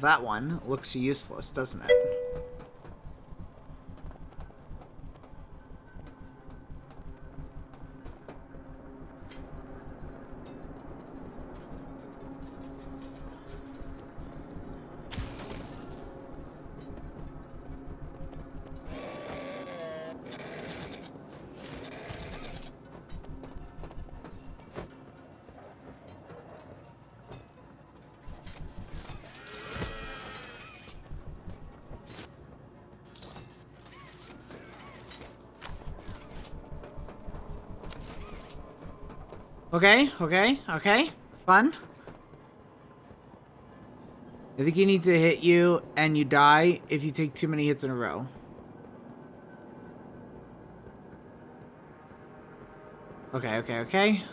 That one looks useless, doesn't it? Okay. Fun. I think he needs to hit you and you die if you take too many hits in a row. Okay.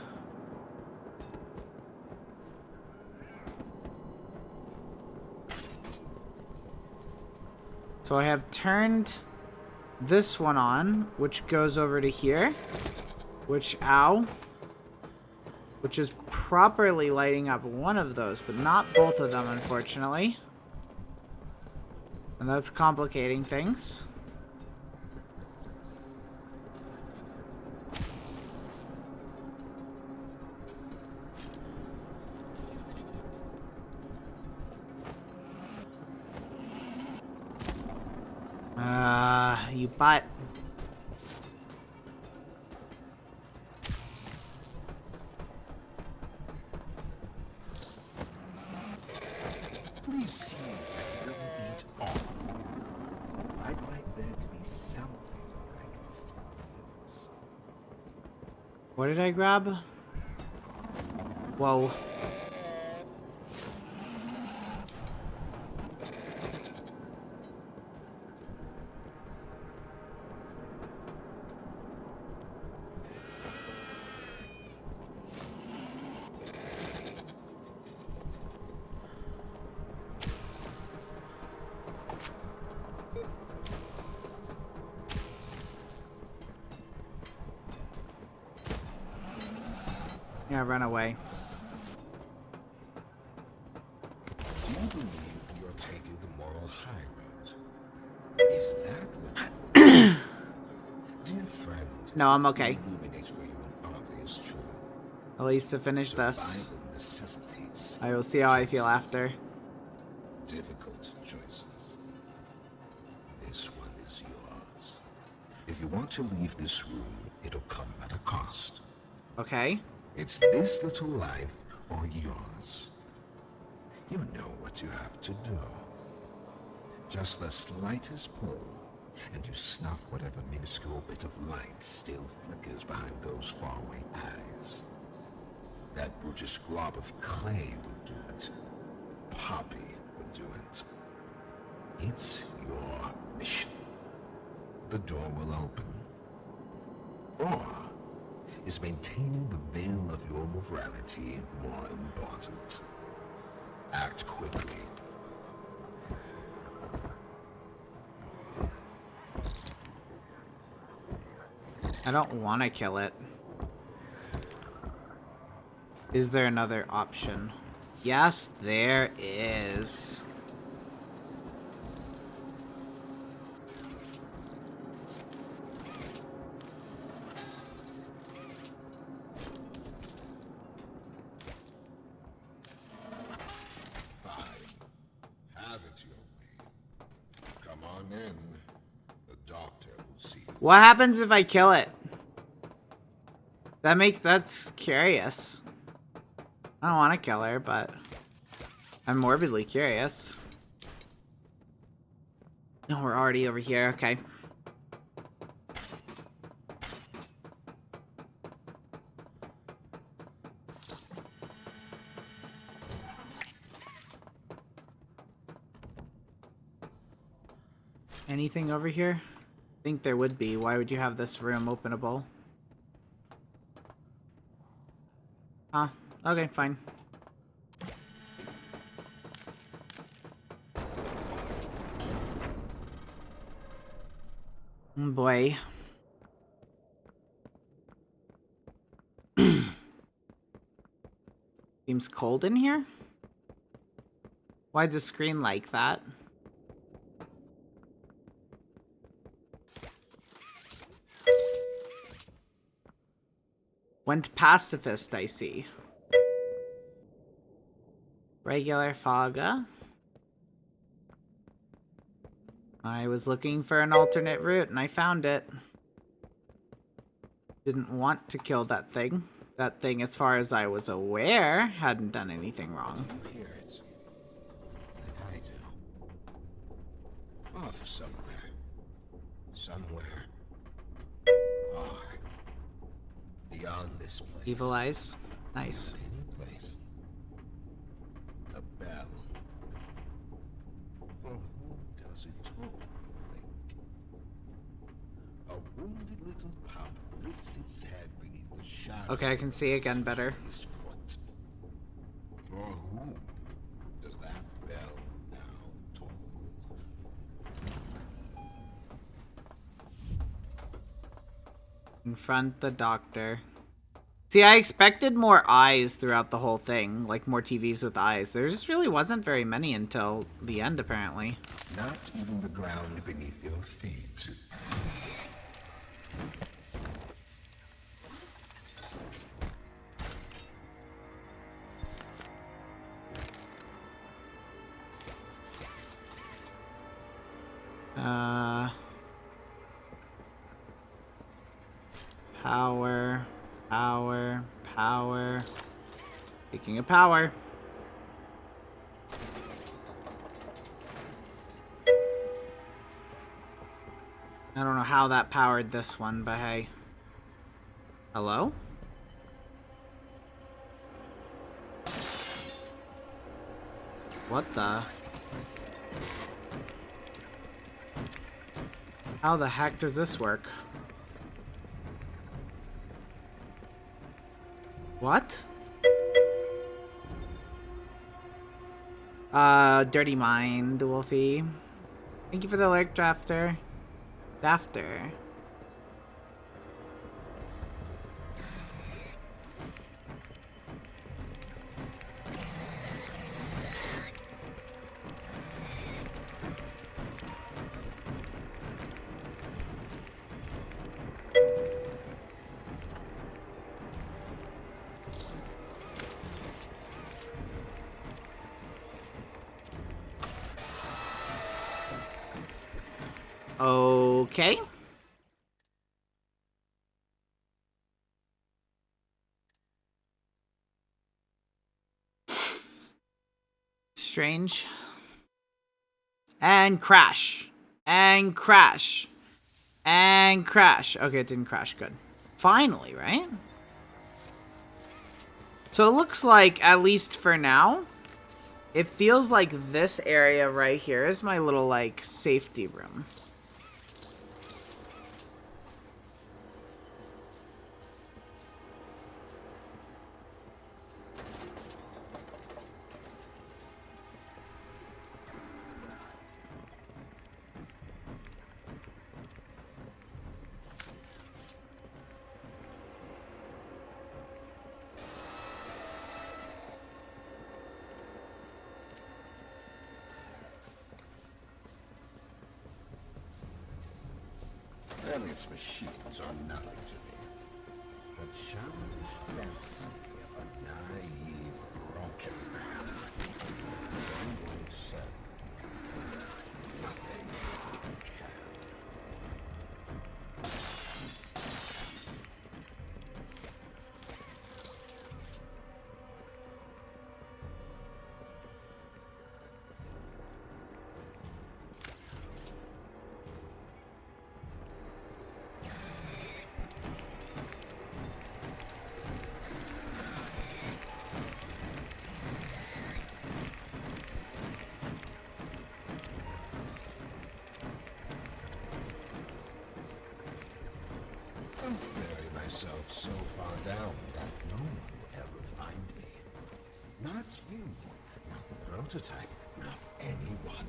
So I have turned this one on, which goes over to here. Which is properly lighting up one of those, but not both of them, unfortunately. And that's complicating things. You butt. Please see that he doesn't eat all. I'd like there to be something I can still use. What did I grab? Whoa. Yeah, run away. Do you believe you're taking the moral high road? Is that what Dear friend, No, I'm okay. illuminates for you an obvious truth. At least to finish this. Survival necessitates I will see how I feel after. difficult choices. This one is yours. If you want to leave this room, it'll come at a cost. Okay. It's this little life or yours. You know what you have to do. Just the slightest pull, and you snuff whatever minuscule bit of light still flickers behind those faraway eyes. That brutish glob of clay would do it. Poppy would do it. It's your mission. The door will open. Or is maintaining the veil of your morality more important? Act quickly. I don't want to kill it. Is there another option? Yes, there is. Have it your way. Come on in. The doctor will see you. What happens if I kill it? That's curious. I don't want to kill her, but I'm morbidly curious. No, we're already over here. Okay. Anything over here? I think there would be. Why would you have this room openable? Huh. Okay, fine. Oh boy. Seems cold in here? Why'd the screen like that? Went pacifist, I see. Regular Faga. I was looking for an alternate route and I found it. Didn't want to kill that thing. That thing, as far as I was aware, hadn't done anything wrong. I do. Off somewhere. Somewhere. Far. Beyond this place. Evil eyes. Nice. Any place. A bell. For whom does it toll, you think? A wounded little pup lifts its head beneath the shadow. Okay, I can see again better. For whom does that bell now toll? Confront the doctor. See, I expected more eyes throughout the whole thing, like more TVs with eyes. There just really wasn't very many until the end, apparently. Not even the ground beneath your feet. Power, power, power. Speaking of power. I don't know how that powered this one, but hey. Hello? What the? How the heck does this work? What? Dirty Mind, Wolfie. Thank you for the alert, Drafter. Drafter. Okay. Strange. And crash. And crash. And crash. Okay, it didn't crash. Good. Finally, right? So it looks like, at least for now, it feels like this area right here is my little, like, safety room. And its machines are nothing to me. The childish fantasy of a naive, broken man. Someone said nothing can. I'm burying myself so far down that no one will ever find me. Not you, not the prototype, not anyone.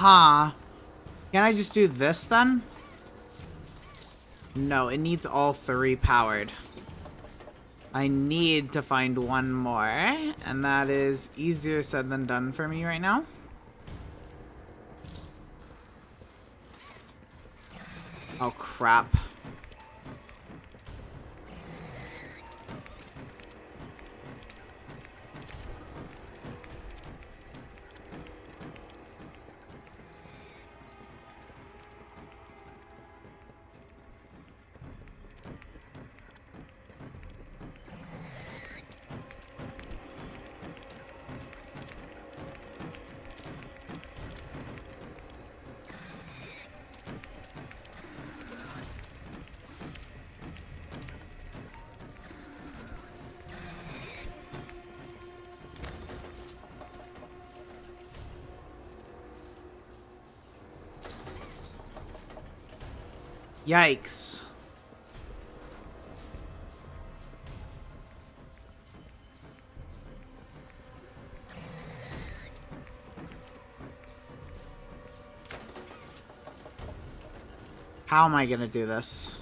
Huh. Can I just do this then? No, it needs all 3 powered. I need to find one more, and that is easier said than done for me right now. Oh, crap. Yikes. How am I gonna do this?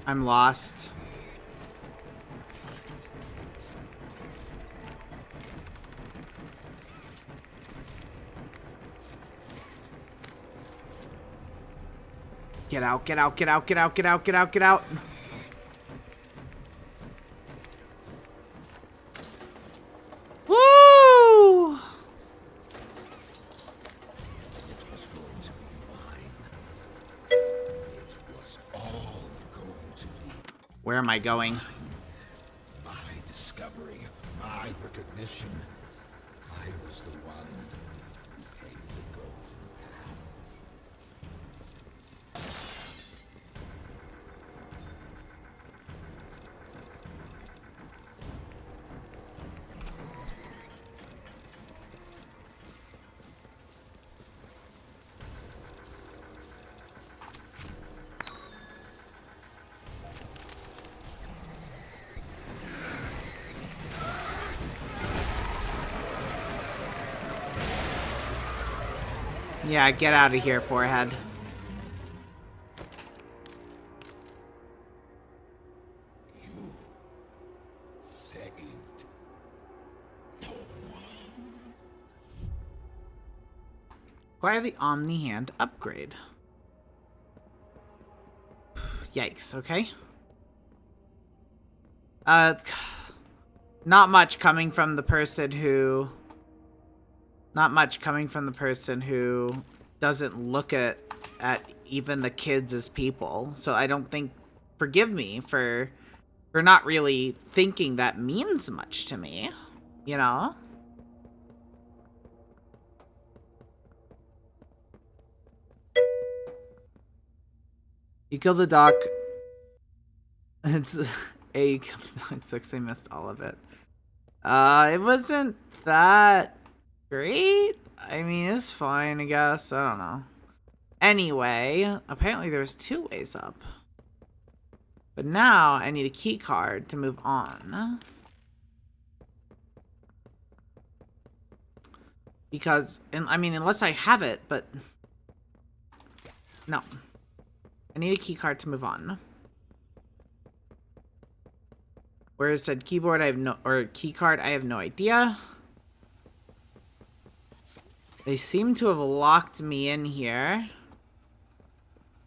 I'm lost. Get out, get out, get out, get out, get out, get out, get out. Woo! Where am I going? My discovery, my recognition. I was the one who paved the golden Yeah, get out of here, forehead. saved. Acquire the Omni Hand upgrade. Yikes, okay. Not much coming from the person who... Not much coming from the person who doesn't look at even the kids as people. So I don't think... Forgive me for not really thinking that means much to me. You know? You kill the doc. It's A, you killed the dog 6. I missed all of it. It wasn't that great. I mean, it's fine, I guess. I don't know. Anyway, apparently there's 2 ways up. But now I need a key card to move on. Because, I mean, unless I have it, but... No. I need a key card to move on. Where it said keyboard, I have no... Or key card, I have no idea. They seem to have locked me in here.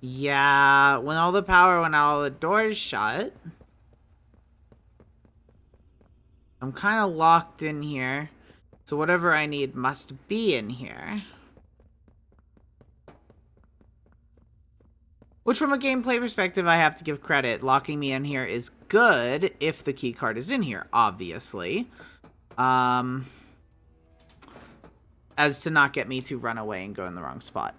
Yeah, when all the power went out, all the doors shut. I'm kind of locked in here. So whatever I need must be in here. Which, from a gameplay perspective, I have to give credit. Locking me in here is good if the key card is in here, obviously. As to not get me to run away and go in the wrong spot.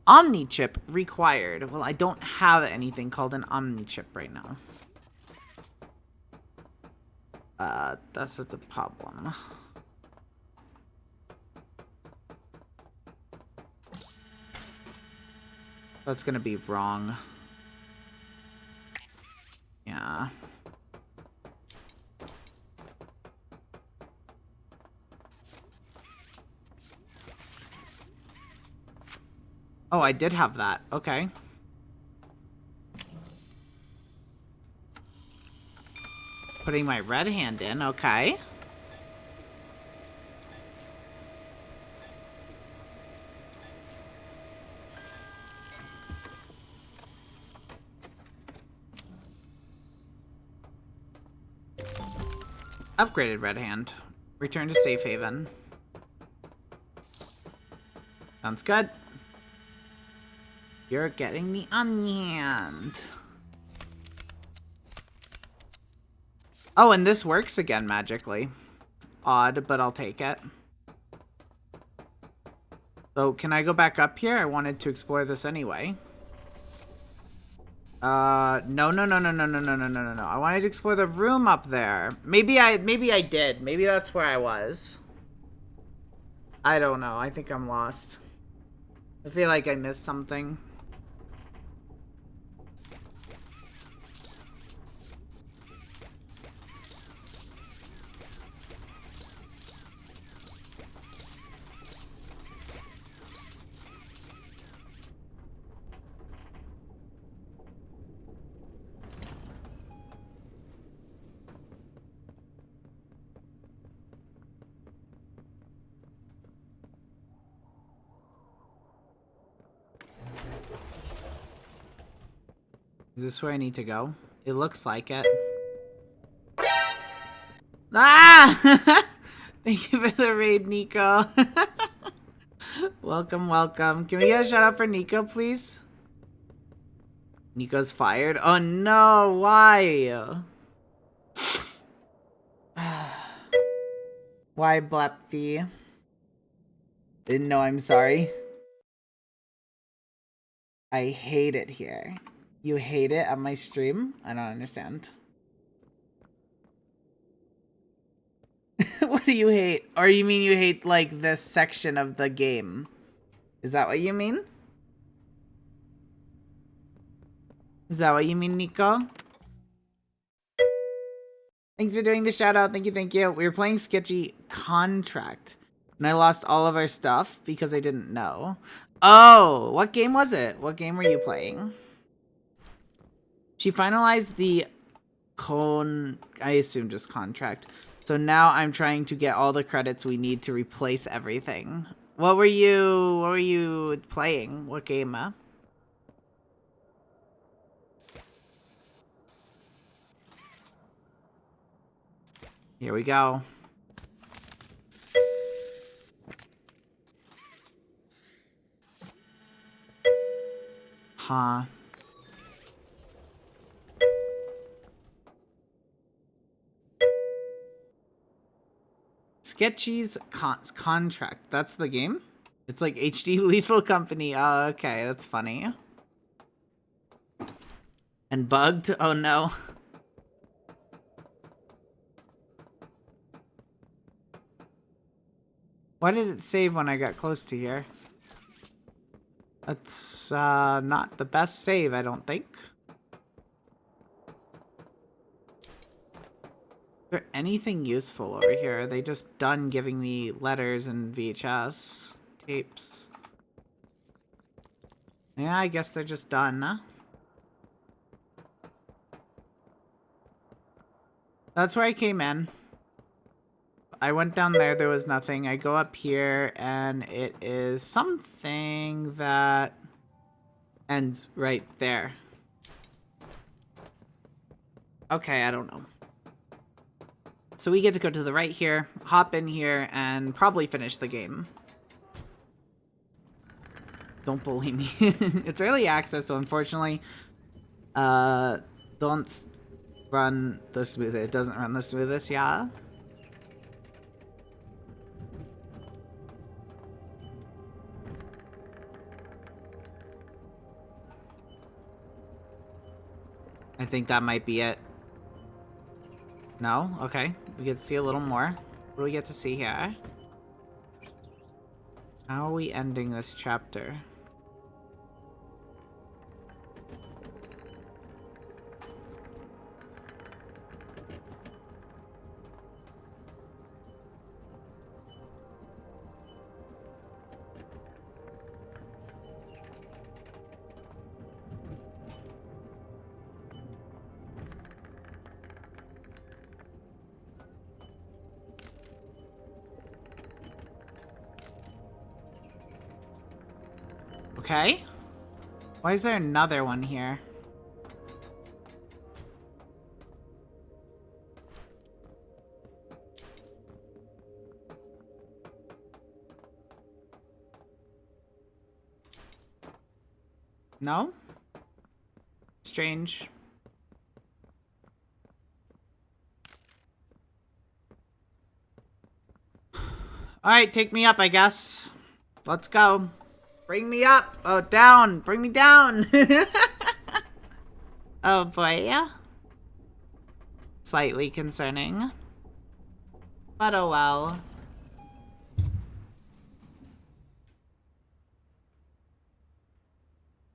Omni chip required. Well, I don't have anything called an Omni chip right now. That's just a problem. That's gonna be wrong. Yeah. Oh, I did have that. Okay. Putting my red hand in. Okay. Upgraded red hand. Return to safe haven. Sounds good. You're getting the Omni hand. Oh, and this works again magically. Odd, but I'll take it. So, can I go back up here? I wanted to explore this anyway. No. I wanted to explore the room up there. Maybe I did. Maybe that's where I was. I don't know. I think I'm lost. I feel like I missed something. Is this where I need to go? It looks like it. Ah! Thank you for the raid, Nico. Welcome, welcome. Can we get a shout out for Nico, please? Nico's fired? Oh no, why? Why, Blepty? Didn't know, I'm sorry. I hate it here. You hate it on my stream? I don't understand. What do you hate? Or you mean you hate, like, this section of the game? Is that what you mean? Is that what you mean, Nico? Thanks for doing the shout out. Thank you, thank you. We were playing Sketchy Contract. And I lost all of our stuff because I didn't know. Oh, what game was it? What game were you playing? She finalized the I assume just contract. So now I'm trying to get all the credits we need to replace everything. What were you playing? What game, huh? Here we go. Huh. Sketchy's Contract. That's the game? It's like HD Lethal Company. Oh, okay. That's funny. And bugged? Oh, no. Why did it save when I got close to here? That's not the best save, I don't think. Is there anything useful over here? Are they just done giving me letters and VHS tapes? Yeah, I guess they're just done, huh? That's where I came in. I went down there was nothing. I go up here, and it is something that ends right there. Okay, I don't know. So we get to go to the right here, hop in here, and probably finish the game. Don't bully me. It's early access, so unfortunately, don't run the smoothest. It doesn't run the smoothest, yeah? I think that might be it. No? Okay. We get to see a little more. What do we get to see here? How are we ending this chapter? Okay. Why is there another one here? No? Strange. Alright, take me up, I guess. Let's go. Bring me up. Oh, down. Bring me down. Oh, boy. Slightly concerning. But oh well.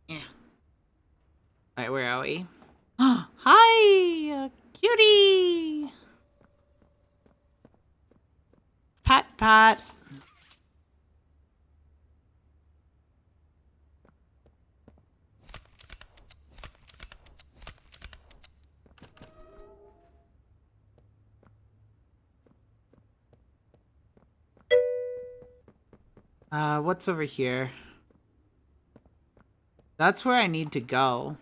Yeah. Alright, where are we? Hi! Cutie! Pat, pat. What's over here? That's where I need to go.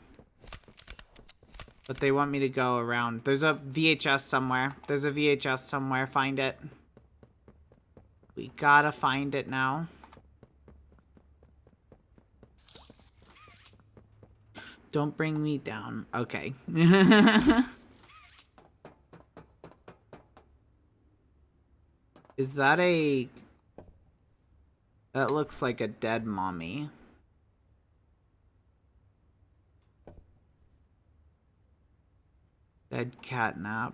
But they want me to go around. There's a VHS somewhere. There's a VHS somewhere. Find it. We gotta find it now. Don't bring me down. Okay. Is that a... That looks like a dead mommy. Dead catnap.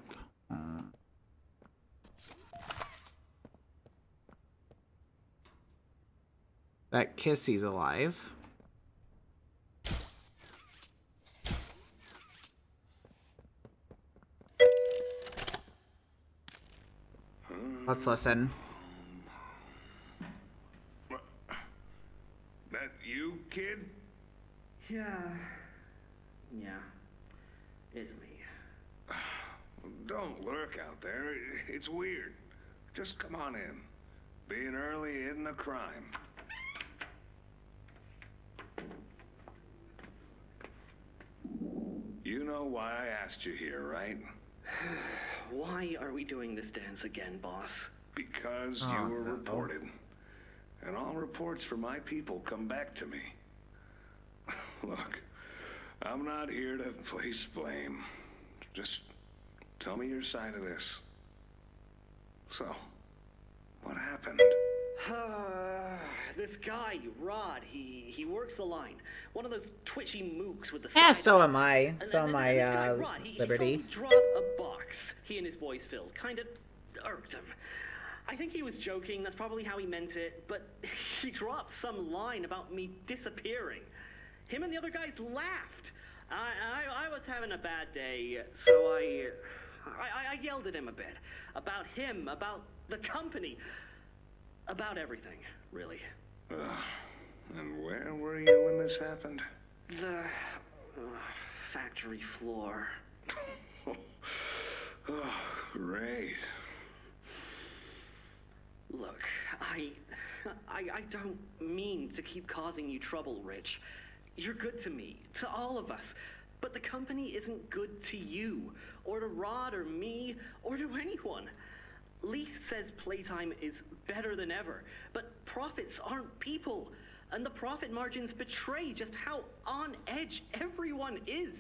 That Kissy's alive. Let's listen. That you, kid? Yeah. It's me. Don't lurk out there. It's weird. Just come on in. Being early isn't a crime. You know why I asked you here, right? Why are we doing this dance again, boss? Because you were reported. And all reports from my people come back to me. Look, I'm not here to place blame. Just tell me your side of this. So, what happened? This guy, Rod, he works the line. One of those twitchy mooks with the Yeah, side so eye. am I. So am I, Rod, Liberty. He saw me drop a box he and his boys filled. Kinda irked him. I think he was joking, that's probably how he meant it, but he dropped some line about me disappearing. Him and the other guys laughed. I was having a bad day, so I yelled at him a bit. About him, about the company, about everything, really. And where were you when this happened? The factory floor. Oh, great. Look, I don't mean to keep causing you trouble, Rich. You're good to me, to all of us. But the company isn't good to you, or to Rod, or me, or to anyone. Leaf says Playtime is better than ever, but profits aren't people. and the profit margins betray just how on edge everyone is.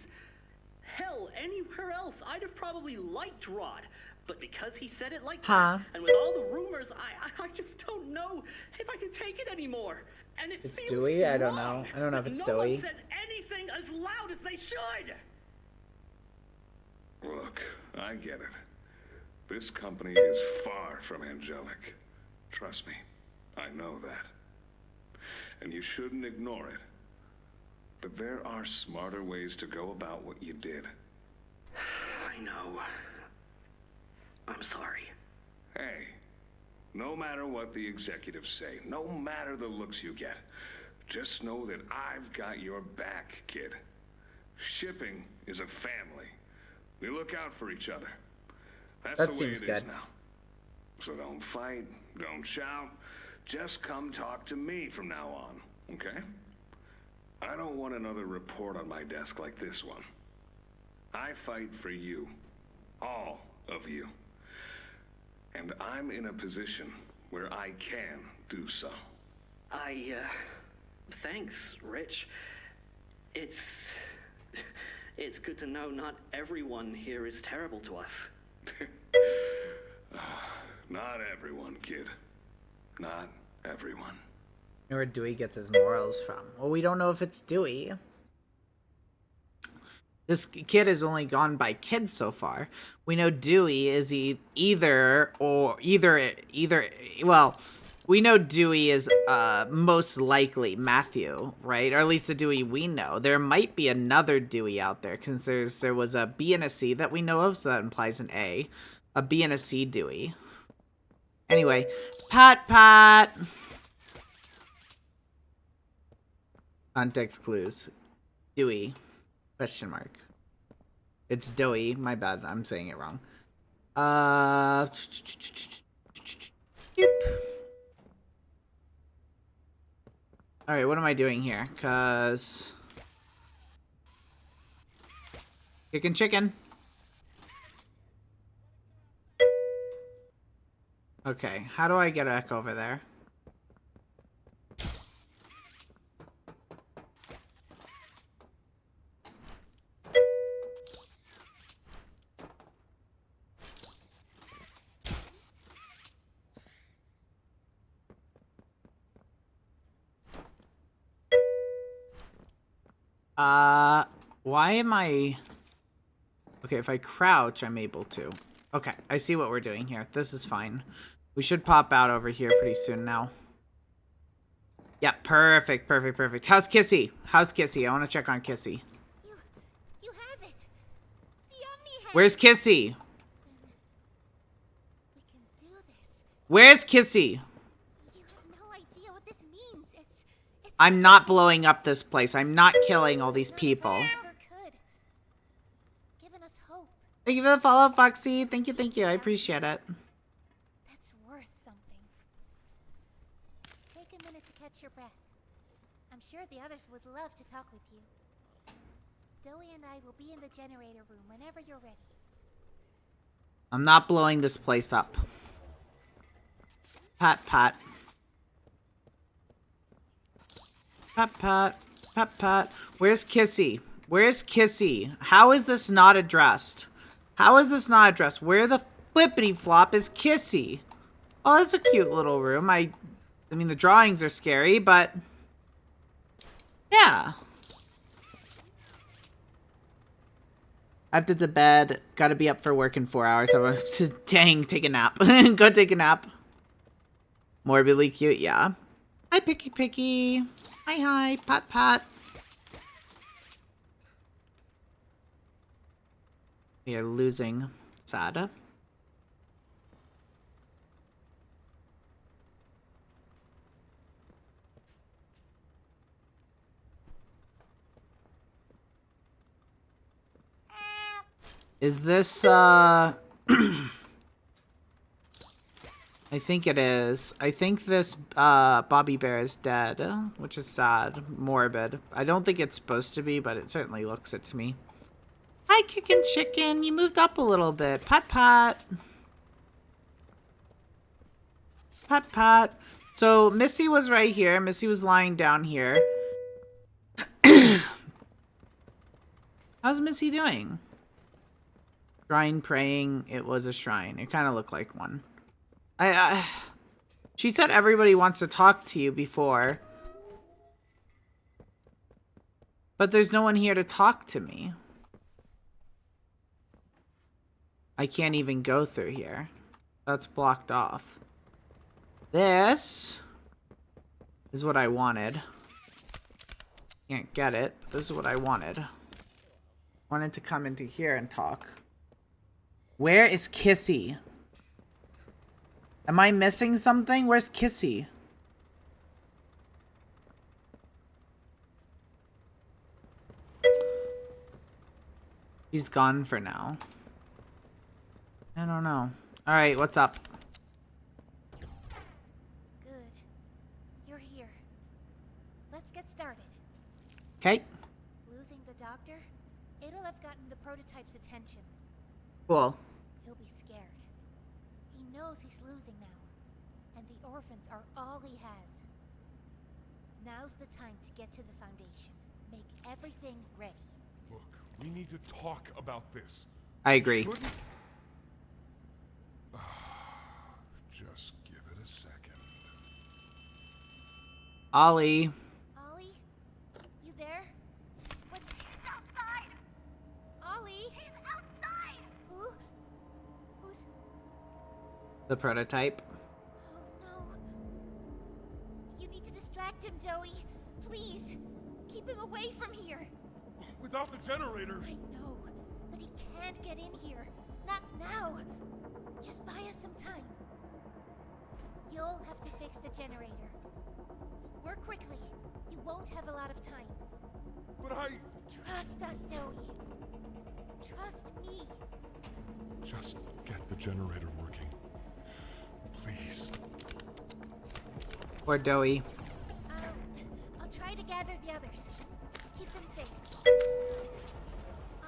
Hell, anywhere else, I'd have probably liked Rod. But because he said it like that, and with all the rumors, I just don't know if I can take it anymore. And it It's feels Dewey? I don't wrong know. I don't know if that it's no one Dewey. said anything as loud as they should. Look, I get it. This company is far from angelic. Trust me, I know that. And you shouldn't ignore it. But there are smarter ways to go about what you did. I know. I'm sorry. Hey, no matter what the executives say, no matter the looks you get, just know that I've got your back, kid. Shipping is a family. We look out for each other. That's That the way seems it good. is now. So don't fight, don't shout. Just come talk to me from now on, okay? I don't want another report on my desk like this one. I fight for you. All of you. And I'm in a position where I can do so. Thanks, Rich. It's good to know not everyone here is terrible to us. Not everyone, kid. Not everyone. You know where Dewey gets his morals from? Well, we don't know if it's Dewey. This kid has only gone by kid so far. We know Dewey is either. Well, we know Dewey is most likely Matthew, right? Or at least the Dewey we know. There might be another Dewey out there, because there was a B and a C that we know of, so that implies an A. A B and a C Dewey. Anyway, Pat. Context clues. Dewey. Question mark. It's Dewey. My bad. I'm saying it wrong. Alright, what am I doing here? Cause... Chicken. Okay, how do I get back over there? Why am I... Okay, if I crouch, I'm able to. Okay, I see what we're doing here. This is fine. We should pop out over here pretty soon now. Yeah, perfect. How's Kissy? I want to check on Kissy. You have it. The Omni head. Where's Kissy? We can do this. Where's Kissy? You have no idea what this means. It's I'm not blowing up this place. I'm not killing all these people. never could. Giving us hope. Thank you for the follow, Foxy. Thank you. I appreciate it. That's worth something. Take a minute to catch your breath. I'm sure the others would love to talk with you. Dewey and I will be in the generator room whenever you're ready. I'm not blowing this place up. Pat. Pat. Where's Kissy? How is this not addressed? Where the flippity flop is Kissy? Oh, that's a cute little room. I mean, the drawings are scary, but... Yeah. After the bed, gotta be up for work in 4 hours. I want to, dang, take a nap. Go take a nap. Morbidly cute, yeah. Hi, Picky. Hi, Pat. We are losing Sada. Is this, I think it is. I think this, Bobby Bear is dead, which is sad. Morbid. I don't think it's supposed to be, but it certainly looks it to me. Hi, Kickin' Chicken. You moved up a little bit. Pat. So Missy was right here. Missy was lying down here. How's Missy doing? Shrine praying. It was a shrine. It kind of looked like one. She said everybody wants to talk to you before. But there's no one here to talk to me. I can't even go through here. That's blocked off. This is what I wanted. Can't get it, but this is what I wanted. Wanted to come into here and talk. Where is Kissy? Am I missing something? Where's Kissy? She's gone for now. I don't know. Alright, what's up? Good. You're here. Let's get started. Okay. Losing the doctor? It'll have gotten the prototype's attention. Cool. He'll be scared. He knows he's losing now. And the orphans are all he has. Now's the time to get to the Foundation. Make everything ready. Look, we need to talk about this. I agree. Just give it a second. Ollie. Ollie? You there? What's outside? Ollie? He's outside! Who's... The prototype. Oh no. You need to distract him, Doey. Please. Keep him away from here. Without the generator. I know, but he can't get in here. Not now. Just buy us some time. You'll have to fix the generator. Work quickly. You won't have a lot of time. But I... Trust us, Doey. Trust me. Just get the generator working. Please. Poor Doey. I'll try to gather the others. Keep them safe.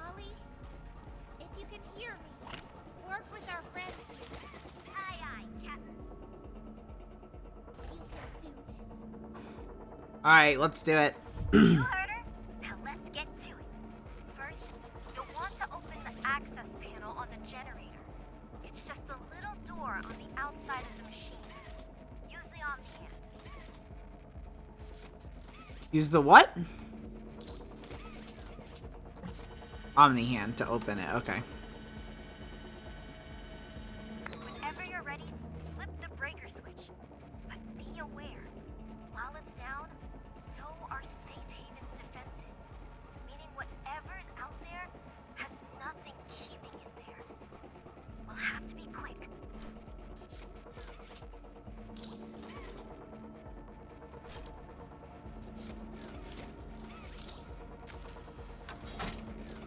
Ollie, if you can hear me, work with our friends. Aye, aye, Captain. You can do this. Alright, let's do it. You heard her? Now let's get to it. First, you'll want to open the access panel on the generator. It's just a little door on the outside of the machine. Use the Omni hand. Use the what? Omni hand to open it. Okay. Whenever you're ready, flip the breaker switch. But be aware, while it's down, so are Safe Haven's defenses. Meaning whatever's out there has nothing keeping it there. We'll have to be quick.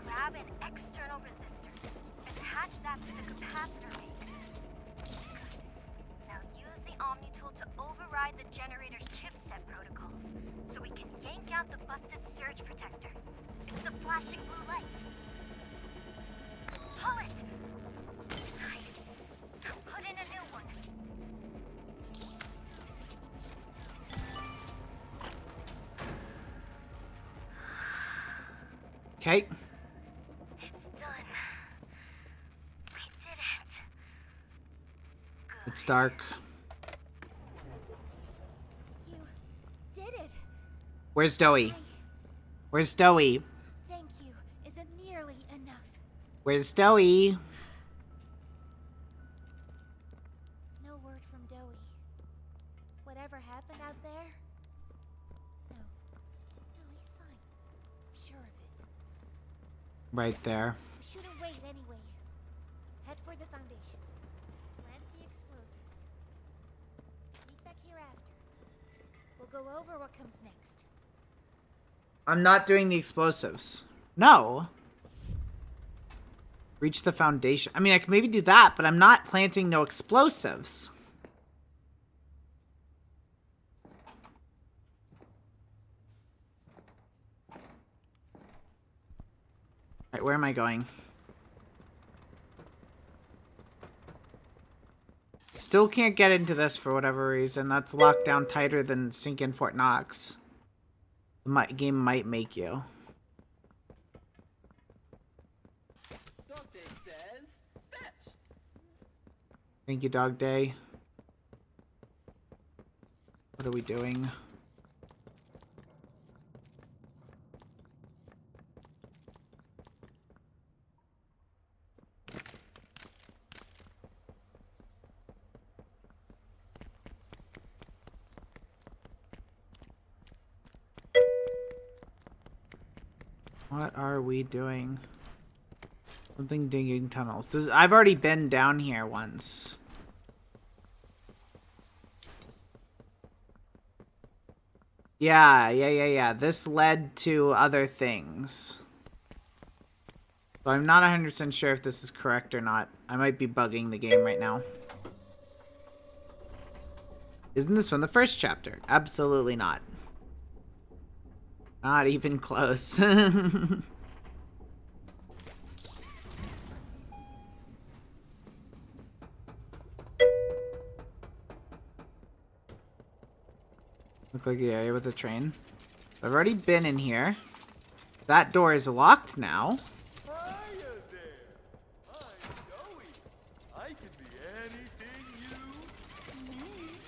Grab an external resistor. Attach that to the capacitor ring. Good. Now use the Omni tool to override the generator's chipset protocols, so we can yank out the busted surge protector. It's the flashing blue light. Pull it! Nice. Now put in a new one. Okay. It's done. We did it. It's dark. You did it. Where's Doey? Where's Doey? Thank you isn't nearly enough. Where's Doey? No word from Doey. Whatever happened out there? No. No, he's fine. I'm sure of it. Right there. We shouldn't wait anyway. Head for the Foundation. Plant the explosives. Meet back here after. We'll go over what comes next. I'm not doing the explosives. No. Reach the Foundation. I mean, I can maybe do that, but I'm not planting no explosives. Alright, where am I Still can't get into this for whatever reason. That's locked down tighter than sinking Fort Knox. The game might make you. Thank you, Dog Day. What are we doing? What are we doing? Something digging tunnels. I've already been down here once. Yeah. This led to other things. So I'm not 100% sure if this is correct or not. I might be bugging the game right now. Isn't this from the first chapter? Absolutely not. Not even close. Look like the area with the train. I've already been in here. That door is locked now. Hiya there. I'm Joey. I can be anything you need.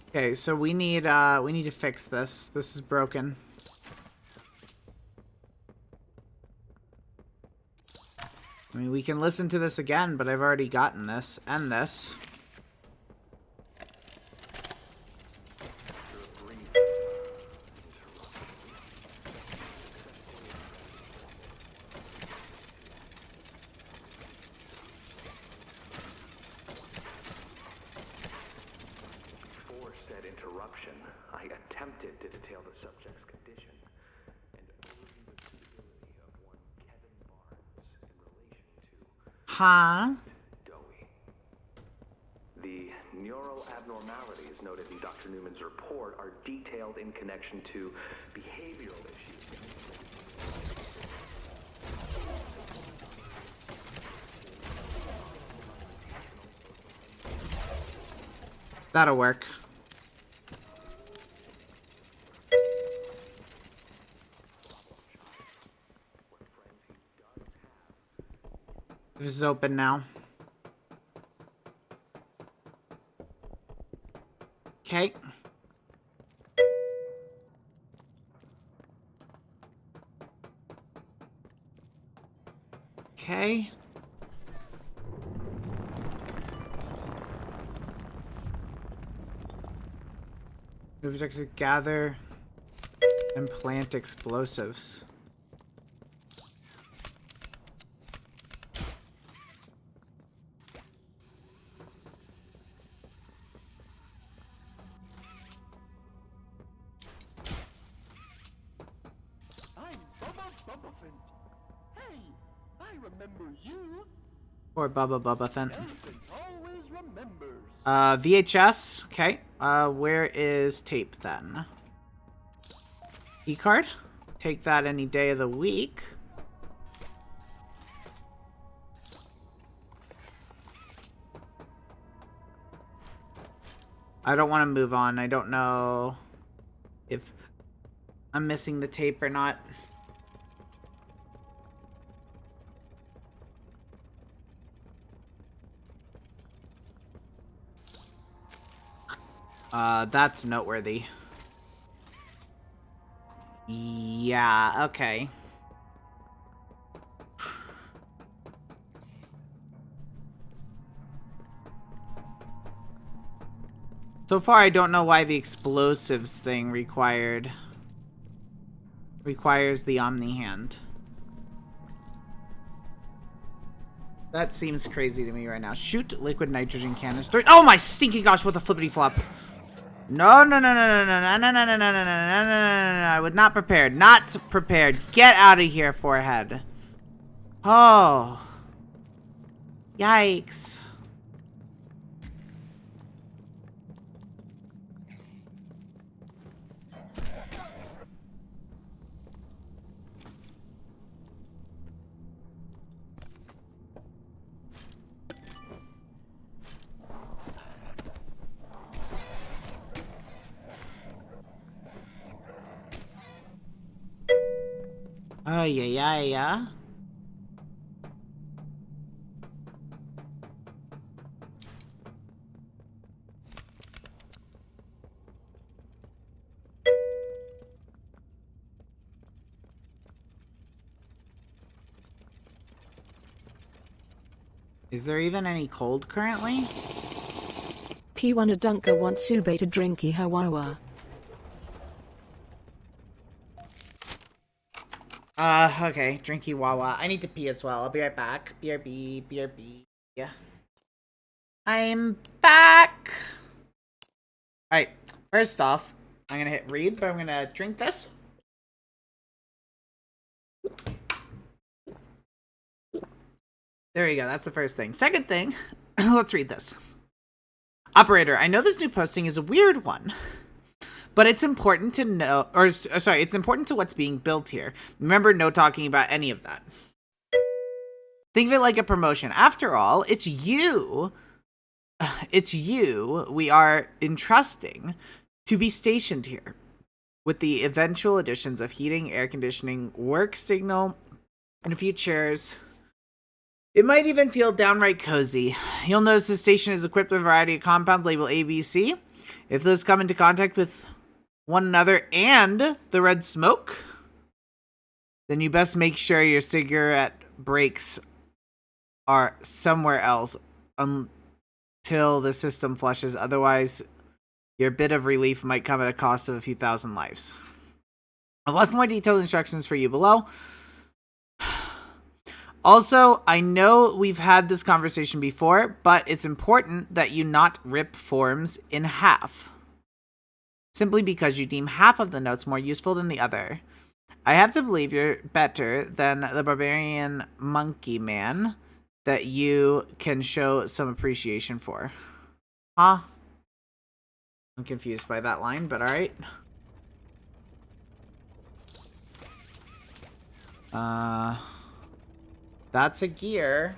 Okay, so we need to fix this. This is broken. I mean, we can listen to this again, but I've already gotten this and this. Before said interruption, I attempted to detail the subject's condition and overview the suitability of one Kevin Barnes in relation to Huh? The neural abnormalities noted in Dr. Newman's report are detailed in connection to behavioral issues. That'll work. This is open now. Okay. Okay. Objects to gather and plant explosives. Hey, I remember you. Or Bubba Fent. Always remembers. VHS. Okay. Where is tape then? E-card? Take that any day of the week. I don't want to move on. I don't know if I'm missing the tape or not. That's noteworthy. Yeah, okay. So far, I don't know why the explosives thing requires the Omni hand. That seems crazy to me right now. Shoot liquid nitrogen canister. Oh my stinking gosh, what the flippity flop. No. I was not prepared. Not prepared. Get out of here, forehead. Oh. Yikes. Yeah. Is there even any cold currently? P1 Dunker wants Sube to drinky Hawawa. Okay, drinky Wawa. I need to pee as well. I'll be right back. BRB. Yeah. I'm back! Alright, first off, I'm gonna hit read, but I'm gonna drink this. There you go, that's the first thing. Second thing, let's read this. Operator, I know this new posting is a weird one, but it's important to know, it's important to what's being built here. Remember, no talking about any of that. Think of it like a promotion. After all, it's you we are entrusting to be stationed here. With the eventual additions of heating, air conditioning, work signal, and a few chairs, it might even feel downright cozy. You'll notice the station is equipped with a variety of compounds labeled ABC. If those come into contact with one another and the red smoke, then you best make sure your cigarette breaks are somewhere else until the system flushes. Otherwise, your bit of relief might come at a cost of a few thousand lives. I've left more detailed instructions for you below. Also, I know we've had this conversation before, but it's important that you not rip forms in half. Simply because you deem half of the notes more useful than the other. I have to believe you're better than the barbarian monkey man that you can show some appreciation for. Huh? I'm confused by that line, but alright. That's a gear.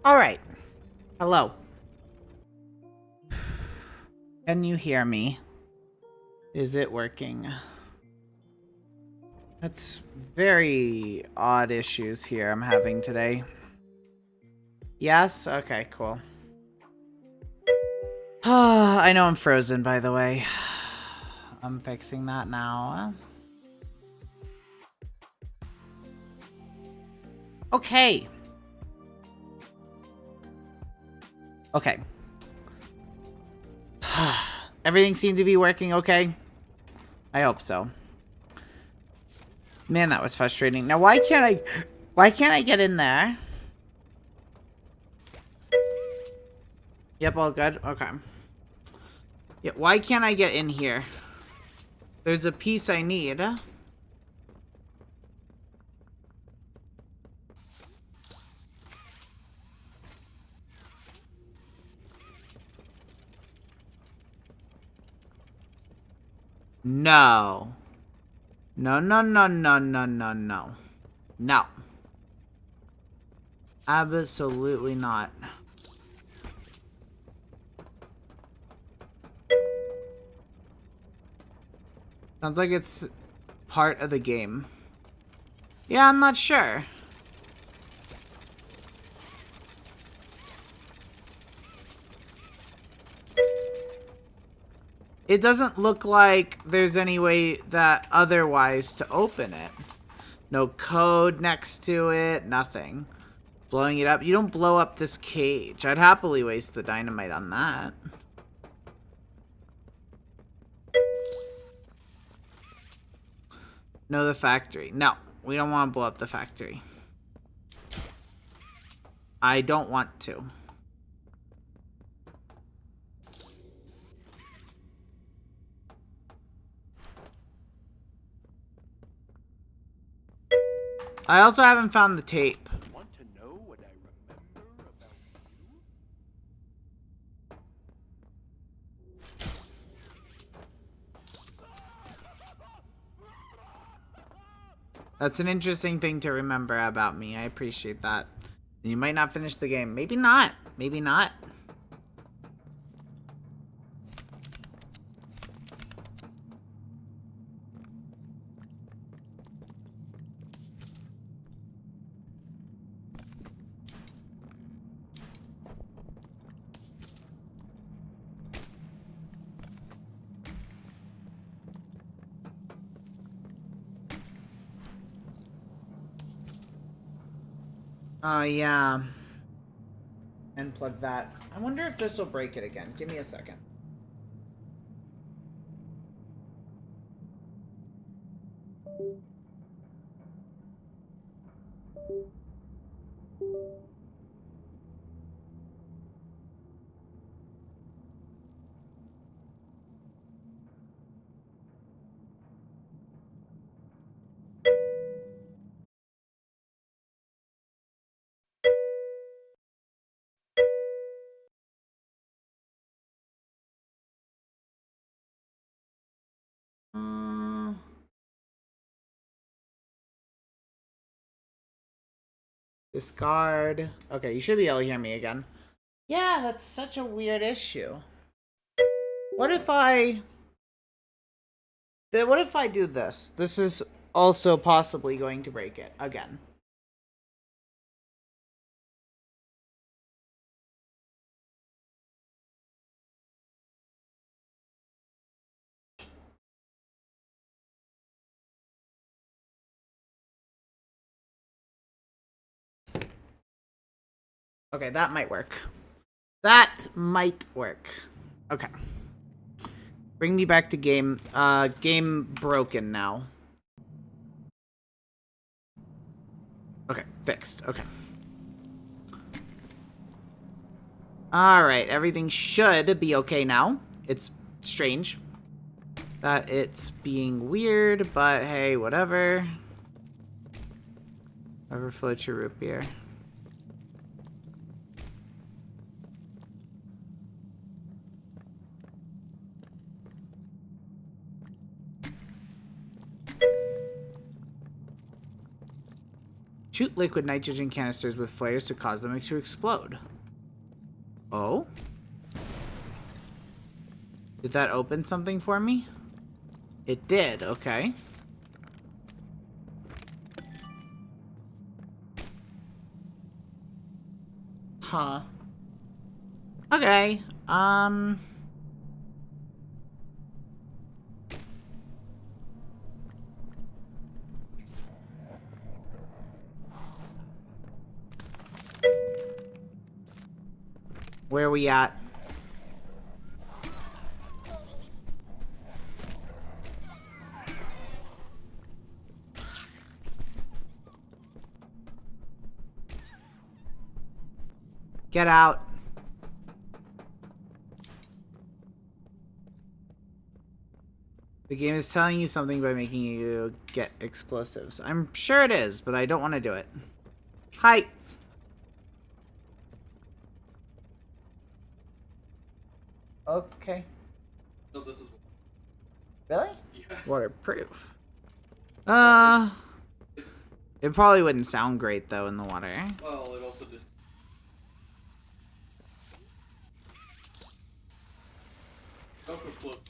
Alright. Hello. Can you hear me? Is it working? That's very odd issues here I'm having today. Yes? Okay, cool. I know I'm frozen, by the way. I'm fixing that now. Okay. Okay. Everything seemed to be working okay? I hope so. Man, that was frustrating. Now, why can't I get in there? Yep, all good. Okay. Yeah, why can't I get in here? There's a piece I need. No. No, no, no, no, no, no, no. No. Absolutely not. Sounds like it's part of the game. Yeah, I'm not sure. It doesn't look like there's any way that otherwise to open it. No code next to it, nothing. Blowing it up. You don't blow up this cage. I'd happily waste the dynamite on that. No, the factory. No, we don't want to blow up the factory. I don't want to. I also haven't found the tape. Want to know what I remember about That's an interesting thing to remember about me. I appreciate that. You might not finish the game. Maybe not. Maybe not. Oh, yeah. And plug that. I wonder if this will break it again. Give me a second. Discard. Okay, you should be able to hear me again. Yeah, that's such a weird issue. What if I... What if I do this? This is also possibly going to break it again. Okay, that might work. That might work. Okay. Bring me back to game. Game broken now. Okay, fixed. Okay. Alright, everything should be okay now. It's strange that it's being weird, but hey, whatever. Whatever floats your root beer. Shoot liquid nitrogen canisters with flares to cause them to explode. Oh? Did that open something for me? It did, okay. Huh. Okay, where are we at? Get out. The game is telling you something by making you get explosives. I'm sure it is, but I don't want to do it. Hi. Okay. No, this is... Really? Yeah. Waterproof. It probably wouldn't sound great though in the water. Well, it also just... It also floats.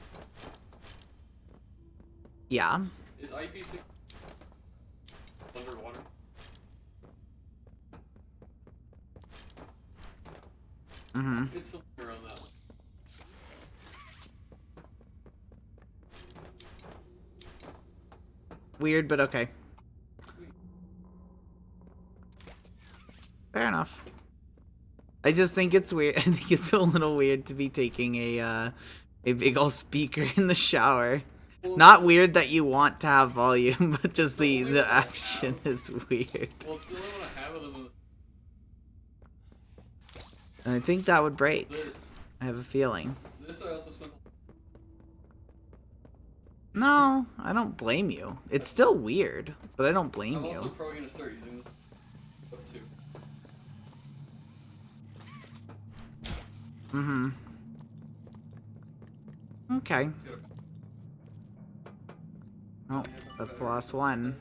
Yeah. Is IP6 underwater? Mm-hmm. It's somewhere around that one. Weird, but okay. Fair enough. I just think it's weird. I think it's a little weird to be taking a big old speaker in the shower. Not weird that you want to have volume, but just the action is weird. Well, it's the only one I have other than And I think that would break. this. I have a feeling. This I also spent... No, I don't blame you. It's still weird, but I don't blame I'm you. also probably gonna start using this stuff too. Mm-hmm. Okay. Oh, that's the last one.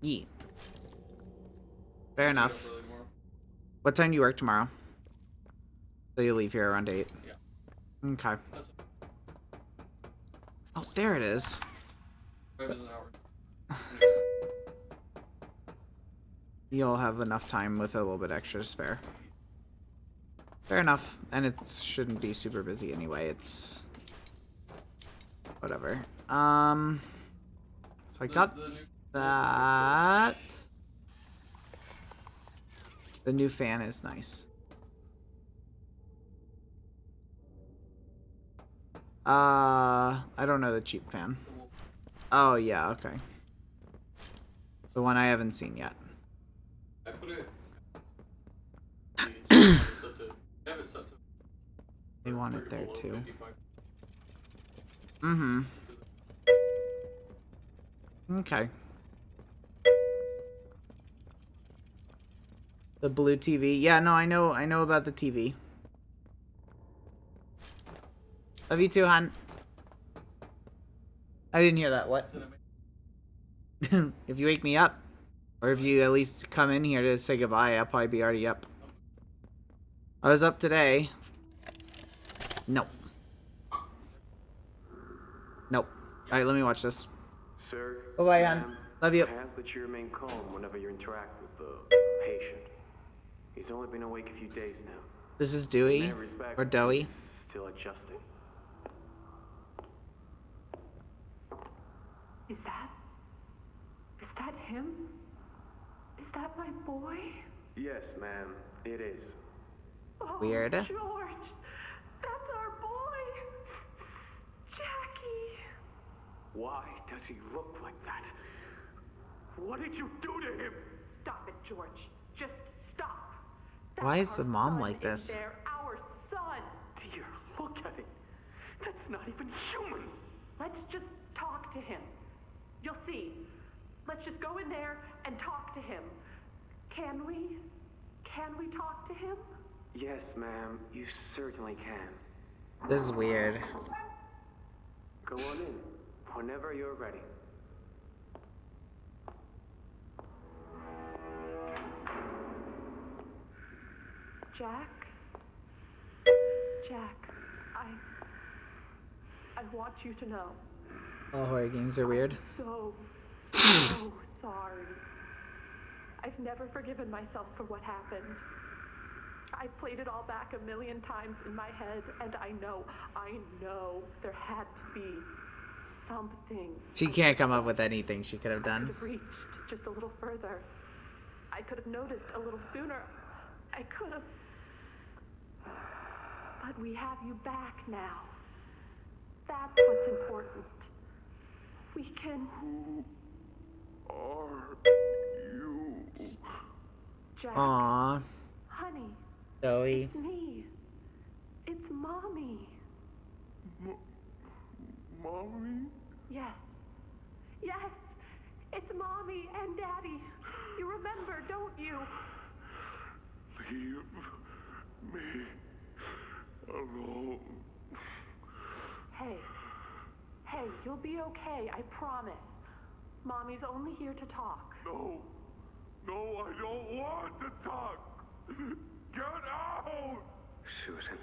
Yeet. Fair enough. What time do you work tomorrow? So you leave here around 8? Yeah. Okay. Oh, there it is. 5 is an hour. You'll have enough time with a little bit extra to spare. Fair enough. And it shouldn't be super busy anyway. It's... whatever. So I got that. The new fan is nice. I don't know the cheap fan. Oh, yeah, okay. The one I haven't seen yet. I put it... have it set to... They want it there too. 55. Mm-hmm. Okay. The blue TV. Yeah, no, I know about the TV. Love you too, hon. I didn't hear that. What? If you wake me up, or if you at least come in here to say goodbye, I'll probably be already up. I was up today. Nope. Nope. Alright, let me watch this. Sir, Bye-bye, hon. Love you. ask that you remain calm whenever you interact with the patient. He's only been awake a few days now. This is Dewey, or Doey. Still adjusting. Is that him? Is that my boy? Yes, ma'am, it is. Oh, Weird. George, that's our boy, Jackie. Why does he look like that? What did you do to him? Stop it, George. Just stop. Why is the mom like this? They're our son. Dear, look at it. That's not even human. Let's just talk to him. You'll see. Let's just go in there and talk to him. Can we? Can we talk to him? Yes, ma'am, you certainly can. This is weird. Go on in, whenever you're ready. Jack? Jack, I want you to know. All horror games are weird. So sorry. I've never forgiven myself for what happened. I played it all back 1,000,000 times in my head, and I know there had to be something. She can't come up with anything she could have I done. could have reached just a little further. I could have noticed a little sooner. I could have. But we have you back now. That's what's important. We can. Who are you? Jack. Aww. Honey. Zoe. It's me. It's Mommy. Mommy? Yes. Yes. It's Mommy and Daddy. You remember, don't you? Leave me alone. Hey. Hey, you'll be okay, I promise. Mommy's only here to talk. No. No, I don't want to talk. Get out! Susan,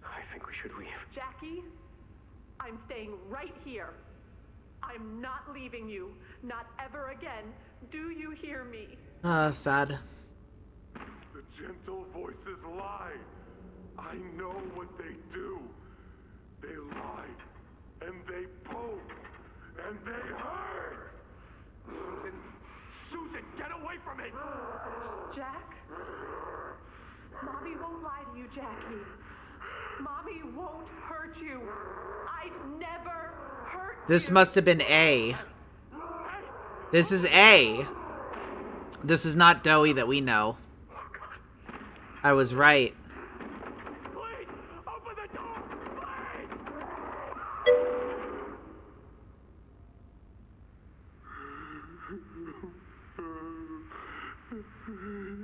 I think we should leave. Jackie, I'm staying right here. I'm not leaving you. Not ever again. Do you hear me? Sad. The gentle voices lie. I know what they do. They lie, and they poke, and they hurt. Susan, get away from me! Jack? Mommy won't lie to you, Jackie. Mommy won't hurt you. I'd never hurt you. This must have been A. This is A. This is not Doey that we know. I was right. Please, open the door!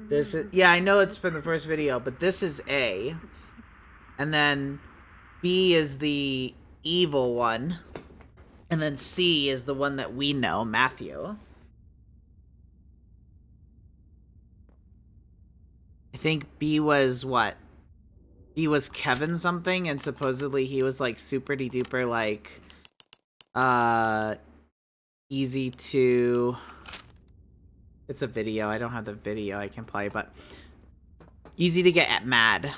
This is, yeah, I know it's from the first video, but this is A. And then B is the evil one. And then C is the one that we know, Matthew. I think B was what? B was Kevin something, and supposedly he was like super duper like easy to, it's a video, I don't have the video I can play, but easy to get mad.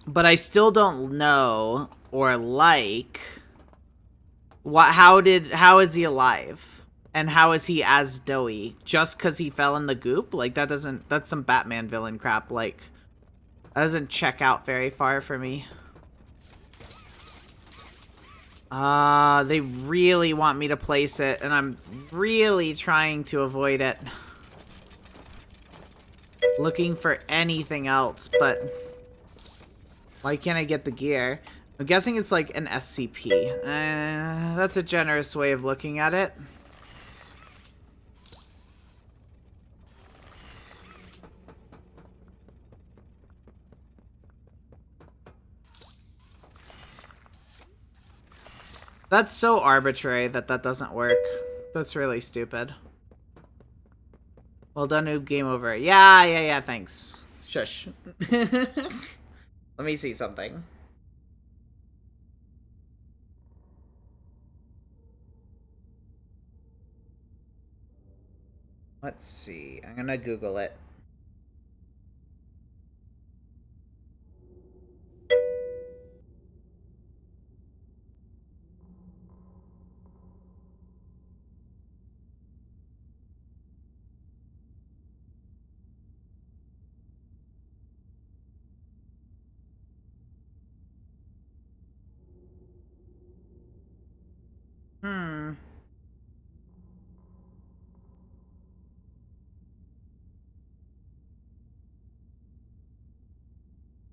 But I still don't know or like how is he alive? And how is he as Doey? Just because he fell in the goop? Like, that's some Batman villain crap. Like, that doesn't check out very far for me. They really want me to place it, and I'm really trying to avoid it. Looking for anything else, but why can't I get the gear? I'm guessing it's like an SCP. That's a generous way of looking at it. That's so arbitrary that doesn't work. That's really stupid. Well done, noob. Game over. Yeah, thanks. Shush. Let me see something. Let's see. I'm gonna Google it.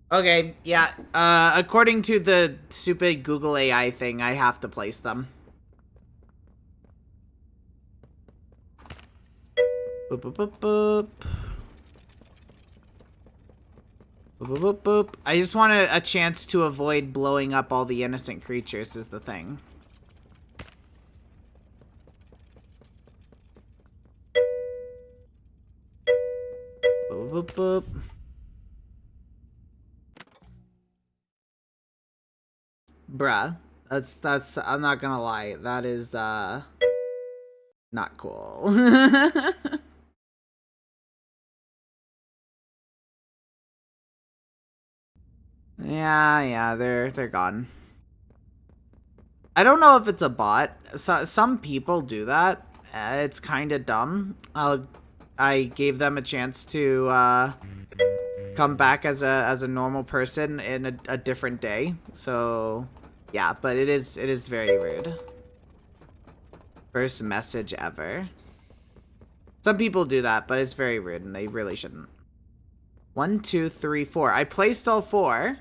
Okay, yeah. According to the stupid Google AI thing, I have to place them. Boop, boop, boop, boop. Boop, boop, boop, boop. I just want a chance to avoid blowing up all the innocent creatures is the thing. Boop, boop, boop. Bruh. That's, I'm not gonna lie. That is, not cool. Yeah, they're gone. I don't know if it's a bot. Some people do that. It's kind of dumb. I gave them a chance to come back as a normal person in a different day. So yeah, but it is very rude. First message ever. Some people do that, but it's very rude and they really shouldn't. 1, 2, 3, 4. I placed all 4.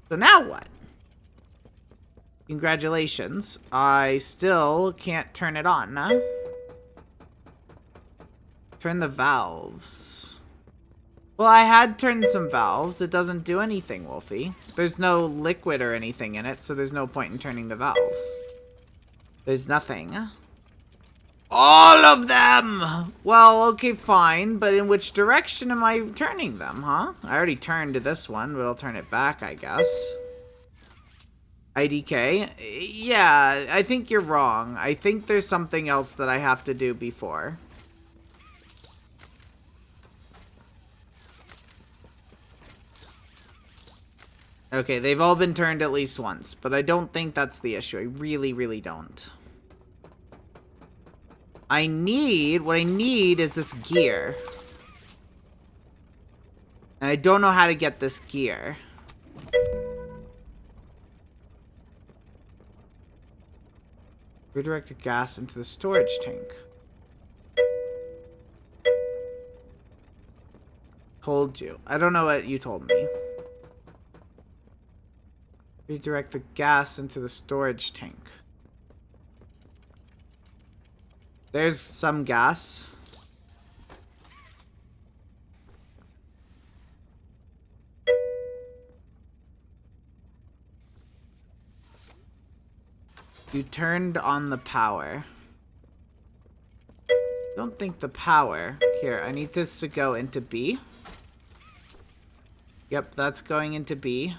So now what? Congratulations. I still can't turn it on, huh? Turn the valves. Well, I had turned some valves. It doesn't do anything, Wolfie. There's no liquid or anything in it, so there's no point in turning the valves. There's nothing. All of them! Well, okay, fine, but in which direction am I turning them, huh? I already turned to this one, but I'll turn it back, I guess. IDK? Yeah, I think you're wrong. I think there's something else that I have to do before. Okay, they've all been turned at least once, but I don't think that's the issue. I really, really don't. What I need is this gear. And I don't know how to get this gear. Redirect the gas into the storage tank. Told you. I don't know what you told me. Redirect the gas into the storage tank. There's some gas. You turned on the power. Don't think the power. Here, I need this to go into B. Yep, that's going into B.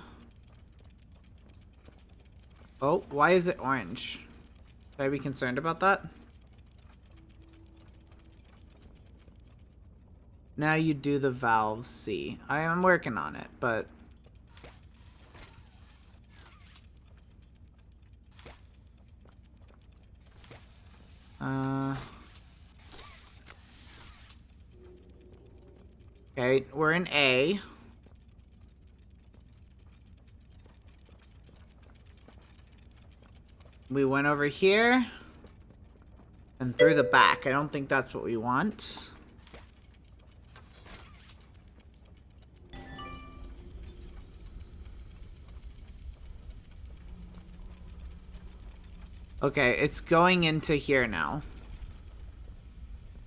Oh, why is it orange? Should I be concerned about that? Now you do the valve C. I am working on it, but... Okay, we're in A. We went over here. And through the back. I don't think that's what we want. Okay, it's going into here now.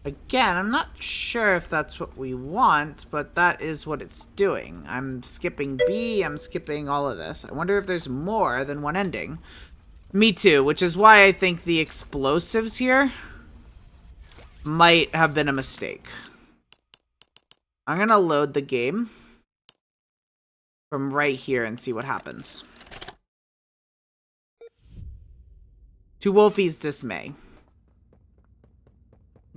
Again, I'm not sure if that's what we want, but that is what it's doing. I'm skipping B, I'm skipping all of this. I wonder if there's more than one ending. Me too, which is why I think the explosives here might have been a mistake. I'm gonna load the game from right here and see what happens. To Wolfie's dismay.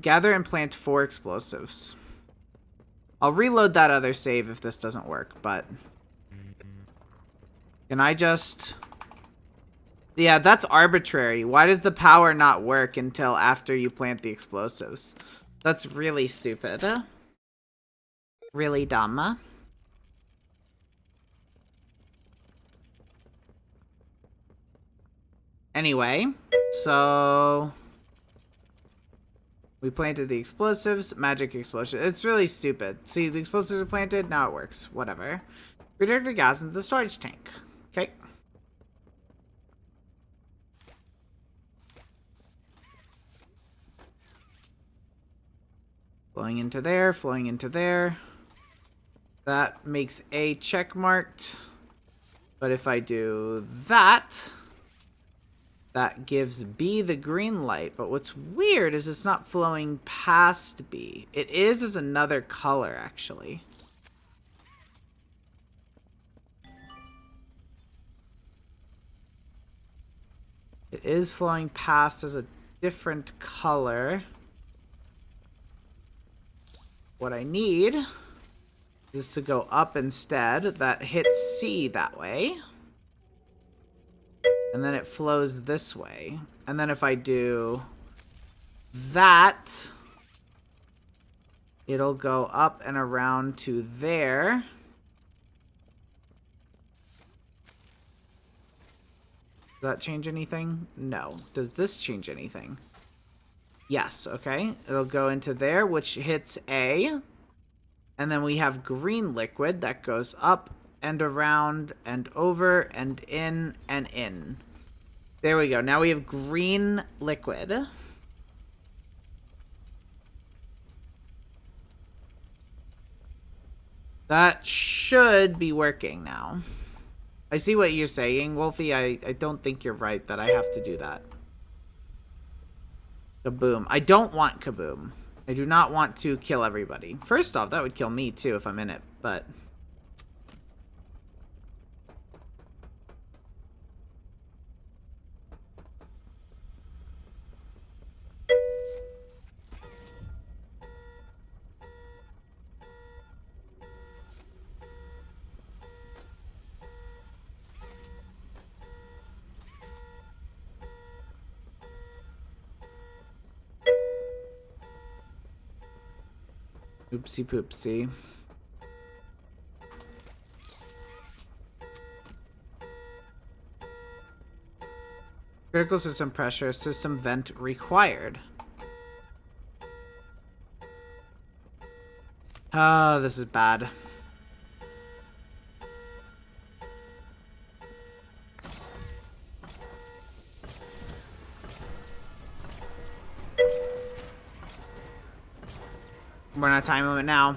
Gather and plant 4 explosives. I'll reload that other save if this doesn't work, but... Can I just... Yeah, that's arbitrary. Why does the power not work until after you plant the explosives? That's really stupid. Really dumb. Anyway, so... We planted the explosives. Magic explosion. It's really stupid. See, the explosives are planted. Now it works. Whatever. Redirect the gas into the storage tank. Okay. Flowing into there. Flowing into there. That makes A check marked. But if I do that... That gives B the green light, but what's weird is it's not flowing past B. It is as another color, actually. It is flowing past as a different color. What I need is to go up instead. That hits C that way. And then it flows this way. And then if I do that, it'll go up and around to there. Does that change anything? No. Does this change anything? Yes, okay. It'll go into there, which hits A. And then we have green liquid that goes up and around and over and in and in. There we go. Now we have green liquid. That should be working now. I see what you're saying, Wolfie. I don't think you're right that I have to do that. Kaboom. I don't want kaboom. I do not want to kill everybody. First off, that would kill me too if I'm in it, but... Oopsie poopsie. Critical system pressure, system vent required. Oh, this is bad. We're on a time limit now.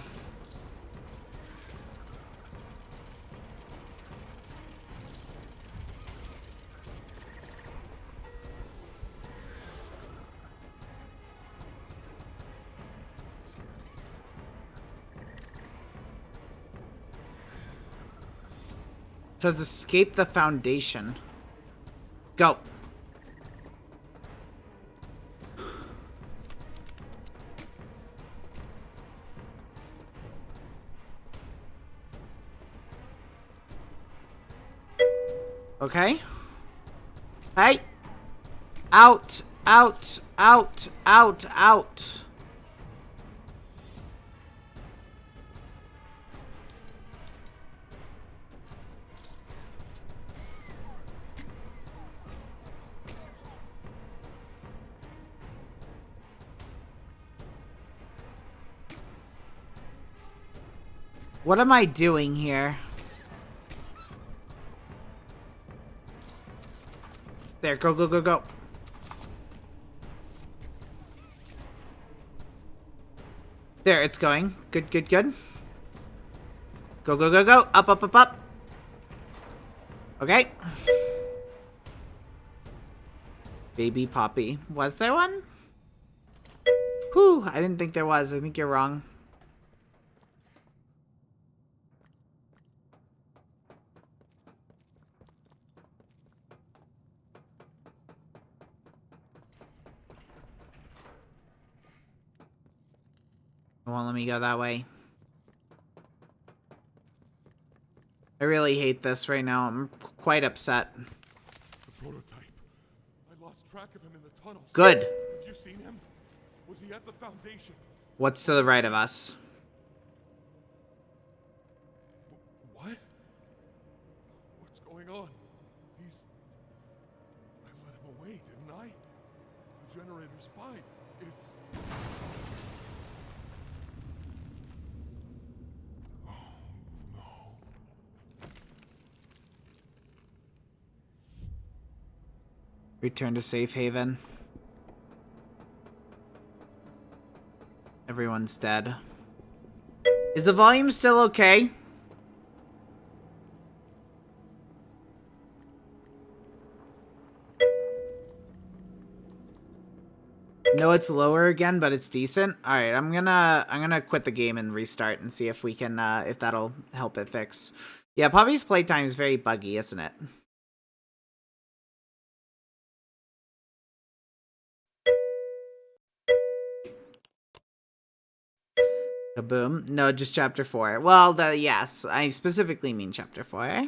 It says escape the foundation. Go. Okay. Hey. Out, out, out, out, out. What am I doing here? There, go, go, go, go. There, it's going. Good, good, good. Go, go, go, go. Up, up, up, up. Okay. Baby Poppy. Was there one? Whew, I didn't think there was. I think you're wrong. It won't let me go that way. I really hate this right now. I'm quite upset. The prototype. I lost track of him in the tunnels. Good. Have you seen him? Was he at the foundation? What's to the right of us? What? What's going on? I let him away, didn't I? The generator's fine. It's... Return to safe haven. Everyone's dead. Is the volume still okay? No, it's lower again, but it's decent. All right, I'm gonna quit the game and restart and see if we can if that'll help it fix. Yeah, Poppy's playtime is very buggy, isn't it? Kaboom. No, just chapter 4. Well, yes, I specifically mean chapter 4.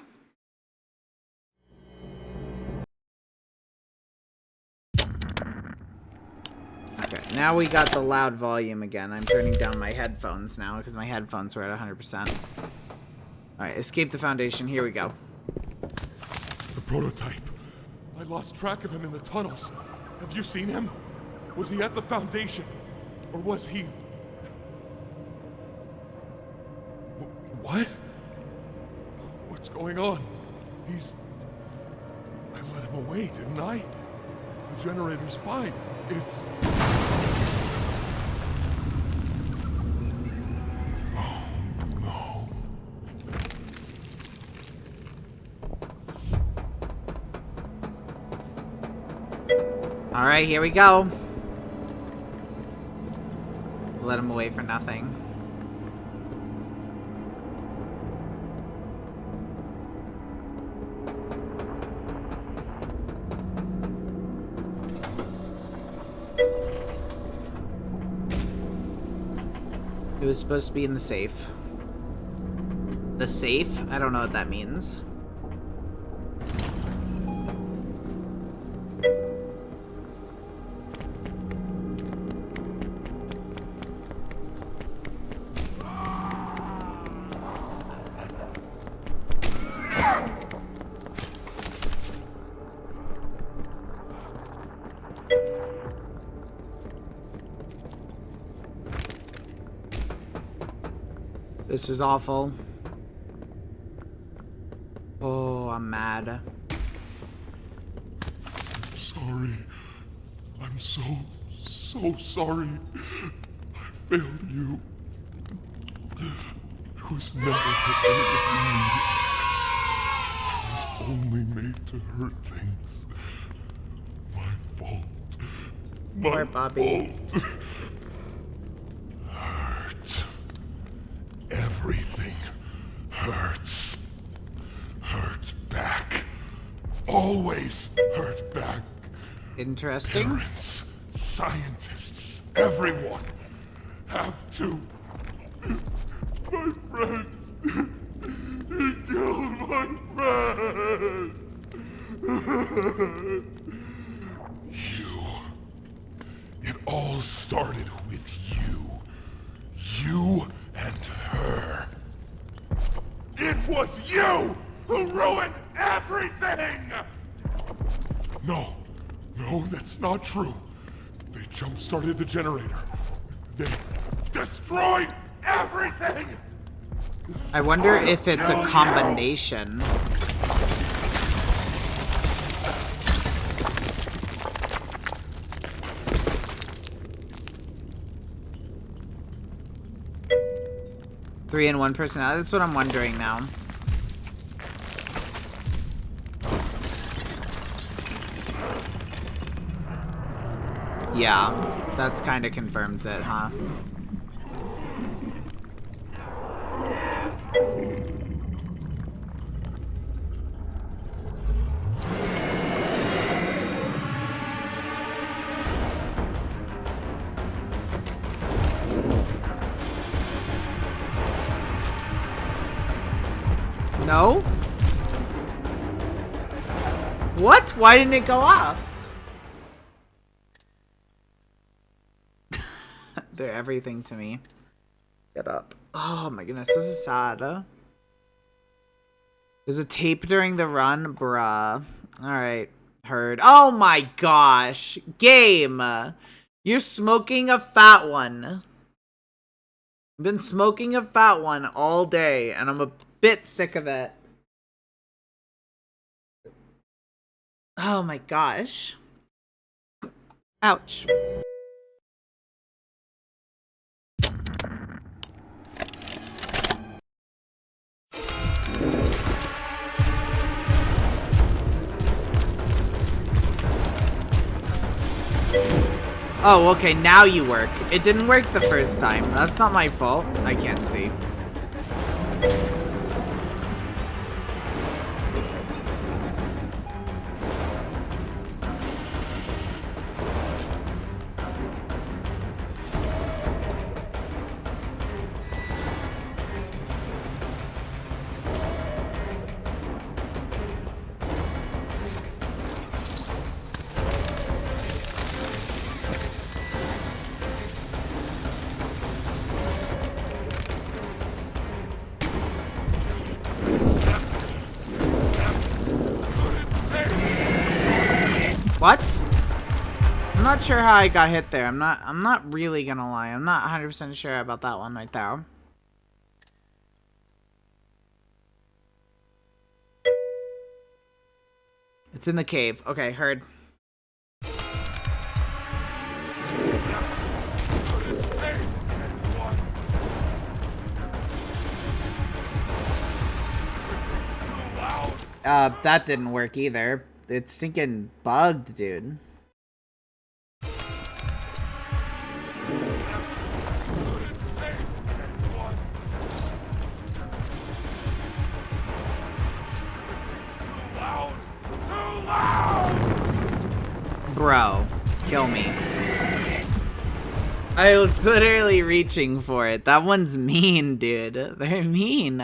Okay, now we got the loud volume again. I'm turning down my headphones now because my headphones were at 100%. Alright, escape the foundation. Here we go. The prototype. I lost track of him in the tunnels. Have you seen him? Was he at the foundation? Or was he... What? What's going on? I let him away, didn't I? The generator's fine. It's... Oh, no. Alright, here we go. Let him away for nothing. It was supposed to be in the safe. The safe? I don't know what that means. This is awful. Oh, I'm mad. Sorry. I'm so sorry. I failed you. It was never anything you needed. I was only made to hurt things. My fault. Poor Bobby. Fault. Hurt. Everything hurts. Hurt back. Always hurt back. Interesting. Parents, scientists, everyone have to. My friends. He killed my friends. You. It all started with you. You and her. It was you who ruined everything! No, that's not true. They jump-started the generator. They destroyed everything! I wonder if it's a combination. Three and one personality. That's what I'm wondering now. Yeah, that's kind of confirms it, huh? No? What? Why didn't it go off? They're everything to me. Get up. Oh my goodness, this is sad. There's a tape during the run? Bruh. Alright. Heard. Oh my gosh. Game. You're smoking a fat one. I've been smoking a fat one all day, and I'm a bit sick of it. Oh my gosh. Ouch. Oh, okay, now you work. It didn't work the first time. That's not my fault. I can't see. What? I'm not sure how I got hit there. I'm not really gonna lie. I'm not 100% sure about that one right there. It's in the cave. Okay, heard. That didn't work either. It's stinking bugged, dude. Bro, kill me. I was literally reaching for it. That one's mean, dude. They're mean.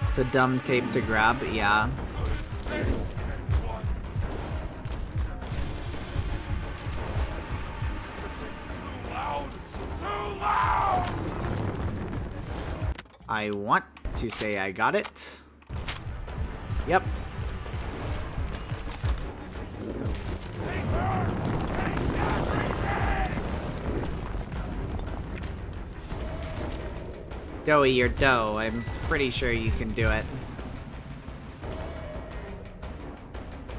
It's a dumb tape to grab, yeah. I want to say I got it. Yep. Doughy, you're dough. I'm pretty sure you can do it.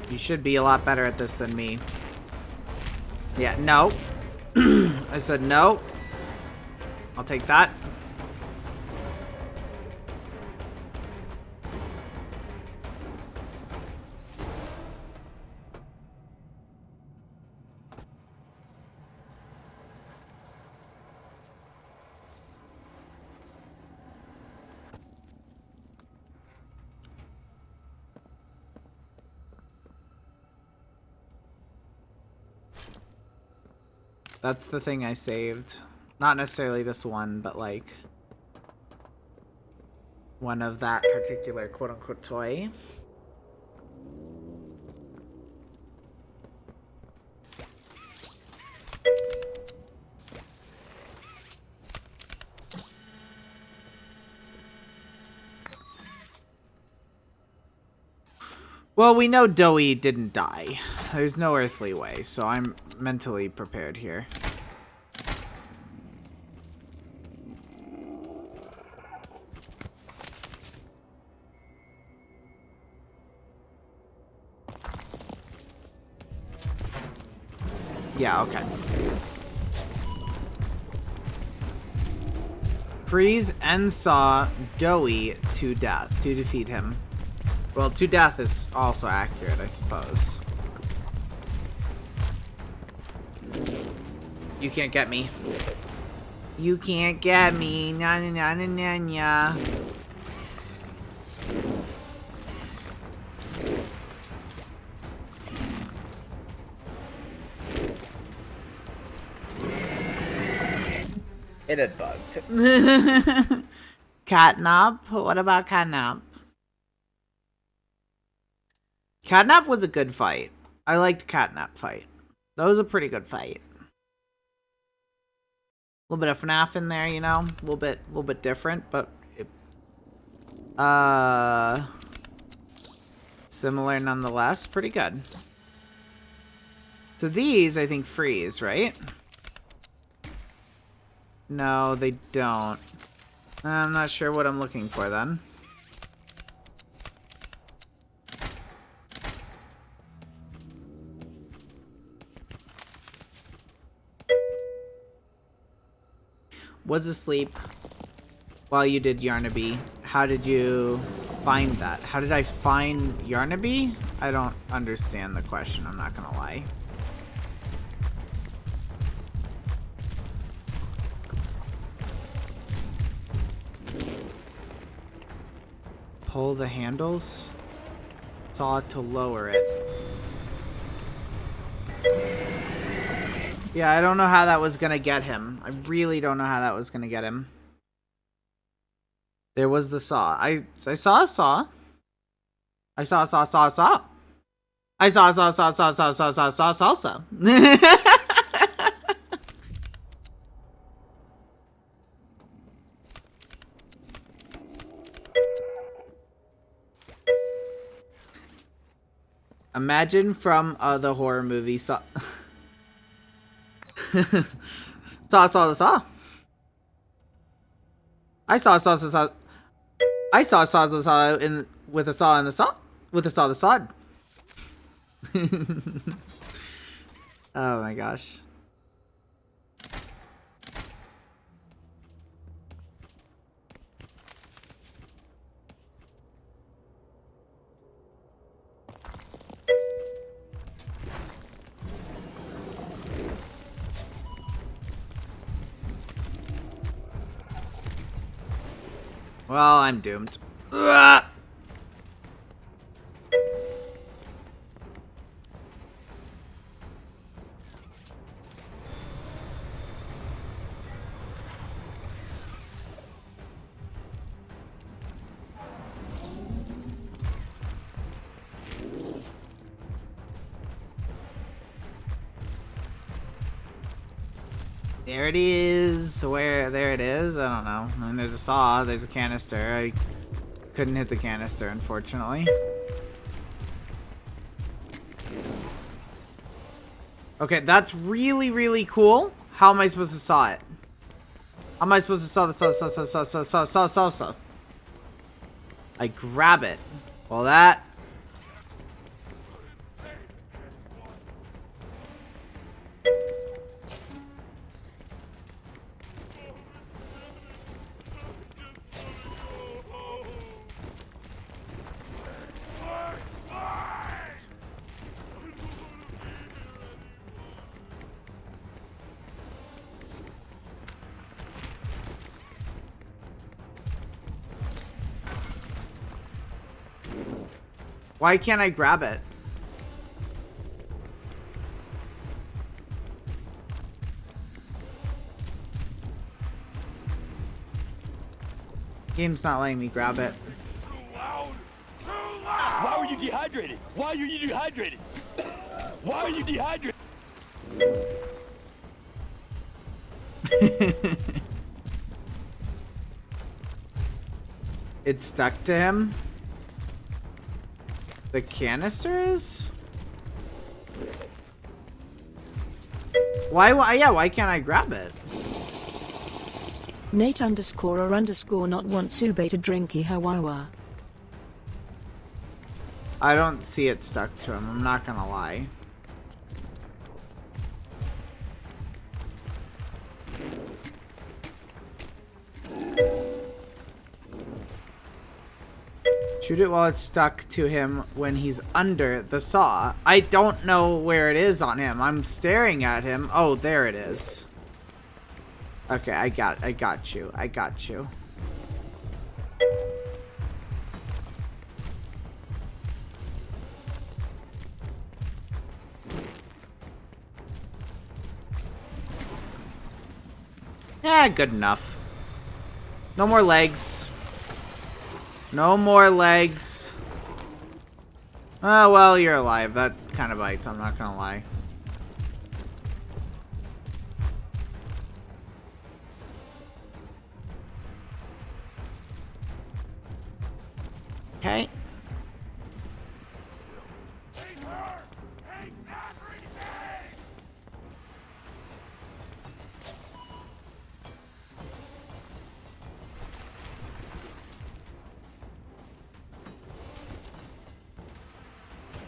You should be a lot better at this than me. Yeah, no. I said no. I'll take that. That's the thing I saved. Not necessarily this one, but like one of that particular quote-unquote toy. Well, we know Doughy didn't die. There's no earthly way, so I'm mentally prepared here. Yeah, okay. Freeze and saw Doughy to death to defeat him. Well, to death is also accurate, I suppose. You can't get me. You can't get me. Na na na na na na. It had bugged. Catnap? What about Catnap? Catnap was a good fight. I liked Catnap fight. That was a pretty good fight. A little bit of FNAF in there, you know? A little bit different, but similar nonetheless. Pretty good. So these, I think, freeze, right? No, they don't. I'm not sure what I'm looking for then. Was asleep while you did Yarnaby. How did you find that? How did I find Yarnaby? I don't understand the question, I'm not gonna lie. Pull the handles? Saw to lower it. Yeah, I don't know how that was gonna get him. I really don't know how that was gonna get him. There was the saw. I saw a saw. I saw a saw. I saw a saw salsa. Imagine from the horror movie Saw. Saw the saw. I saw the saw in with a saw in the saw with a saw the sawed. Oh my gosh. Well, I'm doomed. Ugh! There it is. Where? There it is. I don't know. I mean, there's a saw. There's a canister. I couldn't hit the canister, unfortunately. Okay, that's really, really cool. How am I supposed to saw it? How am I supposed to saw the saw? I grab it. Well, that... Why can't I grab it? Game's not letting me grab it. Why were you dehydrated? Why are you dehydrated? Why are you dehydrated? It's stuck to him? The canister is? Why can't I grab it? Nate _or_ not want Sube to drinky Hawawa. I don't see it stuck to him, I'm not gonna lie. Shoot it while it's stuck to him when he's under the saw. I don't know where it is on him. I'm staring at him. Oh, there it is. Okay, I got you. I got you. Yeah, good enough. No more legs. No more legs. Oh, well, you're alive. That kind of bites, I'm not gonna lie. Okay.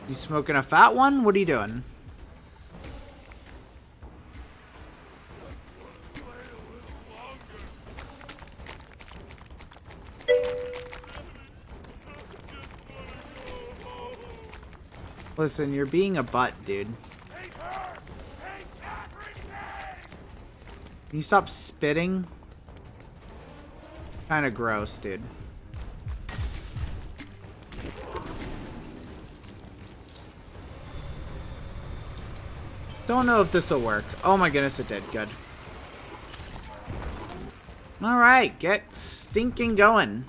You smoking a fat one? What are you doing? Listen, you're being a butt, dude. Can you stop spitting? Kinda gross, dude. Don't know if this will work. Oh my goodness, it did. Good. Alright, get stinking going.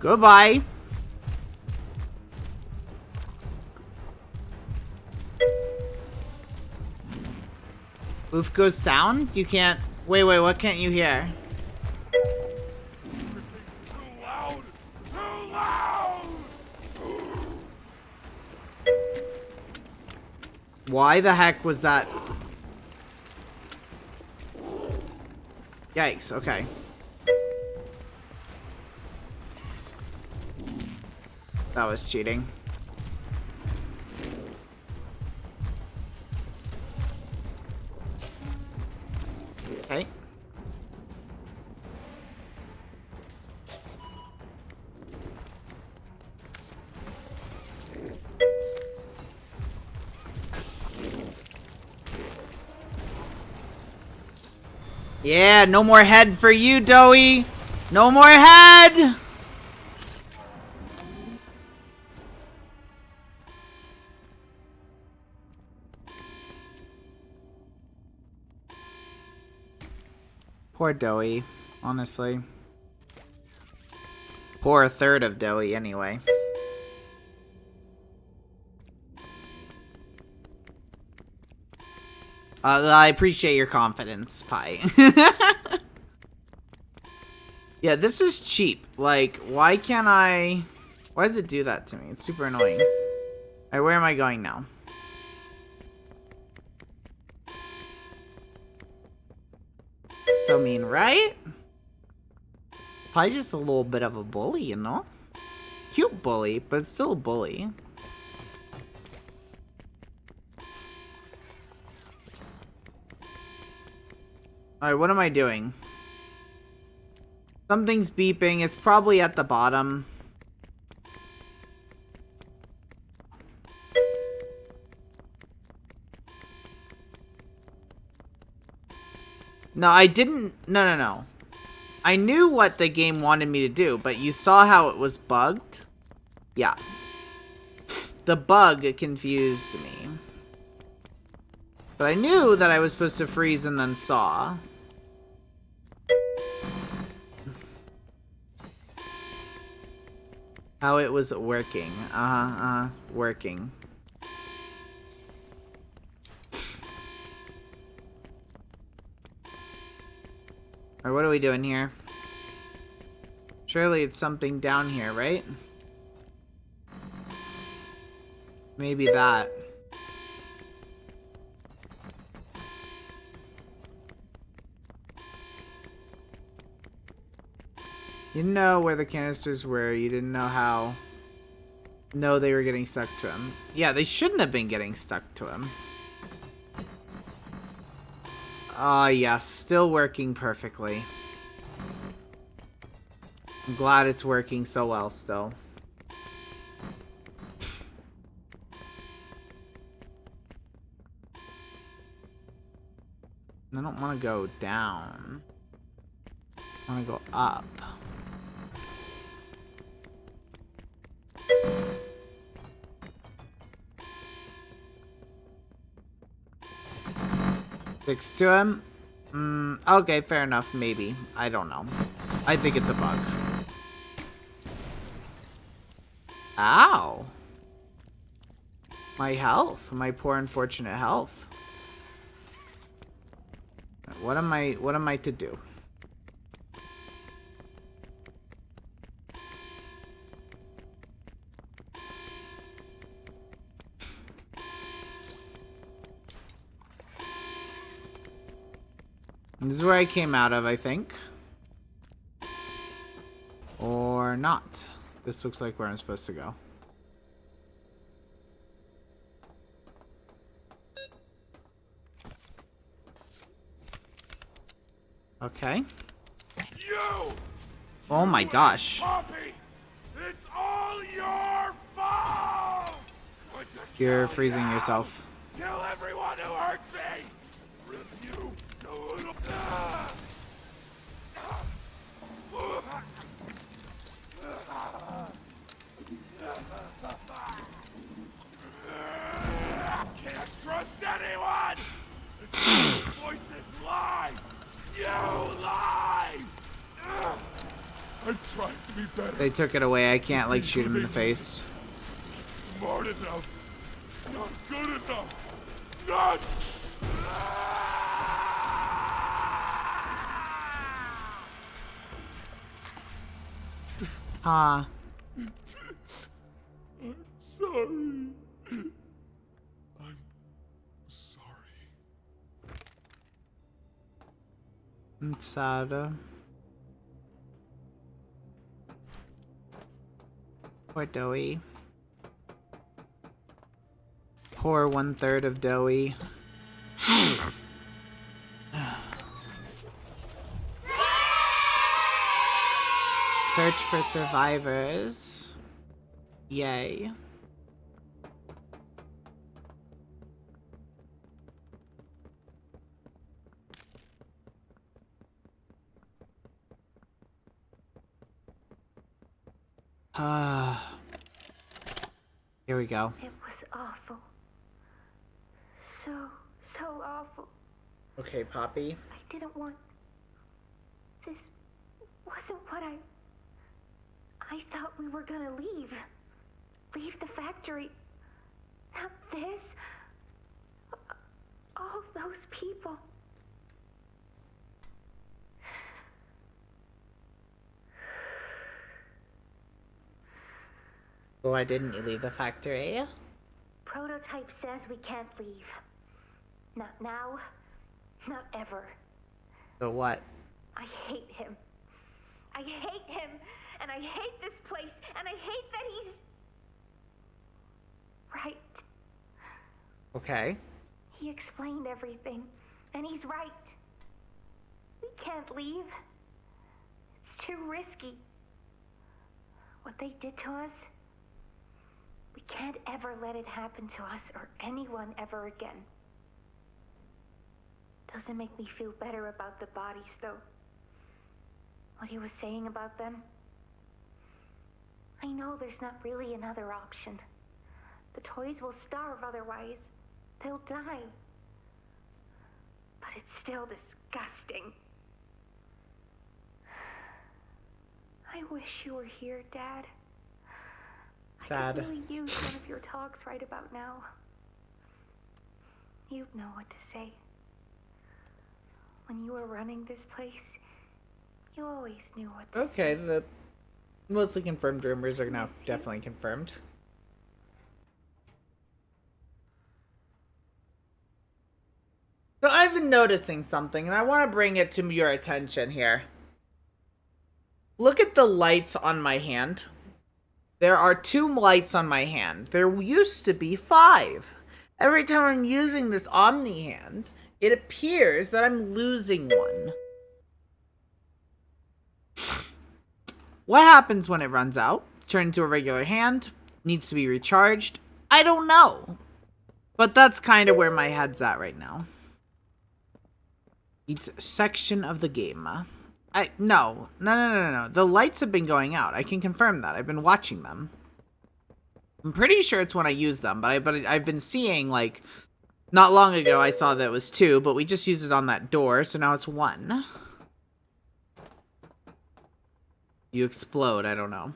Goodbye. Oof goes sound? You can't... Wait, what can't you hear? Why the heck was that? Yikes, okay. That was cheating. Okay. Yeah, no more head for you, Doey. No more head. Poor Doey, honestly. Poor third of Doey, anyway. I appreciate your confidence, Pi. Yeah, this is cheap. Like, why can't I... Why does it do that to me? It's super annoying. Alright, where am I going now? So mean, right? Pi's just a little bit of a bully, you know? Cute bully, but still a bully. Alright, what am I doing? Something's beeping. It's probably at the bottom. No, I didn't... No. I knew what the game wanted me to do, but you saw how it was bugged? Yeah. The bug confused me. But I knew that I was supposed to freeze and then saw. How it was working. Working. Alright, what are we doing here? Surely it's something down here, right? Maybe that. You didn't know where the canisters were. You didn't know how. No, they were getting stuck to him. Yeah, they shouldn't have been getting stuck to him. Ah, yes. Still working perfectly. I'm glad it's working so well still. I don't want to go down. I want to go up. Fix to him? Okay, fair enough, maybe. I don't know. I think it's a bug. Ow! My health. My poor unfortunate health. What am I to do? This is where I came out of, I think. Or not. This looks like where I'm supposed to go. Okay. You! Oh my gosh. Poppy! It's all your fault! You're freezing yourself. Kill everyone who hurts me! Rip you to little... Can't trust anyone! Voices lie! You lie! I tried to be better. They took it away. I can't, like, shoot him in the face. Smart enough. Not good enough. Not... Huh. I'm sorry. I'm sorry. It's sad. Poor Doey. Poor 1/3 of Doey. Search for survivors. Yay. Here we go. It was awful. So awful. Okay, Poppy. I didn't want... This wasn't what I thought we were gonna leave. Leave the factory. Not this. All those people. Why didn't you leave the factory? Prototype says we can't leave. Not now. Not ever. So what? I hate him. I hate him. And I hate this place. And I hate that he's... right. Okay. He explained everything. And he's right. We can't leave. It's too risky. What they did to us... we can't ever let it happen to us or anyone ever again. Doesn't make me feel better about the bodies, though. What he was saying about them. I know there's not really another option. The toys will starve otherwise. They'll die. But it's still disgusting. I wish you were here, Dad. Sad. I could really use one of your talks right about now. You'd know what to say. When you were running this place, you always knew what to Okay, the mostly confirmed rumors are now definitely confirmed. So I've been noticing something, and I want to bring it to your attention here. Look at the lights on my hand. There are 2 lights on my hand. There used to be 5. Every time I'm using this Omni hand, it appears that I'm losing one. What happens when it runs out? Turn into a regular hand? Needs to be recharged? I don't know. But that's kind of where my head's at right now. Each section of the game. No. The lights have been going out. I can confirm that. I've been watching them. I'm pretty sure it's when I use them, but I've been seeing, like, not long ago I saw that it was 2, but we just used it on that door, so now it's 1. You explode, I don't know.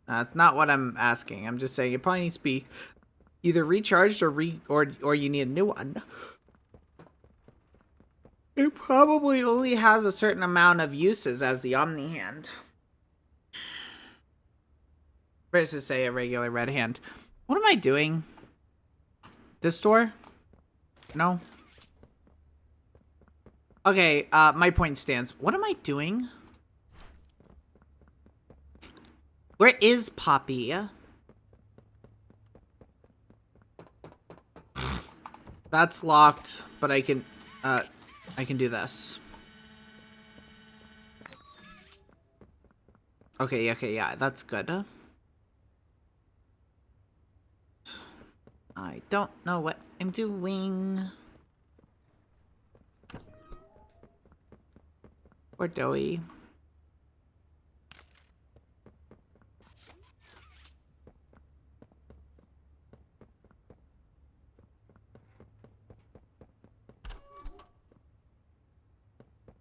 That's not what I'm asking. I'm just saying it probably needs to be either recharged or you need a new one. It probably only has a certain amount of uses as the Omni hand. Versus, say, a regular red hand. What am I doing? This door? No? Okay, my point stands. What am I doing? Where is Poppy? That's locked, but I can do this. Okay, yeah, that's good. I don't know what I'm doing. Poor Doey.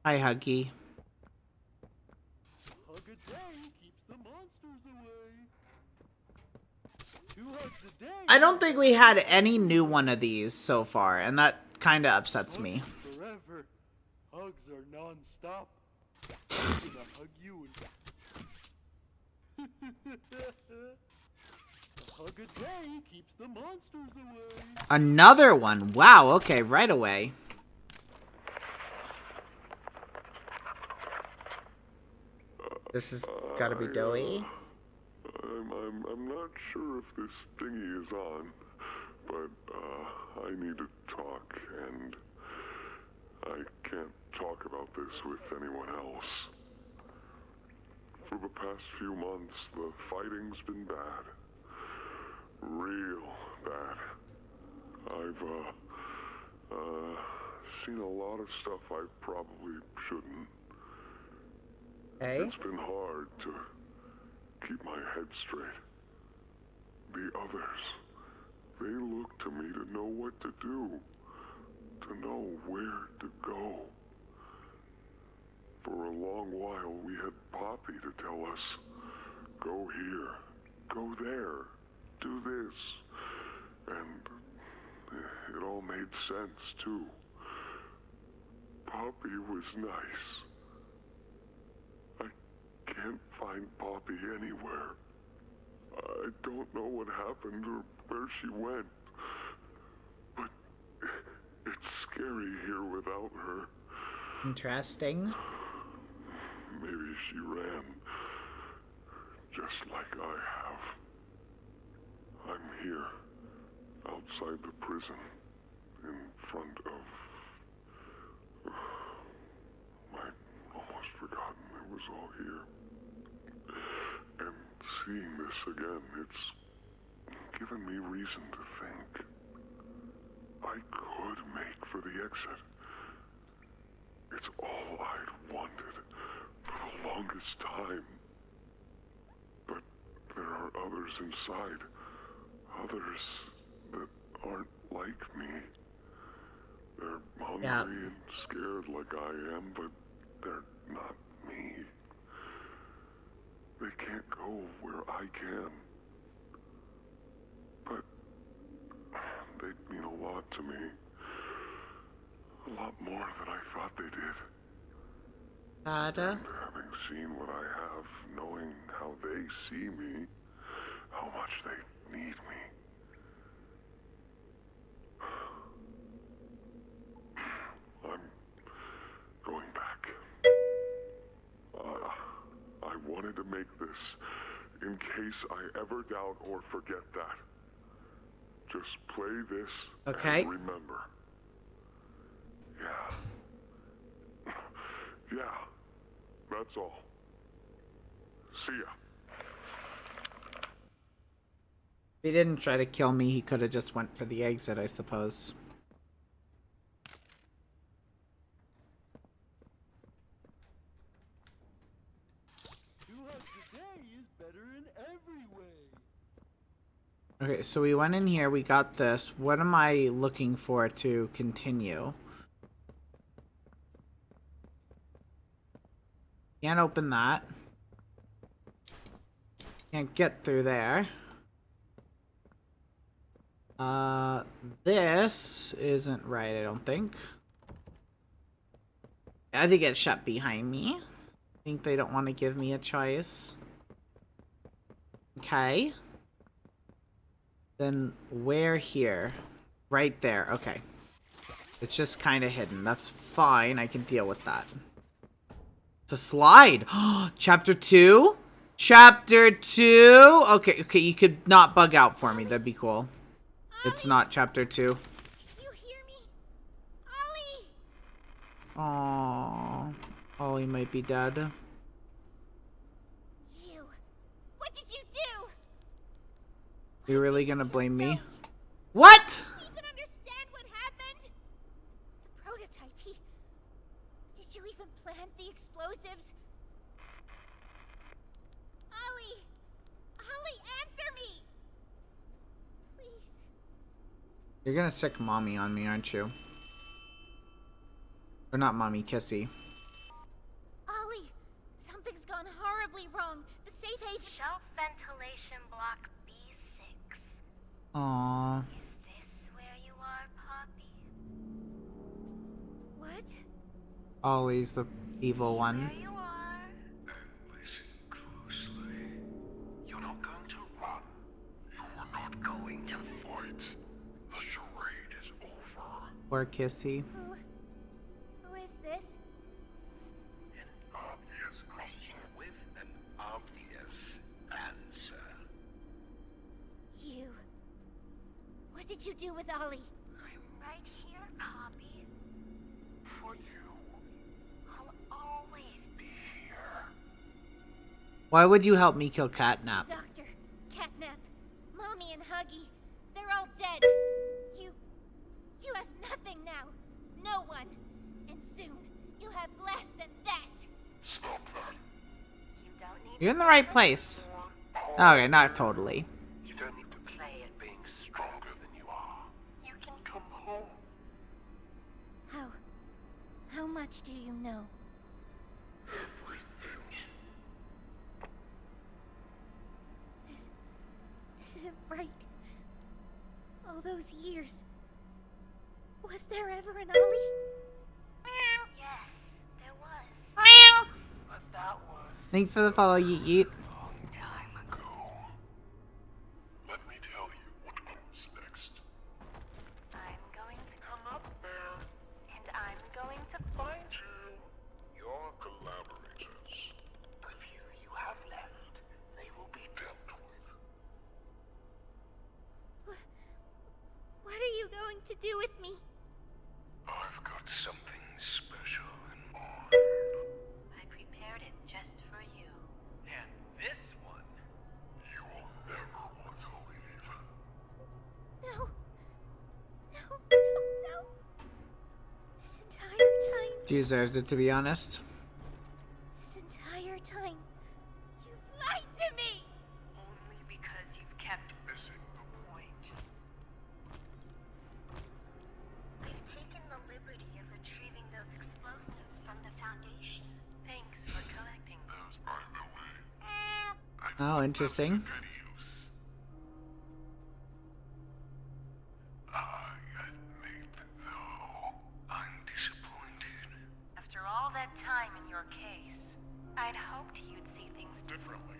Hi, Huggy. Hug a day keeps them I don't think we had any new one of these so far, and that kind of upsets me. Forever. Hugs are non-stop. I'm gonna hug you and... A hug a day keeps the monsters away. Another one. Wow, okay, right away. This has gotta be doughy. I'm not sure if this thingy is on, but I need to talk, and I can't talk about this with anyone else. For the past few months, the fighting's been bad. Real bad. I've seen a lot of stuff I probably shouldn't. Okay. It's been hard to keep my head straight. The others, they look to me to know what to do, to know where to go. For a long while, we had Poppy to tell us, go here, go there, do this. And it all made sense, too. Poppy was nice. I can't find Poppy anywhere. I don't know what happened or where she went. But it's scary here without her. Interesting. Maybe she ran, just like I have. I'm here, outside the prison, in front of... I'd almost forgotten it was all here. And seeing this again, it's given me reason to think. I could make for the exit. It's all I'd wanted for the longest time. But there are others inside. Others that aren't like me. They're hungry and scared like I am, but they're not me. They can't go where I can. But they mean a lot to me. A lot more than I thought they did. And having seen what I have, knowing how they see me, how much they need me. I'm going back. I wanted to make this in case I ever doubt or forget that. Just play this and remember. Yeah. Yeah. That's all. See ya. If he didn't try to kill me, he could have just went for the exit, I suppose. Okay, so we went in here, we got this. What am I looking for to continue? Can't open that. Can't get through there. This isn't right, I don't think. I think it's shut behind me. I think they don't want to give me a choice. Okay. Then where here? Right there, okay. It's just kind of hidden. That's fine, I can deal with that. It's a slide! Chapter 2? Chapter 2? Okay, okay, you could not bug out for me, that'd be cool. It's not chapter 2. You hear me? Ollie! Aww. Ollie might be dead. You. What did you do? You really gonna blame me? What? Do you even understand what happened? The prototype, Did you even plant the explosives? Ollie! Ollie, answer me! Please. You're gonna sick mommy on me, aren't you? Or not mommy, Kissy. Ollie, gone horribly wrong. The safe haven... Shelf ventilation block B6. Aww. Is this where you are, Poppy? What? Ollie's the evil one. There you are. Listen closely. You're not going to run. You're not going to fight. The charade is over. Poor Kissy. Who is this? An obvious question with an obvious answer. You. What did you do with Ollie? I'm right here, Poppy. For you. I'll always be here. Why would you help me kill Catnap? Doctor, Catnap, Mommy and Huggy, they're all dead. You have nothing now. No one. And soon, you'll have less than that. Stop that. You don't need You're in the right place. Okay, not totally. You don't need to play at being stronger than you are. You can come home. How much do you know? This isn't right. All those years. Was there ever an Ollie? Yes, there was. But that was Thanks for the follow, Yeet Yeet. a long time ago. Let me tell you what comes next. I'm going to come up there, and I'm going to find you. Your collaborators, the few you have left, they will be dealt with. What are you going to do with me? I've got something special in mind. I prepared it just for you. And this one, you will never want to leave. No. No. This entire time. She deserves it, to be honest. This entire time. You've lied to me. Only because you've kept Missing the point. I've taken the liberty of retrieving those explosives from the Foundation. Thanks for collecting those. By the way, Oh, interesting. I admit, though, I'm disappointed. After all that time in your case, I'd hoped you'd see things Differently,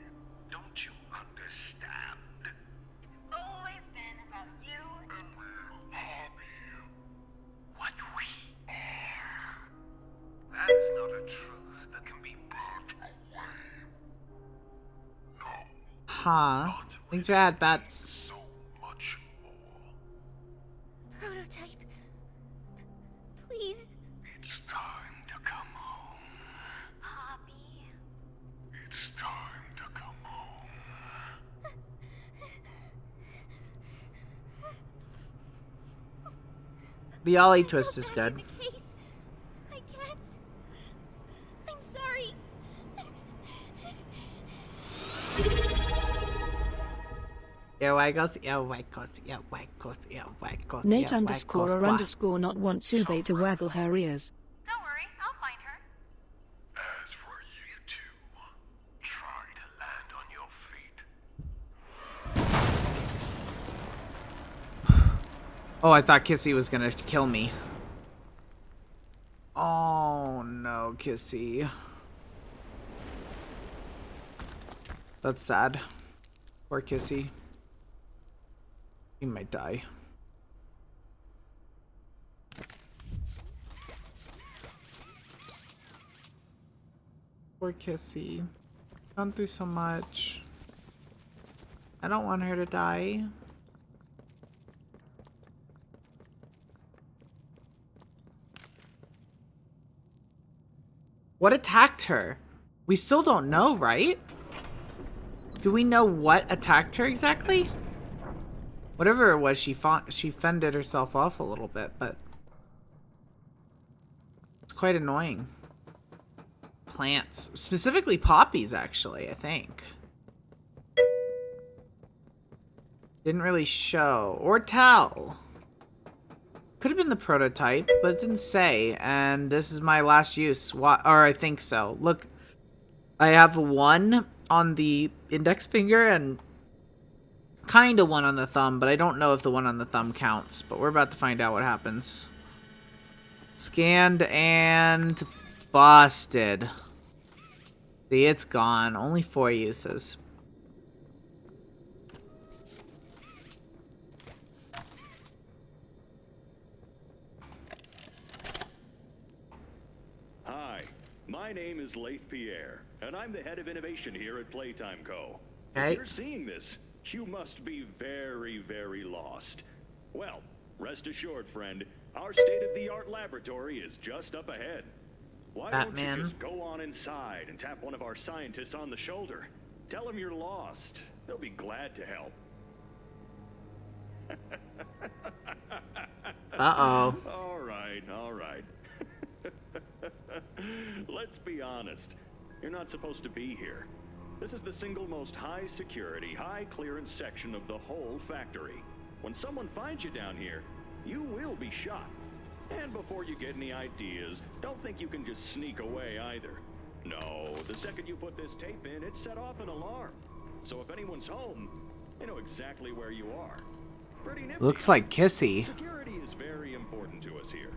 don't you understand? It's always been about you And we'll hobby what we are. That's not a truth that can be burnt away. No, Huh. Thanks for ad bats. so much more. Prototype. Please. It's time to come home. Poppy. It's time to come home. The Ollie twist is Back good. in the case. I can't. I'm sorry. Nate underscore or underscore not want Sube to waggle her ears. Don't worry, I'll find her. As for you two, try to land on your feet. Oh, I thought Kissy was gonna kill me. Oh no, Kissy. That's sad. Poor Kissy. He might die. Poor Kissy. Gone through so much. I don't want her to die. What attacked her? We still don't know, right? Do we know what attacked her exactly? Whatever it was, she fended herself off a little bit, but it's quite annoying. Plants, specifically poppies, actually, I think. Didn't really show or tell. Could have been the prototype, but it didn't say. And this is my last use, or I think so. Look, I have 1 on the index finger and Kinda one on the thumb, but I don't know if the one on the thumb counts. But we're about to find out what happens. Scanned and busted. See, it's gone. Only 4 uses. Hi, my name is Leif Pierre, and I'm the head of innovation here at Playtime Co. Okay. If you're seeing this, you must be very, very lost. Well, rest assured, friend, our state-of-the-art laboratory is just up ahead. Why don't you just go on inside and tap one of our scientists on the shoulder? Tell them you're lost. They'll be glad to help. Uh-oh. All right, all right. Let's be honest. You're not supposed to be here. This is the single most high security, high clearance section of the whole factory. When someone finds you down here, you will be shot. And before you get any ideas, don't think you can just sneak away either. No, the second you put this tape in, it set off an alarm. So if anyone's home, they know exactly where you are. Pretty nifty. Looks like Kissy. Security is very important to us here.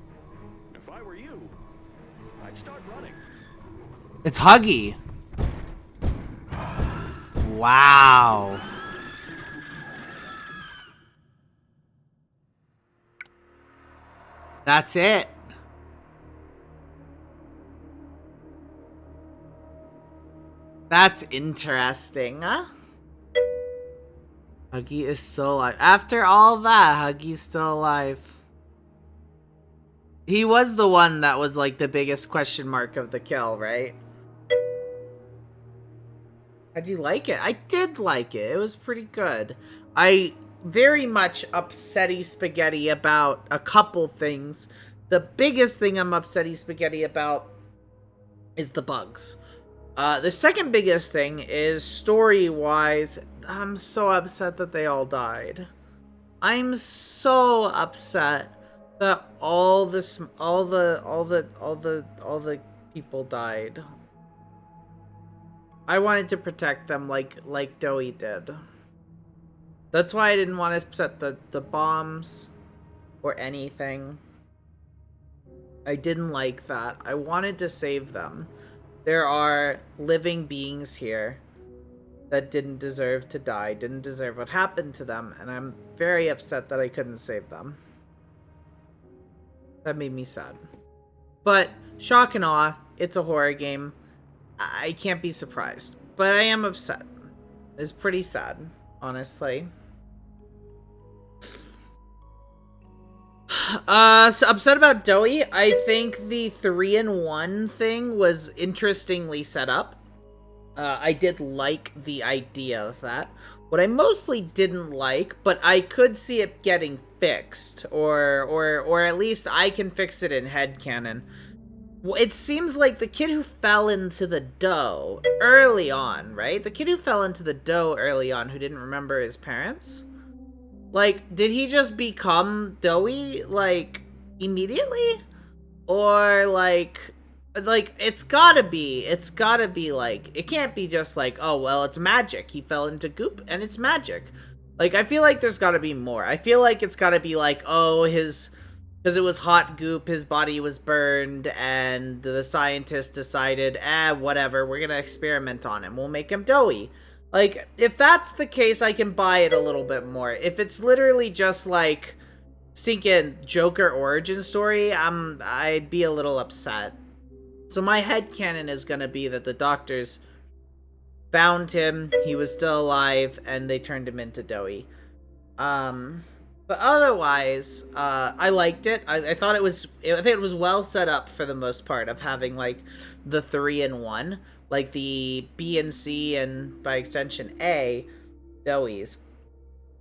If I were you, I'd start running. It's Huggy. Wow. That's it. That's interesting, huh? Huggy is still alive. After all that, Huggy's still alive. He was the one that was like the biggest question mark of the kill, right? How'd you like it? I did like it. It was pretty good. I very much upsetty spaghetti about a couple things. The biggest thing I'm upsetty spaghetti about is the bugs. The second biggest thing is story-wise, I'm so upset that they all died. I'm so upset that all the people died. I wanted to protect them like Doey did. That's why I didn't want to set the bombs or anything. I didn't like that. I wanted to save them. There are living beings here that didn't deserve to die, didn't deserve what happened to them, and I'm very upset that I couldn't save them. That made me sad. But, shock and awe, it's a horror game. I can't be surprised. But I am upset. It's pretty sad, honestly. So upset about Doey. I think the 3-in-1 thing was interestingly set up. I did like the idea of that. What I mostly didn't like, but I could see it getting fixed, or at least I can fix it in headcanon. It seems like the kid who fell into the dough early on, right? The kid who fell into the dough early on who didn't remember his parents? Like, did he just become Doey, like, immediately? Or, like, it's gotta be, like, it can't be just like, oh, well, it's magic. He fell into goop, and it's magic. Like, I feel like there's gotta be more. I feel like it's gotta be like, oh, because it was hot goop, his body was burned, and the scientist decided, whatever, we're gonna experiment on him. We'll make him Doey. Like, if that's the case, I can buy it a little bit more. If it's literally just, like, stinking Joker origin story, I'd be a little upset. So my headcanon is gonna be that the doctors found him, he was still alive, and they turned him into Doey. But otherwise, I liked it. I thought it was well set up for the most part of having, like, the 3-in-1. Like the B and C and, by extension, A, Doeys.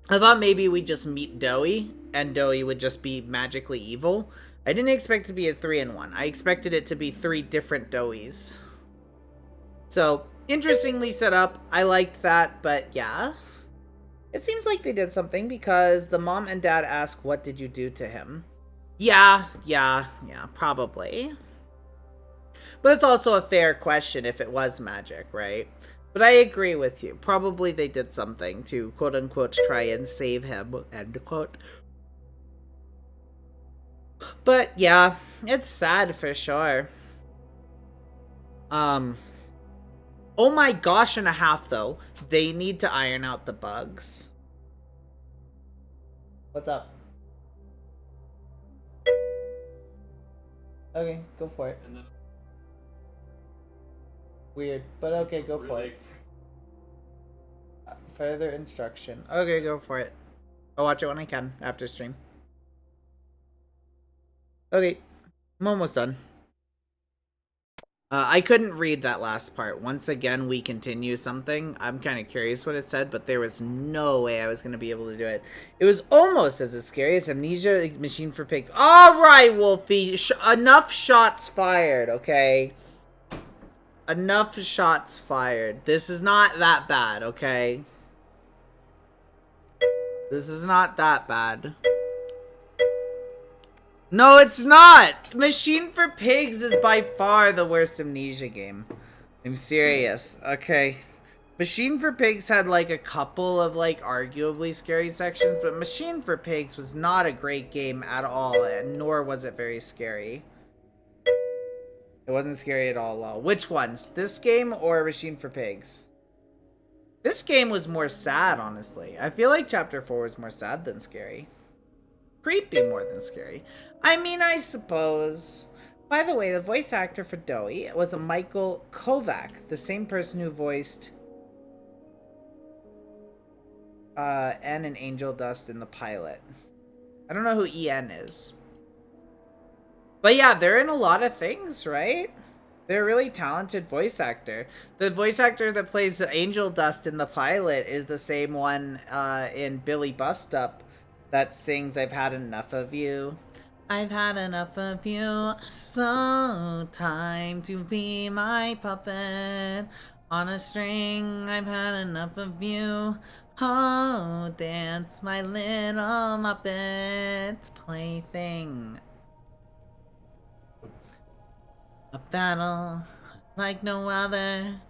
I thought maybe we'd just meet Doey, and Doey would just be magically evil. I didn't expect it to be a 3-in-1. I expected it to be 3 different Doeys. So, interestingly set up. I liked that, but yeah. It seems like they did something because the mom and dad ask, what did you do to him? Yeah, probably. But it's also a fair question if it was magic, right? But I agree with you. Probably they did something to quote-unquote try and save him, end quote. But yeah, it's sad for sure. Oh my gosh and a half though. They need to iron out the bugs. What's up? Okay, go for it. And then Weird, but okay, go for it. Further instruction. Okay, go for it. I'll watch it when I can after stream. Okay, I'm almost done. I couldn't read that last part. Once again, we continue something. I'm kind of curious what it said, but there was no way I was going to be able to do it. It was almost as scary as Amnesia Machine for Pigs. Alright, Wolfie. Enough shots fired, okay? Enough shots fired. This is not that bad, okay? This is not that bad. No, it's not! Machine for Pigs is by far the worst Amnesia game. I'm serious. Okay. Machine for Pigs had like a couple of like arguably scary sections, but Machine for Pigs was not a great game at all, and nor was it very scary. It wasn't scary at all. Which ones? This game or Machine for Pigs? This game was more sad, honestly. I feel like Chapter 4 was more sad than scary. Creepy more than scary. I mean, I suppose. By the way, the voice actor for Doey was a Michael Kovac, the same person who voiced En and Angel Dust in the pilot. I don't know who En is. But yeah, they're in a lot of things, right? They're a really talented voice actor. The voice actor that plays Angel Dust in the pilot is the same one in Billy Bust Up that sings I've Had Enough of You. I've had enough of you, so time to be my puppet on a string. I've had enough of you. Oh, dance my little Muppet plaything. A battle like no other.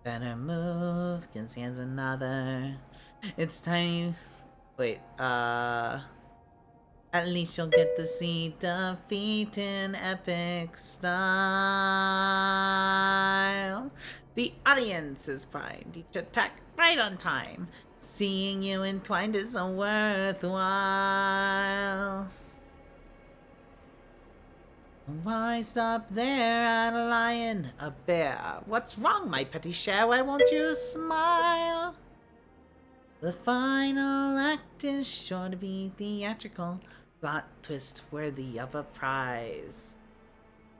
Better move, 'cause here's another. It's time you... Wait, at least you'll get to see defeat in epic style. The audience is primed. Each attack right on time. Seeing you entwined is so worthwhile. Why stop there at a lion, a bear? What's wrong, my petty share? Why won't you smile? The final act is sure to be theatrical. Plot twist worthy of a prize.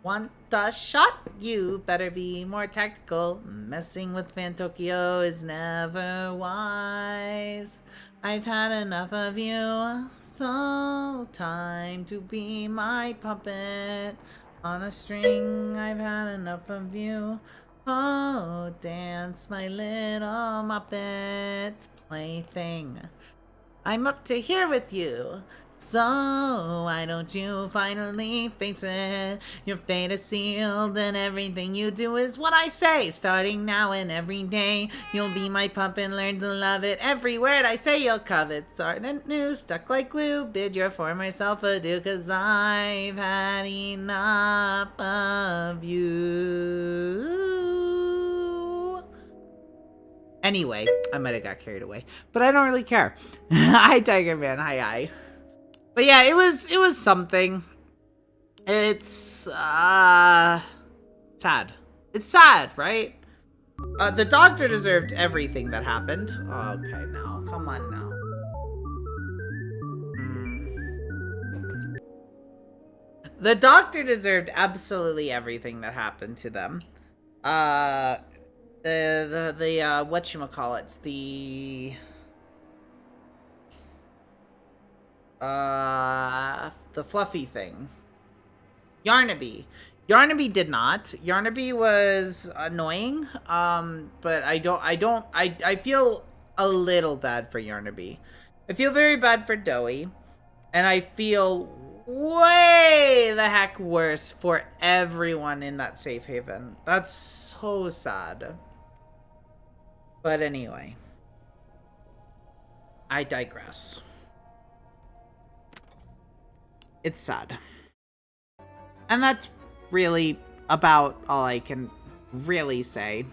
Want a shot? You better be more tactical. Messing with Fantokyo is never wise. I've had enough of you, so time to be my puppet on a string. I've had enough of you. Oh, dance my little Muppet plaything. I'm up to here with you. So why don't you finally face it? Your fate is sealed and everything you do is what I say. Starting now and every day, you'll be my puppet, learn to love it. Every word I say you'll covet. Starting new, stuck like glue. Bid your former self adieu, 'cause I've had enough of you. Anyway, I might have got carried away, but I don't really care. Hi, Tiger Man. Hi. But yeah, it was something. It's sad. It's sad, right? The doctor deserved everything that happened. Oh, okay, now. Come on now. The doctor deserved absolutely everything that happened to them. Whatchamacallits, the fluffy thing. Yarnaby did not. Yarnaby was annoying. But I feel a little bad for Yarnaby. I feel very bad for Doey. And I feel way the heck worse for everyone in that safe haven. That's so sad. But anyway, I digress. It's sad. And that's really about all I can really say.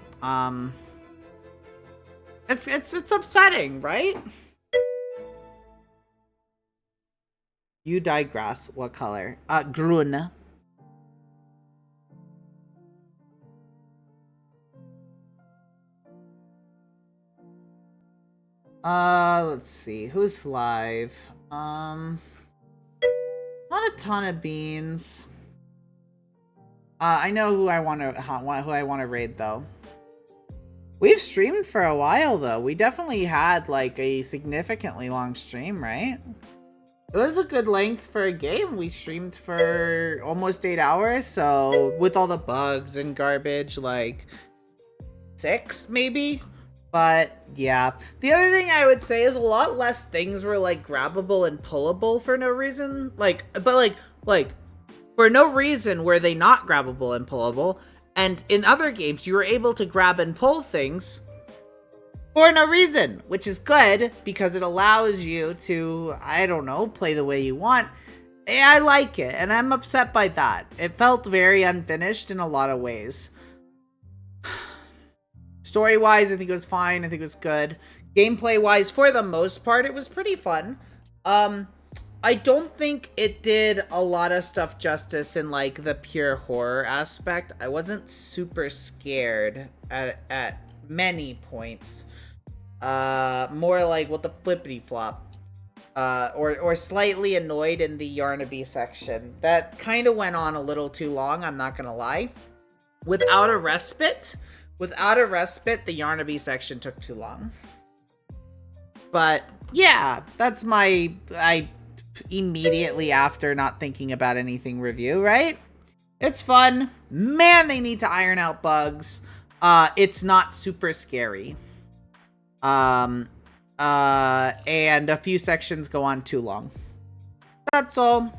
It's upsetting, right? You digress. What color? Grün. Let's see. Who's live? Not a ton of beans. I know who I want to raid though. We've streamed for a while though. We definitely had like a significantly long stream, right? It was a good length for a game. We streamed for almost 8 hours, so with all the bugs and garbage, like 6 maybe. But yeah, the other thing I would say is a lot less things were like grabbable and pullable for no reason. Like for no reason were they not grabbable and pullable. And in other games, you were able to grab and pull things for no reason, which is good because it allows you to, I don't know, play the way you want. I like it, and I'm upset by that. It felt very unfinished in a lot of ways. Story-wise, I think it was fine. I think it was good. Gameplay-wise, for the most part, it was pretty fun. I don't think it did a lot of stuff justice in, like, the pure horror aspect. I wasn't super scared at many points. More like what the flippity-flop. Or slightly annoyed in the Yarnaby section. That kind of went on a little too long, I'm not gonna lie. Without a respite, the Yarnaby section took too long. But, yeah, that's my... immediately after not thinking about anything review, right? It's fun. Man, they need to iron out bugs. It's not super scary. And a few sections go on too long. That's all.